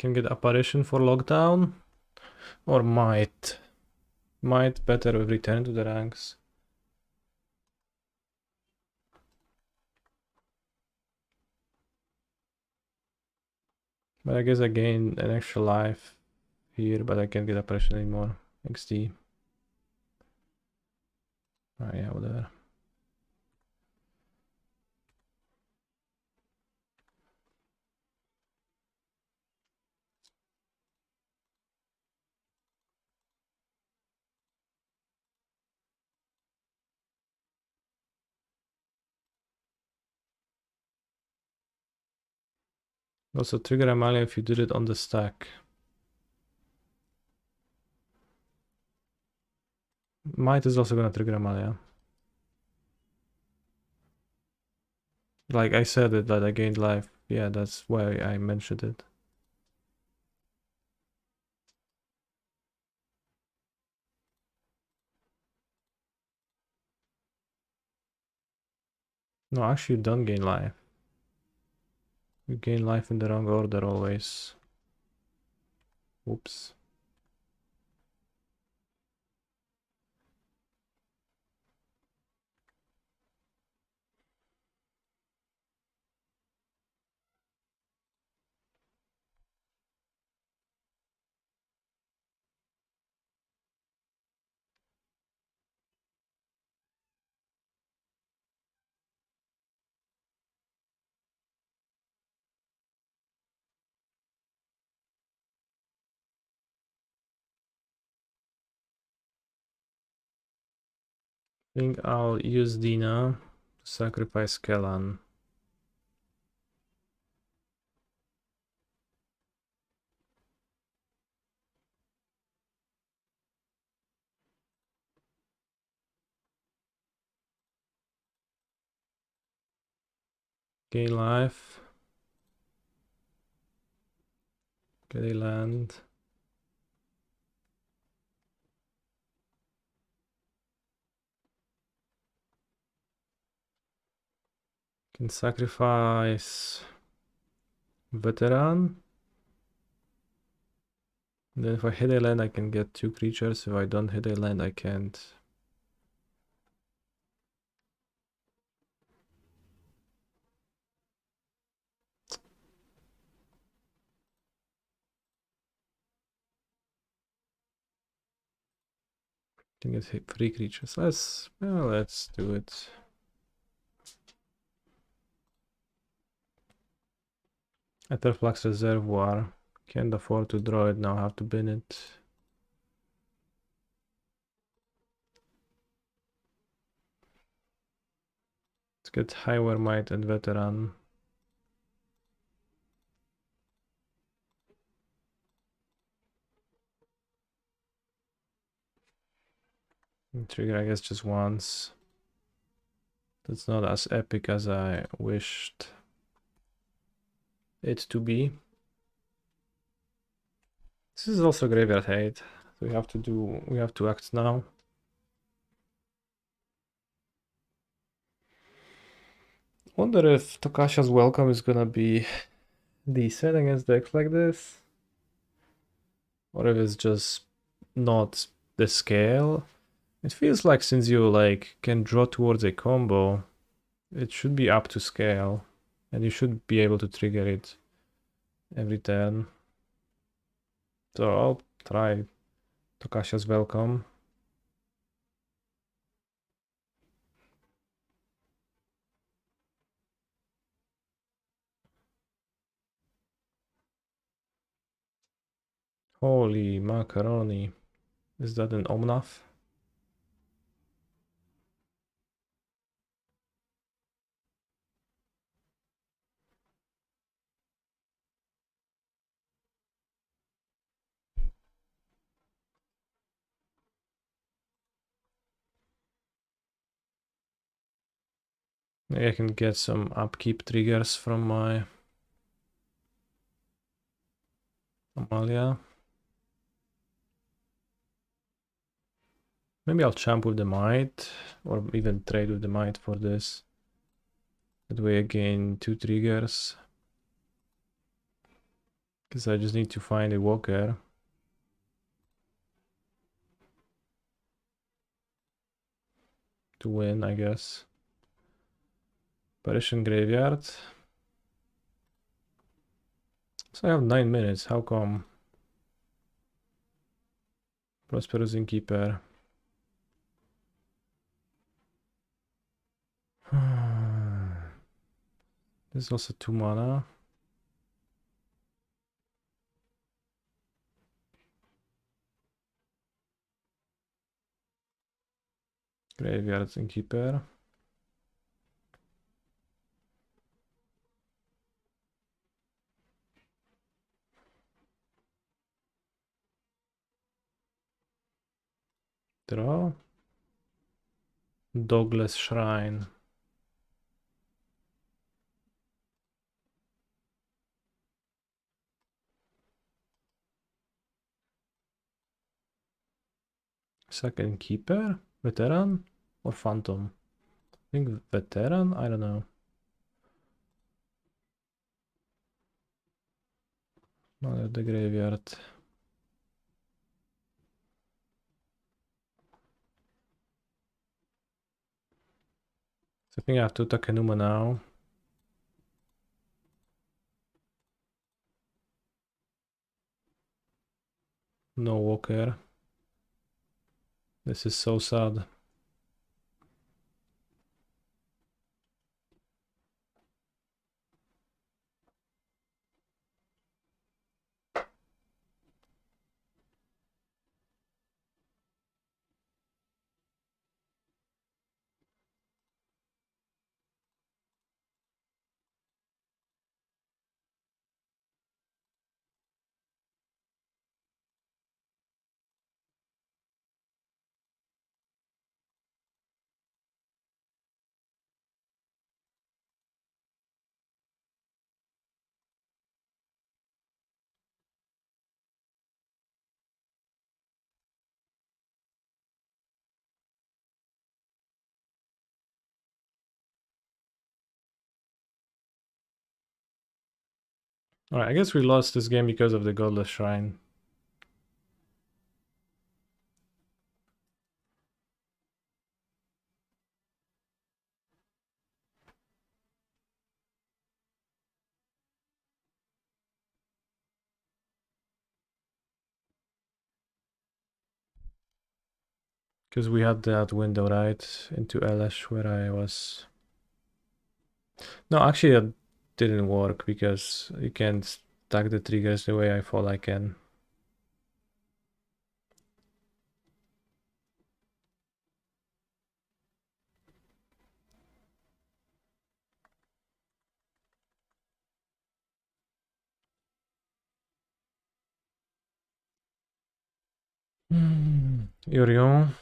Can get Apparition for Lockdown. Or Might. Might better return to the ranks. But I guess I gain an extra life here, but I can't get Apparition anymore. XD. Ah, yeah, whatever. Also trigger Amalia if you did it on the stack. Might is also gonna trigger Amalia. Like I said it, that I gained life. Yeah, that's why I mentioned it. No, actually you don't gain life. You gain life in the wrong order always. Whoops. I think I'll use Dina to sacrifice Kellan. Gain life. Get a land. Can sacrifice Veteran. And then if I hit a land, I can get 2 creatures. If I don't hit a land, I can't. I can get 3 creatures. Let's do it. Etherflux Reservoir. Can't afford to draw it now, have to bin it. Let's get Highware Might and Veteran. And trigger, I guess, just once. That's not as epic as I wished it to be. This is also Graveyard Hate. So we have to act now. Wonder if Tokasha's Welcome is gonna be decent against decks like this. Or if it's just not the scale. It feels like since you like can draw towards a combo, it should be up to scale. And you should be able to trigger it every turn. So I'll try Tokasha's Welcome. Holy macaroni. Is that an Omnath? Maybe I can get some upkeep triggers from my Amalia. Maybe I'll champ with the Might, or even trade with the Might for this. That way I gain 2 triggers. Because I just need to find a Walker. To win, I guess. Parisian Graveyard. So I have 9 minutes, how come? Prosperous Innkeeper. This is also 2 mana. Graveyard Innkeeper. Draw. Dogless Shrine. Second Keeper? Veteran? Or Phantom? I think Veteran? I don't know. Not at the graveyard. So I think I have to attack Enuma now. No Walker. This is so sad. Alright, I guess we lost this game because of the Godless Shrine. Because we had that window, right? Into LS where I was... No, actually that didn't work because you can't stack the triggers the way I thought I can. Yorion.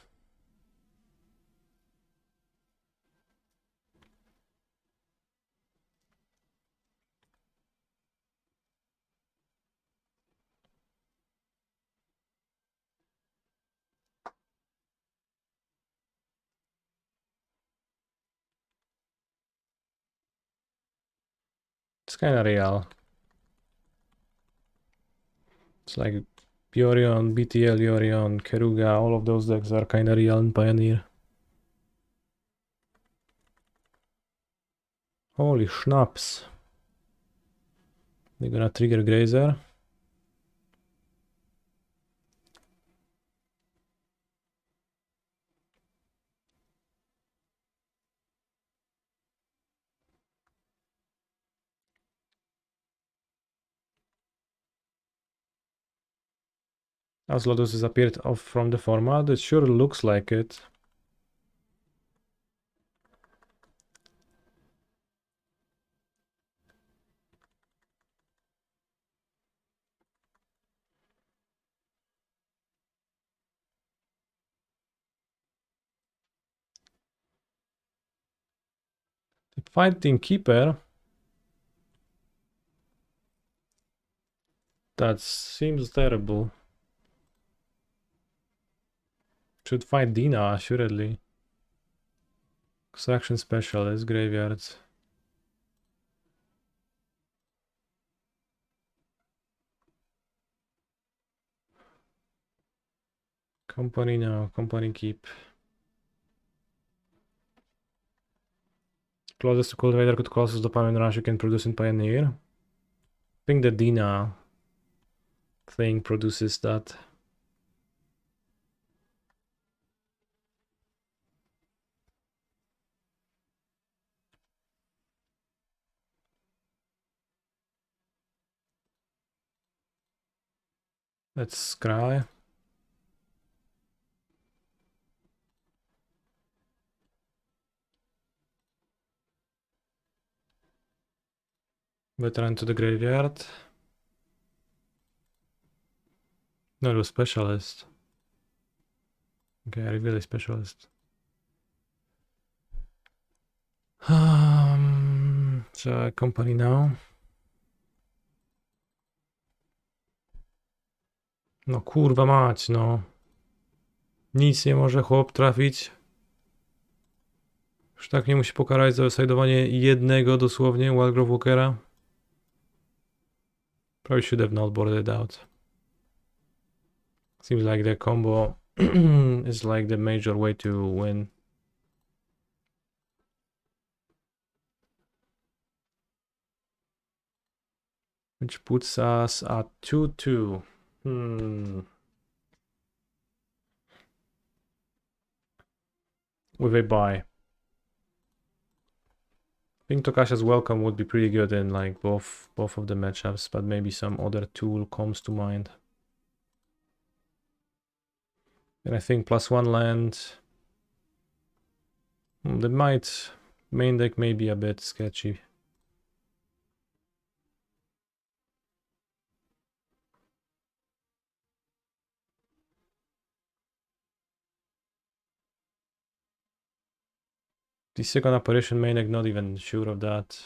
It's kind of real. It's like Yorion, BTL, Yorion, Keruga, all of those decks are kind of real in Pioneer. Holy schnapps. They're gonna trigger Grazer. As Lotus disappeared off from the format, it sure looks like it. Fighting Keeper. That seems terrible. Should fight Dina, assuredly. Extraction Specialist, Graveyards. Company now, Company keep. Closest to Cultivator could closest dopamine rush you can produce in Pioneer. I think the Dina thing produces that. Let's scry. Veteran to the graveyard. No, it was Specialist. Okay, I reveal a Specialist. So Company now. No kurwa mać, no. Nic nie może chłop trafić. Już tak nie musi pokarać za wysajdowanie jednego dosłownie Wildgrove Walkera. Probably should have not boarded out. Seems like the combo is like the major way to win. Which puts us at 2-2. With a bye. I think Tokasha's Welcome would be pretty good in like both of the matchups, but maybe some other tool comes to mind. And I think +1 land. The main deck may be a bit sketchy. The second apparition main deck, not even sure of that.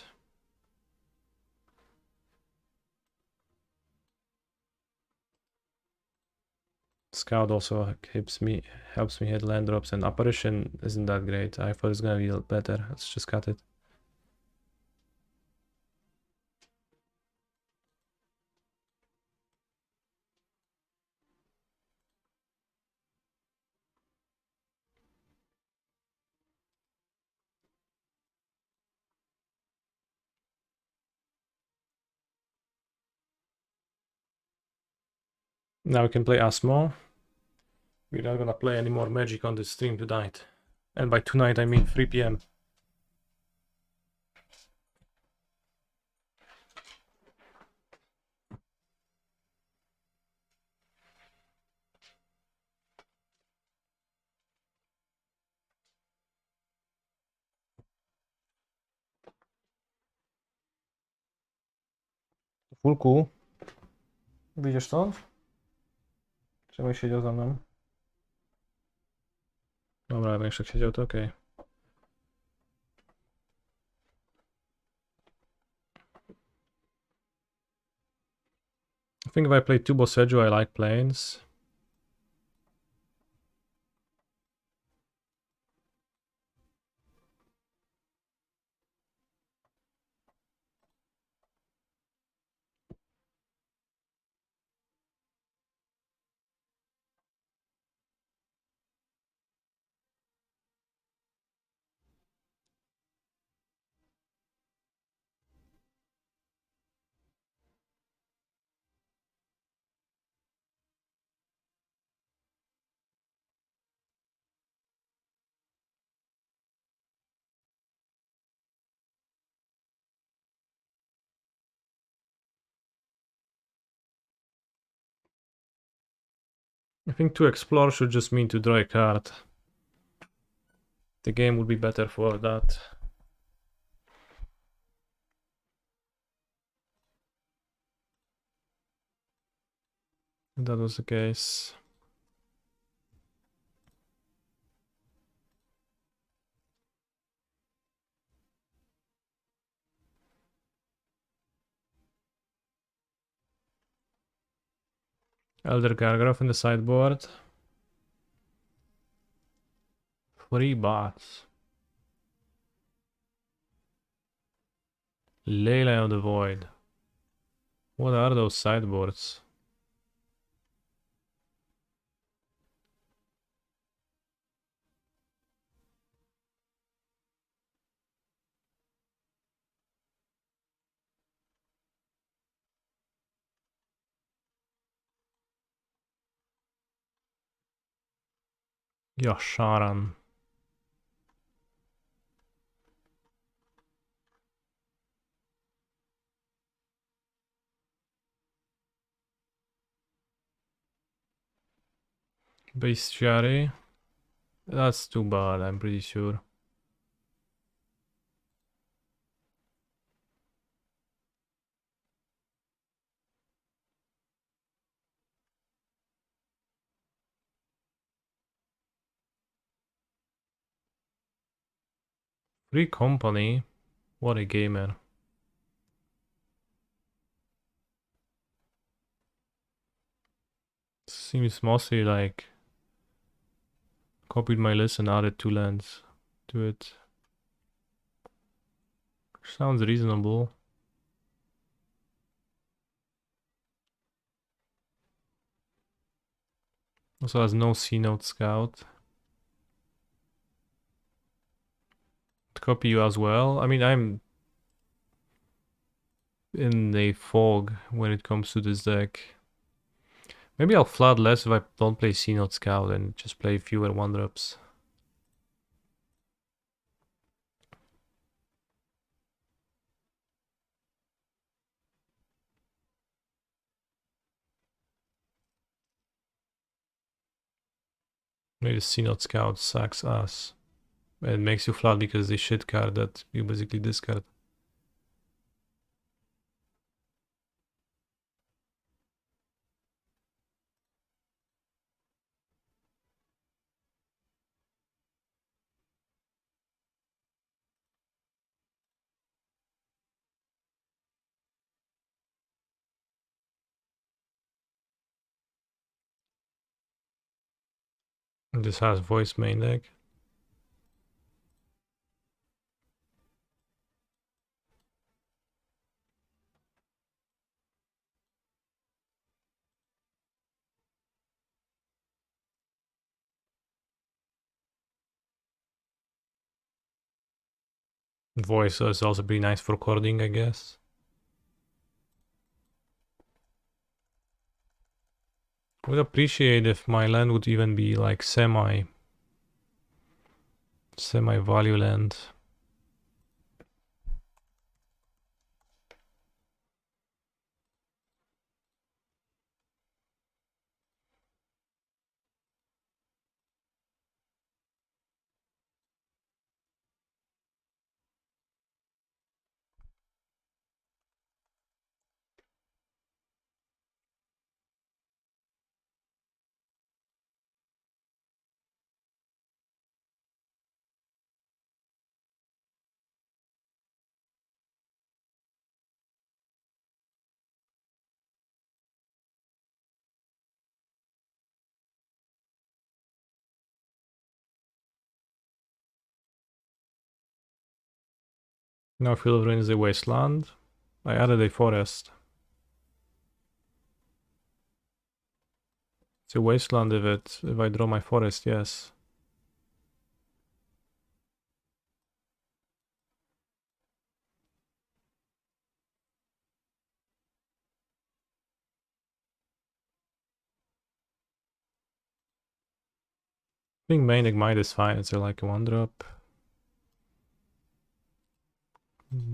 Scout also helps me hit land drops, and apparition isn't that great. I thought it's gonna be better. Let's just cut it. Now we can play Asmo. We're not gonna play any more Magic on this stream tonight. And by tonight I mean 3 p.m. Fulku, wyjdziesz stąd? Czemu siedział za mną? Dobra, jak jeszcze siedział, to okej. I think if I play two Boseju, I like planes. I think to explore should just mean to draw a card. The game would be better for that. If that was the case. Elder Gargraph in the sideboard. 3 bots. Leyline of the Void. What are those sideboards? Yasharan. Bestiary. That's too bad, I'm pretty sure. Free Company. What a gamer. Seems mostly like copied my list and added 2 lands to it. Sounds reasonable. Also has no C-Note Scout. Copy you as well. I mean, I'm in a fog when it comes to this deck. Maybe I'll flood less if I don't play C-Note Scout and just play fewer 1-drops. Maybe the C-Note Scout sucks ass. And makes you flood because they shit card that you basically discard. And this has voice main deck. Voice is also pretty nice for recording, I guess. Would appreciate if my land would even be like semi value land. Now Field of Rain is a wasteland. I added a forest. It's a wasteland if I draw my forest, yes. I think main Ignite is fine, it's like a 1-drop.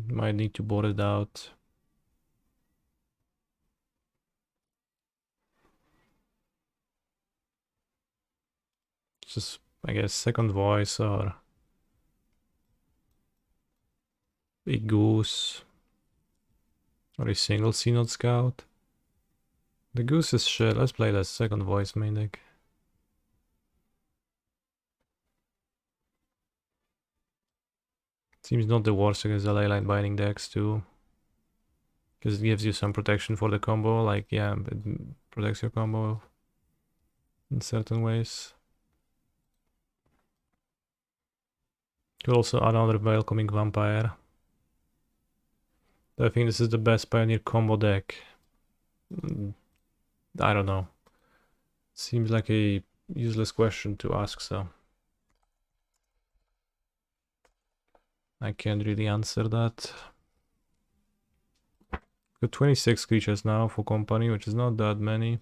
Might need to board it out. Just, I guess, second voice or a goose or a single Synod Scout. The goose is shit. Let's play that second voice main deck. Seems not the worst against the Leyline Binding decks too. Because it gives you some protection for the combo. Like, yeah, it protects your combo in certain ways. Could also add another Welcoming Vampire. I think this is the best Pioneer combo deck. I don't know. Seems like a useless question to ask, so I can't really answer that. Got 26 creatures now for company, which is not that many.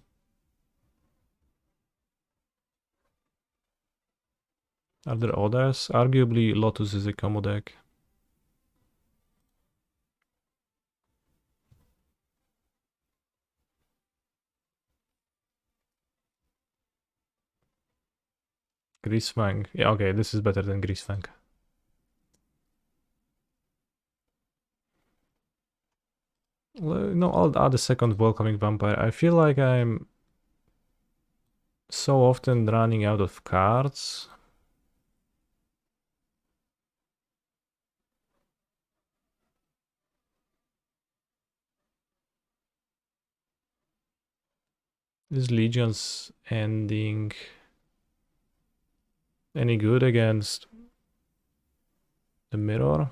Are there others? Arguably Lotus is a combo deck. Greasefang. Yeah, okay, this is better than Greasefang. No, I'll add a second Welcoming Vampire. I feel like I'm so often running out of cards. Is Legion's ending any good against the mirror?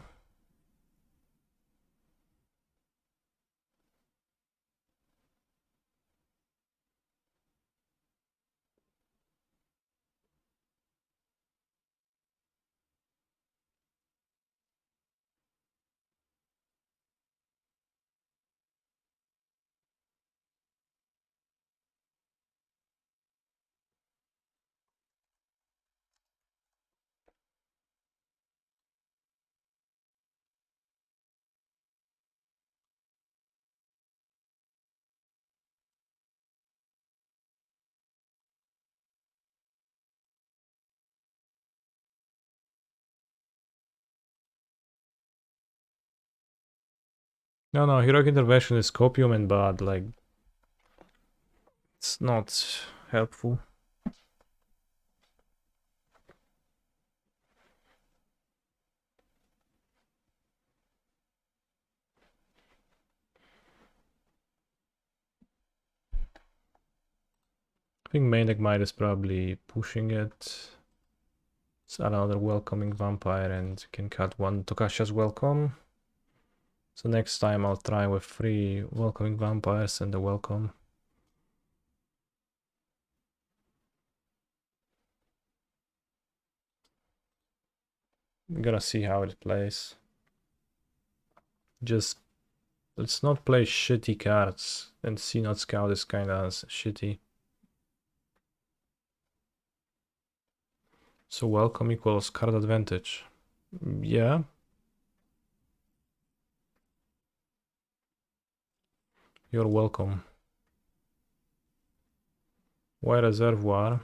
No, Heroic Intervention is copium and bad, like, it's not helpful. I think main deck might is probably pushing it. It's another Welcoming Vampire and you can cut one Tokasha's Welcome. So next time I'll try with 3 Welcoming Vampires and the Welcome. I'm gonna see how it plays. Just let's not play shitty cards, and Synod Scout is kinda shitty. So welcome equals card advantage. Yeah. You're welcome. White reservoir.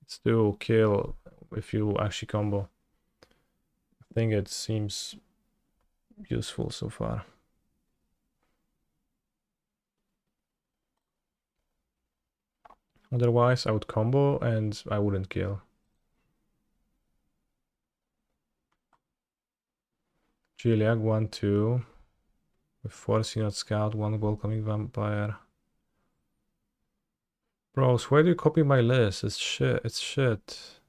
It's do kill if you actually combo. I think it seems useful so far. Otherwise, I would combo and I wouldn't kill. Giliag 1-2. With 4 Synod Scout, 1 Welcoming Vampire. Bros, why do you copy my list? It's shit. It's shit.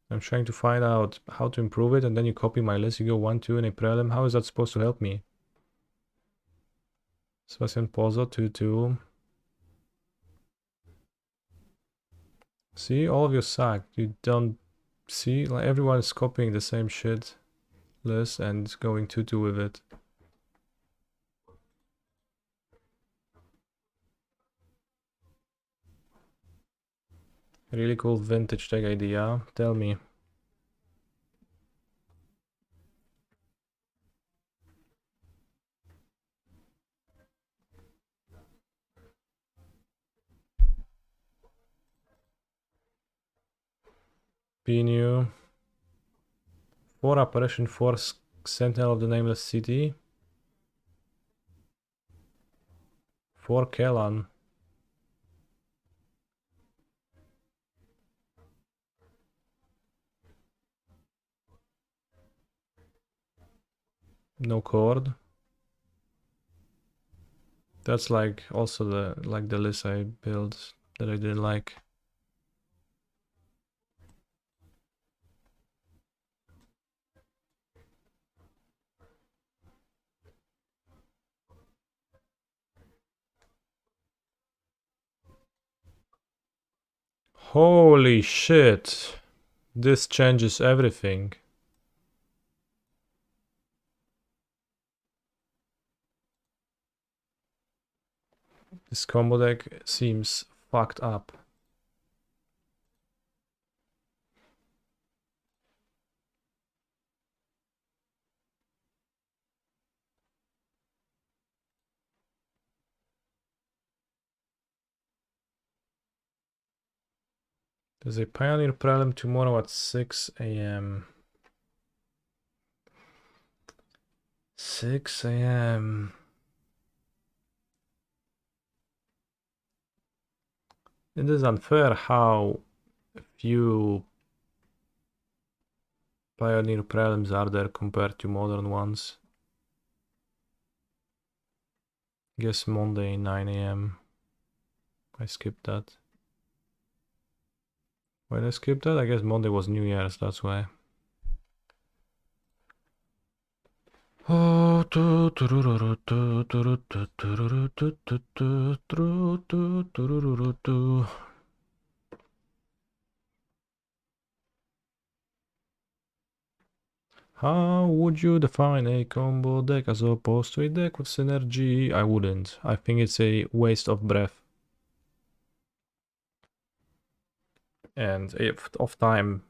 I'm trying to find out how to improve it, and then you copy my list. You go 1-2 in a prelim. How is that supposed to help me? Sebastian Pozo 2-2. See, all of you suck. You don't see, like everyone is copying the same shit list and going 2-2 with it. Really cool vintage tag idea. Tell me. Pinu. 4 Apparition, 4 Sentinel of the Nameless City. 4 Kellan. No cord. That's like also the list I built that I didn't like. Holy shit. This changes everything. This combo deck seems fucked up. There's a Pioneer Prelim tomorrow at 6 a.m. 6 a.m. It is unfair how few Pioneer Prelims are there compared to modern ones. Guess Monday 9 a.m. I skipped that. Why did I skip that? I guess Monday was New Year's, that's why. How would you define a combo deck as opposed to a deck with synergy? I wouldn't. I think it's a waste of breath. And of time.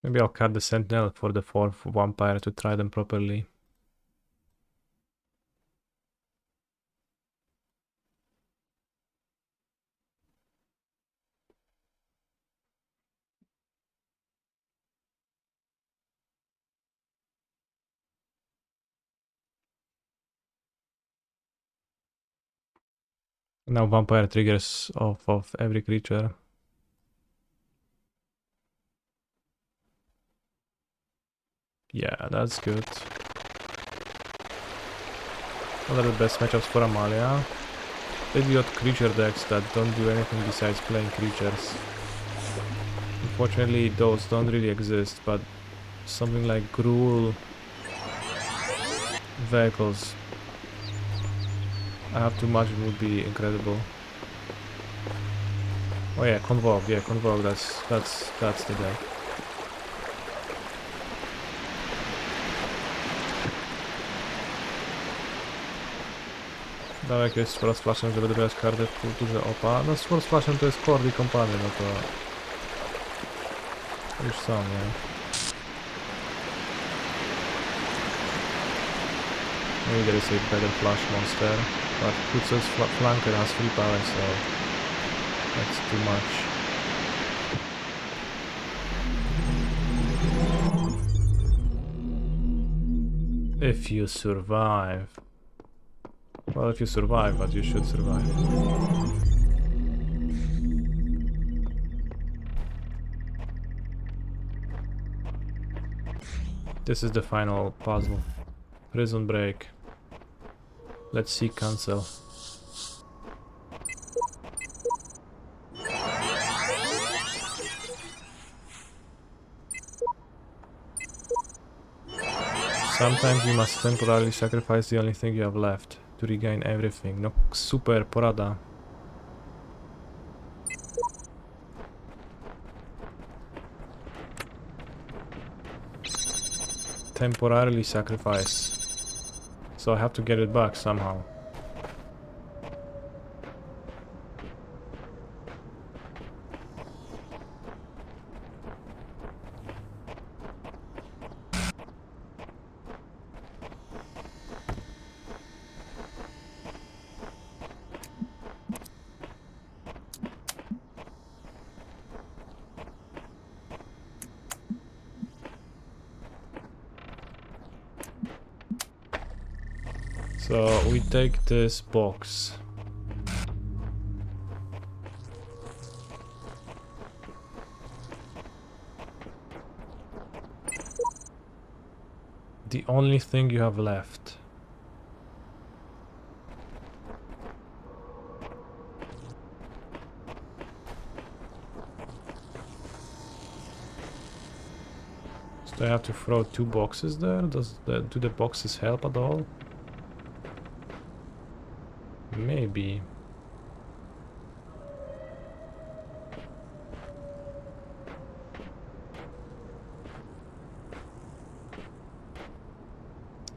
Maybe I'll cut the Sentinel for the 4th vampire to try them properly. Now vampire triggers off of every creature. Yeah, that's good. What are the best matchups for Amalia? Idiot creature decks that don't do anything besides playing creatures. Unfortunately, those don't really exist, but something like Gruul vehicles. I have too much, it would be incredible. Oh yeah, Convoke, that's the deck. Dawek jest z Force Flashem, żeby dobierać kartę w kulturze OPA. No z Force Flashem to jest Cord i Company, no to już są, nie? Maybe there is a better flash monster, but Kutzel's flanker has free power, so that's too much. If you survive. Well, if you survive, but you should survive. This is the final puzzle. Prison break. Let's see cancel. Sometimes you must temporarily sacrifice the only thing you have left to regain everything. No super porada. Temporarily sacrifice. So I have to get it back somehow. So we take this box. The only thing you have left. So I have to throw 2 boxes there? Do the boxes help at all? Maybe.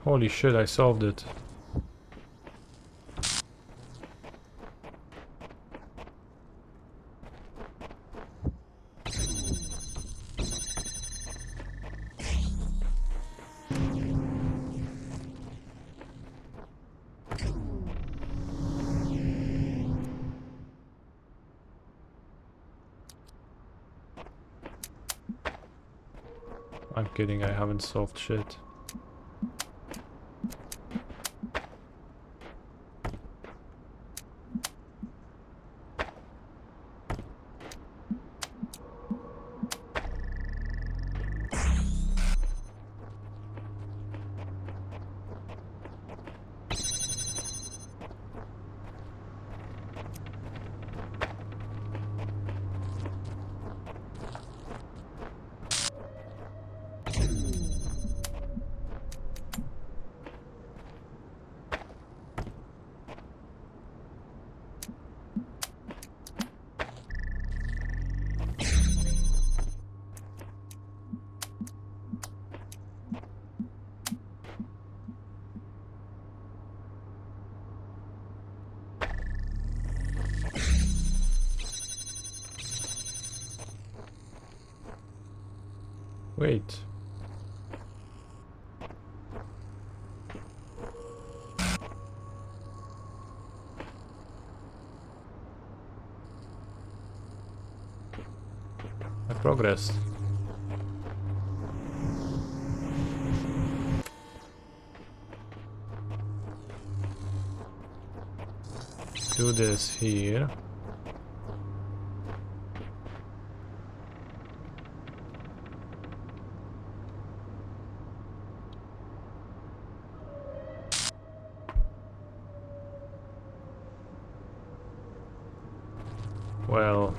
Holy shit, I solved it. I'm kidding, I haven't solved shit. Wait. I progressed. Do this here. Well,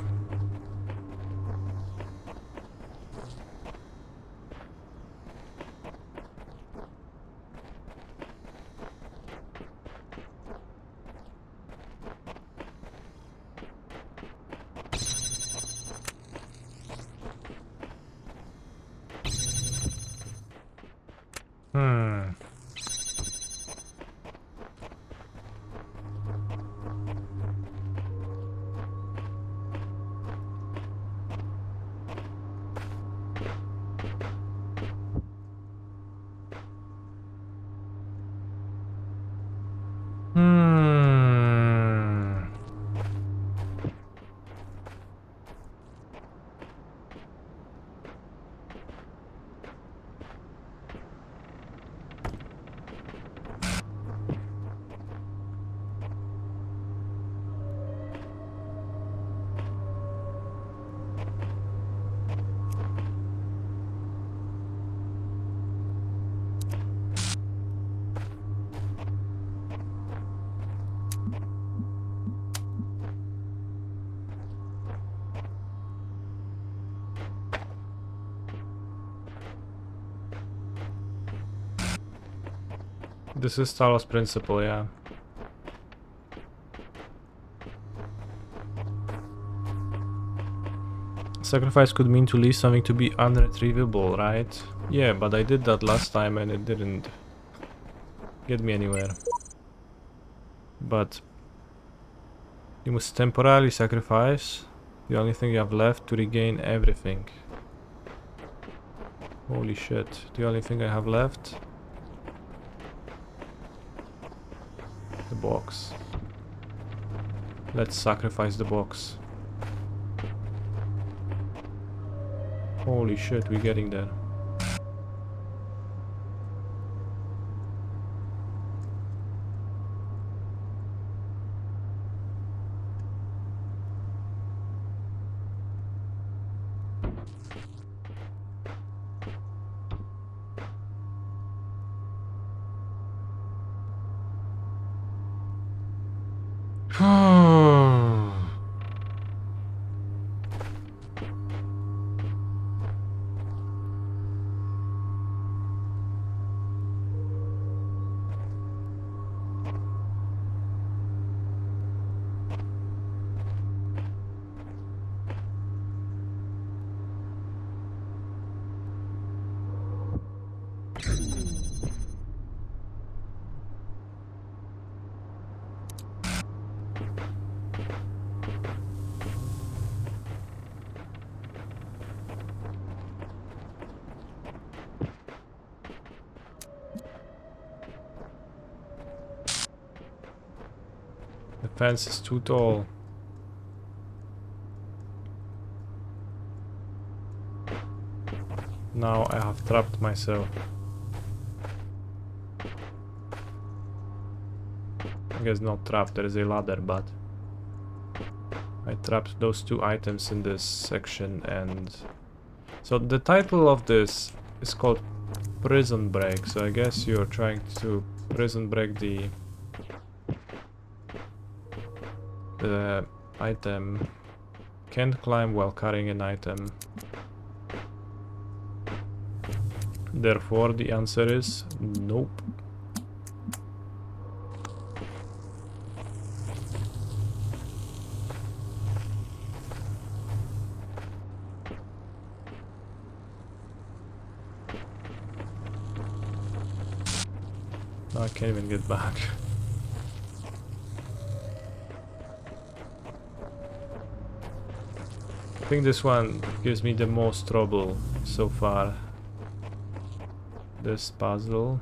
this is Talos principle, yeah. Sacrifice could mean to leave something to be unretrievable, right? Yeah, but I did that last time and it didn't get me anywhere. But you must temporarily sacrifice the only thing you have left to regain everything. Holy shit, the only thing I have left? The box. Let's sacrifice the box. Holy shit, we're getting there. The fence is too tall. Now I have trapped myself. I guess not trapped, there is a ladder, but I trapped those two items in this section. And so the title of this is called Prison Break, so I guess you're trying to prison break the item. Can't climb while carrying an item. Therefore, the answer is nope. Now I can't even get back. I think this one gives me the most trouble so far. this puzzle.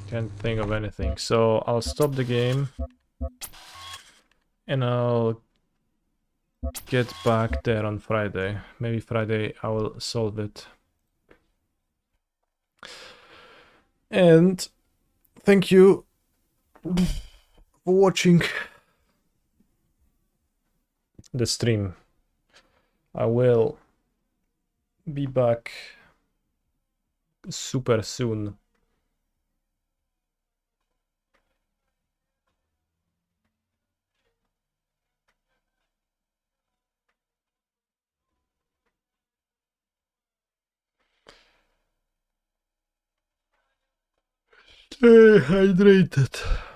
Can't think of anything, so I'll stop the game and I'll get back there on Friday. Maybe Friday I will solve it. And thank you for watching the stream. I will be back super soon. Stay hydrated.